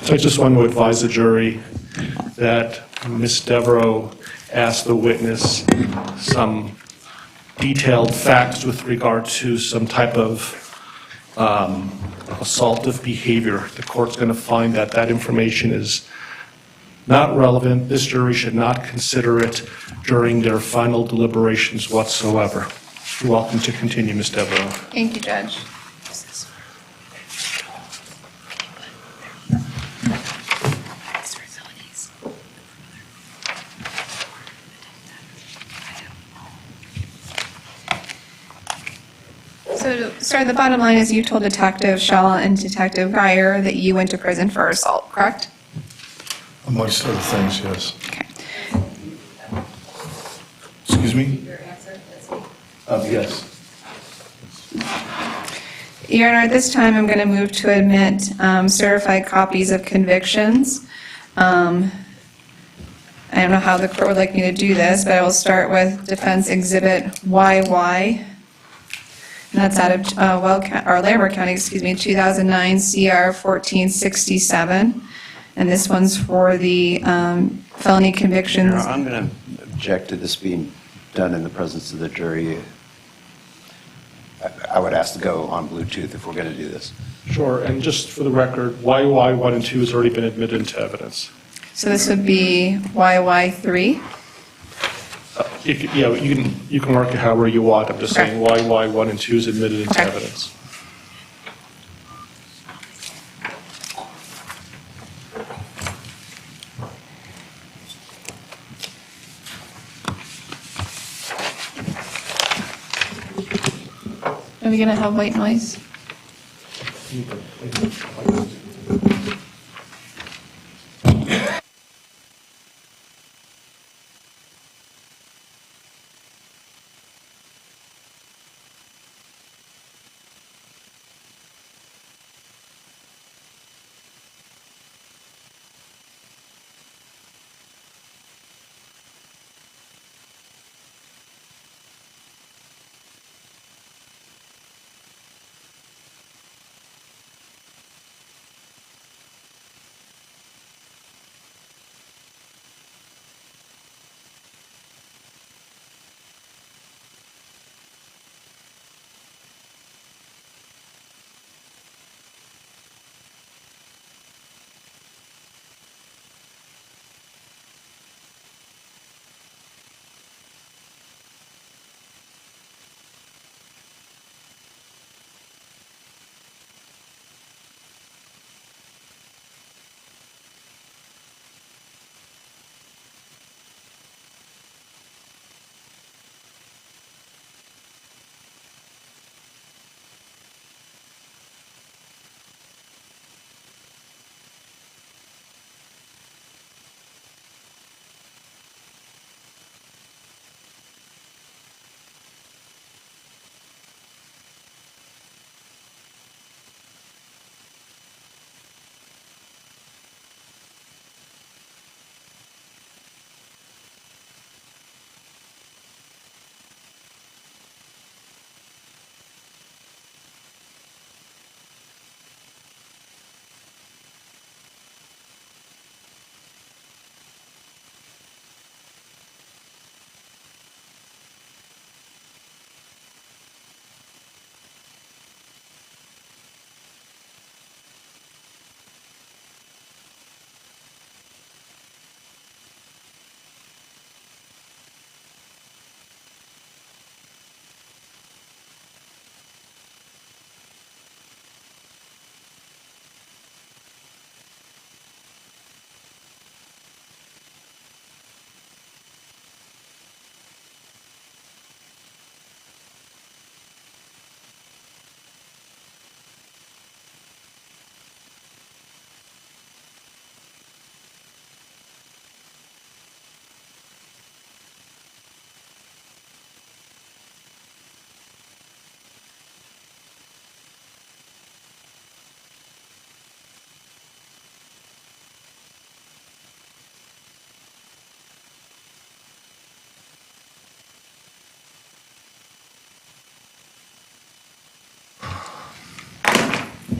So I just want to advise the jury that Ms. Devereaux asked the witness some detailed facts with regard to some type of assaultive behavior. The court's going to find that that information is not relevant. This jury should not consider it during their final deliberations whatsoever. You're welcome to continue, Ms. Devereaux. Thank you, Judge. So to start, the bottom line is you told Detective Shaw and Detective Geyer that you went to prison for assault, correct? Amongst other things, yes. Okay. Excuse me? Your answer is Yes. Your Honor, at this time, I'm going to move to admit certified copies of convictions. I don't know how the court would like me to do this, but I will start with Defense Exhibit YY. And that's out of Larimer County, 2009 CR 1467. And this one's for the felony convictions. I'm going to object to this being done in the presence of the jury. I would ask to go on Bluetooth if we're going to do this. Sure, and just for the record, YY 1 and 2 has already been admitted into evidence. So this would be YY3. Yeah, you can mark it however you want. I'm just Okay. saying YY 1 and 2 is admitted into Okay. evidence. Are we going to have white noise?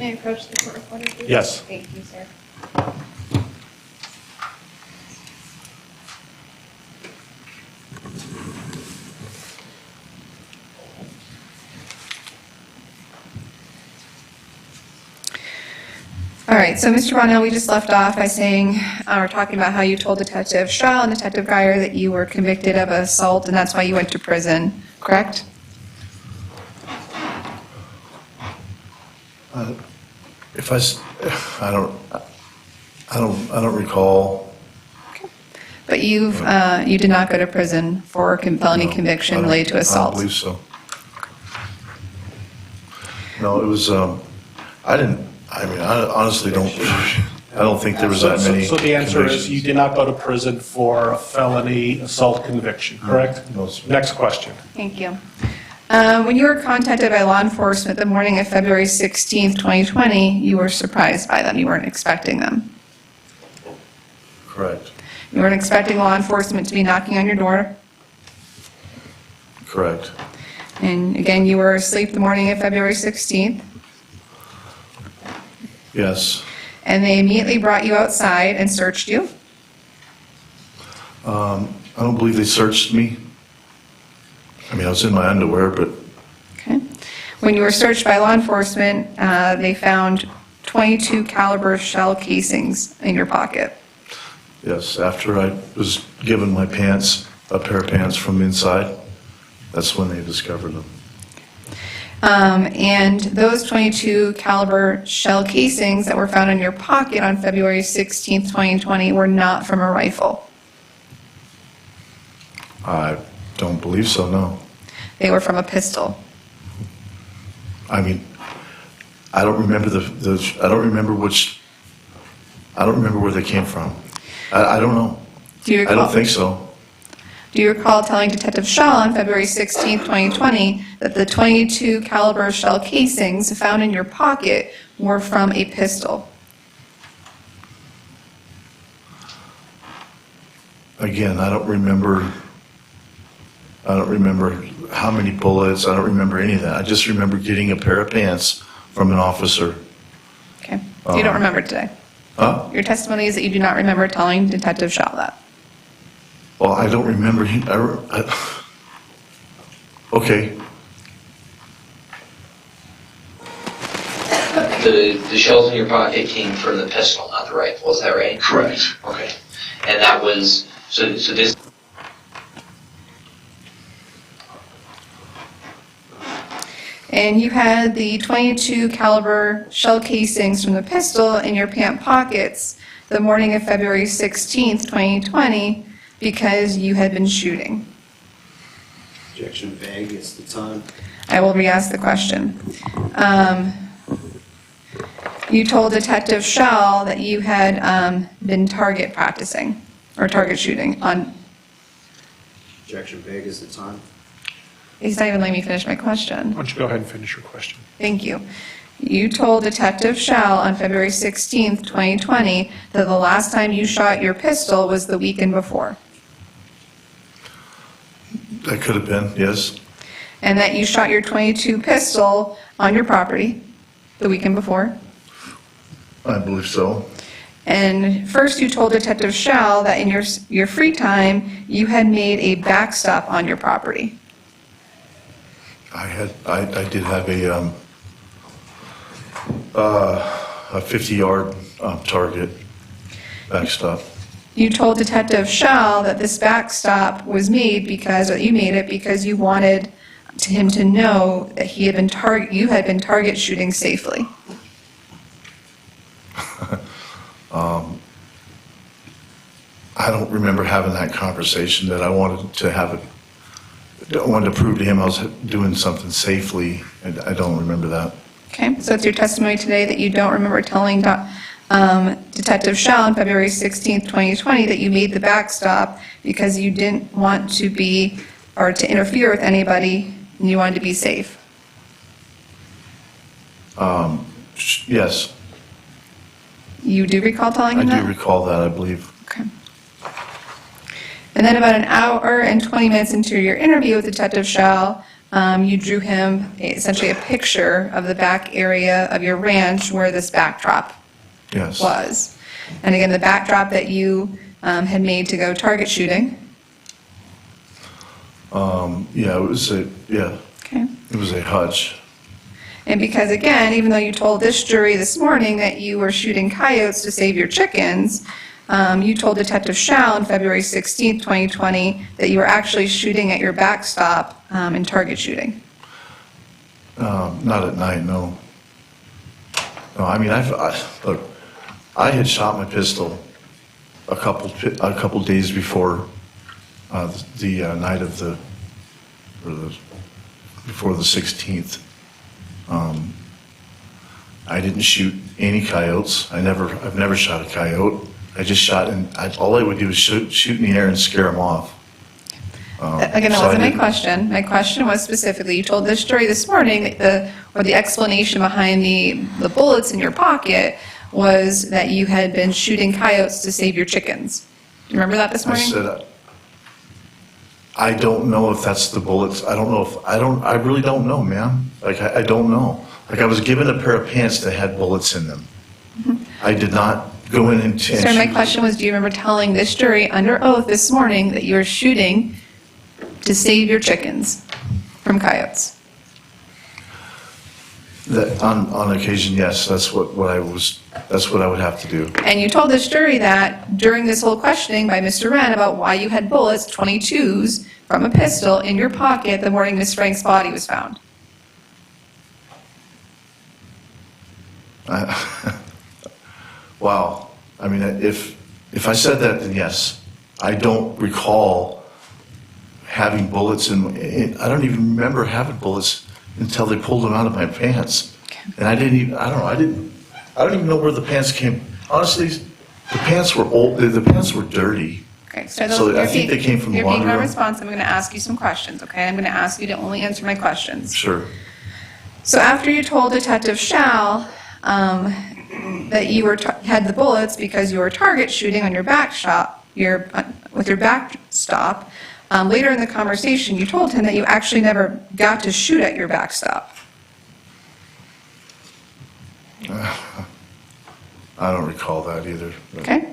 May I approach the court reporter, please? Yes. Thank you, sir. All right, so Mr. Bonnell, we just left off by saying, or talking about how you told Detective Shaw and Detective Geyer that you were convicted of assault, and that's why you went to prison, correct? I don't recall. But you did not go to prison for felony No, conviction I don't- related to assault. I don't believe so. No, it was, I honestly don't, I don't think there was that many. So the answer is convictions. you did not go to prison for a felony assault conviction, correct? No, sir. Next question. Thank you. When you were contacted by law enforcement the morning of February 16th, 2020, you were surprised by them. You weren't expecting them. Correct, You weren't expecting law enforcement to be knocking on your door. correct. And again, you were asleep the morning of February 16th. Yes. And they immediately brought you outside and searched you. I don't believe they searched me. I mean, I was in my underwear, but Okay. When you were searched by law enforcement, they found 22 caliber shell casings in your pocket. yes, after I was given my pants, a pair of pants from inside, that's when they discovered them. And those 22 caliber shell casings that were found in your pocket on February 16th, 2020 were not from a rifle. I don't believe so, no. They were from a pistol. I mean, I don't remember I don't remember where they came from. I don't know. Do you I recall? don't think so. Do you recall telling Detective Shaw on February 16th, 2020 that the 22 caliber shell casings found in your pocket were from a pistol? Again, I don't remember how many bullets, I don't remember any of that. I just remember getting a pair of pants from an officer. Okay. So you don't remember today? Huh? Your testimony is that you do not remember telling Detective Shaw that. Well, I don't remember, okay, The shells in your pocket came from the pistol, not the rifle, is that right? Correct. Okay. And that was, so this, And you had the 22 caliber shell casings from the pistol in your pant pockets the morning of February 16th, 2020, because you had been shooting. Objection vague is the time. I will re-ask the question. You told Detective Shaw that you had been target practicing, or target shooting on, Objection vague is the time. he's not even letting me finish my question. Why don't you go ahead and finish your question? Thank you. You told Detective Shaw on February 16th, 2020, that the last time you shot your pistol was the weekend before, that could have been, yes. and that you shot your .22 pistol on your property the weekend before. I believe so. And first you told Detective Shaw that in your free time, you had made a backstop on your property. I did have a 50-yard target backstop. You told Detective Shaw that this backstop was made because, or you made it because you wanted him to know that you had been target shooting safely. I don't remember having that conversation, that I wanted to prove to him I was doing something safely. I don't remember that. Okay, so it's your testimony today that you don't remember telling Detective Shaw on February 16th, 2020, that you made the backstop because you didn't want to be, or to interfere with anybody, and you wanted to be safe. Yes, You do recall telling I him that? do recall that, I believe. Okay. And then about an hour and 20 minutes into your interview with Detective Shaw, you drew him essentially a picture of the back area of your ranch where this backdrop Yes. was. And again, the backdrop that you had made to go target shooting. Yeah, it was Okay. a hutch. And because, again, even though you told this jury this morning that you were shooting coyotes to save your chickens, you told Detective Schall on February 16th, 2020, that you were actually shooting at your backstop in target shooting. Not at night, no. No, I mean, look, I had shot my pistol a couple days before the night of before the 16th. I didn't shoot any coyotes. I've never shot a coyote. I just shot, and all I would do was shoot in the air and scare them off. Again, that so wasn't I my didn't- question. My question was specifically, you told this jury this morning that the explanation behind the bullets in your pocket was that you had been shooting coyotes to save your chickens. Do you remember that this I morning? said, I don't know if that's the bullets. I really don't know, ma'am. Like, I don't know. Like, I was given a pair of pants that had bullets in them. I did not go in and Sir, my shoot. question was, do you remember telling this jury under oath this morning that you were shooting to save your chickens from coyotes? That on occasion, yes, that's what I would have to do. And you told this jury that during this whole questioning by Mr. Wren about why you had bullets, 22s, from a pistol in your pocket the morning Miss Frank's body was found. Wow. I mean, if I said that, then yes. I don't recall having bullets I don't even remember having bullets until they pulled them out of my pants. And I don't even know where the pants came. Honestly, the pants were old, the pants were dirty. Okay, So I think they came from the You're being laundry room. responsive. I'm going to ask you some questions, okay? I'm going to ask you to only answer my questions. Sure. So after you told Detective Schall that you had the bullets because you were target shooting on your backstop, with your backstop, later in the conversation you told him that you actually never got to shoot at your backstop. I don't recall that either. But Okay?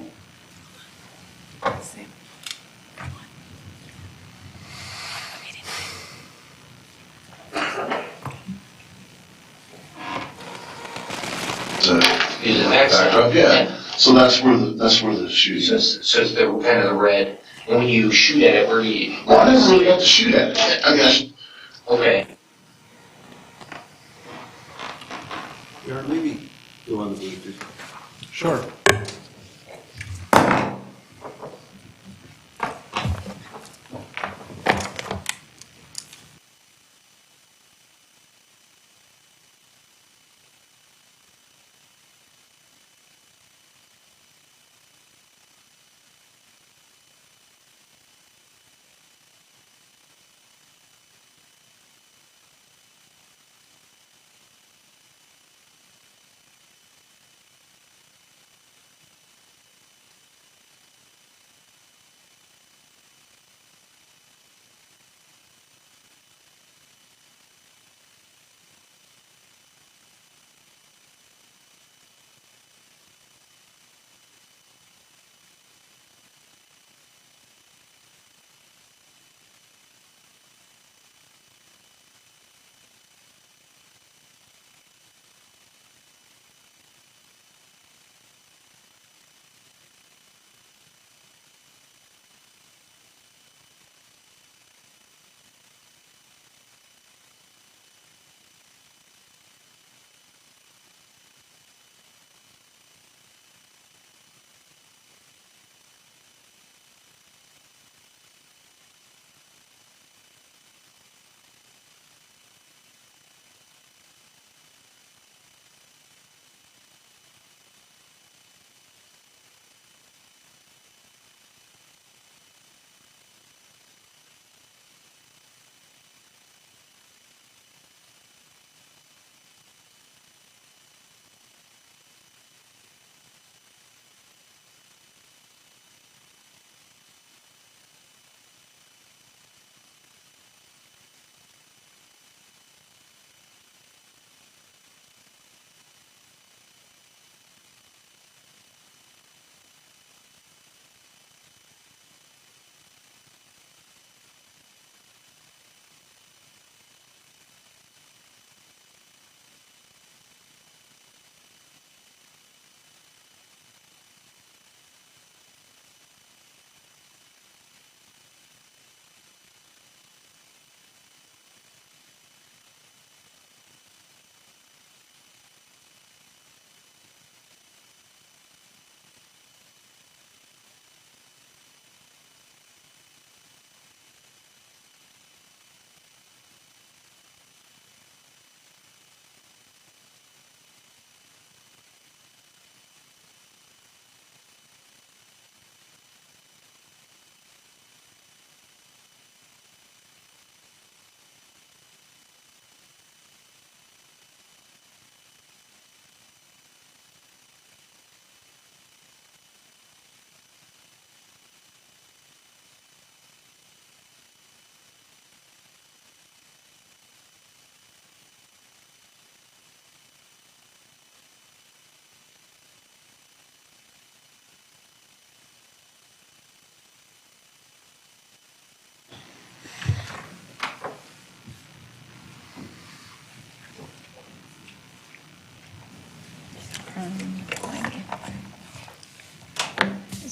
Is it backstop? Yeah, so that's where the shooting So is. it's the kind of the red, and when you shoot at it, where do you? Well, I never really got to shoot at it. I mean, Okay. Maybe go on the Bluetooth. Sure.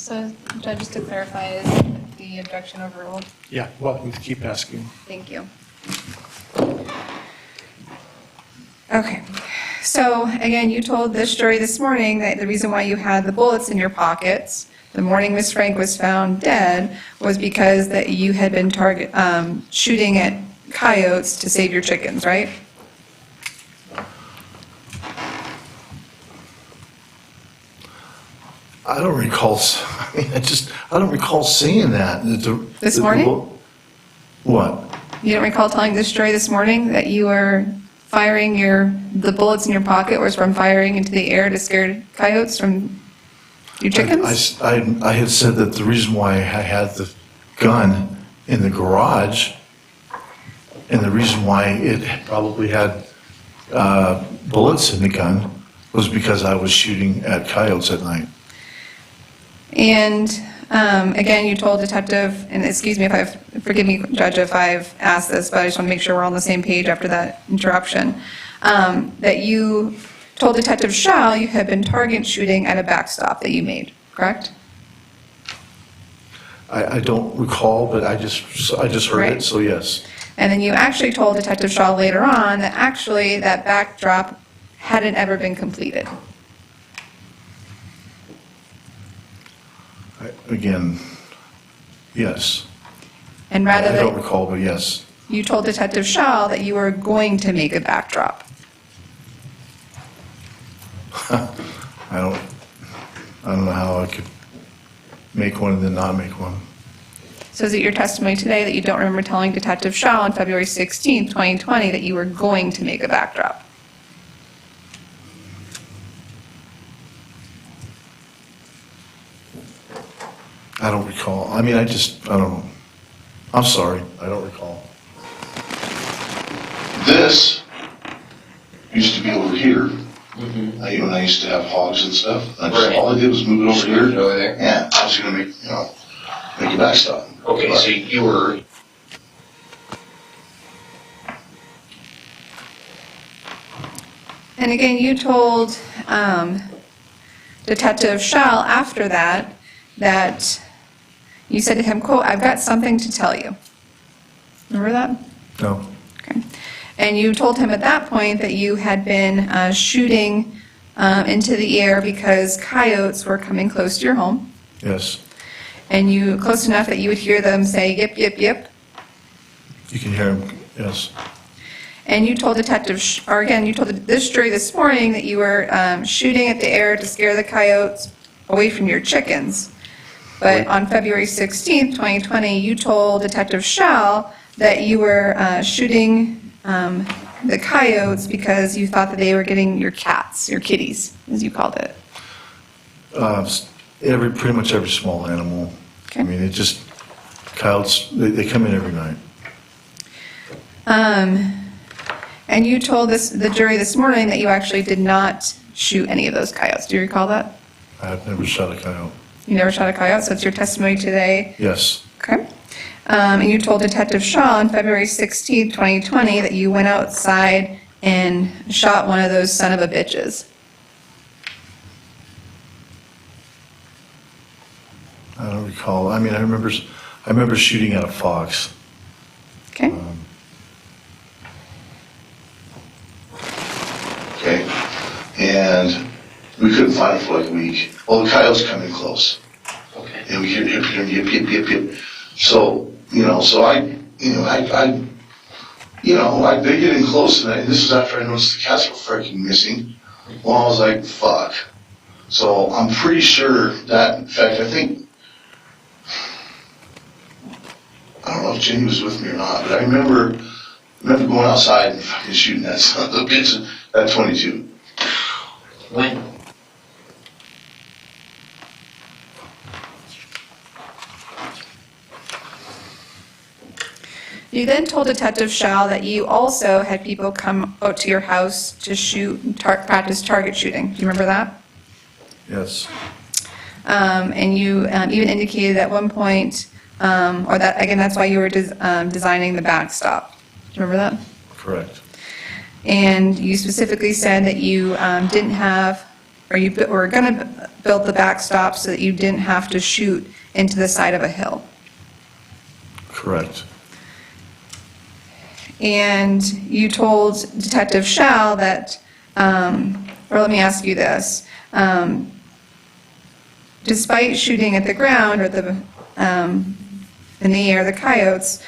So, Judge, just to clarify, is the objection overruled? Yeah, welcome to keep asking. Thank you. Okay, so again, you told this jury this morning that the reason why you had the bullets in your pockets the morning Miss Frank was found dead was because that you had been shooting at coyotes to save your chickens, right? I don't recall, I don't recall saying that. This morning? What? You don't recall telling this jury this morning that you were firing the bullets in your pocket was from firing into the air to scare coyotes from your chickens? I had said that the reason why I had the gun in the garage and the reason why it probably had bullets in the gun was because I was shooting at coyotes at night. And again, you told Detective, and excuse me if forgive me, Judge, if I've asked this, but I just want to make sure we're on the same page after that interruption, that you told Detective Shaw you had been target shooting at a backstop that you made, correct? I don't recall, but I just heard Right. it, so yes. And then you actually told Detective Shaw later on that actually that backdrop hadn't ever been completed. Again, yes. And rather I don't than, recall, but yes. you told Detective Shaw that you were going to make a backdrop. I don't know how I could make one and then not make one. So is it your testimony today that you don't remember telling Detective Shaw on February 16th, 2020, that you were going to make a backdrop? I don't recall. I don't know. I'm sorry, I don't recall. This used to be over here. When I used to have hogs and stuff. All I did was move it over here. Moved it over there. Yeah, I was gonna make a backstop. Okay, so you were, And again, you told Detective Shaw after that you said to him, quote, "I've got something to tell you." Remember that? No. Okay. And you told him at that point that you had been shooting into the air because coyotes were coming close to your home. Yes. And you, close enough that you would hear them say, "Yip, yip, yip." You can hear him, yes. And you told you told this jury this morning that you were shooting at the air to scare the coyotes away from your chickens. But on February 16th, 2020, you told Detective Shaw that you were shooting the coyotes because you thought that they were getting your cats, your kitties, as you called it. Pretty much every small animal. Okay. I mean, coyotes, they come in every night. And you told the jury this morning that you actually did not shoot any of those coyotes. Do you recall that? I've never shot a coyote. You never shot a coyote, so it's your testimony today. Yes. Okay. And you told Detective Shaw on February 16th, 2020, that you went outside and shot one of those son of a bitches. I don't recall. I remember shooting at a fox. Okay. Okay, and we couldn't find it for like a week. Well, the coyotes come in close. okay. And we hear yip, yip, yip, yip, yip. So, they get in close, and this is after I noticed the cats were freaking missing. Well, I was like, fuck. So I'm pretty sure that, in fact, I don't know if Jenny was with me or not, but I remember going outside and fucking shooting that son of a bitch at 22. When? You then told Detective Shaw that you also had people come out to your house to practice target shooting. Do you remember that? Yes. And you even indicated at one point, that's why you were designing the backstop. Do you remember that? Correct. And you specifically said that you didn't have or you were going to build the backstop so that you didn't have to shoot into the side of a hill. Correct. And you told Detective Shell that, or let me ask you this, despite shooting at the ground or in the air, the coyotes,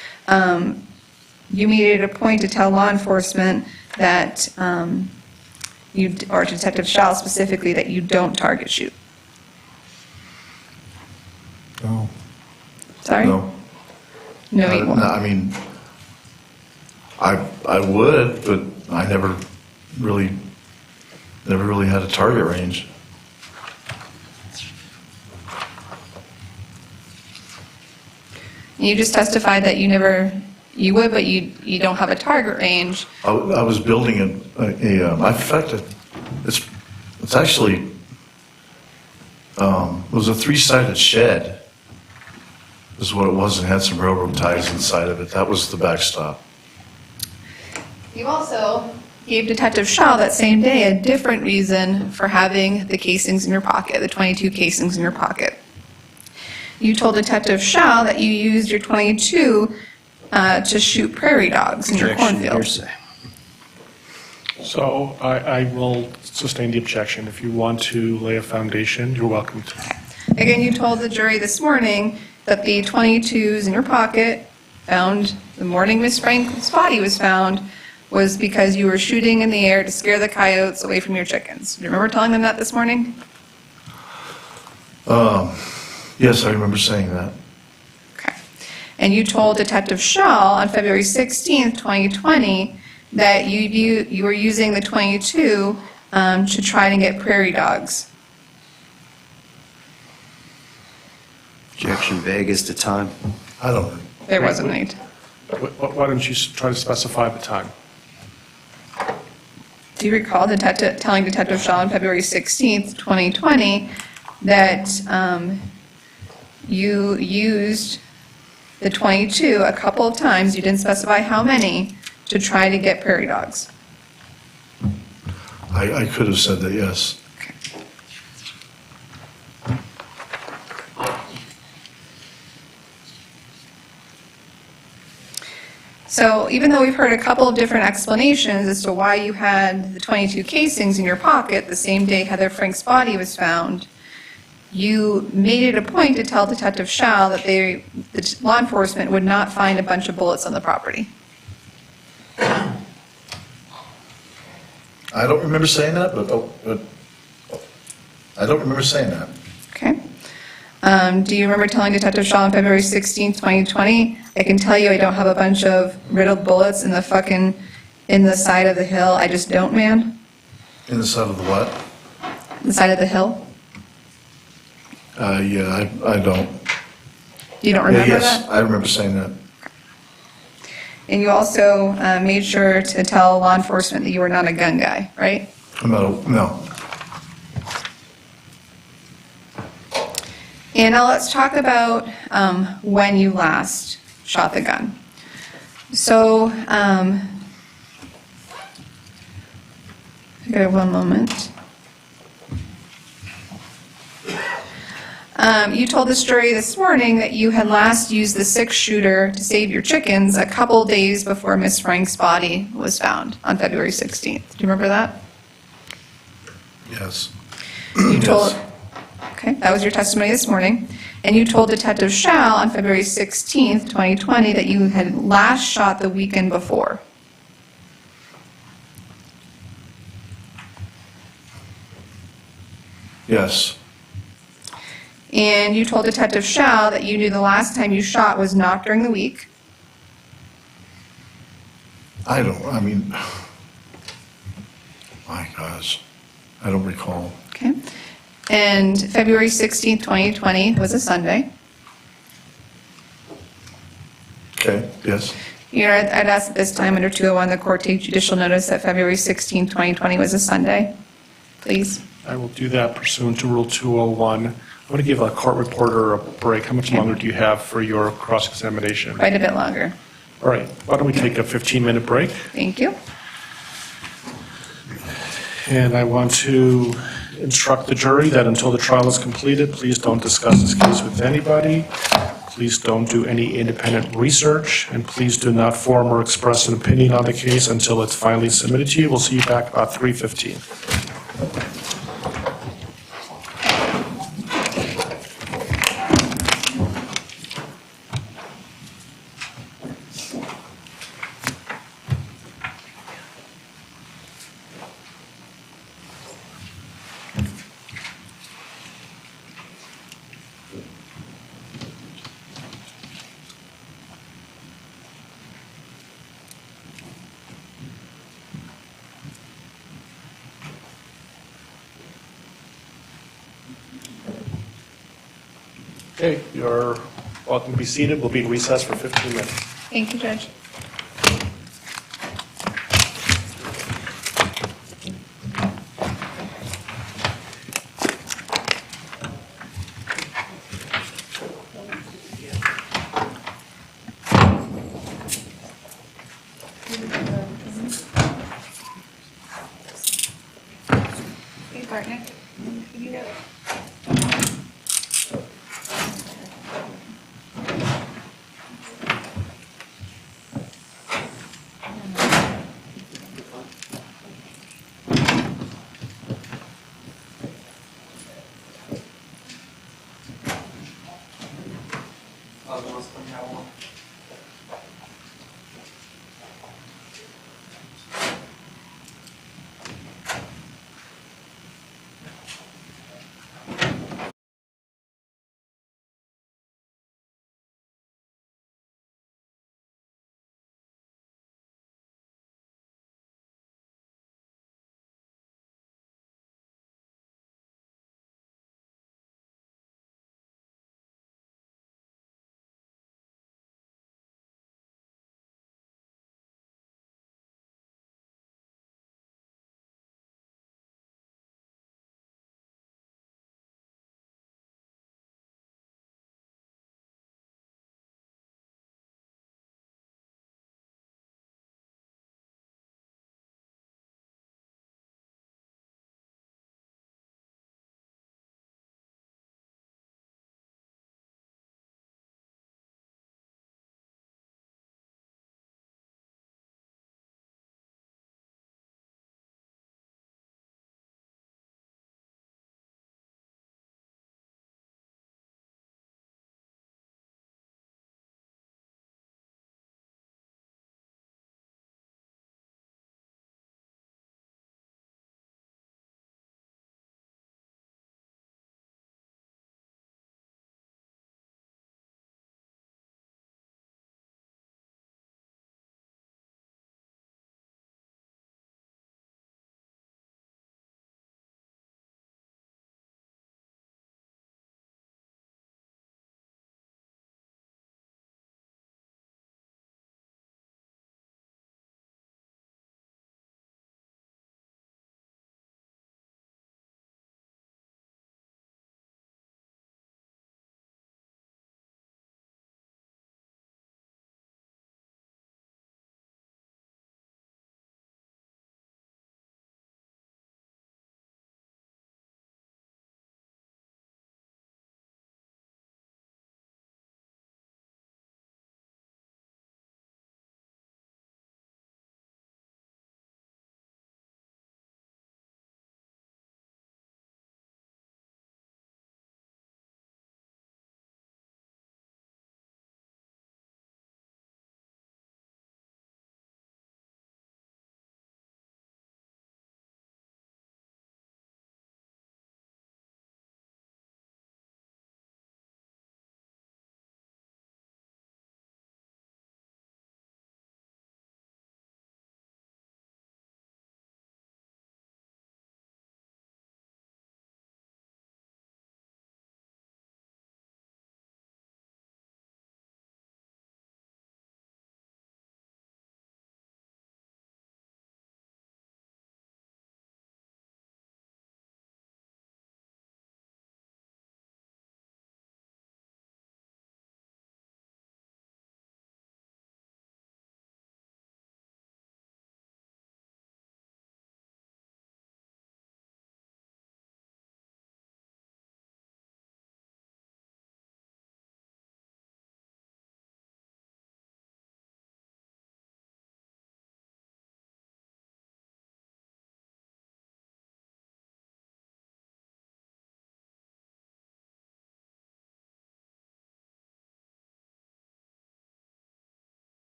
you made it a point to tell law enforcement that or Detective Shell specifically, that you don't target shoot. No. Sorry? No. No, you won't. I mean, I would, but I never really had a target range. You just testified that you would, but you don't have a target range. I was building in fact, it's actually, it was a 3-sided shed, is what it was, and had some railroad ties inside of it. That was the backstop. You also gave Detective Shaw that same day a different reason for having the casings in your pocket, the 22 casings in your pocket. You told Detective Shaw that you used your 22 to shoot prairie dogs in your cornfield. So I will sustain the objection. If you want to lay a foundation, you're welcome to. Again, you told the jury this morning that the 22s in your pocket found the morning Miss Frank's body was found was because you were shooting in the air to scare the coyotes away from your chickens. Do you remember telling them that this morning? Yes, I remember saying that. Okay. And you told Detective Shaw on February 16th, 2020, that you were using the 22 to try to get prairie dogs. Objection vague as to time. I don't know. There wasn't any. Why don't you try to specify the time? Do you recall telling Detective Shaw on February 16th, 2020, that you used the 22 a couple of times, you didn't specify how many, to try to get prairie dogs? I could have said that, yes. So even though we've heard a couple of different explanations as to why you had the 22 casings in your pocket the same day Heather Frank's body was found, you made it a point to tell Detective Shaw that the law enforcement would not find a bunch of bullets on the property. I don't remember saying that, but I don't remember saying that. Okay. Do you remember telling Detective Shaw on February 16th, 2020, I can tell you I don't have a bunch of riddled bullets in the side of the hill, I just don't, man? In the side of the what? The side of the hill? Yeah, I don't. You don't remember Yes, that? I remember saying that. And you also made sure to tell law enforcement that you were not a gun guy, right? No. And now let's talk about when you last shot the gun. So, okay, one moment. You told this jury this morning that you had last used the 6-shooter to save your chickens a couple days before Miss Frank's body was found on February 16th. Do you remember that? Yes. You told, okay, that was your testimony this morning. And you told Detective Shell on February 16th, 2020, that you had last shot the weekend before. Yes. And you told Detective Shell that you knew the last time you shot was not during the week. My gosh, I don't recall. Okay. And February 16th, 2020 was a Sunday. Okay, yes. I'd ask at this time under 201 the court take judicial notice that February 16th, 2020 was a Sunday. Please. I will do that pursuant to Rule 201. I'm going to give a court reporter a break. How much longer do you have for your cross-examination? Quite a bit longer. All right, why don't we take a 15-minute break? Thank you. And I want to instruct the jury that until the trial is completed, please don't discuss this case with anybody. Please don't do any independent research, and please do not form or express an opinion on the case until it's finally submitted to you. We'll see you back about 3:15. Okay, you're welcome to be seated. We'll be in recess for 15 minutes. Thank you, Judge. Hey, partner. You know.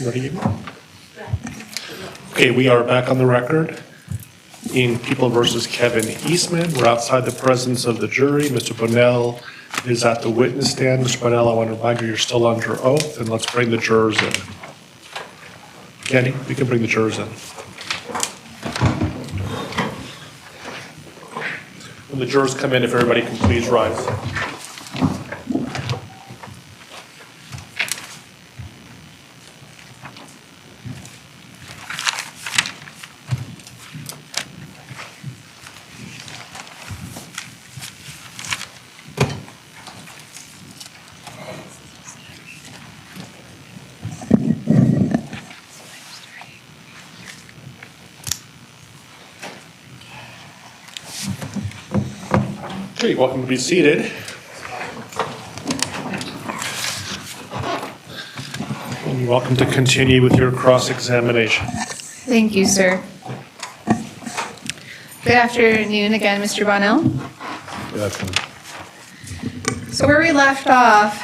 Ready? Okay, we are back on the record in People versus Kevin Eastman. We're outside the presence of the jury. Mr. Bonnell is at the witness stand. Mr. Bonnell, I want to remind you, you're still under oath, and let's bring the jurors in. Kenny, we can bring the jurors in. When the jurors come in, if everybody can please rise. Okay, welcome to be seated. And you're welcome to continue with your cross-examination. Thank you, sir. Good afternoon again, Mr. Bonnell. Good afternoon. So where we left off,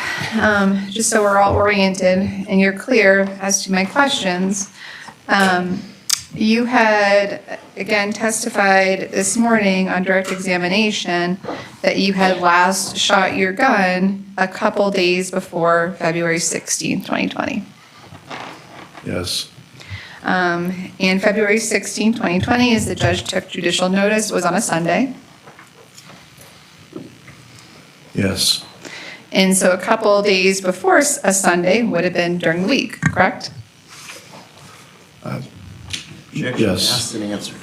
just so we're all oriented and you're clear as to my questions, you had, again, testified this morning on direct examination that you had last shot your gun a couple days before February 16th, 2020. Yes. And February 16th, 2020, as the judge took judicial notice, was on a Sunday. Yes. And so a couple days before a Sunday would have been during the week, correct? Yes. Asked and answered.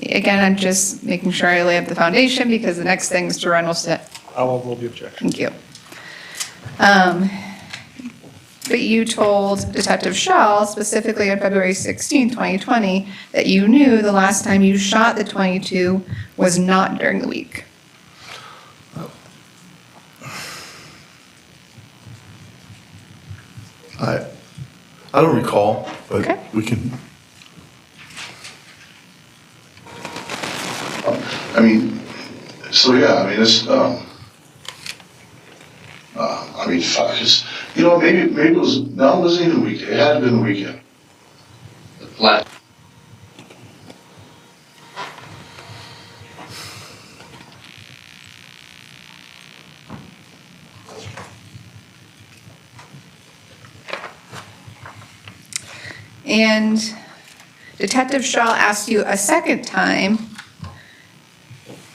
Again, I'm just making sure I lay up the foundation because the next thing Mr. Reynolds said. I will rule the objection. Thank you. But you told Detective Schall, specifically on February 16, 2020, that you knew the last time you shot the .22 was not during the week. I don't recall, but Okay. we can. I mean, so yeah, I mean, it's, I mean, fuck, it's, you know, maybe it was, no, it wasn't even a weekend, it had been a weekend. Last And Detective Schall asked you a second time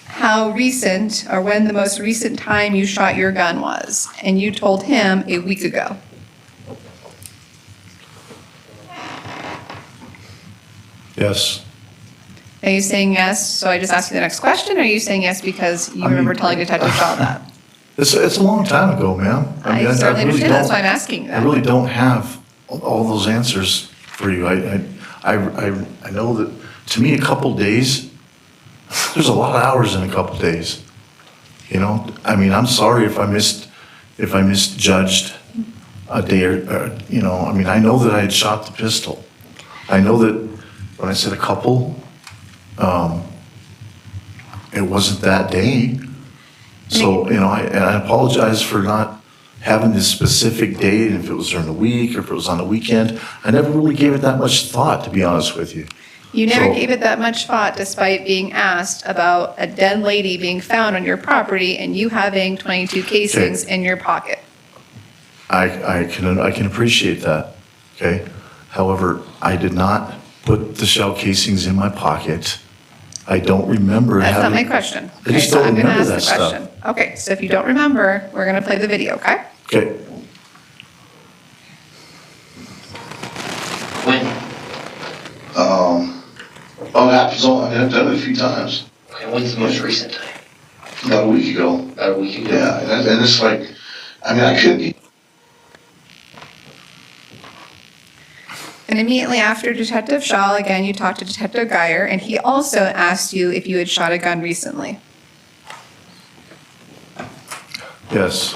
how recent or when the most recent time you shot your gun was. And you told him a week ago. Yes. Are you saying yes? So I just asked you the next question, or are you saying yes because you remember telling Detective Schall that? It's a long time ago, ma'am. I mean, certainly really understand, that's don't- why I'm asking I that. really don't have all those answers for you. I know that, to me, a couple days, there's a lot of hours in a couple days. You know, I mean, I'm sorry if I misjudged a day or, you know, I mean, I know that I had shot the pistol. I know that when I said a couple, it wasn't that day. So, you know, and I apologize for not having this specific date, if it was during the week or if it was on the weekend. I never really gave it that much thought, to be honest with you. You never So- gave it that much thought despite being asked about a dead lady being found on your property and you having 22 casings in your pocket. I can appreciate that, okay? However, I did not put the shell casings in my pocket. I don't remember having. That's not my question. I just Okay, so don't I'm gonna remember ask that the stuff. question. Okay, so if you don't remember, we're gonna play the video, okay? Okay, when? Oh, it happens all, I mean, I've done it a few times, Okay, when's the most recent time? about a week ago. About a week ago? Yeah, and it's like, I mean, I couldn't, And immediately after Detective Schall, again, you talked to Detective Geyer, and he also asked you if you had shot a gun recently. yes,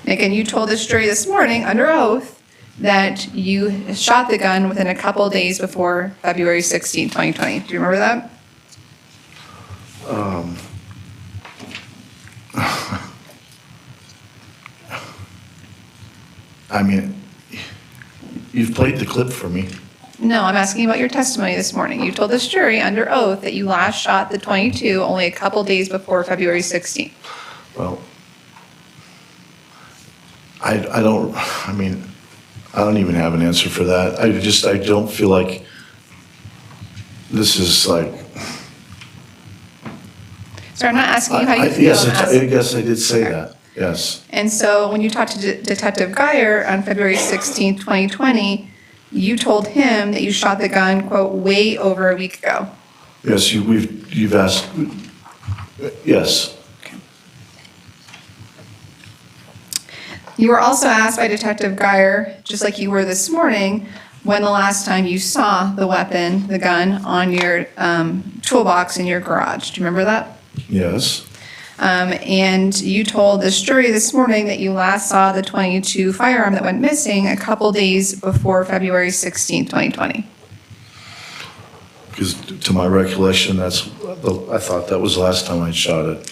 And again, you told this jury this morning under oath that you shot the gun within a couple days before February 16, 2020. Do you remember that? I mean, You've played the clip for me. No, I'm asking about your testimony this morning. You told this jury under oath that you last shot the .22 only a couple days before February 16th. Well, I don't even have an answer for that. I don't feel like this is like. So I'm not asking you how you feel. Yes, I'm asking- I guess I did say that, yes. And so when you talked to Detective Geyer on February 16th, 2020, you told him that you shot the gun, quote, way over a week ago. Yes, you've asked, yes. You were also asked by Detective Geyer, just like you were this morning, when the last time you saw the weapon, the gun, on your toolbox in your garage. Do you remember that? Yes. And you told this jury this morning that you last saw the .22 firearm that went missing a couple days before February 16th, 2020. Because to my recollection, I thought that was the last time I shot it.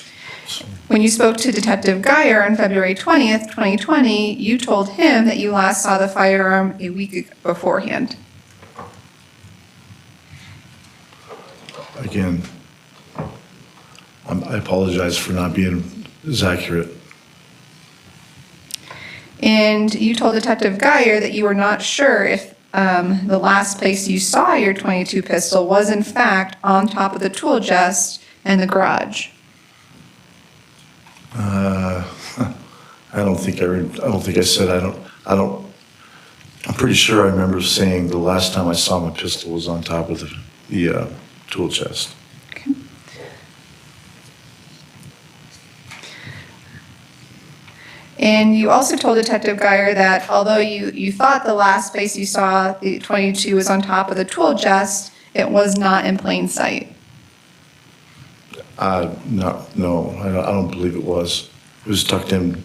When you spoke to Detective Geyer on February 20th, 2020, you told him that you last saw the firearm a week beforehand. Again, I apologize for not being as accurate. And you told Detective Geyer that you were not sure if the last place you saw your .22 pistol was in fact on top of the tool chest in the garage. I don't think I said I'm pretty sure I remember saying the last time I saw my pistol was on top of the tool chest. Okay. And you also told Detective Geyer that although you thought the last place you saw the .22 was on top of the tool chest, it was not in plain sight. No, I don't believe it was. It was tucked in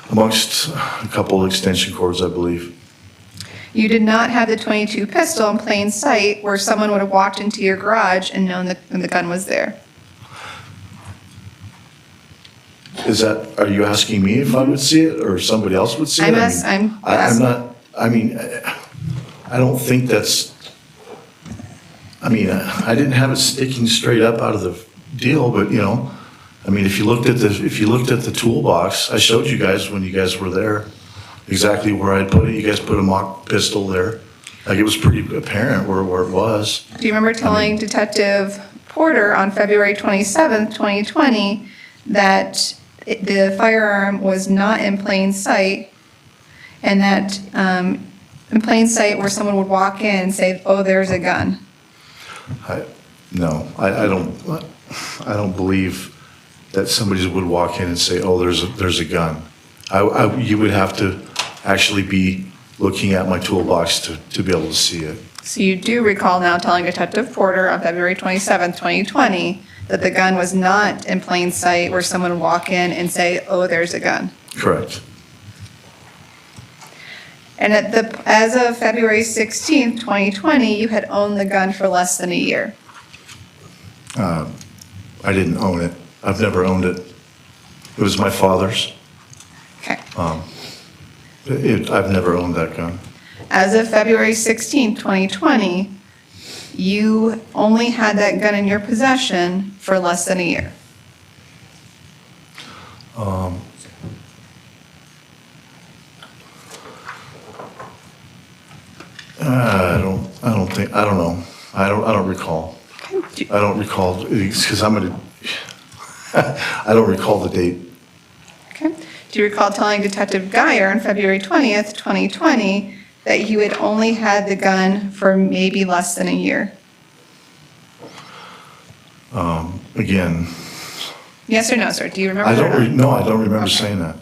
amongst a couple of extension cords, I believe. You did not have the .22 pistol in plain sight where someone would have walked into your garage and known that the gun was there. Are you asking me if I would see it or somebody else would see it? I don't think that's, I didn't have it sticking straight up out of the deal, but if you looked at the toolbox, I showed you guys when you guys were there exactly where I put it. You guys put a mock pistol there. Like it was pretty apparent where it was. Do you remember telling Detective Porter on February 27th, 2020, that the firearm was not in plain sight and that in plain sight where someone would walk in and say, oh, there's a gun? No, I don't believe that somebody would walk in and say, oh, there's a gun. You would have to actually be looking at my toolbox to be able to see it. So you do recall now telling Detective Porter on February 27th, 2020, that the gun was not in plain sight where someone would walk in and say, oh, there's a gun. Correct. And as of February 16th, 2020, you had owned the gun for less than a year. I didn't own it. I've never owned it. It was my father's. Okay. I've never owned that gun. As of February 16th, 2020, you only had that gun in your possession for less than a year. I don't know. I don't recall. I don't recall, because I don't recall the date. Okay. Do you recall telling Detective Geyer on February 20th, 2020, that you had only had the gun for maybe less than a year? Again, Yes or no, sir? Do you remember I that? don't remember saying that.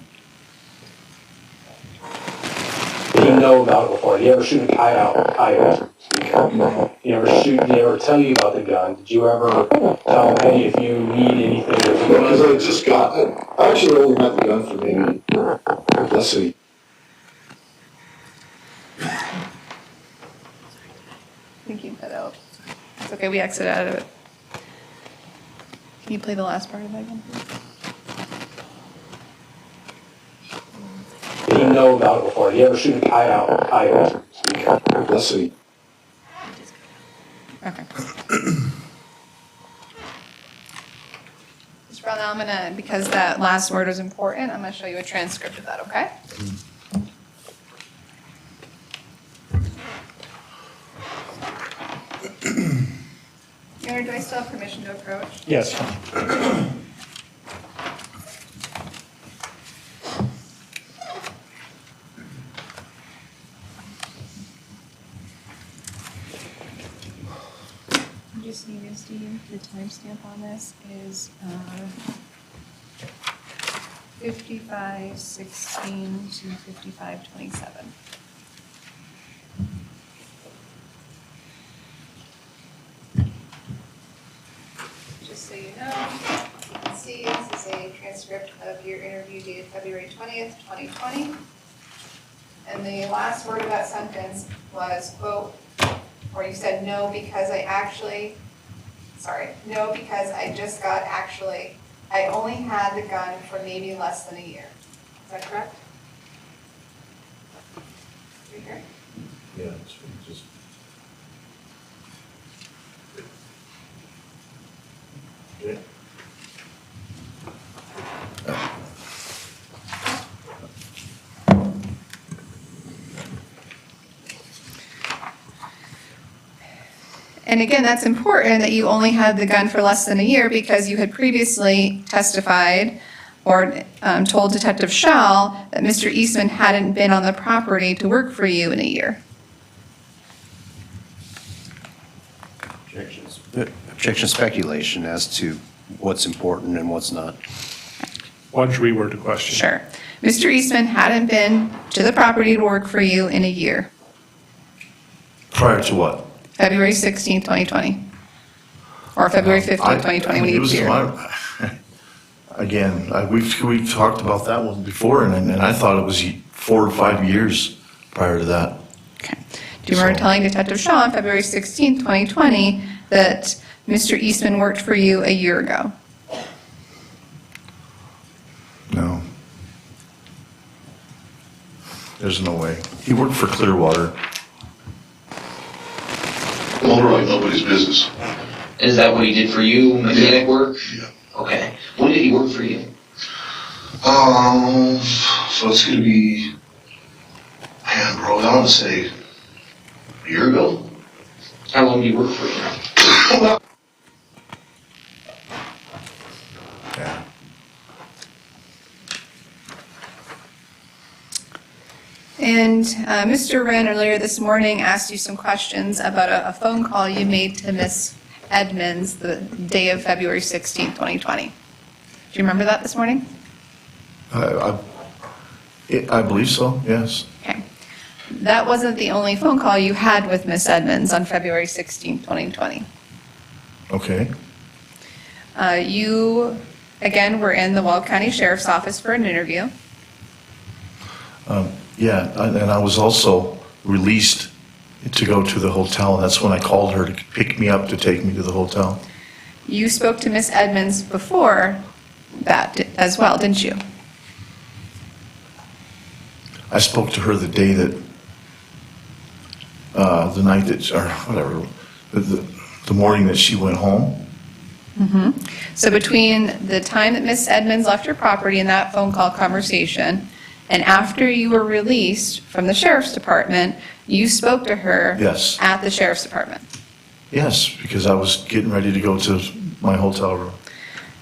Did you know about it before? Did you ever shoot a coyote? Did you ever tell you about the gun? Did you ever tell him, hey, if you need anything? Because I just got it. I actually only had the gun for maybe less than a year. I think you cut out. It's okay, we exited out of it. Can you play the last part of that again, please? Did you know about it before? Did you ever shoot a coyote? Let's see. Okay. Mr. Brown, now I'm gonna, because that last word was important, I'm gonna show you a transcript of that, okay? Mayor, do I still have permission to approach? Yes. I just need to see the timestamp on this is 55:16 to 55:27. Just so you know, you can see this is a transcript of your interview dated February 20th, 2020. And the last word of that sentence was, quote, or you said, no, because I just got actually, I only had the gun for maybe less than a year. Is that correct? Right here? Yeah, just. Okay. And again, that's important that you only had the gun for less than a year because you had previously testified or told Detective Schall that Mr. Eastman hadn't been on the property to work for you in a year. Objection speculation as to what's important and what's not. Why don't you reword the question? Sure. Mr. Eastman hadn't been to the property to work for you in a year, Prior to what? February 16th, 2020. Or February 15th, 2020 when It he was appeared. Again, we've talked about that one before, and I thought it was 4 or 5 years prior to that. Okay. Do you remember telling Detective Shaw on February 16th, 2020 that Mr. Eastman worked for you a year ago? No. There's no way. He worked for Clearwater. Well, really, nobody's business. Is that what he did for you, mechanic work? Yeah. Okay. When did he work for you? So it's gonna be, man, bro, I want to say a year ago. How long did he work for you? Yeah. And Mr. Wren earlier this morning asked you some questions about a phone call you made to Miss Edmonds the day of February 16th, 2020. Do you remember that this morning? I believe so, yes. Okay. That wasn't the only phone call you had with Miss Edmonds on February 16th, 2020. Okay. You, again, were in the Weld County Sheriff's Office for an interview. Yeah, and I was also released to go to the hotel, and that's when I called her to pick me up to take me to the hotel. You spoke to Miss Edmonds before that as well, didn't you? I spoke to her the day that, the night that, or whatever, the morning that she went home. So between the time that Miss Edmonds left your property and that phone call conversation, and after you were released from the sheriff's department, you spoke to her Yes. at the sheriff's department. Yes, because I was getting ready to go to my hotel room.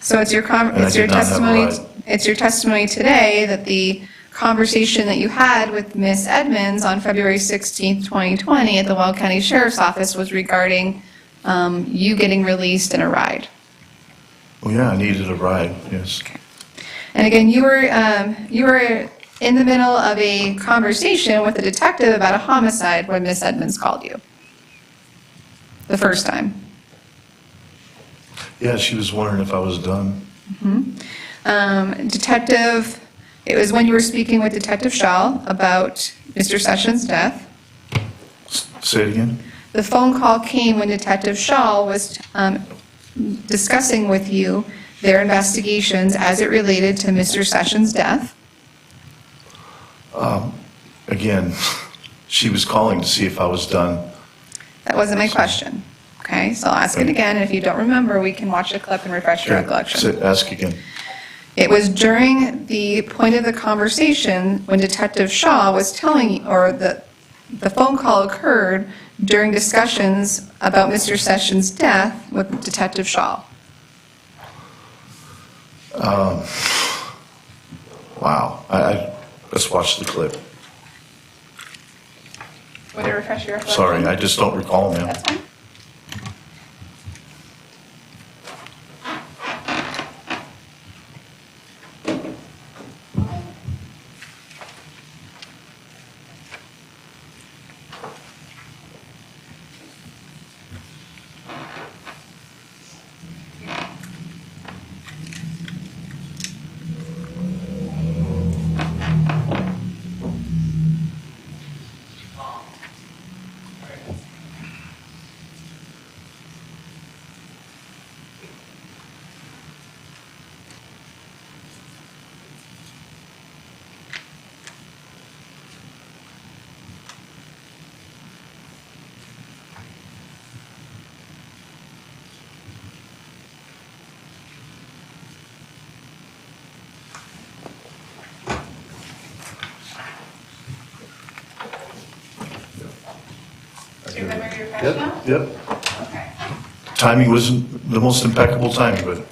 So it's your And I did not have a testimony. ride. It's your testimony today that the conversation that you had with Miss Edmonds on February 16th, 2020 at the Weld County Sheriff's Office was regarding you getting released and a ride. Oh, yeah, I needed a ride, yes. And again, you were in the middle of a conversation with a detective about a homicide when Miss Edmonds called you the first time. Yeah, she was wondering if I was done. Detective, it was when you were speaking with Detective Schall about Mr. Sessions' death. Say it again? The phone call came when Detective Schall was discussing with you their investigations as it related to Mr. Sessions' death. Again, she was calling to see if I was done. That wasn't my question. Okay, so I'll ask it again, and if you don't remember, we can watch the clip and refresh your recollection. Ask again. It was during the point of the conversation when Detective Shaw was telling you, or the phone call occurred during discussions about Mr. Sessions' death with Detective Shaw. Wow. Let's watch the clip. Would it refresh your recollection? Sorry, I just don't recall, man. That's fine. Do you remember your question? Yep. Okay. Timing wasn't the most impeccable timing, but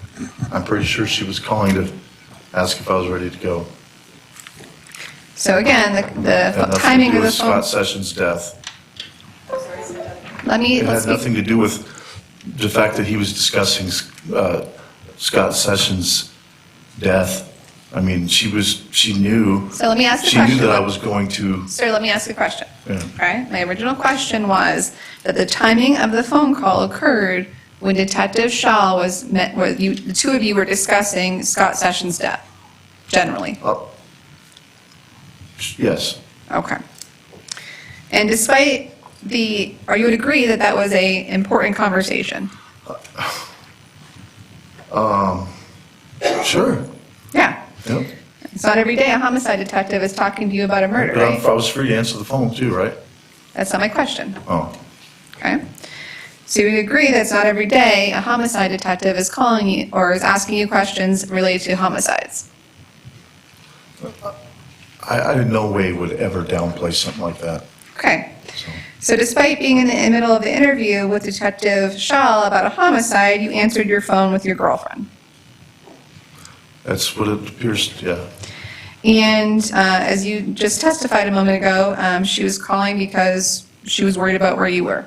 I'm pretty sure she was calling to ask if I was ready to go. So again, the Had nothing timing to do of the with Scott phone. Sessions' death. Let me, It let's had nothing speak. to do with the fact that he was discussing Scott Sessions' death. I mean, she knew. So let me ask the She knew question. that I was going to. Sir, let me ask a question. Yeah. Right? My original question was that the timing of the phone call occurred when Detective Shaw was met, where you, the two of you were discussing Scott Sessions' death, generally. Oh. Yes. Okay. And despite or you would agree that that was a important conversation? Sure. Yeah. Yep. It's not every day a homicide detective is talking to you about a murder, But right? I was free to answer the phone too, right? That's not my question. Oh. Okay? So you would agree that it's not every day a homicide detective is calling you or is asking you questions related to homicides? I in no way would ever downplay something like that. Okay. So. So despite being in the middle of the interview with Detective Shaw about a homicide, you answered your phone with your girlfriend. That's what it appears, yeah. And as you just testified a moment ago, she was calling because she was worried about where you were.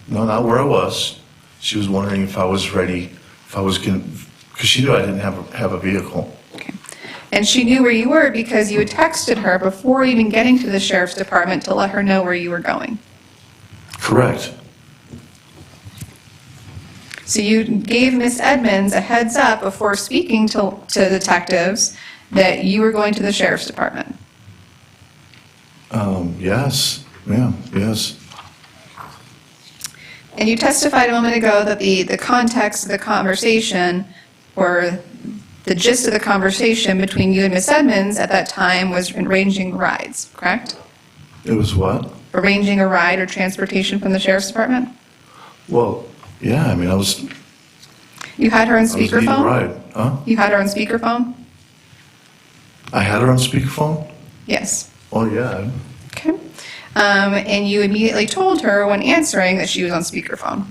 No, not where I was. She was wondering if I was ready, if I was going to, because she knew I didn't have a vehicle. Okay. And she knew where you were because you had texted her before even getting to the sheriff's department to let her know where you were going. Correct. So you gave Miss Edmonds a heads up before speaking to detectives that you were going to the sheriff's department. Yes, yeah, yes. And you testified a moment ago that the context of the conversation, or the gist of the conversation between you and Miss Edmonds at that time was arranging rides, correct? It was what? Arranging a ride or transportation from the sheriff's department? Well, yeah, I mean, I was You had her on needing a speakerphone? ride. Huh? You had her on speakerphone? I had her on speakerphone? Yes. Oh, yeah. Okay. And you immediately told her when answering that she was on speakerphone.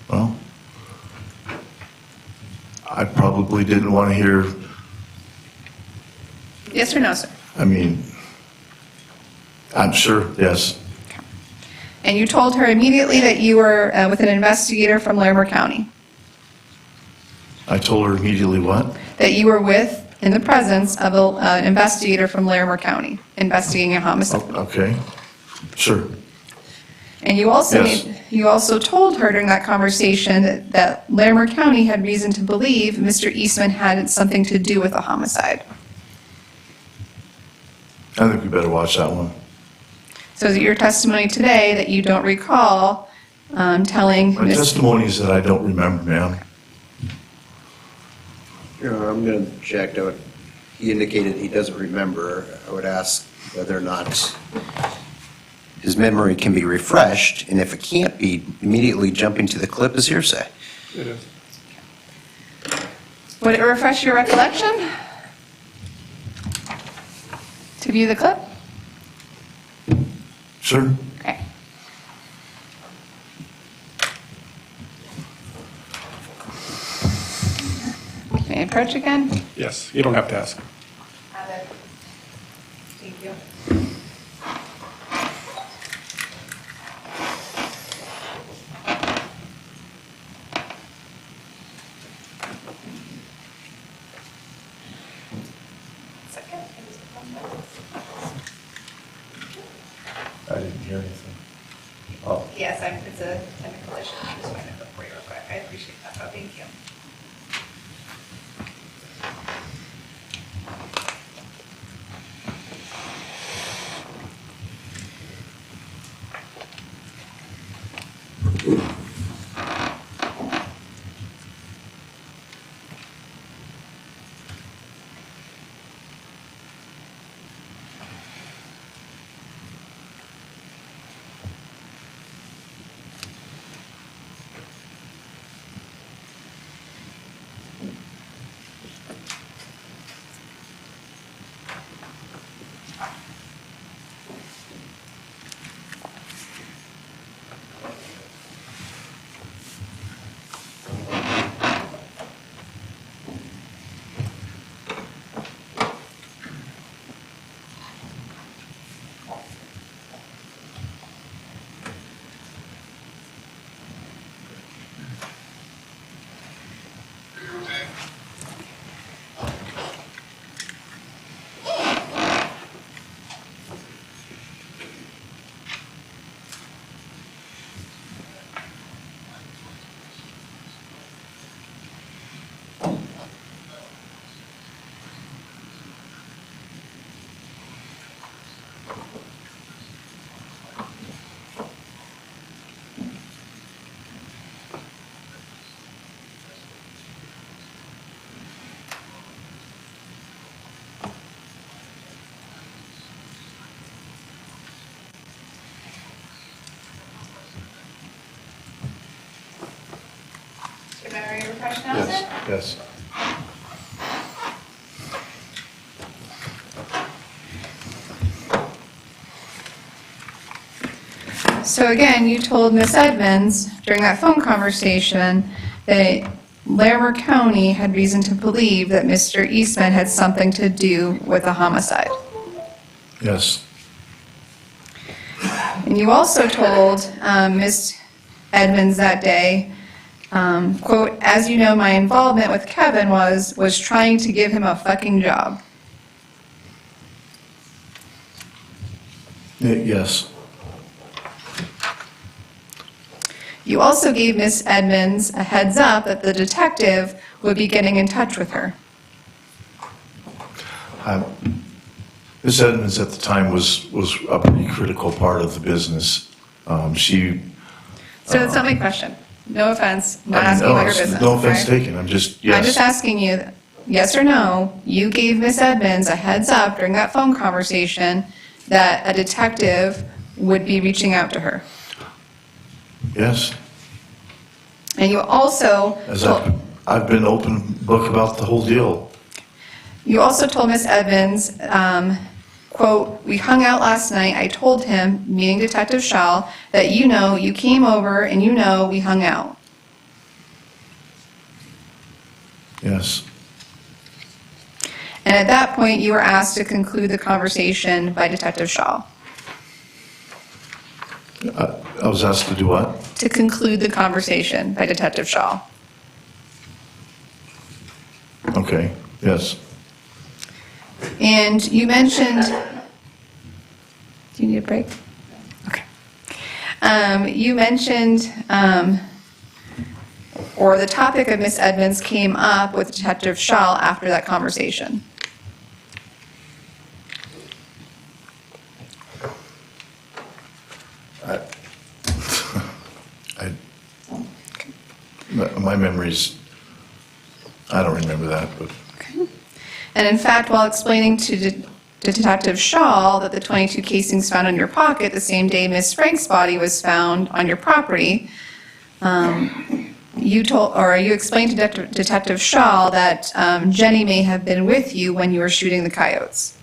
Well, I probably didn't want to hear, Yes or no, sir? I mean, I'm sure, yes. And you told her immediately that you were with an investigator from Larimer County, I told her immediately what? that you were in the presence of an investigator from Larimer County investigating a homicide. Oh, okay, sure. And you also Yes. you also told her during that conversation that Larimer County had reason to believe Mr. Eastman had something to do with the homicide. I think we better watch that one. So is it your testimony today that you don't recall telling My Ms. testimony is that I don't remember, ma'am. I'm going to object. he indicated he doesn't remember. I would ask whether or not his memory can be refreshed, and if it can't be, immediately jumping to the clip is hearsay. It is. Would it refresh your recollection to view the clip? Sure. Okay. May I approach again? Yes, you don't have to ask. Thank you. I didn't hear anything. Oh. Yes, it's a technical issue. I'm just going to look for you real quick. I appreciate that, though. Thank you. Your memory refresh now, Yes, sir? yes. So again, you told Miss Edmonds during that phone conversation that Larimer County had reason to believe that Mr. Eastman had something to do with the homicide. Yes. And you also told Miss Edmonds that day, quote, "As you know, my involvement with Kevin was trying to give him a fucking job." Yes. You also gave Miss Edmonds a heads up that the detective would be getting in touch with her. Ms. Edmonds at the time was a pretty critical part of the business. She. So that's not my question. No offense, I'm not asking No, about your business. no offense okay? taken, I'm just, yes. I'm just asking you, yes or no, you gave Miss Edmonds a heads up during that phone conversation that a detective would be reaching out to her. Yes. And you also, As I've been open book about the whole deal. you also told Miss Edmonds, quote, "We hung out last night. I told him," meaning Detective Shaw, "that you came over and we hung out." Yes. And at that point, you were asked to conclude the conversation by Detective Shaw. I was asked to do what? To conclude the conversation by Detective Shaw. Okay, yes. And you mentioned, do you need a break? Okay. You mentioned, or the topic of Miss Edmonds came up with Detective Shaw after that conversation. My memory's, I don't remember that, but. And in fact, while explaining to Detective Shaw that the .22 casings found in your pocket the same day Miss Frank's body was found on your property, you explained to Detective Shaw that Jenny may have been with you when you were shooting the coyotes.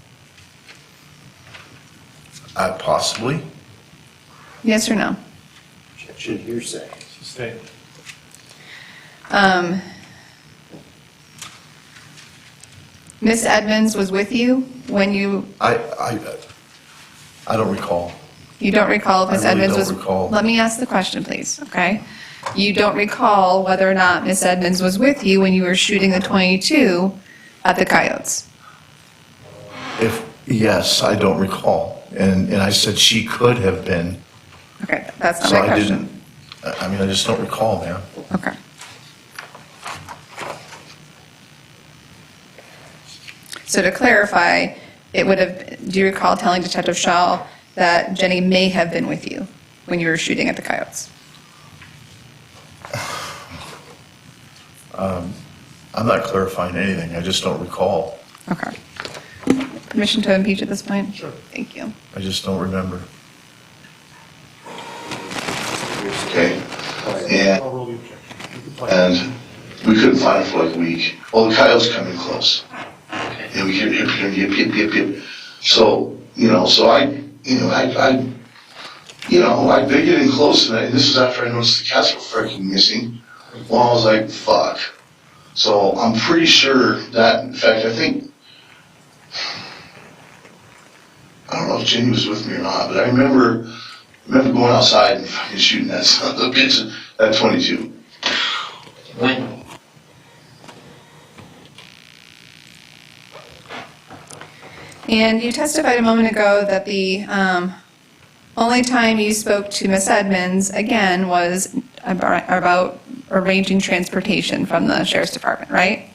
Possibly. Yes or no? Objection, hearsay. Sustain. Miss Edmonds was with you when you, I don't recall. you don't recall if Miss I really Edmonds was? don't recall. Let me ask the question, please, okay? You don't recall whether or not Miss Edmonds was with you when you were shooting the .22 at the coyotes? Yes, I don't recall. And I said she could have been, Okay, that's not so my I question. didn't, I just don't recall, man. Okay. So to clarify, do you recall telling Detective Shaw that Jenny may have been with you when you were shooting at the coyotes? I'm not clarifying anything, I just don't recall. Okay. Permission to impeach at this point? Sure. Thank you. I just don't remember. Okay, and we couldn't find it for like a week. Well, the coyotes come in close. And we hear yip. So, I'd been getting close, and this is after I noticed the cats were freaking missing. Well, I was like, fuck. So I'm pretty sure that, in fact, I don't know if Jenny was with me or not, but I remember going outside and fucking shooting that son of a bitch at 22. When? And you testified a moment ago that the only time you spoke to Miss Edmonds, again, was about arranging transportation from the sheriff's department, right?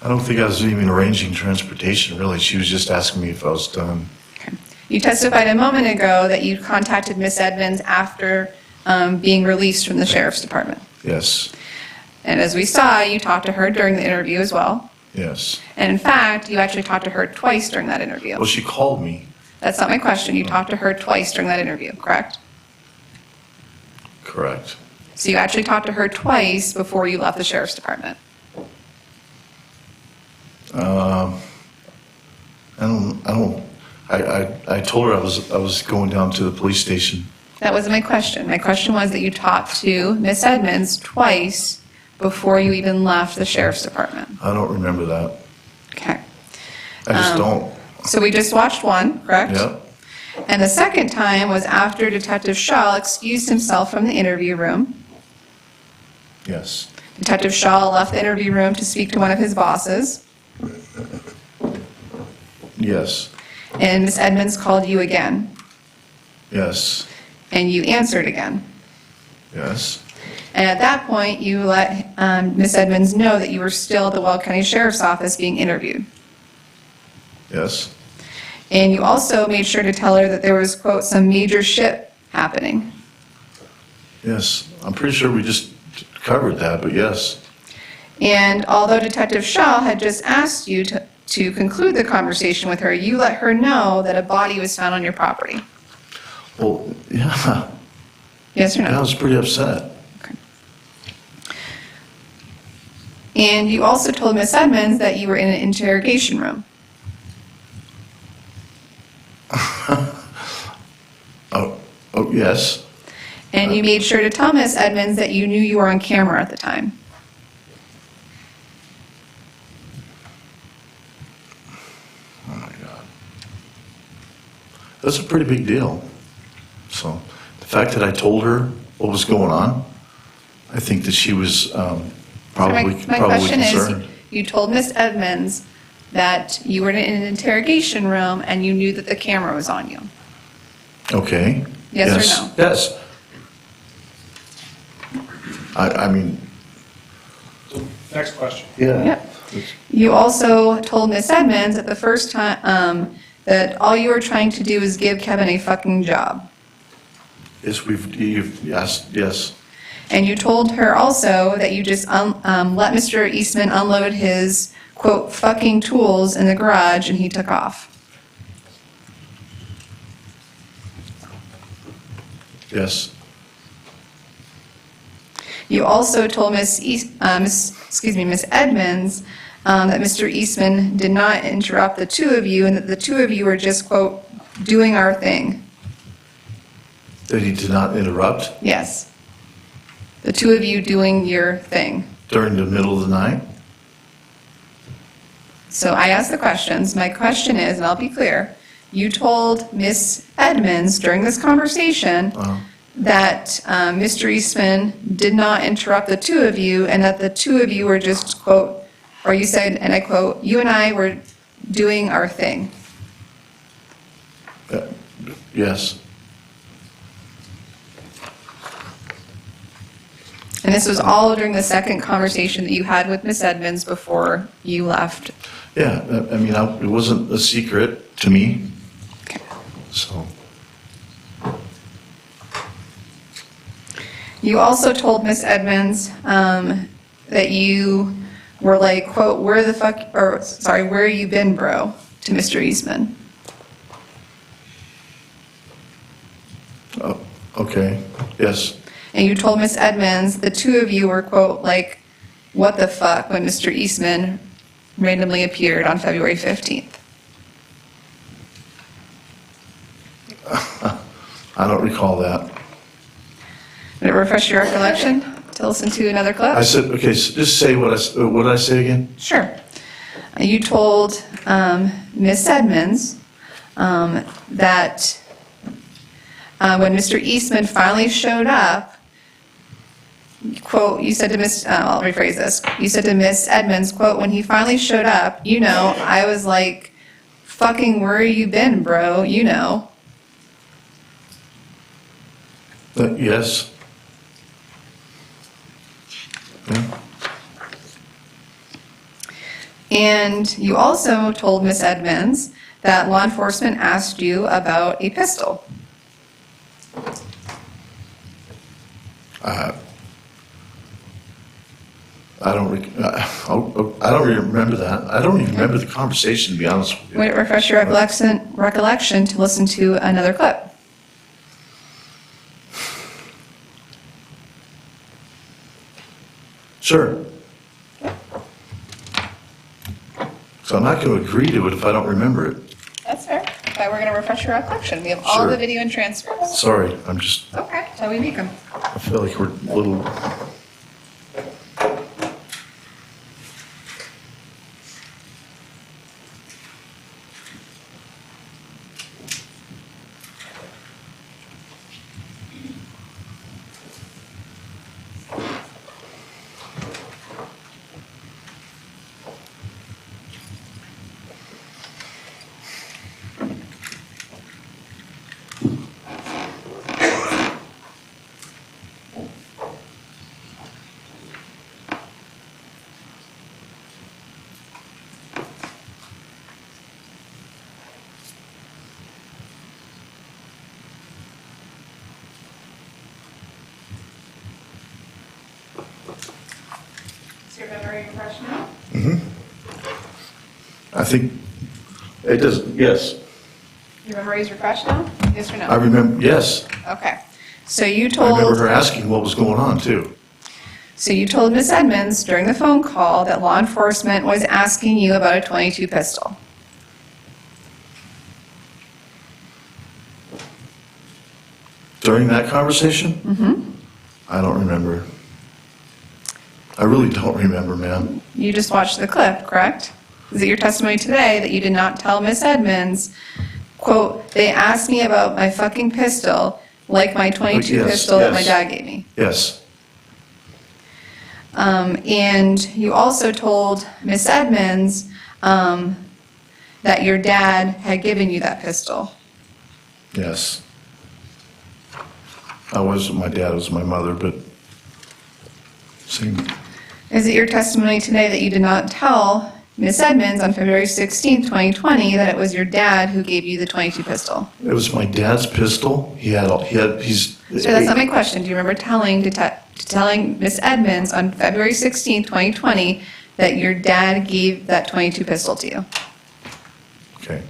I don't think I was even arranging transportation, really. She was just asking me if I was done. Okay. You testified a moment ago that you contacted Miss Edmonds after being released from the sheriff's department. Yes, And as we saw, you talked to her during the interview as well. yes. And in fact, you actually talked to her twice during that interview. Well, she called me. That's not my question. You talked to her twice during that interview, correct? Correct. So you actually talked to her twice before you left the sheriff's department. I told her I was going down to the police station. That wasn't my question. My question was that you talked to Miss Edmonds twice before you even left the sheriff's department. I don't remember that. Okay. I just don't. So we just watched one, correct? Yep. And the second time was after Detective Shaw excused himself from the interview room. Yes. Detective Shaw left the interview room to speak to one of his bosses, Yes. and Miss Edmonds called you again, Yes. and you answered again. Yes. And at that point, you let Miss Edmonds know that you were still at the Weld County Sheriff's Office being interviewed. Yes. And you also made sure to tell her that there was, quote, some major shit happening. Yes. I'm pretty sure we just covered that, but yes. And although Detective Shaw had just asked you to conclude the conversation with her, you let her know that a body was found on your property. Well, yeah. Yes or no? I was pretty upset. Okay. And you also told Miss Edmonds that you were in an interrogation room. Oh, yes. And you made sure to tell Miss Edmonds that you knew you were on camera at the time. Oh, my God. That's a pretty big deal. So the fact that I told her what was going on, I think that she was probably My question concerned. is, you told Miss Edmonds that you were in an interrogation room and you knew that the camera was on you. Okay. Yes or no? Yes. I mean, Next question. yeah. Yep. You also told Miss Edmonds at the first time that all you were trying to do was give Kevin a fucking job. Yes, you've asked, yes. And you told her also that you just let Mr. Eastman unload his, quote, fucking tools in the garage and he took off. Yes. You also told Miss Edmonds that Mr. Eastman did not interrupt the two of you and that the two of you were just, quote, doing our thing. That he did not interrupt Yes. The two of you doing your thing. during the middle of the night? So I asked the questions. My question is, and I'll be clear, you told Miss Edmonds during this conversation that Mr. Eastman did not interrupt the two of you and that the two of you were just, quote, or you said, and I quote, you and I were doing our thing. Yes. And this was all during the second conversation that you had with Miss Edmonds before you left. Yeah, I mean, it wasn't a secret to me, so. You also told Miss Edmonds that you were like, quote, where you been, bro, to Mr. Eastman. Oh, okay, yes. And you told Miss Edmonds the two of you were, quote, like, what the fuck, when Mr. Eastman randomly appeared on February 15th. I don't recall that. Did it refresh your recollection to listen to another clip? I said, okay, so just say what did I say again? Sure. You told Miss Edmonds that when Mr. Eastman finally showed up, quote, you said to I'll rephrase this. You said to Miss Edmonds, quote, when he finally showed up, you know, I was like, fucking where you been, bro, you know. Yes. Yeah. And you also told Miss Edmonds that law enforcement asked you about a pistol. I don't remember that. I don't even remember the conversation, to be honest with you. Would it refresh your recollection to listen to another clip? Sure. So I'm not going to agree to it if I don't remember it. That's fair. Okay, we're going to refresh your recollection. We have all Sure. the video and transcripts. Sorry, I'm just, Okay, so we make them. I feel like we're a little... Is your memory refreshed now? I think it does, yes. Your memory is refreshed now? Yes or no? I remember, yes. Okay. So you I remember told, her asking what was going on, too. Miss Edmonds during the phone call that law enforcement was asking you about a .22 pistol. During that conversation? Mm-hmm. I don't remember. I really don't remember, ma'am. You just watched the clip, correct? Is it your testimony today that you did not tell Miss Edmonds, quote, they asked me about my fucking pistol, like my .22 Yes, pistol that my yes. dad gave me? Yes. And you also told Miss Edmonds that your dad had given you that pistol. Yes. I wasn't my dad, it was my mother, but same. Is it your testimony today that you did not tell Ms. Edmonds on February 16th, 2020, that it was your dad who gave you the .22 pistol? It was my dad's pistol. He's. So that's not my question. Do you remember telling Ms. Edmonds on February 16th, 2020, that your dad gave that .22 pistol to you? Okay.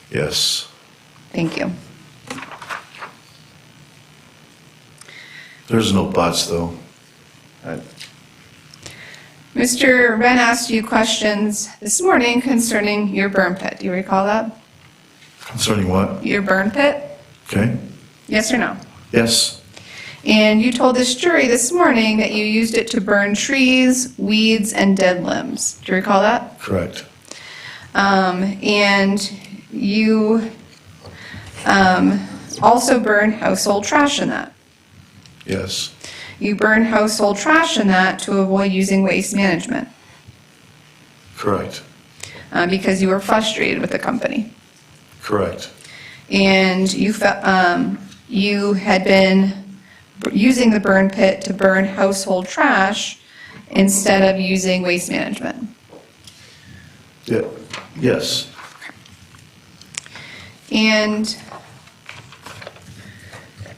Yes. Thank you. There's no buts, though. Mr. Wren asked you questions this morning concerning your burn pit. Do you recall that? Concerning what? Your burn pit? Okay. Yes or no? Yes. And you told this jury this morning that you used it to burn trees, weeds, and dead limbs. Do you recall that? Correct. And you also burned household trash in that. Yes. You burned household trash in that to avoid using waste management Correct. because you were frustrated with the company. Correct. And you had been using the burn pit to burn household trash instead of using waste management. Yeah. Yes. And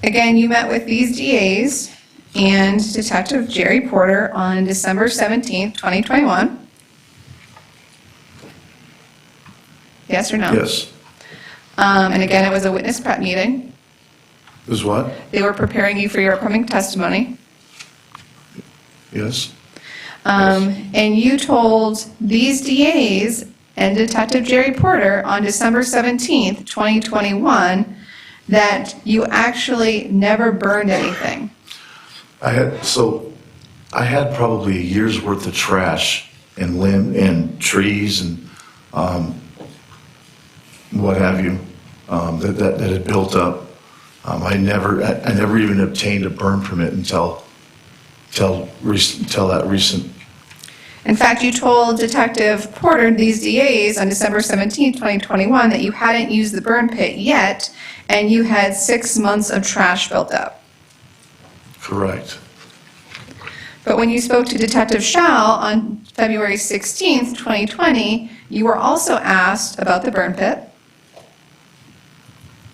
again, you met with these DAs and Detective Jerry Porter on December 17th, 2021. Yes or no? Yes. And again, it was a witness prep meeting. Is what? They were preparing you for your upcoming testimony. Yes. And you told these DAs and Detective Jerry Porter on December 17th, 2021, that you actually never burned anything. I had probably a year's worth of trash and and trees and what have you that had built up. I never even obtained a burn permit until that recent. In fact, you told Detective Porter, these DAs, on December 17th, 2021, that you hadn't used the burn pit yet, and you had 6 months of trash built up. Correct. But when you spoke to Detective Schall on February 16th, 2020, you were also asked about the burn pit.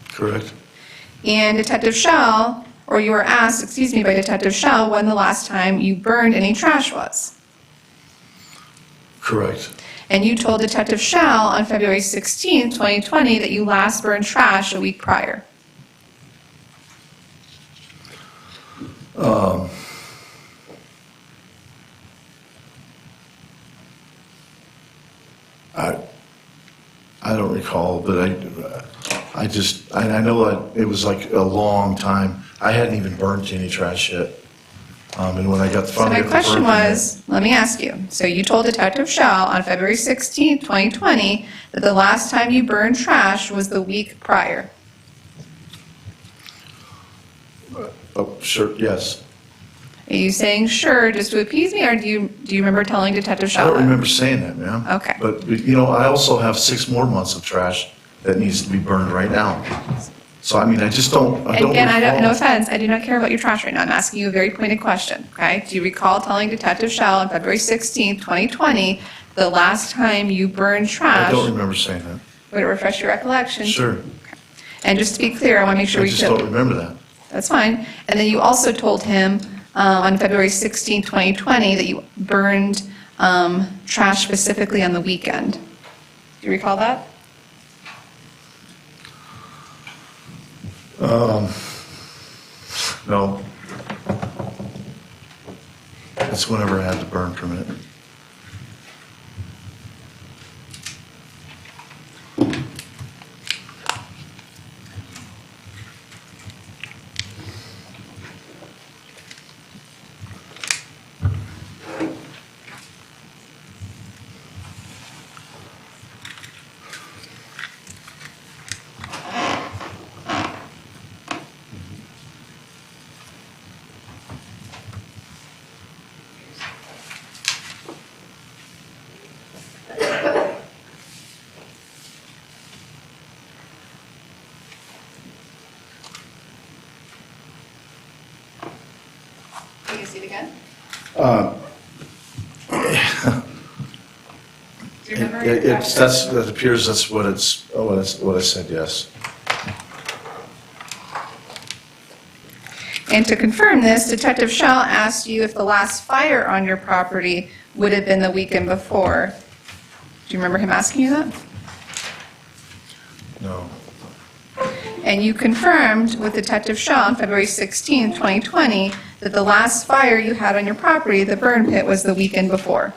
Correct. And Detective Schall, or you were asked, by Detective Schall, when the last time you burned any trash was. Correct. And you told Detective Schall on February 16th, 2020, that you last burned trash a week prior. I don't recall, but I know that it was like a long time. I hadn't even burned any trash yet. And when I got the So my question was, let me ask you. So you told Detective Schall on February 16th, 2020, that the last time you burned trash was the week prior. Oh, sure, yes. Are you saying sure just to appease me, or do you remember telling Detective I Schall don't that? remember saying that, ma'am. Okay. But, I also have 6 more months of trash that needs to be burned right now. So, I just don't And again, recall. no offense, I do not care about your trash right now. I'm asking you a very pointed question, okay? Do you recall telling Detective Schall on February 16th, 2020, the last time you burned trash? I don't remember saying that. Would it refresh your recollection? Sure. And just to be clear, I want to make sure I we just don't remember that. That's fine. And then you also told him on February 16th, 2020, that you burned trash specifically on the weekend. Do you recall that? No. That's whenever I had the burn permit. Can you see it again? Do you remember? That appears that's what what I said, yes. And to confirm this, Detective Schell asked you if the last fire on your property would have been the weekend before. Do you remember him asking you that? No. And you confirmed with Detective Shaw on February 16, 2020, that the last fire you had on your property, the burn pit, was the weekend before.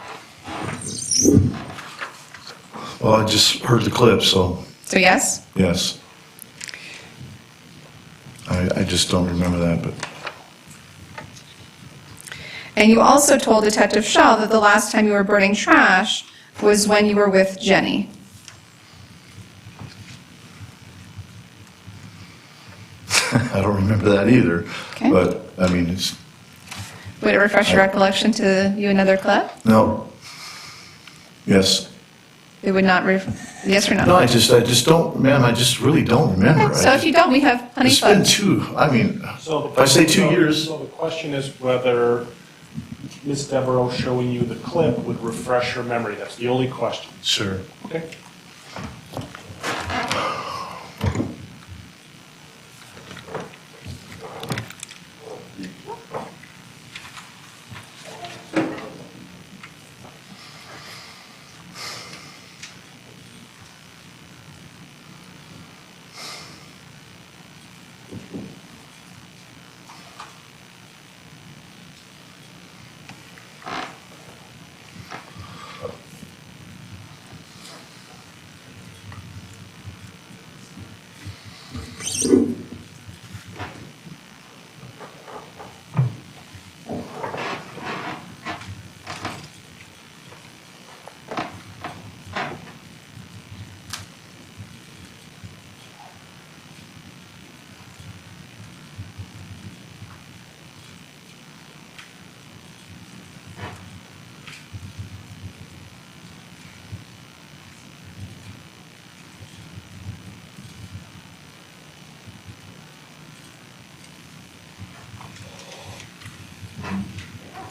Well, I just heard the clip, so So yes? yes. I just don't remember that, but And you also told Detective Shaw that the last time you were burning trash was when you were with Jenny. I don't remember that either. Okay. But, I mean, it's, Would it refresh your recollection to you another clip? no. Yes. It would not, yes or no? No, I just don't, ma'am, I just really don't remember. Okay, so if you don't, we have honey It's been fudge. So if I say 2 years. So the question is whether Ms. Devereaux showing you the clip would refresh your memory. That's the only question. Sure. Okay.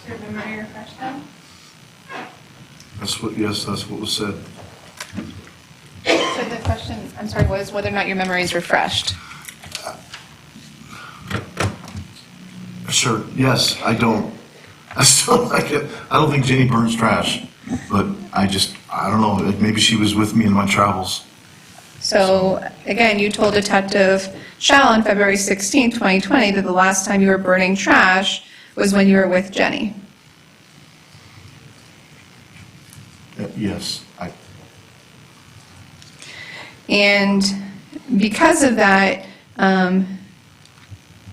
Is your memory refreshed then? That's what was said. So the question, I'm sorry, was whether or not your memory is refreshed. Sure, yes, I still like it. I don't think Jenny burns trash, but I don't know, maybe she was with me in my travels. So, again, you told Detective Schell on February 16, 2020, that the last time you were burning trash was when you were with Jenny. Yes, And because of that,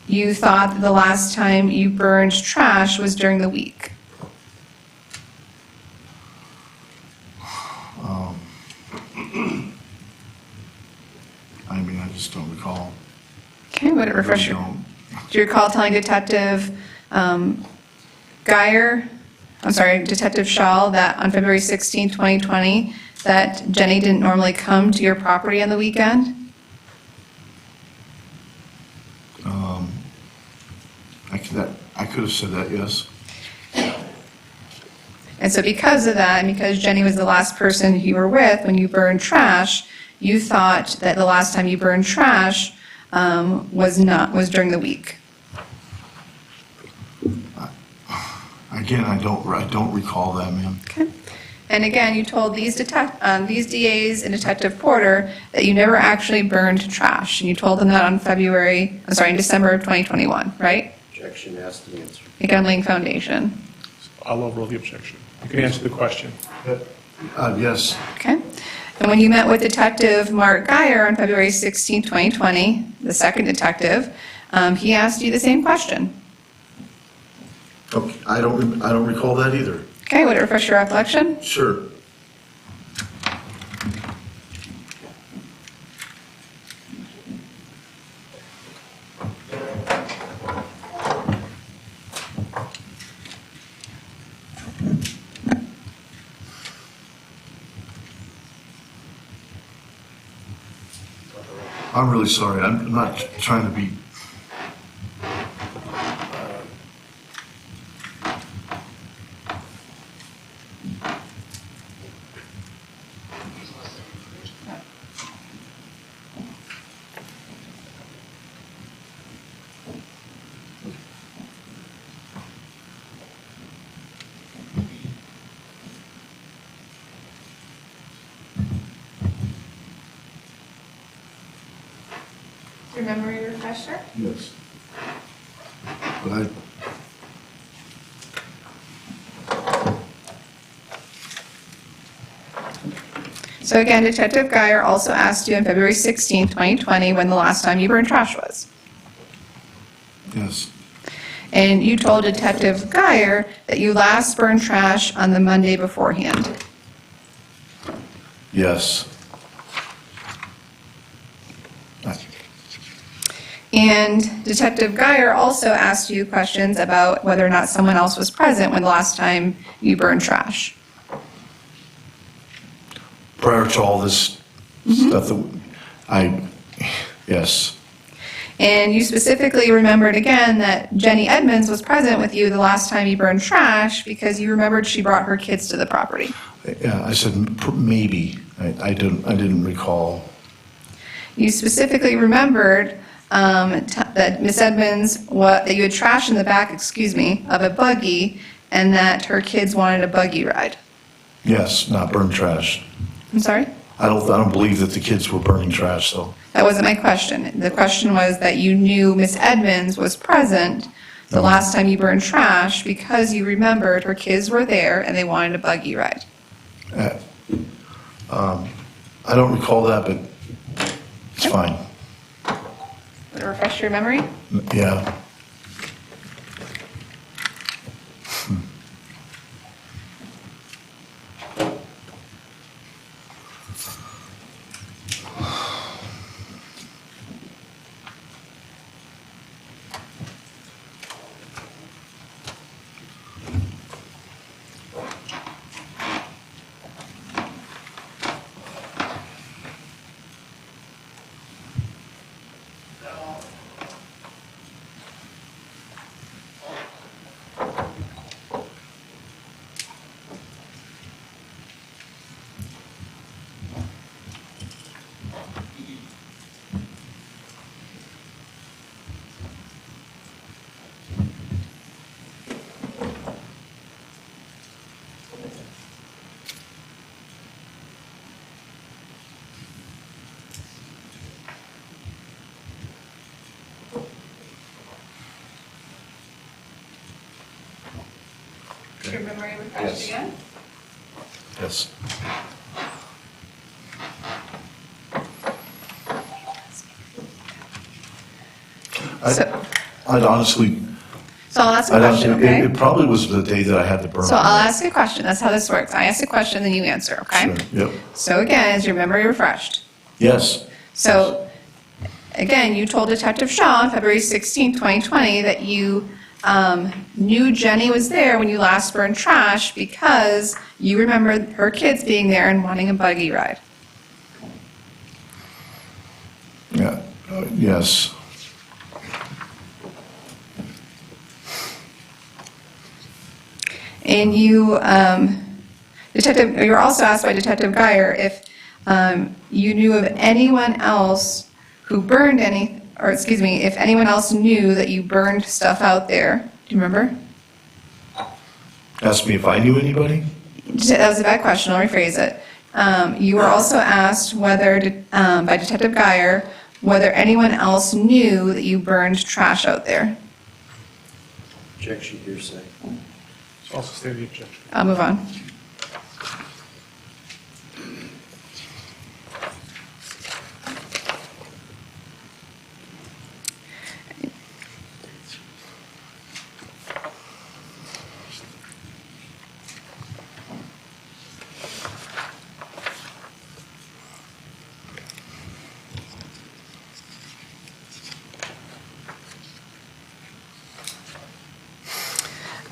you thought that the last time you burned trash was during the week. I mean, I just don't recall. Okay, would it refresh Really your... don't. Do you recall telling Detective Detective Schall, that on February 16, 2020, that Jenny didn't normally come to your property on the weekend? I could have said that, yes. And so because of that, and because Jenny was the last person you were with when you burned trash, you thought that the last time you burned trash was during the week. Again, I don't recall that, ma'am. Okay. And again, you told these DAs and Detective Porter that you never actually burned trash. And you told them that on in December of 2021, right? Objection asked and answered. Again, Ling Foundation. I'll overrule the objection. You can answer the question. Yes, Okay. And when you met with Detective Mark Geyer on February 16, 2020, the second detective, he asked you the same question. okay, I don't recall that either. Okay, would it refresh your recollection? Sure. I'm really sorry. I'm not trying to be. memory refresher? Yes. Go ahead. So again, Detective Geyer also asked you on February 16, 2020, when the last time you burned trash was. Yes. And you told Detective Geyer that you last burned trash on the Monday beforehand. Yes. And Detective Geyer also asked you questions about whether or not someone else was present when the last time you burned trash. Prior to all this stuff, yes. And you specifically remembered again that Jenny Edmonds was present with you the last time you burned trash because you remembered she brought her kids to the property. Yeah, I said maybe. I didn't recall. You specifically remembered that Miss Edmonds, that you had trash in the back, of a buggy, and that her kids wanted a buggy ride. Yes, not burn trash. I'm sorry? I don't believe that the kids were burning trash, though. That wasn't my question. The question was that you knew Miss Edmonds was present the last time you burned trash because you remembered her kids were there and they wanted a buggy ride. I don't recall that, but it's fine. Would it refresh your memory? Yeah. Your memory refreshed again? Yes. I'd honestly, So I'll ask a question, okay? it probably was the day that I had the burn. So I'll ask a question. That's how this works. I ask a question, then you answer, okay? Sure, yep. So again, is your memory refreshed? Yes. So, again, you told Detective Shaw on February 16, 2020, that you knew Jenny was there when you last burned trash because you remembered her kids being there and wanting a buggy ride. Yeah. Yes. And you were also asked by Detective Geyer if you knew of anyone else who burned if anyone else knew that you burned stuff out there. Do you remember? Asked me if I knew anybody? That was a bad question, I'll rephrase it. You were also asked whether, by Detective Geyer, whether anyone else knew that you burned trash out there. Objection, hearsay. Also state the objection. I'll move on.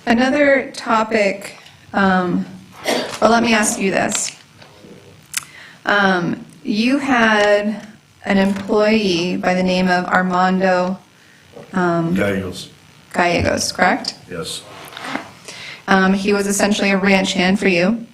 Another topic, well, let me ask you this. You had an employee by the name of Armando Gallegos. Gallegos, correct? Yes. He was essentially a ranch hand for you,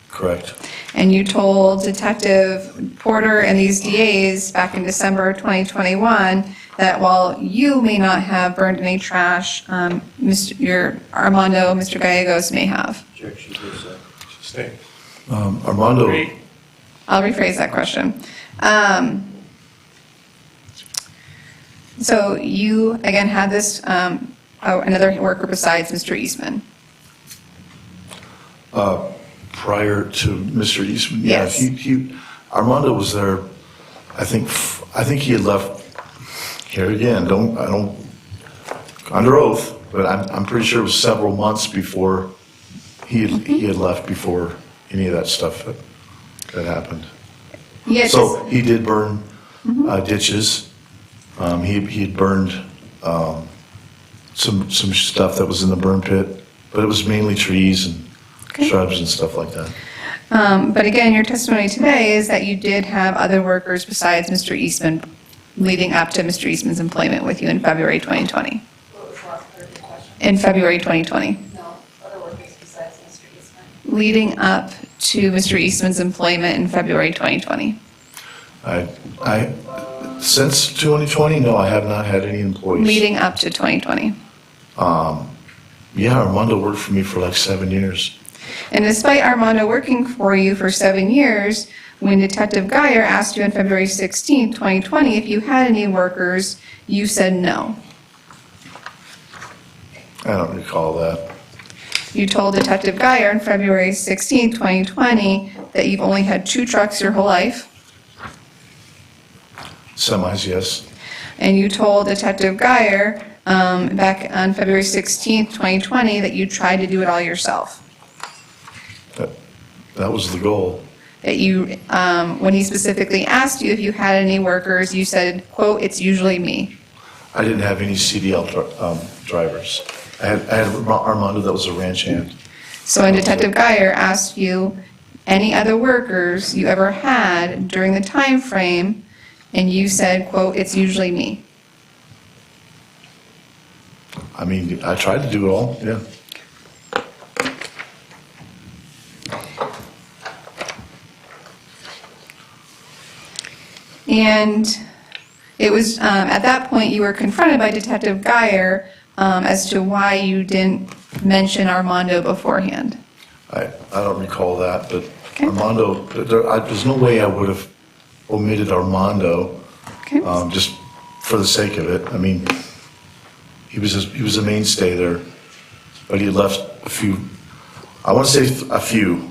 Correct. and you told Detective Porter and these DAs back in December 2021 that while you may not have burned any trash, Mr. Gallegos may have. Objection, hearsay. State. Armando. I'll rephrase that question. So you, again, had this, another worker besides Mr. Eastman? Prior to Mr. Eastman, yeah, Yes. Armando was there, I think he had left, here again, I don't, under oath, but I'm pretty sure it was several months before he had left, before any of that stuff that happened. Yes. So he did burn ditches. He had burned some stuff that was in the burn pit, but it was mainly trees and shrubs and stuff like that. But again, your testimony today is that you did have other workers besides Mr. Eastman leading up to Mr. Eastman's employment with you in February 2020. In February 2020. No, other workers besides Mr. Eastman. Leading up to Mr. Eastman's employment in February 2020. Since 2020, no, I have not had any employees. Leading up to 2020. Yeah, Armando worked for me for like 7 years. And despite Armando working for you for 7 years, when Detective Geyer asked you on February 16, 2020, if you had any workers, you said no. I don't recall that. You told Detective Geyer on February 16, 2020, that you've only had 2 trucks your whole life. Semis, yes. And you told Detective Geyer back on February 16, 2020, that you tried to do it all yourself. That was the goal. That you, when he specifically asked you if you had any workers, you said, quote, "It's usually me." I didn't have any CDL drivers. I had Armando that was a ranch hand. So when Detective Geyer asked you any other workers you ever had during the time frame, and you said, quote, "It's usually me." I mean, I tried to do it all, yeah. And it was, at that point, you were confronted by Detective Geyer as to why you didn't mention Armando beforehand. I don't recall that, but Okay. Armando, there's no way I would have omitted Armando Okay. just for the sake of it. I mean, he was a mainstay there, but he left a few, I want to say a few,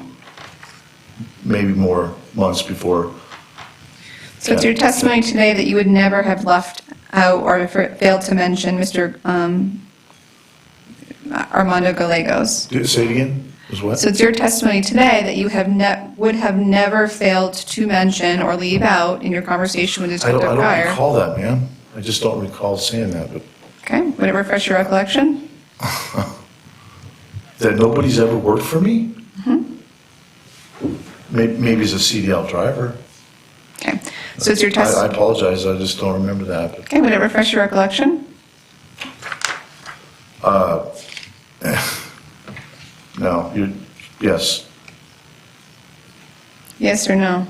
maybe more months before. So it's your testimony today that you would never have left out or failed to mention Mr. Armando Gallegos. Say it again? Was what? So it's your testimony today that you would have never failed to mention or leave out in your conversation with I Detective don't Geyer. recall that, man. I just don't recall saying that, but Okay, would it refresh your recollection? that nobody's ever worked for me? Maybe as a CDL driver. Okay, so it's your I testimony. apologize, I just don't remember that. But, Okay, would it refresh your recollection? no, yes, Yes or no?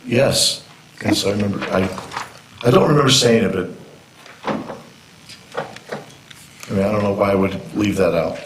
yes. Yes, I remember. I don't remember saying it, but I mean, I don't know why I would leave that out.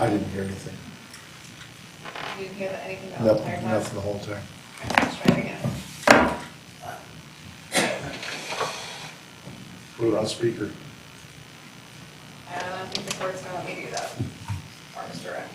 I didn't hear anything. You didn't hear anything about the entire time? Nothing the whole time. Okay, let's try it again. Put it on speaker. I don't think the court's gonna let me do that. Or Mr. Wren.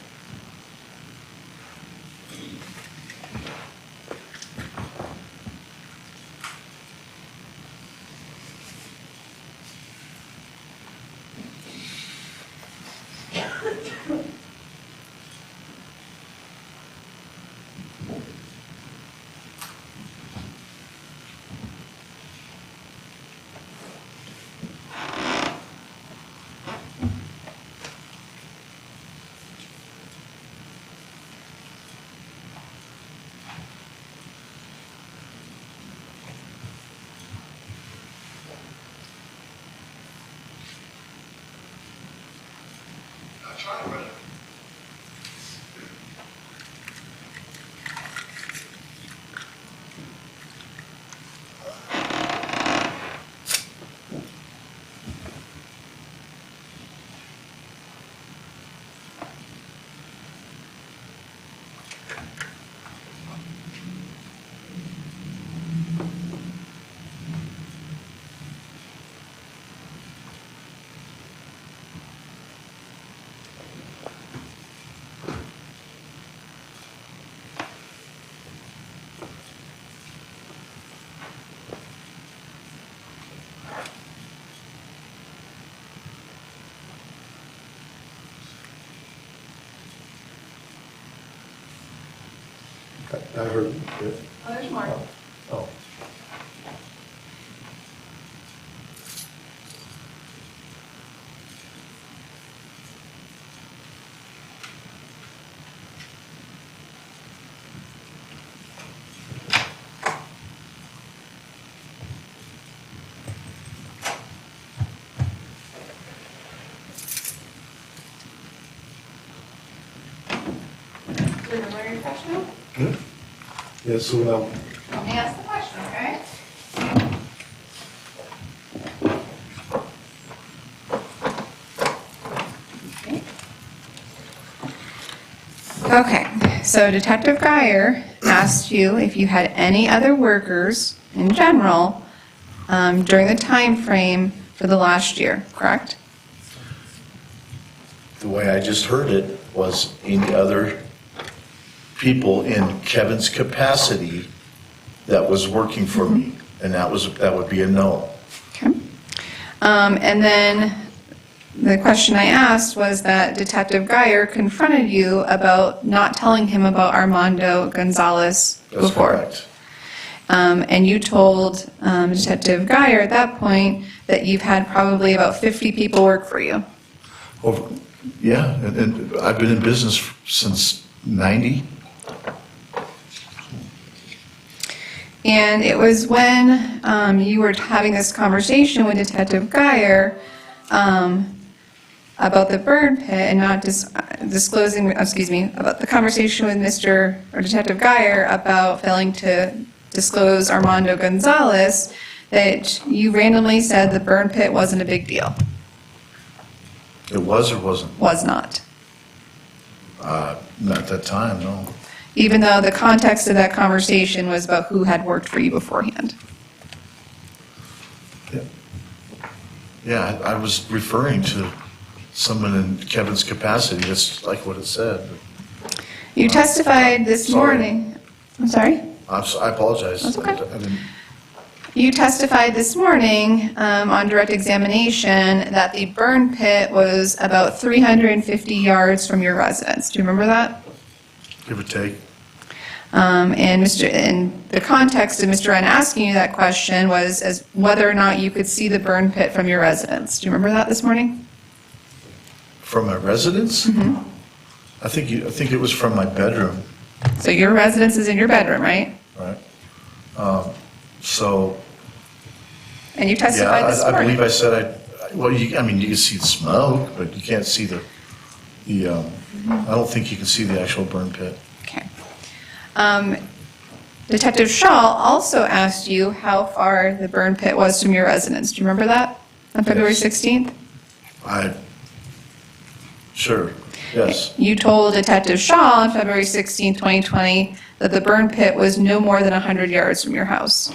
I heard it. Oh, there's more. Oh. Do you remember your question? Yeah, so now, Let me ask the question, okay? Okay, so Detective Geyer asked you if you had any other workers in general during the time frame for the last year, correct? the way I just heard it was any other people in Kevin's capacity that was working for me, and that would be a no. Okay. And then the question I asked was that Detective Geyer confronted you about not telling him about Armando Gonzalez That's before. correct. And you told Detective Geyer at that point that you've had probably about 50 people work for you. Yeah, and I've been in business since '90. And it was when you were having this conversation with Detective Geyer about the burn pit and not disclosing, about the conversation with Detective Geyer about failing to disclose Armando Gonzalez, that you randomly said the burn pit wasn't a big deal. It was or wasn't? Was not. Not at that time, no. Even though the context of that conversation was about who had worked for you beforehand. Yeah, I was referring to someone in Kevin's capacity. That's like what it said. You testified this Sorry. morning. I'm sorry? I apologize. That's okay. I didn't- You testified this morning on direct examination that the burn pit was about 350 yards from your residence. Do you remember that? Give or take. And the context of Mr. Wren asking you that question was as whether or not you could see the burn pit from your residence. Do you remember that this morning? From my residence? Mm-hmm. I think it was from my bedroom, So your residence is in your bedroom, right? right? So, And you yeah, testified this I morning. believe I said you can see the smoke, but you can't see the I don't think you can see the actual burn pit. Okay. Detective Shaw also asked you how far the burn pit was from your residence. Do you remember that on February Yes. 16th? Sure, yes. You told Detective Shaw on February 16, 2020, that the burn pit was no more than 100 yards from your house.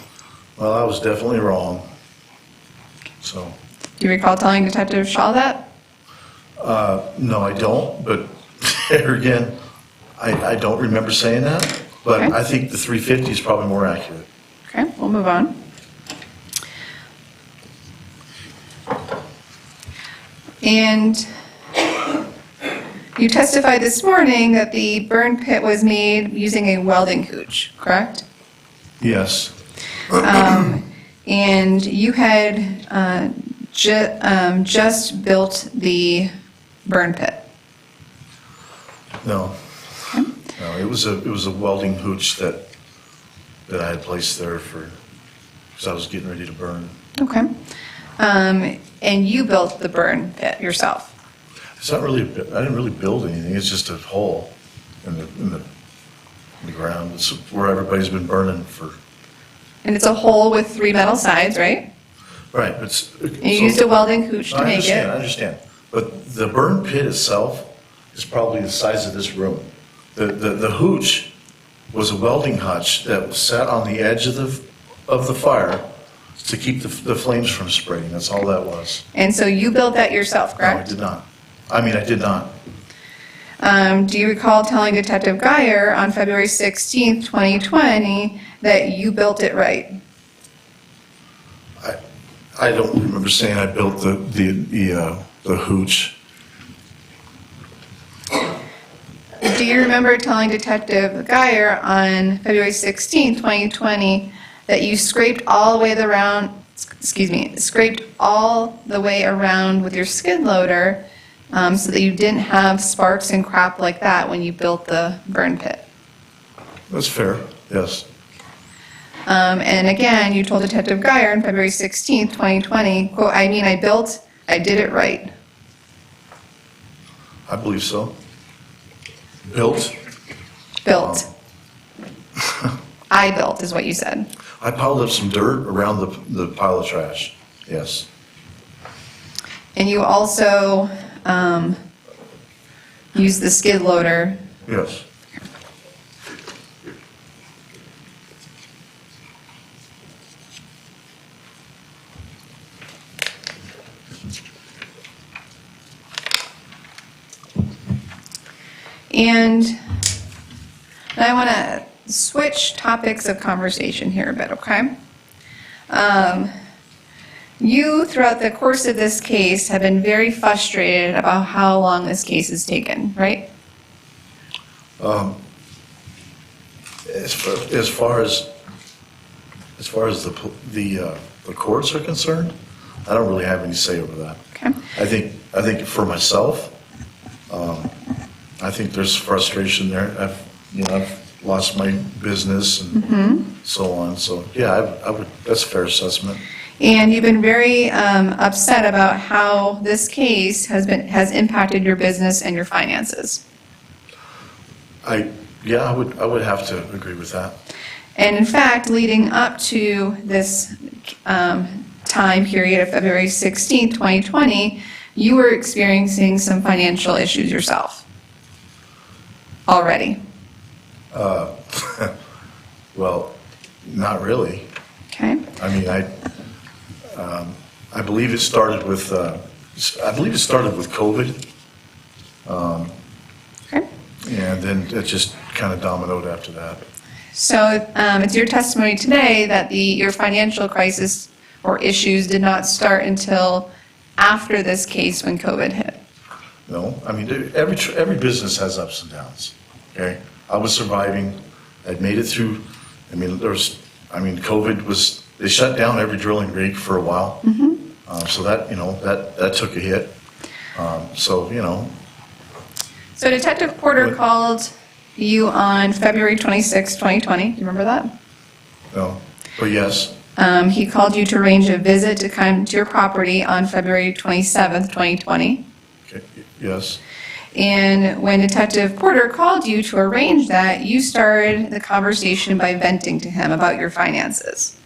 Well, I was definitely wrong. So, Do you recall telling Detective Shaw that? no, I don't, but here again, I don't remember saying that, but Okay. I think the 350 is probably more accurate. Okay, we'll move on. And you testified this morning that the burn pit was made using a welding hooch, correct? Yes, And you had just built the burn pit. no. No, it was a welding hooch that I had placed there because I was getting ready to burn. Okay. And you built the burn pit yourself. It's not really, I didn't really build anything, it's just a hole in the ground. It's where everybody's been burning for. And it's a hole with 3 metal sides, right? Right, And you used a welding hooch to make I it. understand. But the burn pit itself is probably the size of this room. The hooch was a welding hutch that was set on the edge of the fire to keep the flames from spreading. That's all that was. And so you built that yourself, No, I correct? did not. I mean, I did not. Do you recall telling Detective Geyer on February 16th, 2020, that you built it right? I don't remember saying I built the hooch. Do you remember telling Detective Geyer on February 16th, 2020, that you scraped all the way around with your skid loader so that you didn't have sparks and crap like that when you built the burn pit? That's fair, yes. And again, you told Detective Geyer on February 16th, 2020, quote, I did it right. I believe so. Built? Built. I built is what you said. I piled up some dirt around the pile of trash, yes. And you also used the skid loader. Yes. And I want to switch topics of conversation here a bit, okay? You, throughout the course of this case, have been very frustrated about how long this case has taken, right? As far as the courts are concerned, I don't really have any say over that. Okay. I think for myself, I think there's frustration there. I've lost my business and so on. So yeah, I would. That's a fair assessment. And you've been very upset about how this case has impacted your business and your finances. I would have to agree with that. And in fact, leading up to this time period of February 16th, 2020, you were experiencing some financial issues yourself already. Well, not really. Okay. I mean, I believe it started with COVID. Okay. And then it just kind of dominoed after that. So it's your testimony today that your financial crisis or issues did not start until after this case when COVID hit. No, I mean, every business has ups and downs, okay? I was surviving, I'd made it through, COVID they shut down every drilling rig for a while. So that took a hit. So Detective Porter called you on February 26, 2020. Do you remember that? no, but yes, He called you to arrange a visit to come to your property on February 27th, 2020. okay, yes, And when Detective Porter called you to arrange that, you started the conversation by venting to him about your finances.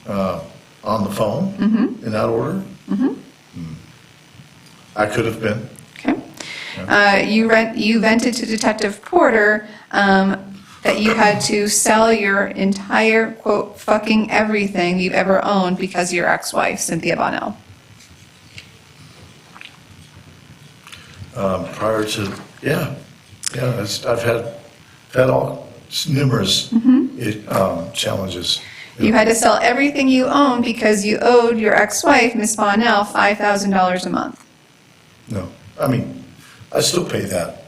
on the phone, in that order? I could have been. Okay. You vented to Detective Porter that you had to sell your entire, quote, fucking everything you've ever owned because of your ex-wife, Cynthia Bonnell. Prior to, yeah, I've had all numerous challenges. You had to sell everything you owned because you owed your ex-wife, Miss Bonnell, $5,000 a month. No, I mean, I still pay that.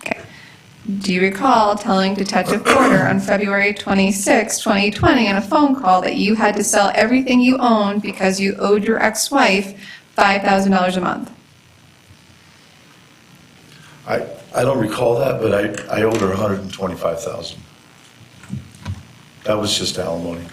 Okay. Do you recall telling Detective Porter on February 26, 2020, on a phone call that you had to sell everything you owned because you owed your ex-wife $5,000 a month? I don't recall that, but I owed her $125,000. That was just alimony.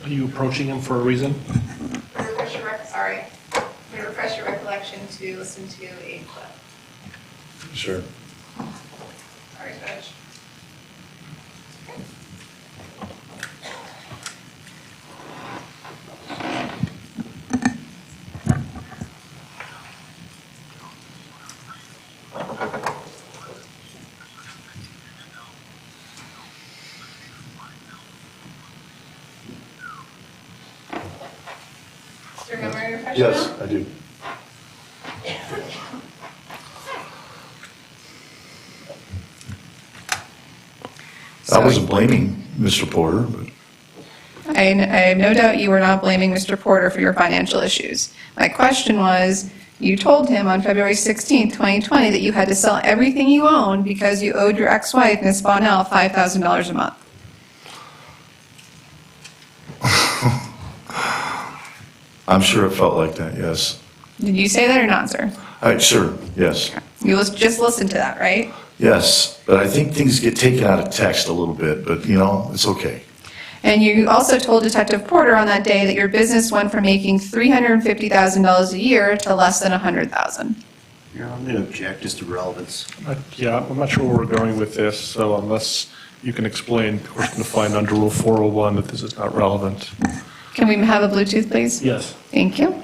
Are you approaching him for a reason? Refresh your recollection to listen to a clip. Sure. Sorry, Judge. Do you remember your question? Yes, I do. I wasn't blaming Mr. Porter, but I have no doubt you were not blaming Mr. Porter for your financial issues. My question was, you told him on February 16, 2020, that you had to sell everything you owned because you owed your ex-wife, Ms. Bonnell, $5,000 a month. I'm sure it felt like that, yes. Did you say that or not, sir? Sure, yes. You just listened to that, right? Yes, but I think things get taken out of text a little bit, but, it's okay. And you also told Detective Porter on that day that your business went from making $350,000 a year to less than $100,000. I'm going to object just to relevance. Yeah, I'm not sure where we're going with this, so unless you can explain, of course, going to find under Rule 401 that this is not relevant. Can we have a Bluetooth, please? Yes. Thank you.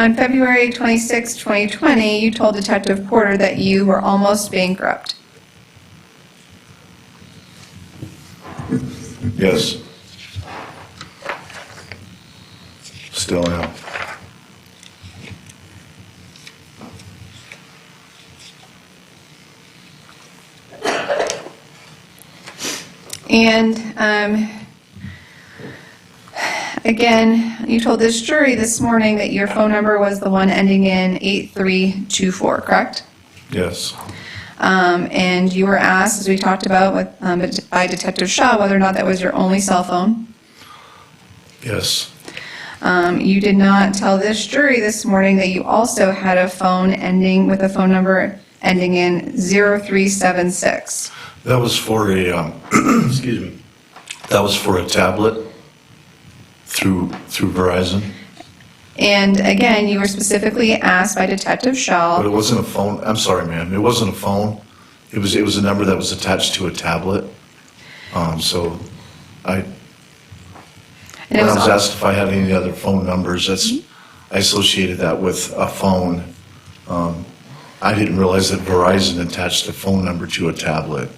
On February 26, 2020, you told Detective Porter that you were almost bankrupt. Yes. Still am. And again, you told this jury this morning that your phone number was the one ending in 8324, correct? Yes. And you were asked, as we talked about with, by Detective Shaw, whether or not that was your only cell phone. Yes. You did not tell this jury this morning that you also had a phone ending with a phone number ending in 0376. That was for a, excuse me, that was for a tablet through Verizon, And again, you were specifically asked by Detective but Shaw, it wasn't a phone. I'm sorry, ma'am. It wasn't a phone. It was a number that was attached to a tablet. So and when it I was was, asked if I had any other phone numbers, I associated that with a phone. I didn't realize that Verizon attached a phone number to a tablet.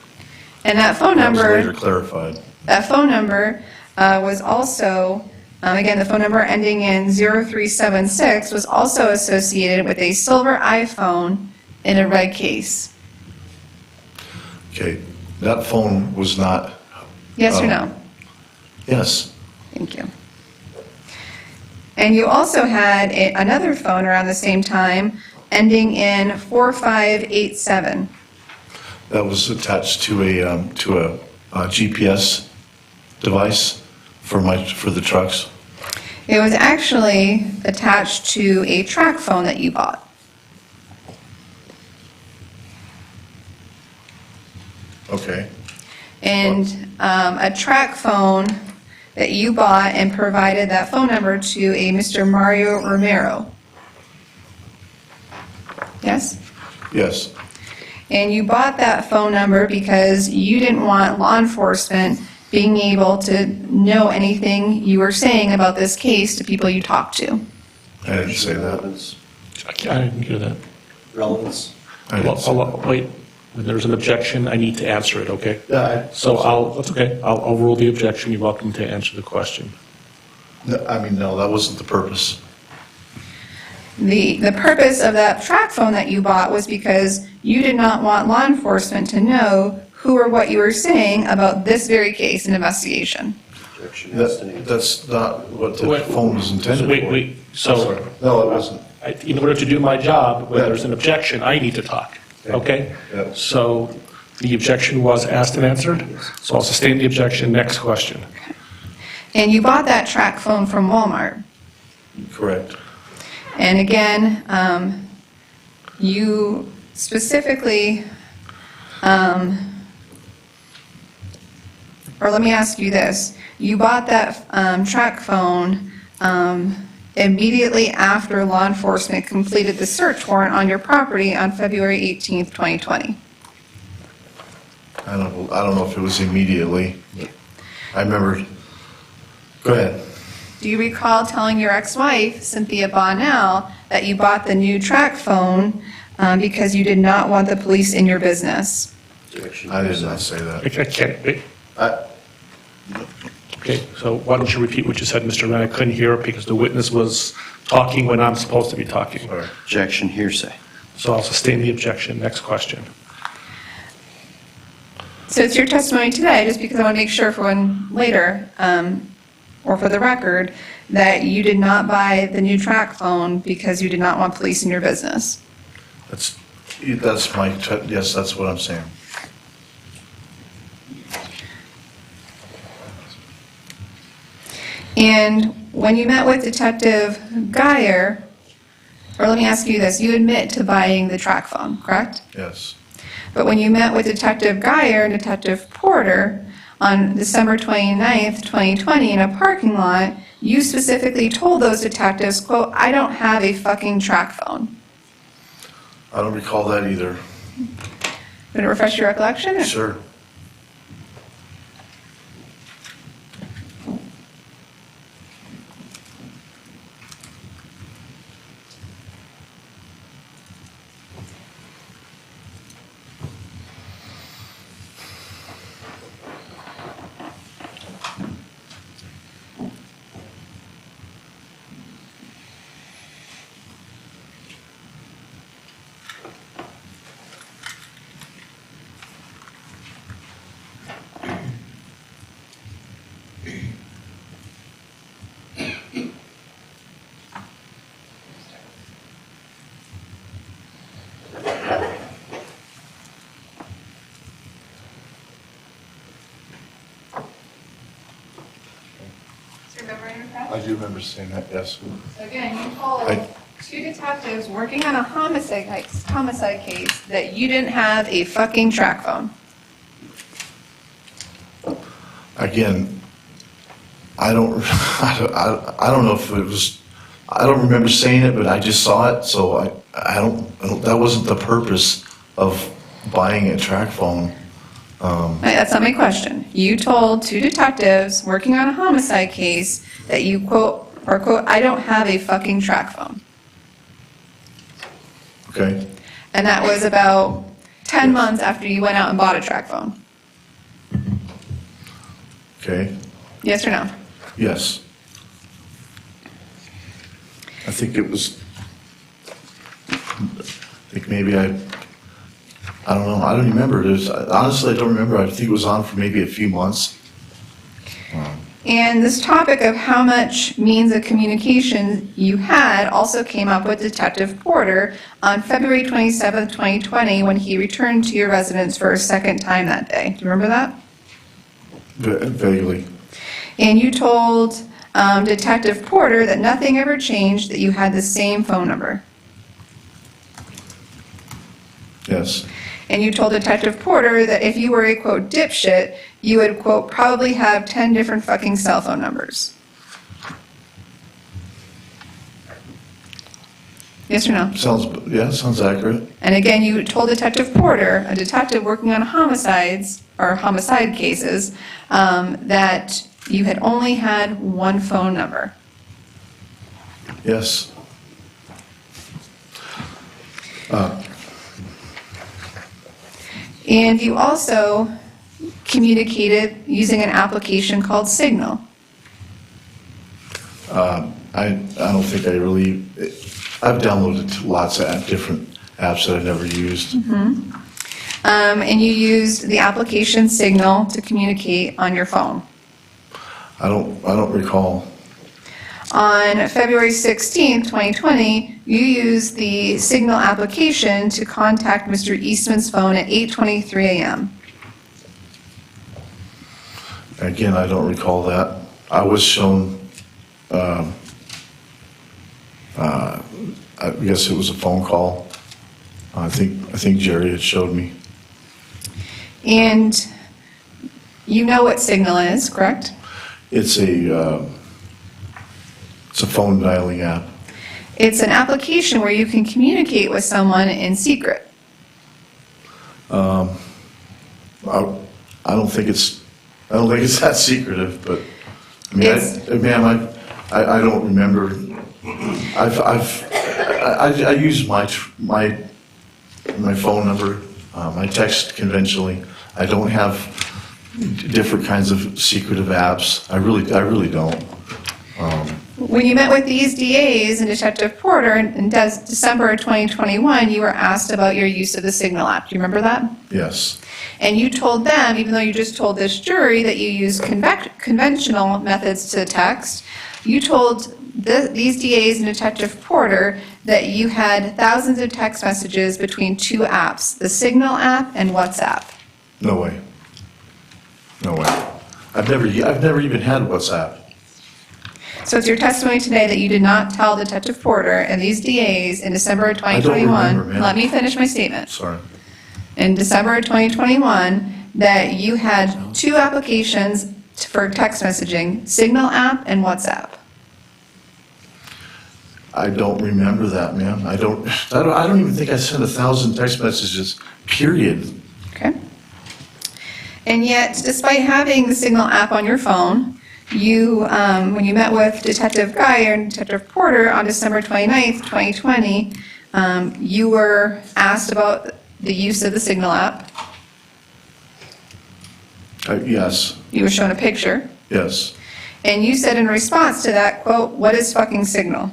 and that phone That was number. later clarified. That phone number was also, again, the phone number ending in 0376 was also associated with a silver iPhone in a red case. Okay, that phone was not, Yes or no? yes, Thank you. And you also had another phone around the same time ending in 4587. that was attached to a GPS device for the trucks. It was actually attached to a track phone that you bought. Okay, And a track phone that you bought and provided that phone number to a Mr. Mario Romero. Yes? yes, And you bought that phone number because you didn't want law enforcement being able to know anything you were saying about this case to people you talked to. I didn't say that. Relevance. I didn't hear that. Relevance. I didn't say that. Wait, when there's an objection, I need to answer it, okay? Yeah, So that's okay. I'll overrule the objection. You're welcome to answer the question. no, that wasn't the purpose. The purpose of that track phone that you bought was because you did not want law enforcement to know who or what you were saying about this very case and investigation. Objection has to name. That's not what the Wait, phone was intended for. Wait, I'm so sorry. No, it wasn't. in order to do my job, when Yeah. there's an objection, I need to talk, okay? Yeah. So the objection was asked and answered, so I'll sustain the objection. Next question. And you bought that track phone from Walmart. Correct. And again, you specifically, or let me ask you this. You bought that track phone immediately after law enforcement completed the search warrant on your property on February 18th, 2020. I don't know if it was immediately, but I remember, go ahead. Do you recall telling your ex-wife, Cynthia Bonnell, that you bought the new track phone because you did not want the police in your business? Objection. I did not say that. I can't, wait. I- Okay, so why don't you repeat what you said, Mr. Wren? I couldn't hear it because the witness was talking when I'm supposed to be talking. Sorry. Objection, hearsay. So I'll sustain the objection. Next question. So it's your testimony today, just because I want to make sure for when later, or for the record, that you did not buy the new track phone because you did not want police in your business. That's yes, that's what I'm saying. And when you met with Detective Geyer, or let me ask you this, you admit to buying the track phone, correct? Yes. But when you met with Detective Geyer and Detective Porter on December 29th, 2020 in a parking lot, you specifically told those detectives, quote, "I don't have a fucking track phone." I don't recall that either. Would it refresh your recollection? Sure. I do remember saying that, yes. Again, you told I- 2 detectives working on a homicide case that you didn't have a fucking track phone. Again, I don't know if it was, I don't remember saying it, but I just saw it, so I don't, that wasn't the purpose of buying a track phone. Right, that's not my question. You told 2 detectives working on a homicide case that you quote, I don't have a fucking track phone. Okay? And that was about 10 months after you went out and bought a track phone. Okay? Yes or no? Yes. I think it was, maybe I don't know, I don't remember. Honestly, I don't remember. I think it was on for maybe a few months. And this topic of how much means of communication you had also came up with Detective Porter on February 27th, 2020, when he returned to your residence for a second time that day. Do you remember that? Vaguely. And you told Detective Porter that nothing ever changed, that you had the same phone number. Yes. And you told Detective Porter that if you were a, quote, dipshit, you would, quote, probably have 10 different fucking cell phone numbers. Yes or no? Sounds accurate. And again, you told Detective Porter, a detective working on homicide cases, that you had only had one phone number. Yes. And you also communicated using an application called Signal. I don't think I really, I've downloaded lots of different apps that I've never used. And you used the application Signal to communicate on your phone. I don't recall. On February 16th, 2020, you used the Signal application to contact Mr. Eastman's phone at 8:23 a.m. Again, I don't recall that. I was shown, I guess it was a phone call. I think Jerry had showed me. And you know what Signal is, correct? It's a phone dialing app. It's an application where you can communicate with someone in secret. I don't think it's that secretive, but I mean, ma'am, I don't remember. I use my phone number, I text conventionally. I don't have different kinds of secretive apps. I really don't. When you met with these DAs and Detective Porter in December of 2021, you were asked about your use of the Signal app. Do you remember that? Yes. And you told them, even though you just told this jury that you use conventional methods to text, you told these DAs and Detective Porter that you had thousands of text messages between 2 apps, the Signal app and WhatsApp. No way. No way. I've never even had WhatsApp. So it's your testimony today that you did not tell Detective Porter and these DAs in December of I don't 2021. remember, ma'am. Let me finish my statement. Sorry. In December of 2021, that you had 2 applications for text messaging, Signal app and WhatsApp. I don't remember that, ma'am. I don't even think I sent 1,000 text messages, period. Okay? And yet, despite having the Signal app on your phone, you, when you met with Detective Geyer and Detective Porter on December 29th, 2020, you were asked about the use of the Signal app. Yes, You were shown a picture. yes, And you said in response to that, quote, "What is fucking Signal?"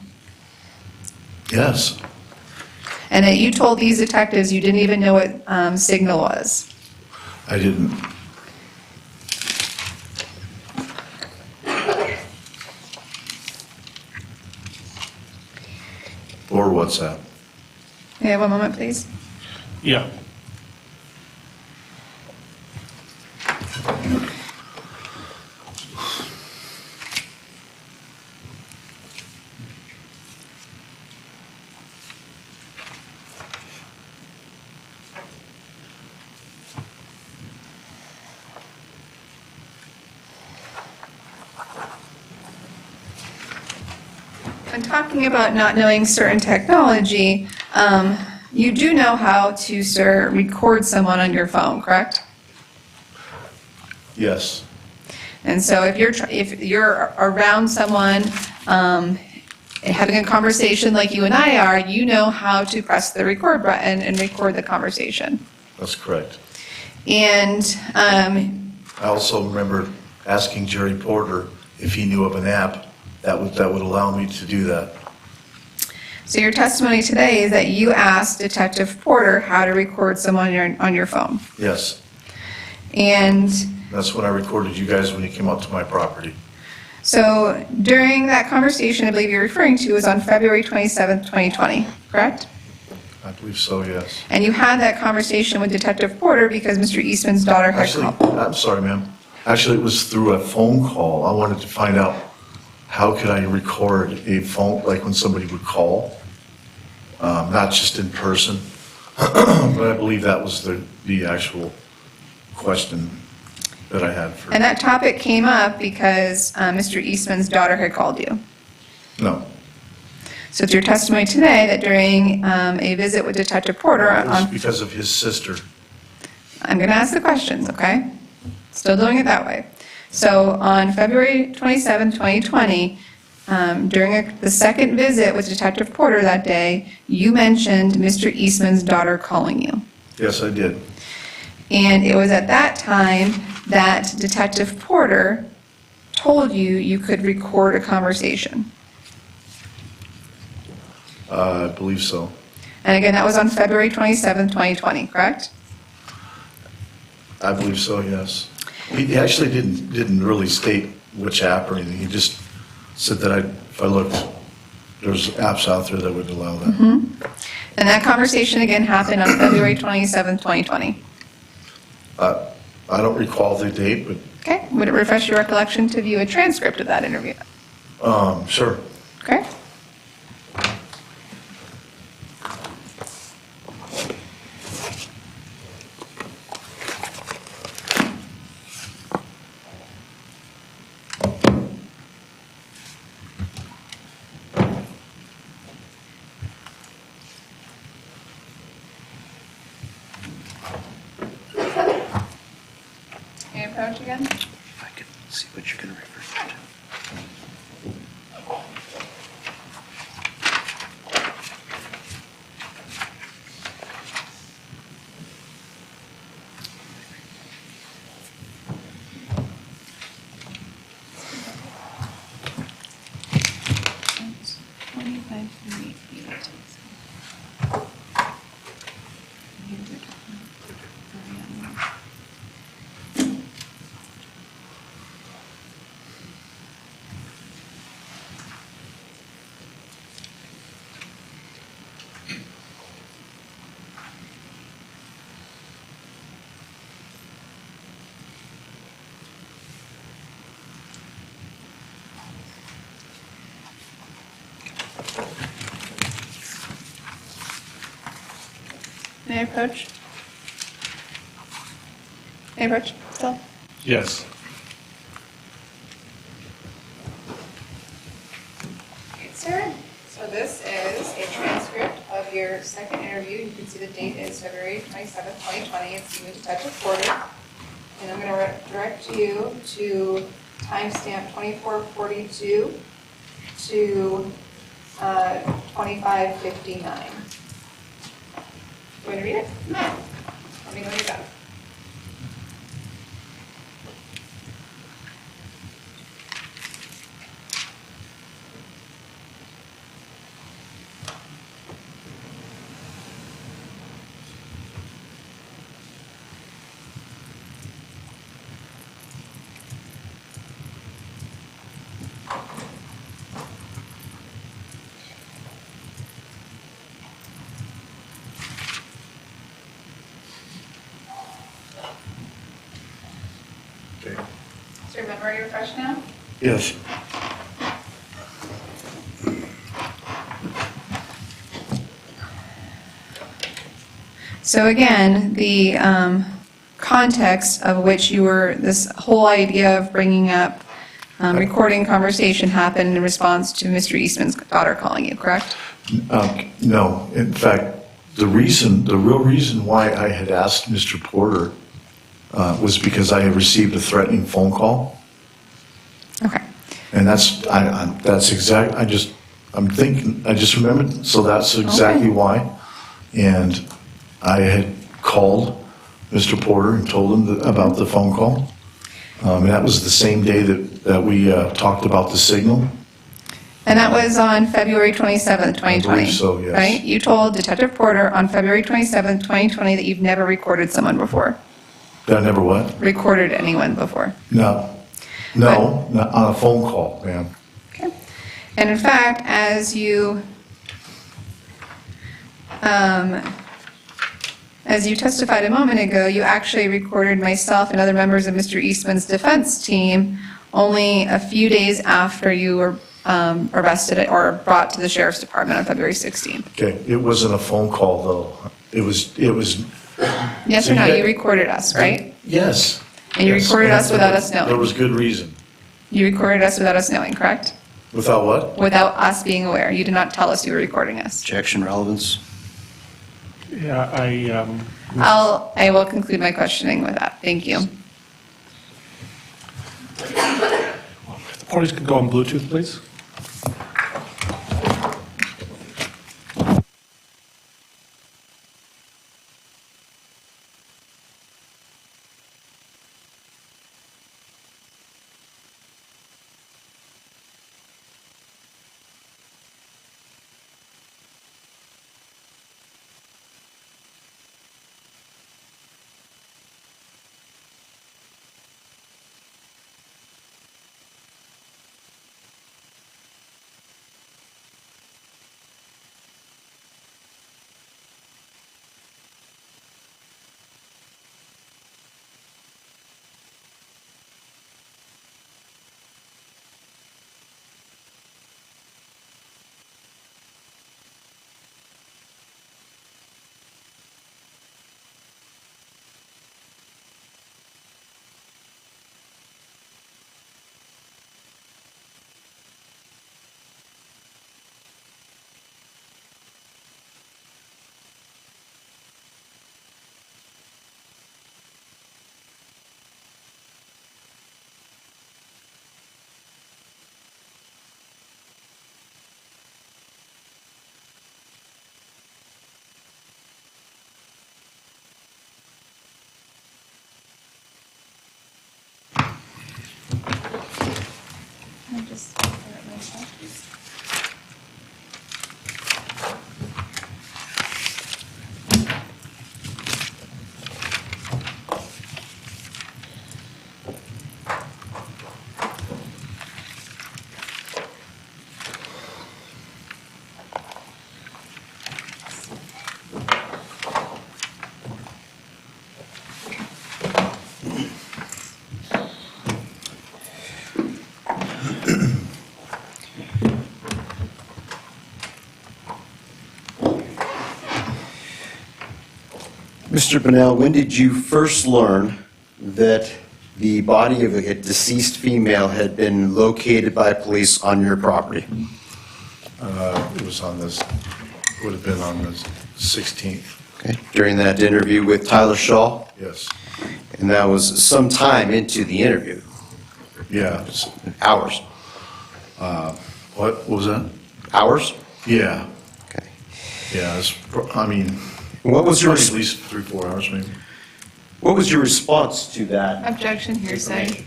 yes. And that you told these detectives you didn't even know what Signal was. I didn't. Or WhatsApp. Yeah, one moment, please. Yeah. When talking about not knowing certain technology, you do know how to, sir, record someone on your phone, correct? Yes, And so if you're around someone, having a conversation like you and I are, you know how to press the record button and record the conversation. that's correct. And I also remember asking Jerry Porter if he knew of an app that would allow me to do that. so your testimony today is that you asked Detective Porter how to record someone on your phone. Yes, And that's when I recorded you guys when you came out to my property. so during that conversation, I believe you're referring to was on February 27th, 2020, correct? I believe so, yes. And you had that conversation with Detective Porter because Mr. Eastman's daughter had Actually, called. I'm sorry, ma'am. Actually, it was through a phone call. I wanted to find out how could I record a phone, like when somebody would call, not just in person. But I believe that was the actual question that I had for, And that topic came up because Mr. Eastman's daughter had called you. no. So it's your testimony today that during a visit with Detective Porter It was on, because of his sister. I'm going to ask the questions, okay? Still doing it that way. So on February 27, 2020, during the second visit with Detective Porter that day, you mentioned Mr. Eastman's daughter calling you. Yes, I did. And it was at that time that Detective Porter told you you could record a conversation. I believe so. And again, that was on February 27, 2020, correct? I believe so, yes. He actually didn't really state which app or anything. He just said that if I looked, there's apps out there that would allow that. And that conversation again happened on February 27, 2020. I don't recall the date, but Okay, would it refresh your recollection to view a transcript of that interview? sure. Okay? Can you approach again? If I could see what you're going to refer to. May I approach? May I approach still? Yes. Okay, sir. So this is a transcript of your second interview. You can see the date is February 27th, 2020. It's you and Detective Porter. And I'm going to direct you to timestamp 2442 to 2559. You want to read it? Let me know when you're done. Okay. Is your memory refreshed now? Yes. So again, the context of which you were, this whole idea of bringing up recording conversation happened in response to Mr. Eastman's daughter calling you, correct? No, in fact, the real reason why I had asked Mr. Porter was because I had received a threatening phone call. Okay. And I just remembered, so that's exactly Okay. why. And I had called Mr. Porter and told him about the phone call. And that was the same day that we talked about the signal. And that was on February 27th, 2020? I believe so, yes. Right? You told Detective Porter on February 27th, 2020 that you've never recorded someone before? Did I never what? Recorded anyone before? No, not on a phone call, ma'am. Okay. And in fact, as you testified a moment ago, you actually recorded myself and other members of Mr. Eastman's defense team only a few days after you were arrested or brought to the sheriff's department on February 16th. Okay, it wasn't a phone call, though. It was. Yes So or no? you You got- recorded us, right? Yes. And you Yes. recorded us without us knowing? There was good reason. You recorded us without us knowing, correct? Without what? Without us being aware. You did not tell us you were recording us. Objection, relevance. Yeah, I will conclude my questioning with that. Thank you. the parties can go on Bluetooth, please. Mr. Bunnell, when did you first learn that the body of a deceased female had been located by police on your property? It was on this, would have been on the 16th. Okay. During that interview with Tyler Shaw? Yes. And that was some time into the interview, Yeah. hours. What was that? Hours? Yeah. Okay. Yeah, What was your, at least 3-4 hours maybe. what was your response to that? Objection, hearsay.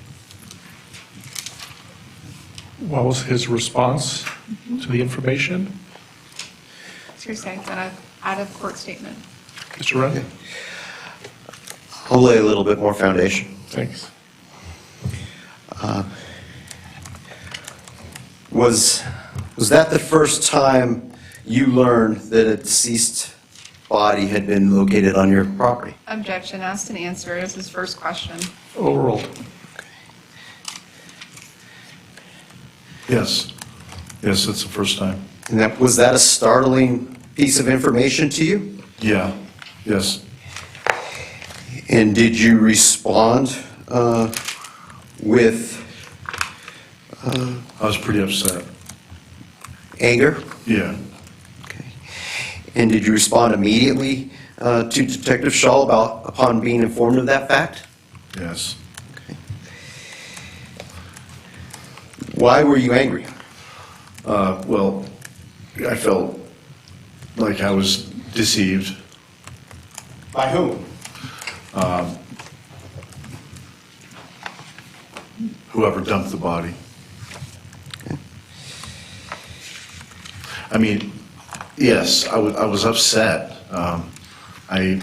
What was his response to the information? It's hearsay. It's an out-of-court statement. Mr. Wren? I'll lay a little bit more foundation. Thanks. Was that the first time you learned that a deceased body had been located on your property? Objection, asked and answered is his first question. Overruled. Yes. Yes, it's the first time. And was that a startling piece of information to you? Yeah. Yes. And did you respond with I was pretty upset. Anger? Yeah. Okay. And did you respond immediately to Detective Shaw upon being informed of that fact? Yes. Okay. Why were you angry? Well, I felt like I was deceived. By whom? Whoever dumped the body. I mean, yes, I was upset. I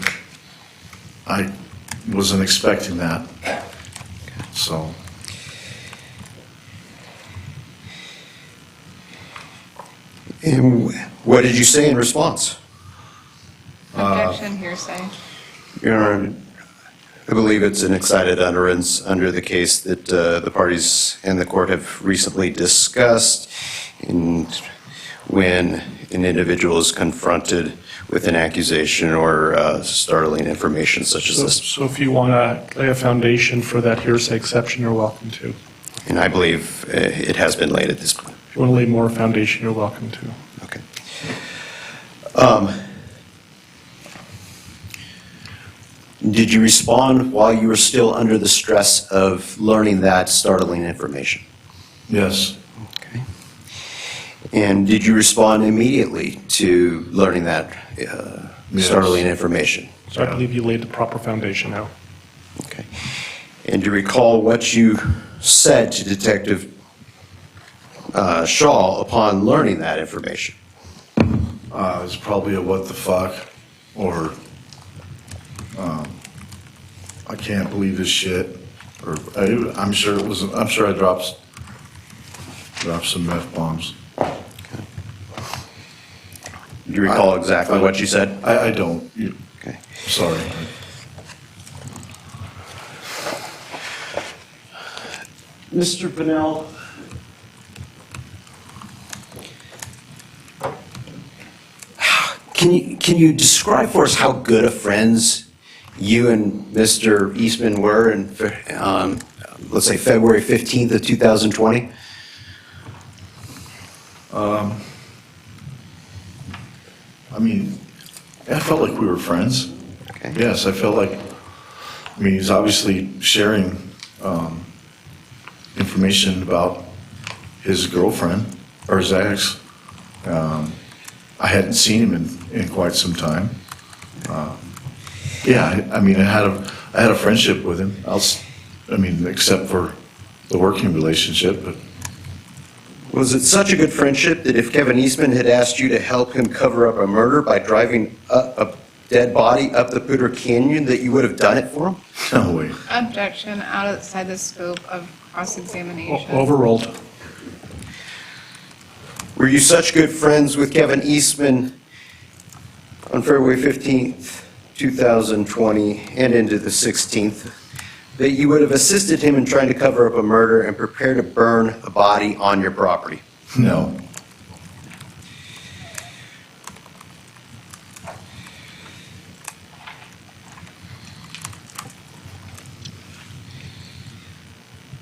wasn't expecting that. So. And what did you say in response? Objection, hearsay. Your Honor, I believe it's an excited utterance under the case that the parties and the court have recently discussed. And when an individual is confronted with an accusation or startling information such as this. So if you want to lay a foundation for that hearsay exception, you're welcome to. And I believe it has been laid at this point. If you want to lay more foundation, you're welcome to. Okay. Did you respond while you were still under the stress of learning that startling information? Yes. Okay. And did you respond immediately to learning that startling information? So I believe you laid the proper foundation now. Okay. And do you recall what you said to Detective Shaw upon learning that information? It's probably a what the fuck, or I can't believe this shit, or I'm sure it was. I'm sure I dropped some meth bombs. Do you recall exactly what you said? I don't. Okay. Sorry. Mr. Bunnell, can you describe for us how good of friends you and Mr. Eastman were on, let's say, February 15th of 2020? I mean, I felt like we were friends. Okay. Yes, I felt like. I mean, he's obviously sharing information about his girlfriend or his ex. I hadn't seen him in quite some time. Yeah, I mean, I had a friendship with him. I mean, except for the working relationship, but. Was it such a good friendship that if Kevin Eastman had asked you to help him cover up a murder by driving a dead body up the Poudre Canyon, that you would have done it for him? No way. Objection, outside the scope of cross-examination. Overruled. Were you such good friends with Kevin Eastman on February 15th, 2020, and into the 16th, that you would have assisted him in trying to cover up a murder and prepare to burn a body on your property? No.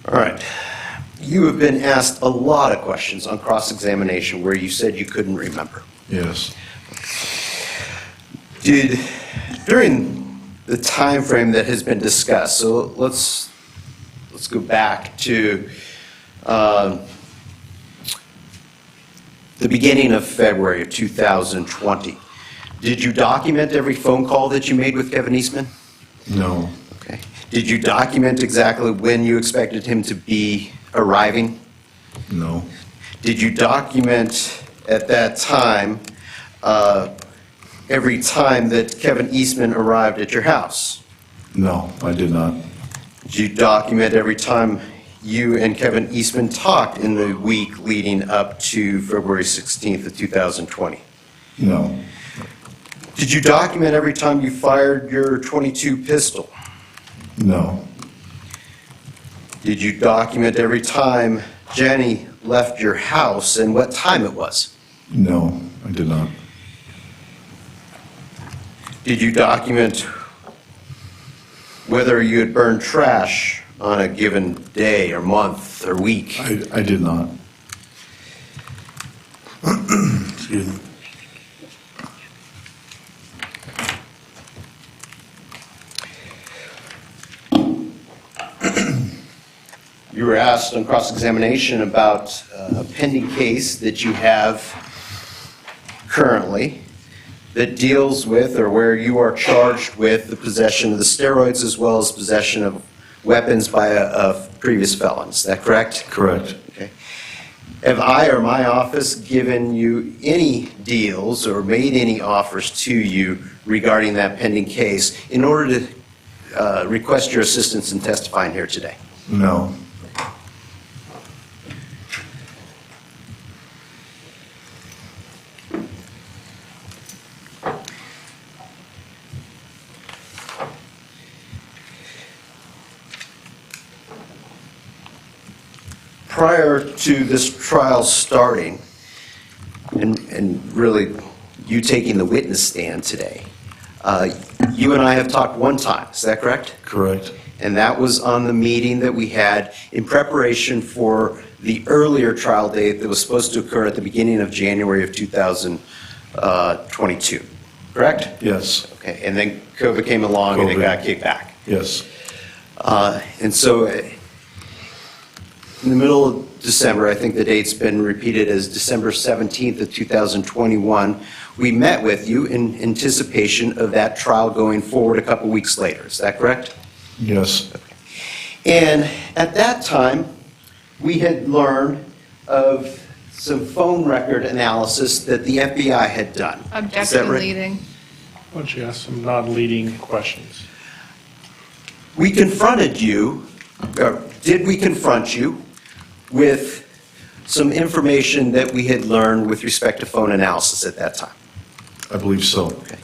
All right. You have been asked a lot of questions on cross-examination where you said you couldn't remember. Yes. During the time frame that has been discussed, so let's go back to the beginning of February of 2020. Did you document every phone call that you made with Kevin Eastman? No. Okay. Did you document exactly when you expected him to be arriving? No. Did you document at that time every time that Kevin Eastman arrived at your house? No, I did not. Did you document every time you and Kevin Eastman talked in the week leading up to February 16th of 2020? No. Did you document every time you fired your .22 pistol? No. Did you document every time Jenny left your house and what time it was? No, I did not. Did you document whether you had burned trash on a given day or month or week? I did not. Excuse me. You were asked on cross-examination about a pending case that you have currently that deals with, or where you are charged with, the possession of the steroids as well as possession of weapons by a previous felon. Is that correct? Correct. Okay. Have I or my office given you any deals or made any offers to you regarding that pending case in order to request your assistance in testifying here today? No. Prior to this trial starting, and really you taking the witness stand today, you and I have talked one time, is that correct? Correct. And that was on the meeting that we had in preparation for the earlier trial date that was supposed to occur at the beginning of January of 2022, correct? Yes. Okay, and then COVID came along and it COVID. got kicked back. Yes. And so in the middle of December, I think the date's been repeated as December 17th of 2021, we met with you in anticipation of that trial going forward a couple weeks later. Is that correct? Yes. And at that time, we had learned of some phone record analysis that the FBI had done. Is that Objection right? leading. Why don't you ask some non-leading questions? We confronted you, or did we confront you with some information that we had learned with respect to phone analysis at that time? I believe so. Okay.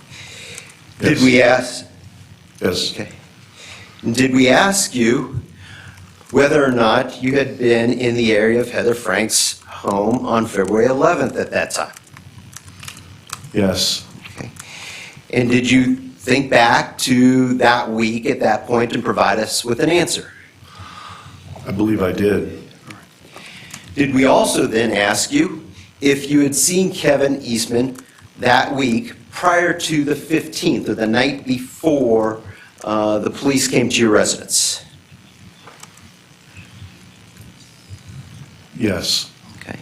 Yes. Did we ask? Yes. Okay. Did we ask you whether or not you had been in the area of Heather Frank's home on February 11th at that time? Yes. Okay. And did you think back to that week at that point and provide us with an answer? I believe I did. Did we also then ask you if you had seen Kevin Eastman that week prior to the 15th, or the night before the police came to your residence? Yes. Okay.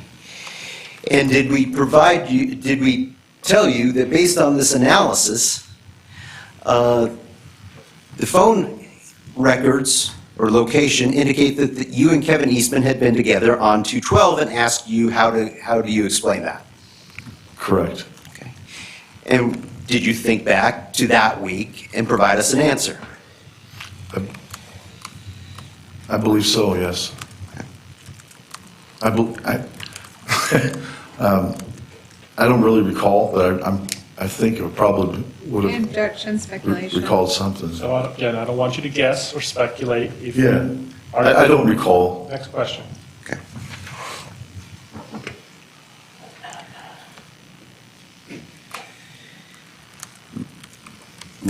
And did we tell you that based on this analysis, the phone records or location indicate that you and Kevin Eastman had been together on 2/12, and asked you how do you explain that? Correct. Okay. And did you think back to that week and provide us an answer? I believe so, yes. I don't really recall, but I think I probably would have Objection, speculation. recalled something. So again, I don't want you to guess or speculate. If Yeah. you- I don't recall. Next question. Okay.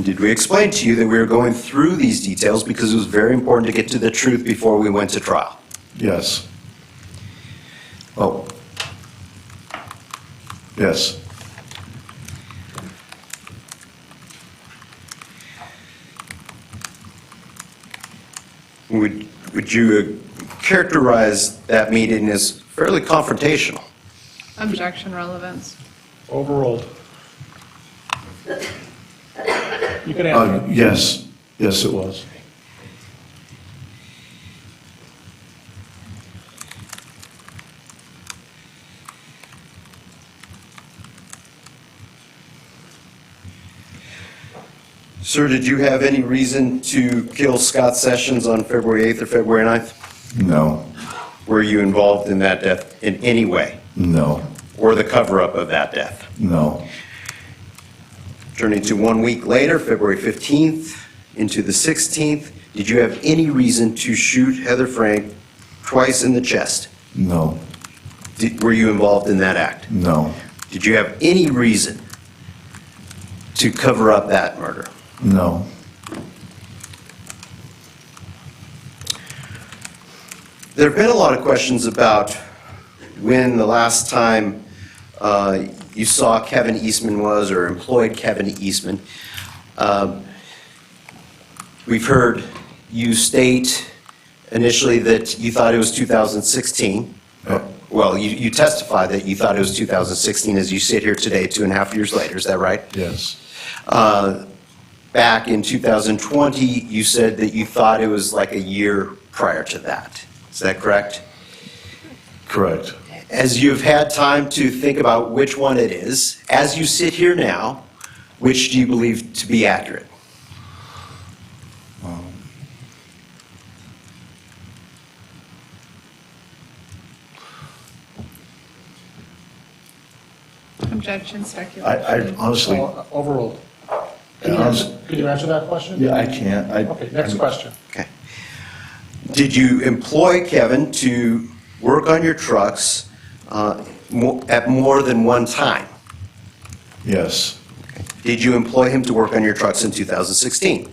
Did we explain to you that we were going through these details because it was very important to get to the truth before we went to trial? Yes. Oh. Yes. Would you characterize that meeting as fairly confrontational? Objection, relevance. Overruled. You can answer. Yes. Yes, it was. Sir, did you have any reason to kill Scott Sessions on February 8th or February 9th? No. Were you involved in that death in any way, No. or the cover-up of that death? No. Turning to 1 week later, February 15th into the 16th, did you have any reason to shoot Heather Frank twice in the chest? No. Were you involved in that act? No. Did you have any reason to cover up that murder? No. There have been a lot of questions about when the last time you saw Kevin Eastman was or employed Kevin Eastman. We've heard you state initially that you thought it was 2016. Well, you testified that you thought it was 2016 as you sit here today, 2.5 years later. Is that right? Yes. Back in 2020, you said that you thought it was like a year prior to that. Is that correct? Correct. As you've had time to think about which one it is, as you sit here now, which do you believe to be accurate? Objection, I speculation. honestly, Overruled. honest- Could you answer that question? yeah, I can't. Okay, next question. Okay. Did you employ Kevin to work on your trucks at more than one time? Yes, Did you employ him to work on your trucks in 2016?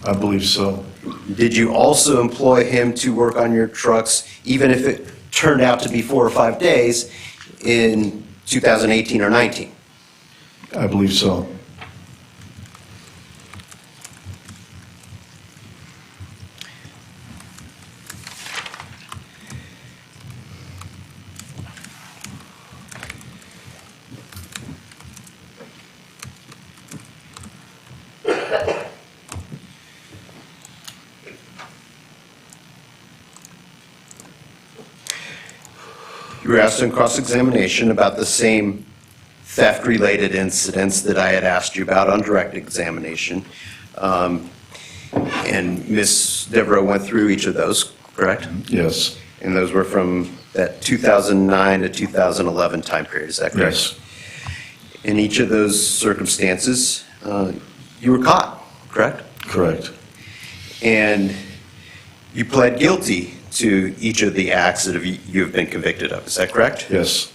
I believe so. Did you also employ him to work on your trucks, even if it turned out to be 4 or 5 days, in 2018 or 19? I believe so. You were asked in cross-examination about the same theft-related incidents that I had asked you about on direct examination. And Ms. Devereaux went through each of those, correct? Yes. And those were from that 2009 to 2011 time period, is that correct? Yes. In each of those circumstances, you were caught, correct? Correct. And you pled guilty to each of the acts that you have been convicted of, is that correct? Yes.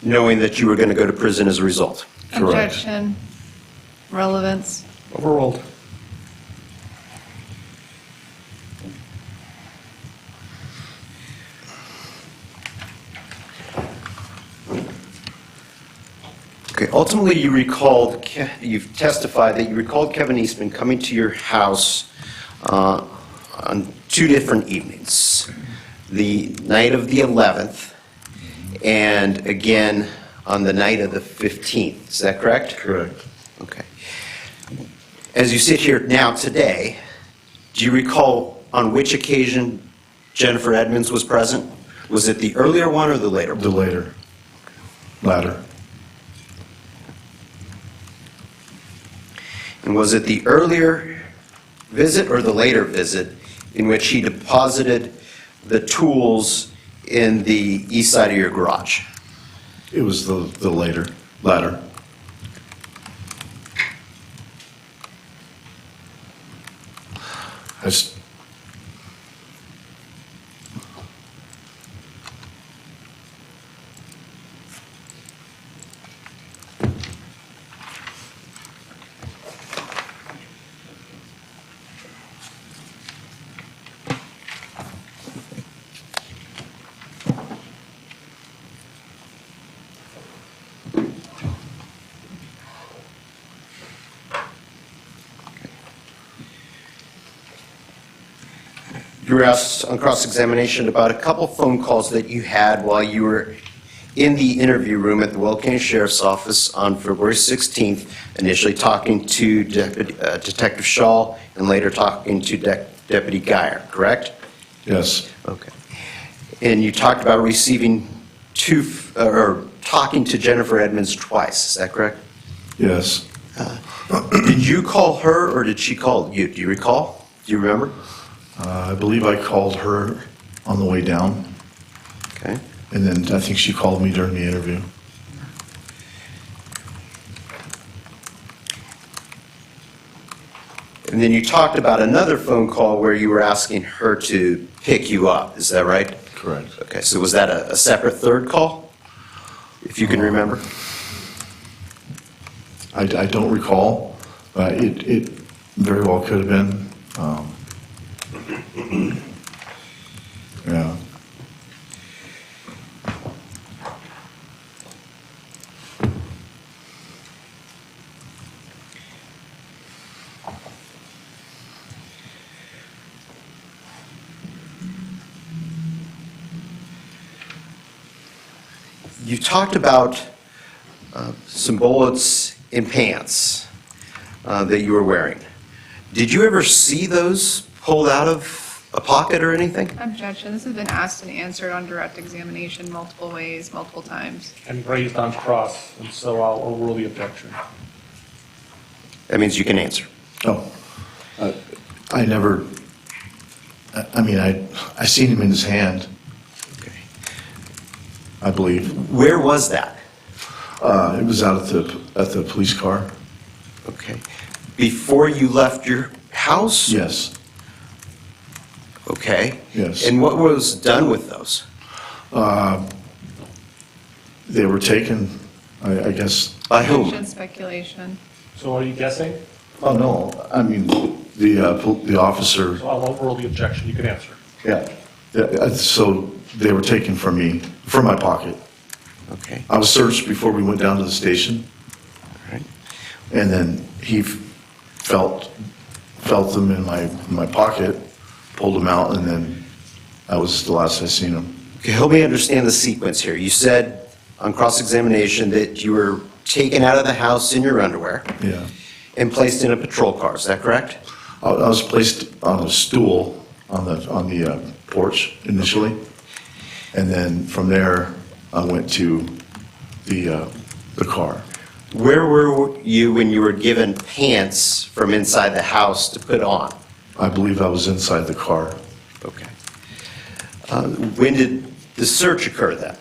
Knowing that you were going to go to prison as a result? Correct. Objection, relevance. Overruled. Okay, ultimately, you've testified that you recalled Kevin Eastman coming to your house on 2 different evenings. The night of the 11th and again on the night of the 15th. Is that correct? Correct. Okay. As you sit here now today, do you recall on which occasion Jennifer Edmonds was present? Was it the earlier one or the later one? The latter. And was it the earlier visit or the later visit in which he deposited the tools in the east side of your garage? It was the latter. I s- You were asked on cross-examination about a couple phone calls that you had while you were in the interview room at the Will County Sheriff's Office on February 16th, initially talking to Detective Shaw and later talking to Deputy Geyer, correct? Yes. Okay. And you talked about receiving talking to Jennifer Edmonds twice, is that correct? Yes. Did you call her or did she call you? Do you recall? Do you remember? I believe I called her on the way down, Okay. and then I think she called me during the interview. And then you talked about another phone call where you were asking her to pick you up, is that right? Correct. Okay, so was that a separate third call, if you can remember? I don't recall, but it very well could have been. Yeah. You talked about some bullets in pants that you were wearing. Did you ever see those pulled out of a pocket or anything? Objection, this has been asked and answered on direct examination multiple ways, multiple times. And raised on cross, and so I'll overrule the objection. That means you can answer. Oh, I never, I mean, I seen him in his hand, Okay. I believe. Where was that? It was out at the police car. Okay. Before you left your house? Yes, Okay. yes. And what was done with those? They were taken, I guess. By whom? Objection, speculation. So are you guessing? Oh, no, I mean, the officer, So I'll overrule the objection, you can answer. yeah. So they were taken from me, from my pocket. Okay. I was searched before we went down to the station, All right. and then he felt them in my pocket, pulled them out, and then that was the last I seen them. Okay, help me understand the sequence here. You said on cross-examination that you were taken out of the house in your underwear Yeah. and placed in a patrol car, is that correct? I was placed on a stool on the porch initially, and then from there, I went to the car. Where were you when you were given pants from inside the house to put on? I believe I was inside the car. Okay. When did the search occur then?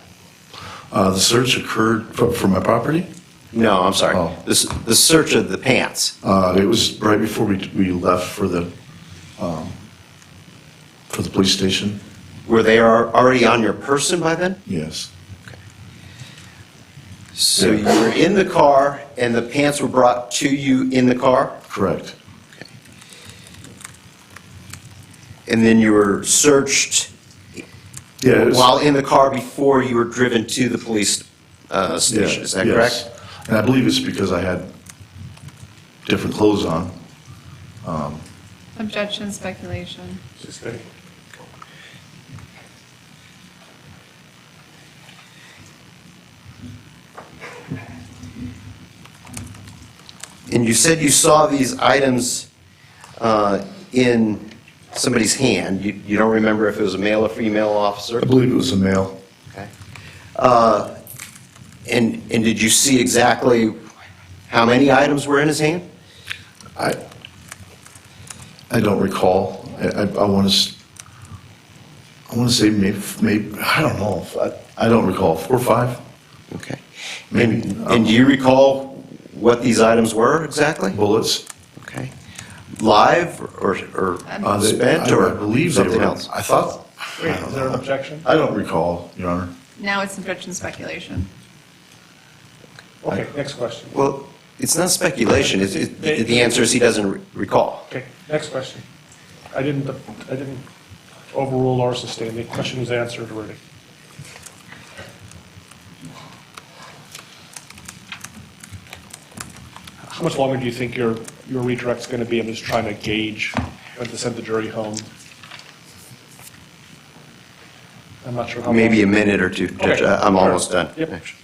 The search occurred for my property. No, I'm sorry. Oh. The search of the pants. It was right before we left for the police station. Were they already on your person by then? Yes. So you were in the car and the pants were brought to you in the car? Correct. And then you were searched Yeah. it was- while in the car before you were driven to the police station, is that yes. correct? And I believe it's because I had different clothes on. Objection, speculation. Sustain. And you said you saw these items in somebody's hand. You don't remember if it was a male or female officer? I believe it was a male. Okay. And did you see exactly how many items were in his hand? I don't recall. I want to say maybe I don't know. I don't recall. 4 or 5. Okay. Maybe. And do you recall what these items were exactly? Bullets. Okay. Live or spent or I believe they something were. else? I thought. Wait, is there an objection? I don't recall, Your Honor. Now it's objection, speculation. Okay, next question. Well, it's not speculation. The answer is he doesn't recall. Okay, next question. I didn't overrule or sustain. The question was answered already. How much longer do you think your redirect's going to be? I'm just trying to gauge when to send the jury home. I'm not sure how long. Maybe a minute or two, Judge. Okay. I'm almost done. Yep. actually.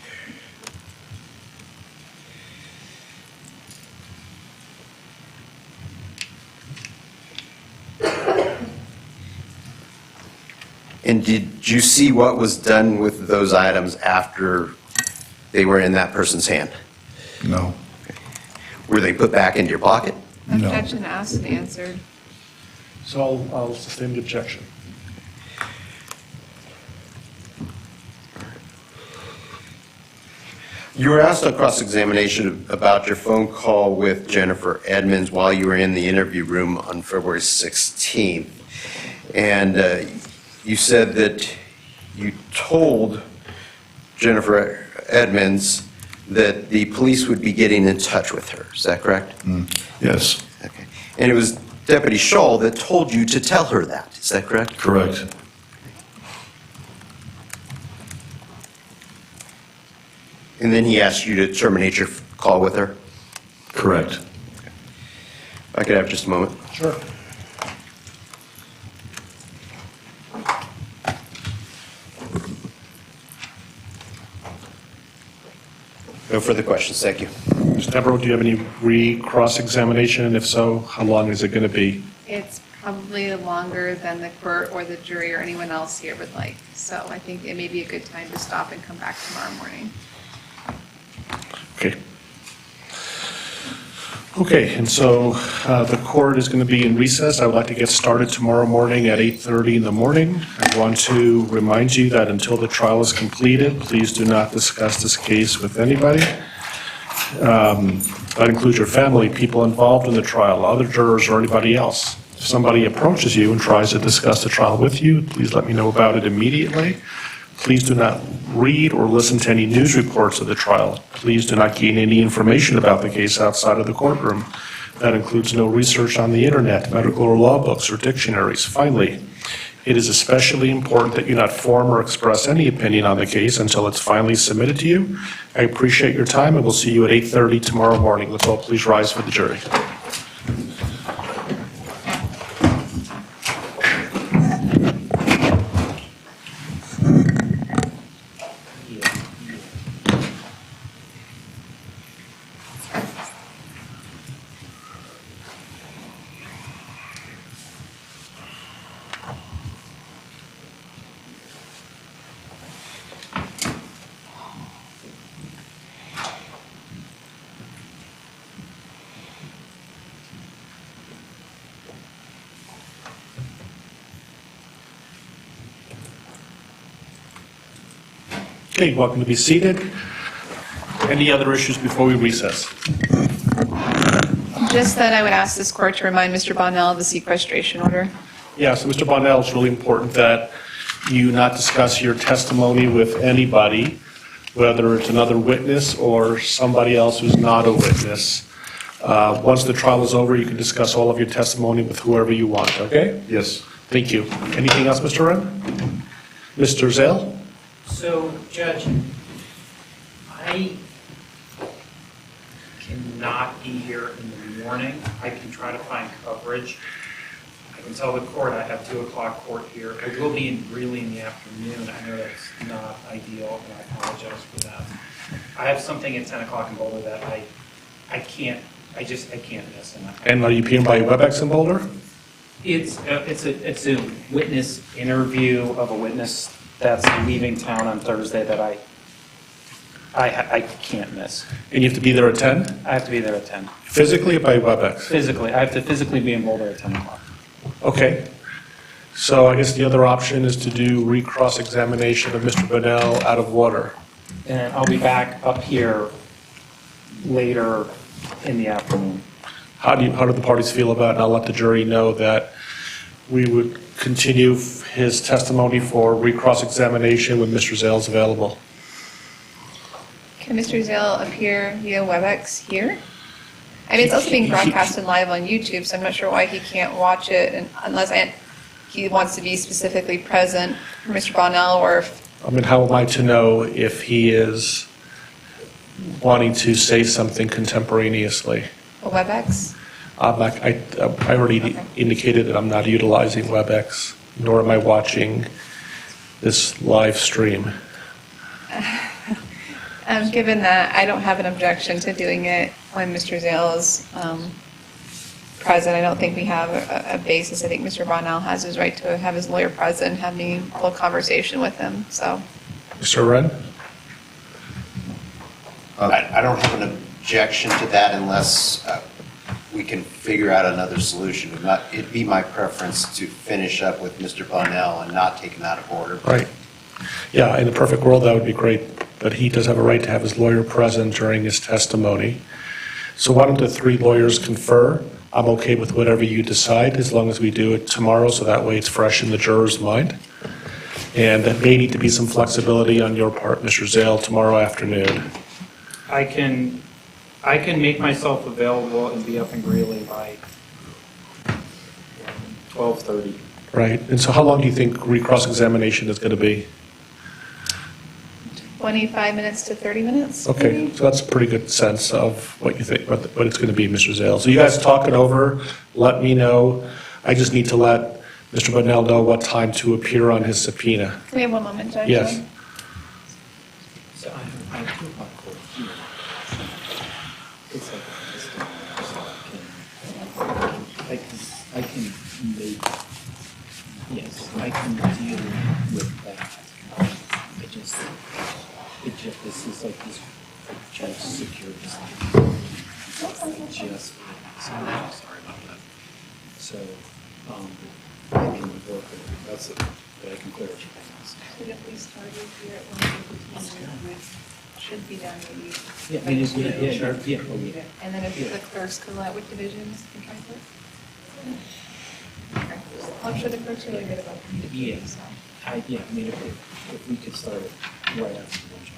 And did you see what was done with those items after they were in that person's hand? No. Were they put back into your pocket? No. Objection asked and answered. So I'll sustain the objection. You were asked on cross-examination about your phone call with Jennifer Edmonds while you were in the interview room on February 16th. And you said that you told Jennifer Edmonds that the police would be getting in touch with her. Is that correct? Yes, Okay. And it was Deputy Scholl that told you to tell her that. Is that correct? correct. And then he asked you to terminate your call with her? Correct. If I could have just a moment. Sure. No further questions. Thank you. Mr. Devereaux, do you have any cross-examination? And if so, how long is it going to be? It's probably longer than the court or the jury or anyone else here would like. So I think it may be a good time to stop and come back tomorrow morning. Okay. Okay, and so the court is going to be in recess. I would like to get started tomorrow morning at 8:30 in the morning. I want to remind you that until the trial is completed, please do not discuss this case with anybody. That includes your family, people involved in the trial, other jurors, or anybody else. If somebody approaches you and tries to discuss the trial with you, please let me know about it immediately. Please do not read or listen to any news reports of the trial. Please do not gain any information about the case outside of the courtroom. That includes no research on the internet, medical or law books, or dictionaries. Finally, it is especially important that you not form or express any opinion on the case until it's finally submitted to you. I appreciate your time, and we'll see you at 8:30 tomorrow morning. Let's all please rise for the jury. Okay, welcome to be seated. Any other issues before we recess? Just that I would ask this court to remind Mr. Bonnell of the sequestration order. Yeah, so Mr. Bonnell, it's really important that you not discuss your testimony with anybody, whether it's another witness or somebody else who's not a witness. Once the trial is over, you can discuss all of your testimony with whoever you want, okay? Yes. Thank you. Anything else, Mr. Wren? Mr. Zale? So, Judge, I cannot be here in the morning. I can try to find coverage. I can tell the court I have 2 o'clock court here. I will be in Greeley in the afternoon. I know that's not ideal, and I apologize for that. I have something at 10 o'clock in Boulder that I can't miss. And are you appearing by WebEx in Boulder? It's a witness interview of a witness that's leaving town on Thursday that I can't miss. And you have to be there at 10? I have to be there at 10. Physically or by WebEx? Physically. I have to physically be in Boulder at 10 o'clock. Okay. So I guess the other option is to do recross-examination of Mr. Bonnell out of water. And I'll be back up here later in the afternoon. How do the parties feel about it? And I'll let the jury know that we would continue his testimony for recross-examination when Mr. Zale's available. Can Mr. Zale appear via WebEx here? I mean, it's also being broadcasted live on YouTube, so I'm not sure why he can't watch it unless he wants to be specifically present for Mr. Bonnell, or if... I mean, how am I to know if he is wanting to say something contemporaneously? a WebEx? I already indicated that I'm not utilizing WebEx, nor am I watching this live stream. Given that, I don't have an objection to doing it when Mr. Zale is present. I don't think we have a basis. I think Mr. Bonnell has his right to have his lawyer present, have me full conversation with him, so. Mr. Wren? I don't have an objection to that unless we can figure out another solution. It'd be my preference to finish up with Mr. Bonnell and not take him out of order. Right. Yeah, in a perfect world, that would be great, but he does have a right to have his lawyer present during his testimony. So why don't the 3 lawyers confer? I'm okay with whatever you decide, as long as we do it tomorrow, so that way it's fresh in the juror's mind. And there may need to be some flexibility on your part, Mr. Zale, tomorrow afternoon. I can make myself available and be up in Greeley by 12:30. Right, and so how long do you think cross-examination is going to be? 25 minutes to 30 minutes? Okay, maybe? so that's a pretty good sense of what you think, what it's going to be, Mr. Zale. So you guys talk it over, let me know. I just need to let Mr. Bunnell know what time to appear on his subpoena. Can we have one moment, Judge? Yes. So I do have a court here. It's like I can make, yes, I can deal with that. This is like this just security. Just, sorry about that. So, I can work with it. That's it, but I can clear it. Should if we started here at 1:15, should be done maybe. Yeah, sure. Yeah. And then if the clerks could let, what divisions can try clerks? Okay. I'm sure the clerks are really good about Yeah. communicating, so. I mean, if we could start it right after lunch.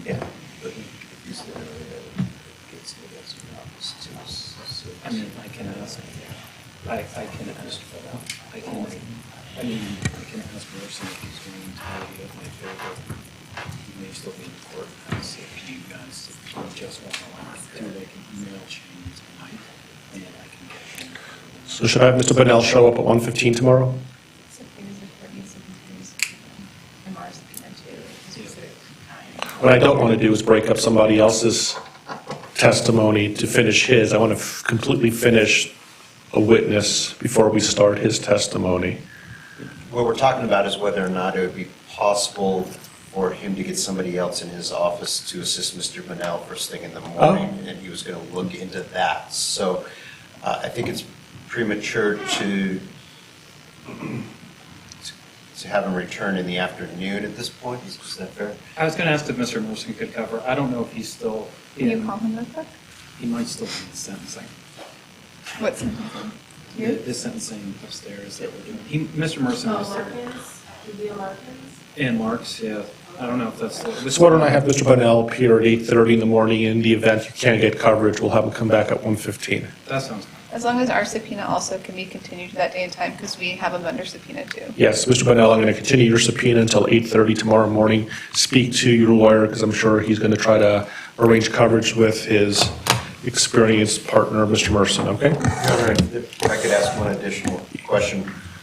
Yeah. I mean, I can ask, I can ask Mercy if he's going to be of my favor. He may still be in court, and see if you guys just want to do like an email chain tonight, and I can get him. So should I have Mr. Bunnell show up at 1:15 tomorrow? Subpoenas and court needs subpoenas. And Mars subpoena too. Specific time. What I don't want to do is break up somebody else's testimony to finish his. I want to completely finish a witness before we start his testimony. What we're talking about is whether or not it would be possible for him to get somebody else in his office to assist Mr. Bunnell first thing in the morning, and he was going to look into that. So I think it's premature to have him return in the afternoon at this point. Is that fair? I was going to ask if Mr. Merson could cover. I don't know if he's still Can you in. call him real quick? He might still be in sentencing. What's sentencing? You? The sentencing upstairs that we're doing. Mr. Merson was there. And Mark's, yeah. I don't know if that's still. So why don't I have Mr. Bunnell appear at 8:30 in the morning? In the event you can't get coverage, we'll have him come back at 1:15. That sounds good. As long as our subpoena also can be continued to that day and time, because we have him under subpoena too. Yes, Mr. Bunnell, I'm going to continue your subpoena until 8:30 tomorrow morning. Speak to your lawyer, because I'm sure he's going to try to arrange coverage with his experienced partner, Mr. Merson, okay? All right. If I could ask one additional question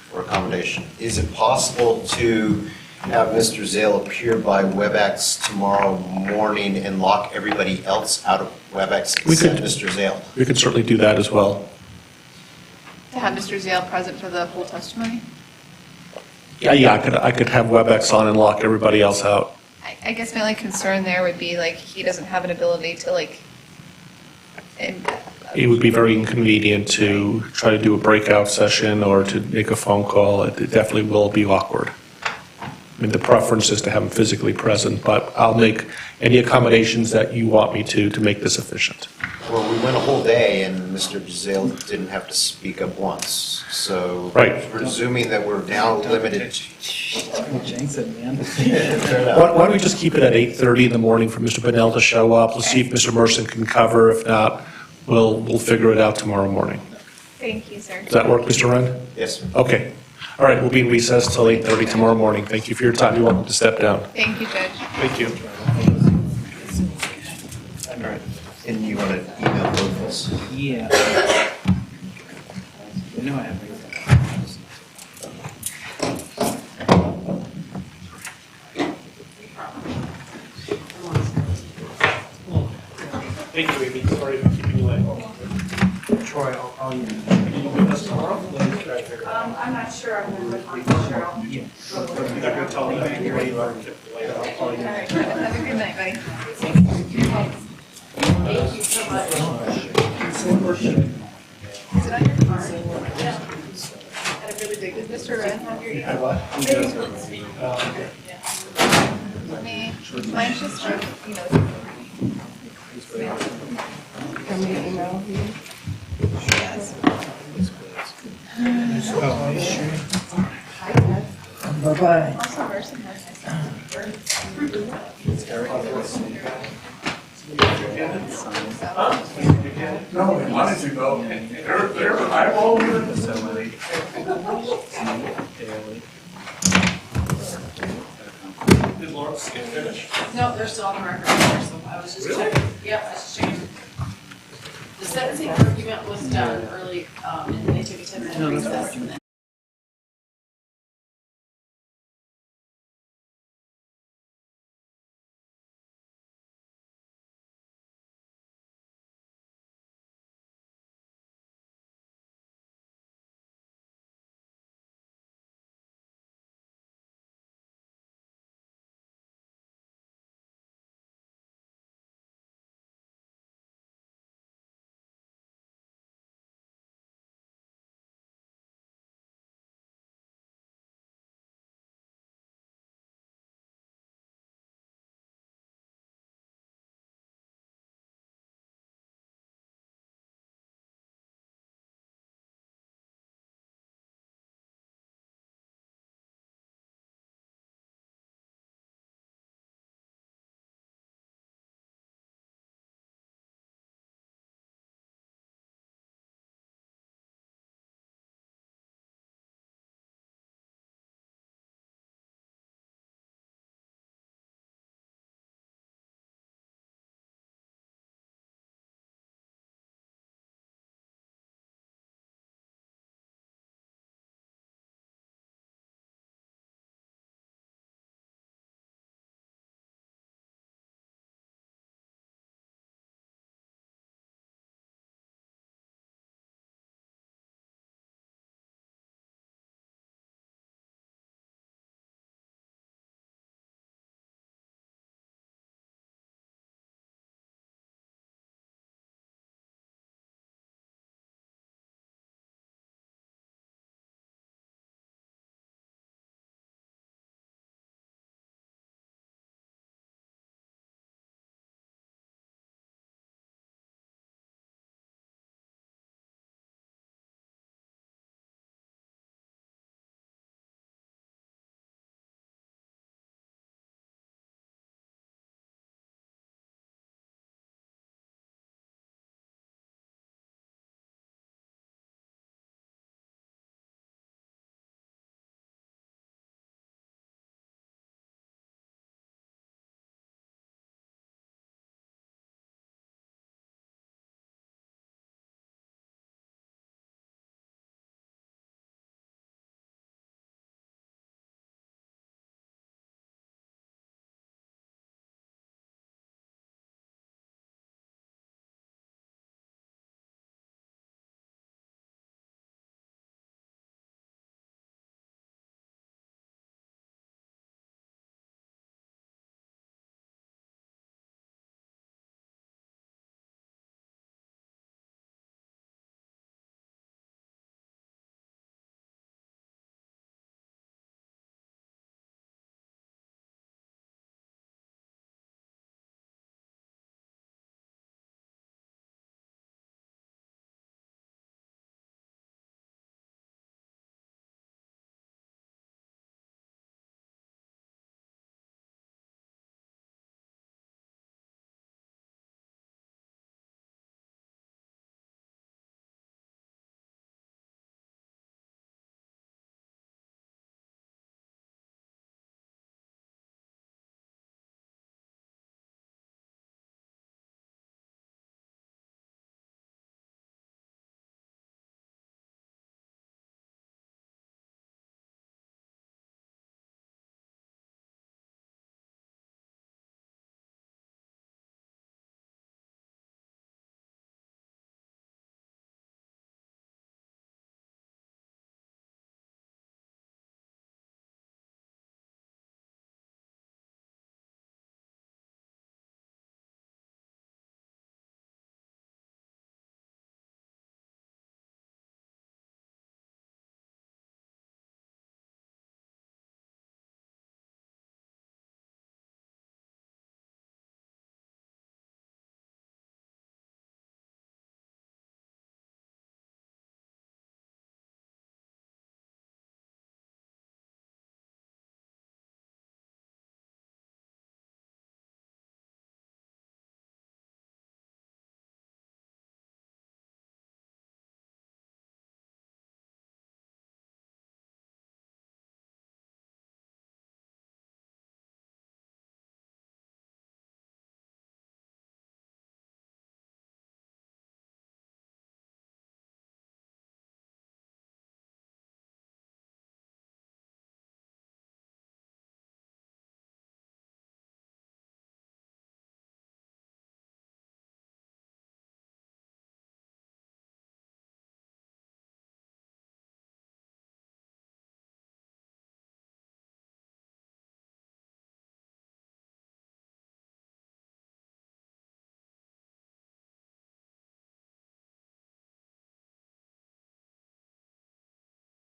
for accommodation. Is it possible to have Mr. Zale appear by WebEx tomorrow morning and lock everybody else out of WebEx We except could. Mr. Zale? We could certainly do that as well. To have Mr. Zale present for the whole testimony? Yeah, I could have WebEx on and lock everybody else out. I guess my only concern there would be like, he doesn't have an ability to like, It would be very inconvenient to try to do a breakout session or to make a phone call. It definitely will be awkward. I mean, the preference is to have him physically present, but I'll make any accommodations that you want me to make this efficient. Well, we went a whole day and Mr. Zale didn't have to speak up once. So Right. presuming that we're now limited to... Jinx it, man. Why don't we just keep it at 8:30 in the morning for Mr. Bunnell to show up? Let's see if Mr. Merson can cover. If not, we'll figure it out tomorrow morning. thank you, sir. Does that work, Mr. Wren? Yes, sir. Okay. All right, we'll be in recess till 8:30 tomorrow morning. Thank you for your time. You're welcome to step down. Thank you, Judge. Thank you. All right. And you want to email both of us? Yeah. No, I haven't. Thank you, Amy. Sorry for keeping you late. Troy, I'll you with us tomorrow? I'm not sure, I'm going to talk to Cheryl. Yeah. You're not going to tell me where you are. I'll call you. All right, have a good night, buddy. Thank you so much. Is it on your card? Yeah. Had a really big, does Mr. Wren have your email? Me, mine's just for, you know. Can we email you? Yes. Oh, Bye-bye. Also, where's the mark? No, we wanted to go. They're eyeball here. Did Laura skip finish? No, they're still on the record there, so I was just checking. Yep, I was just checking. The sentencing argument was done early, and they took a 10-minute recess, and then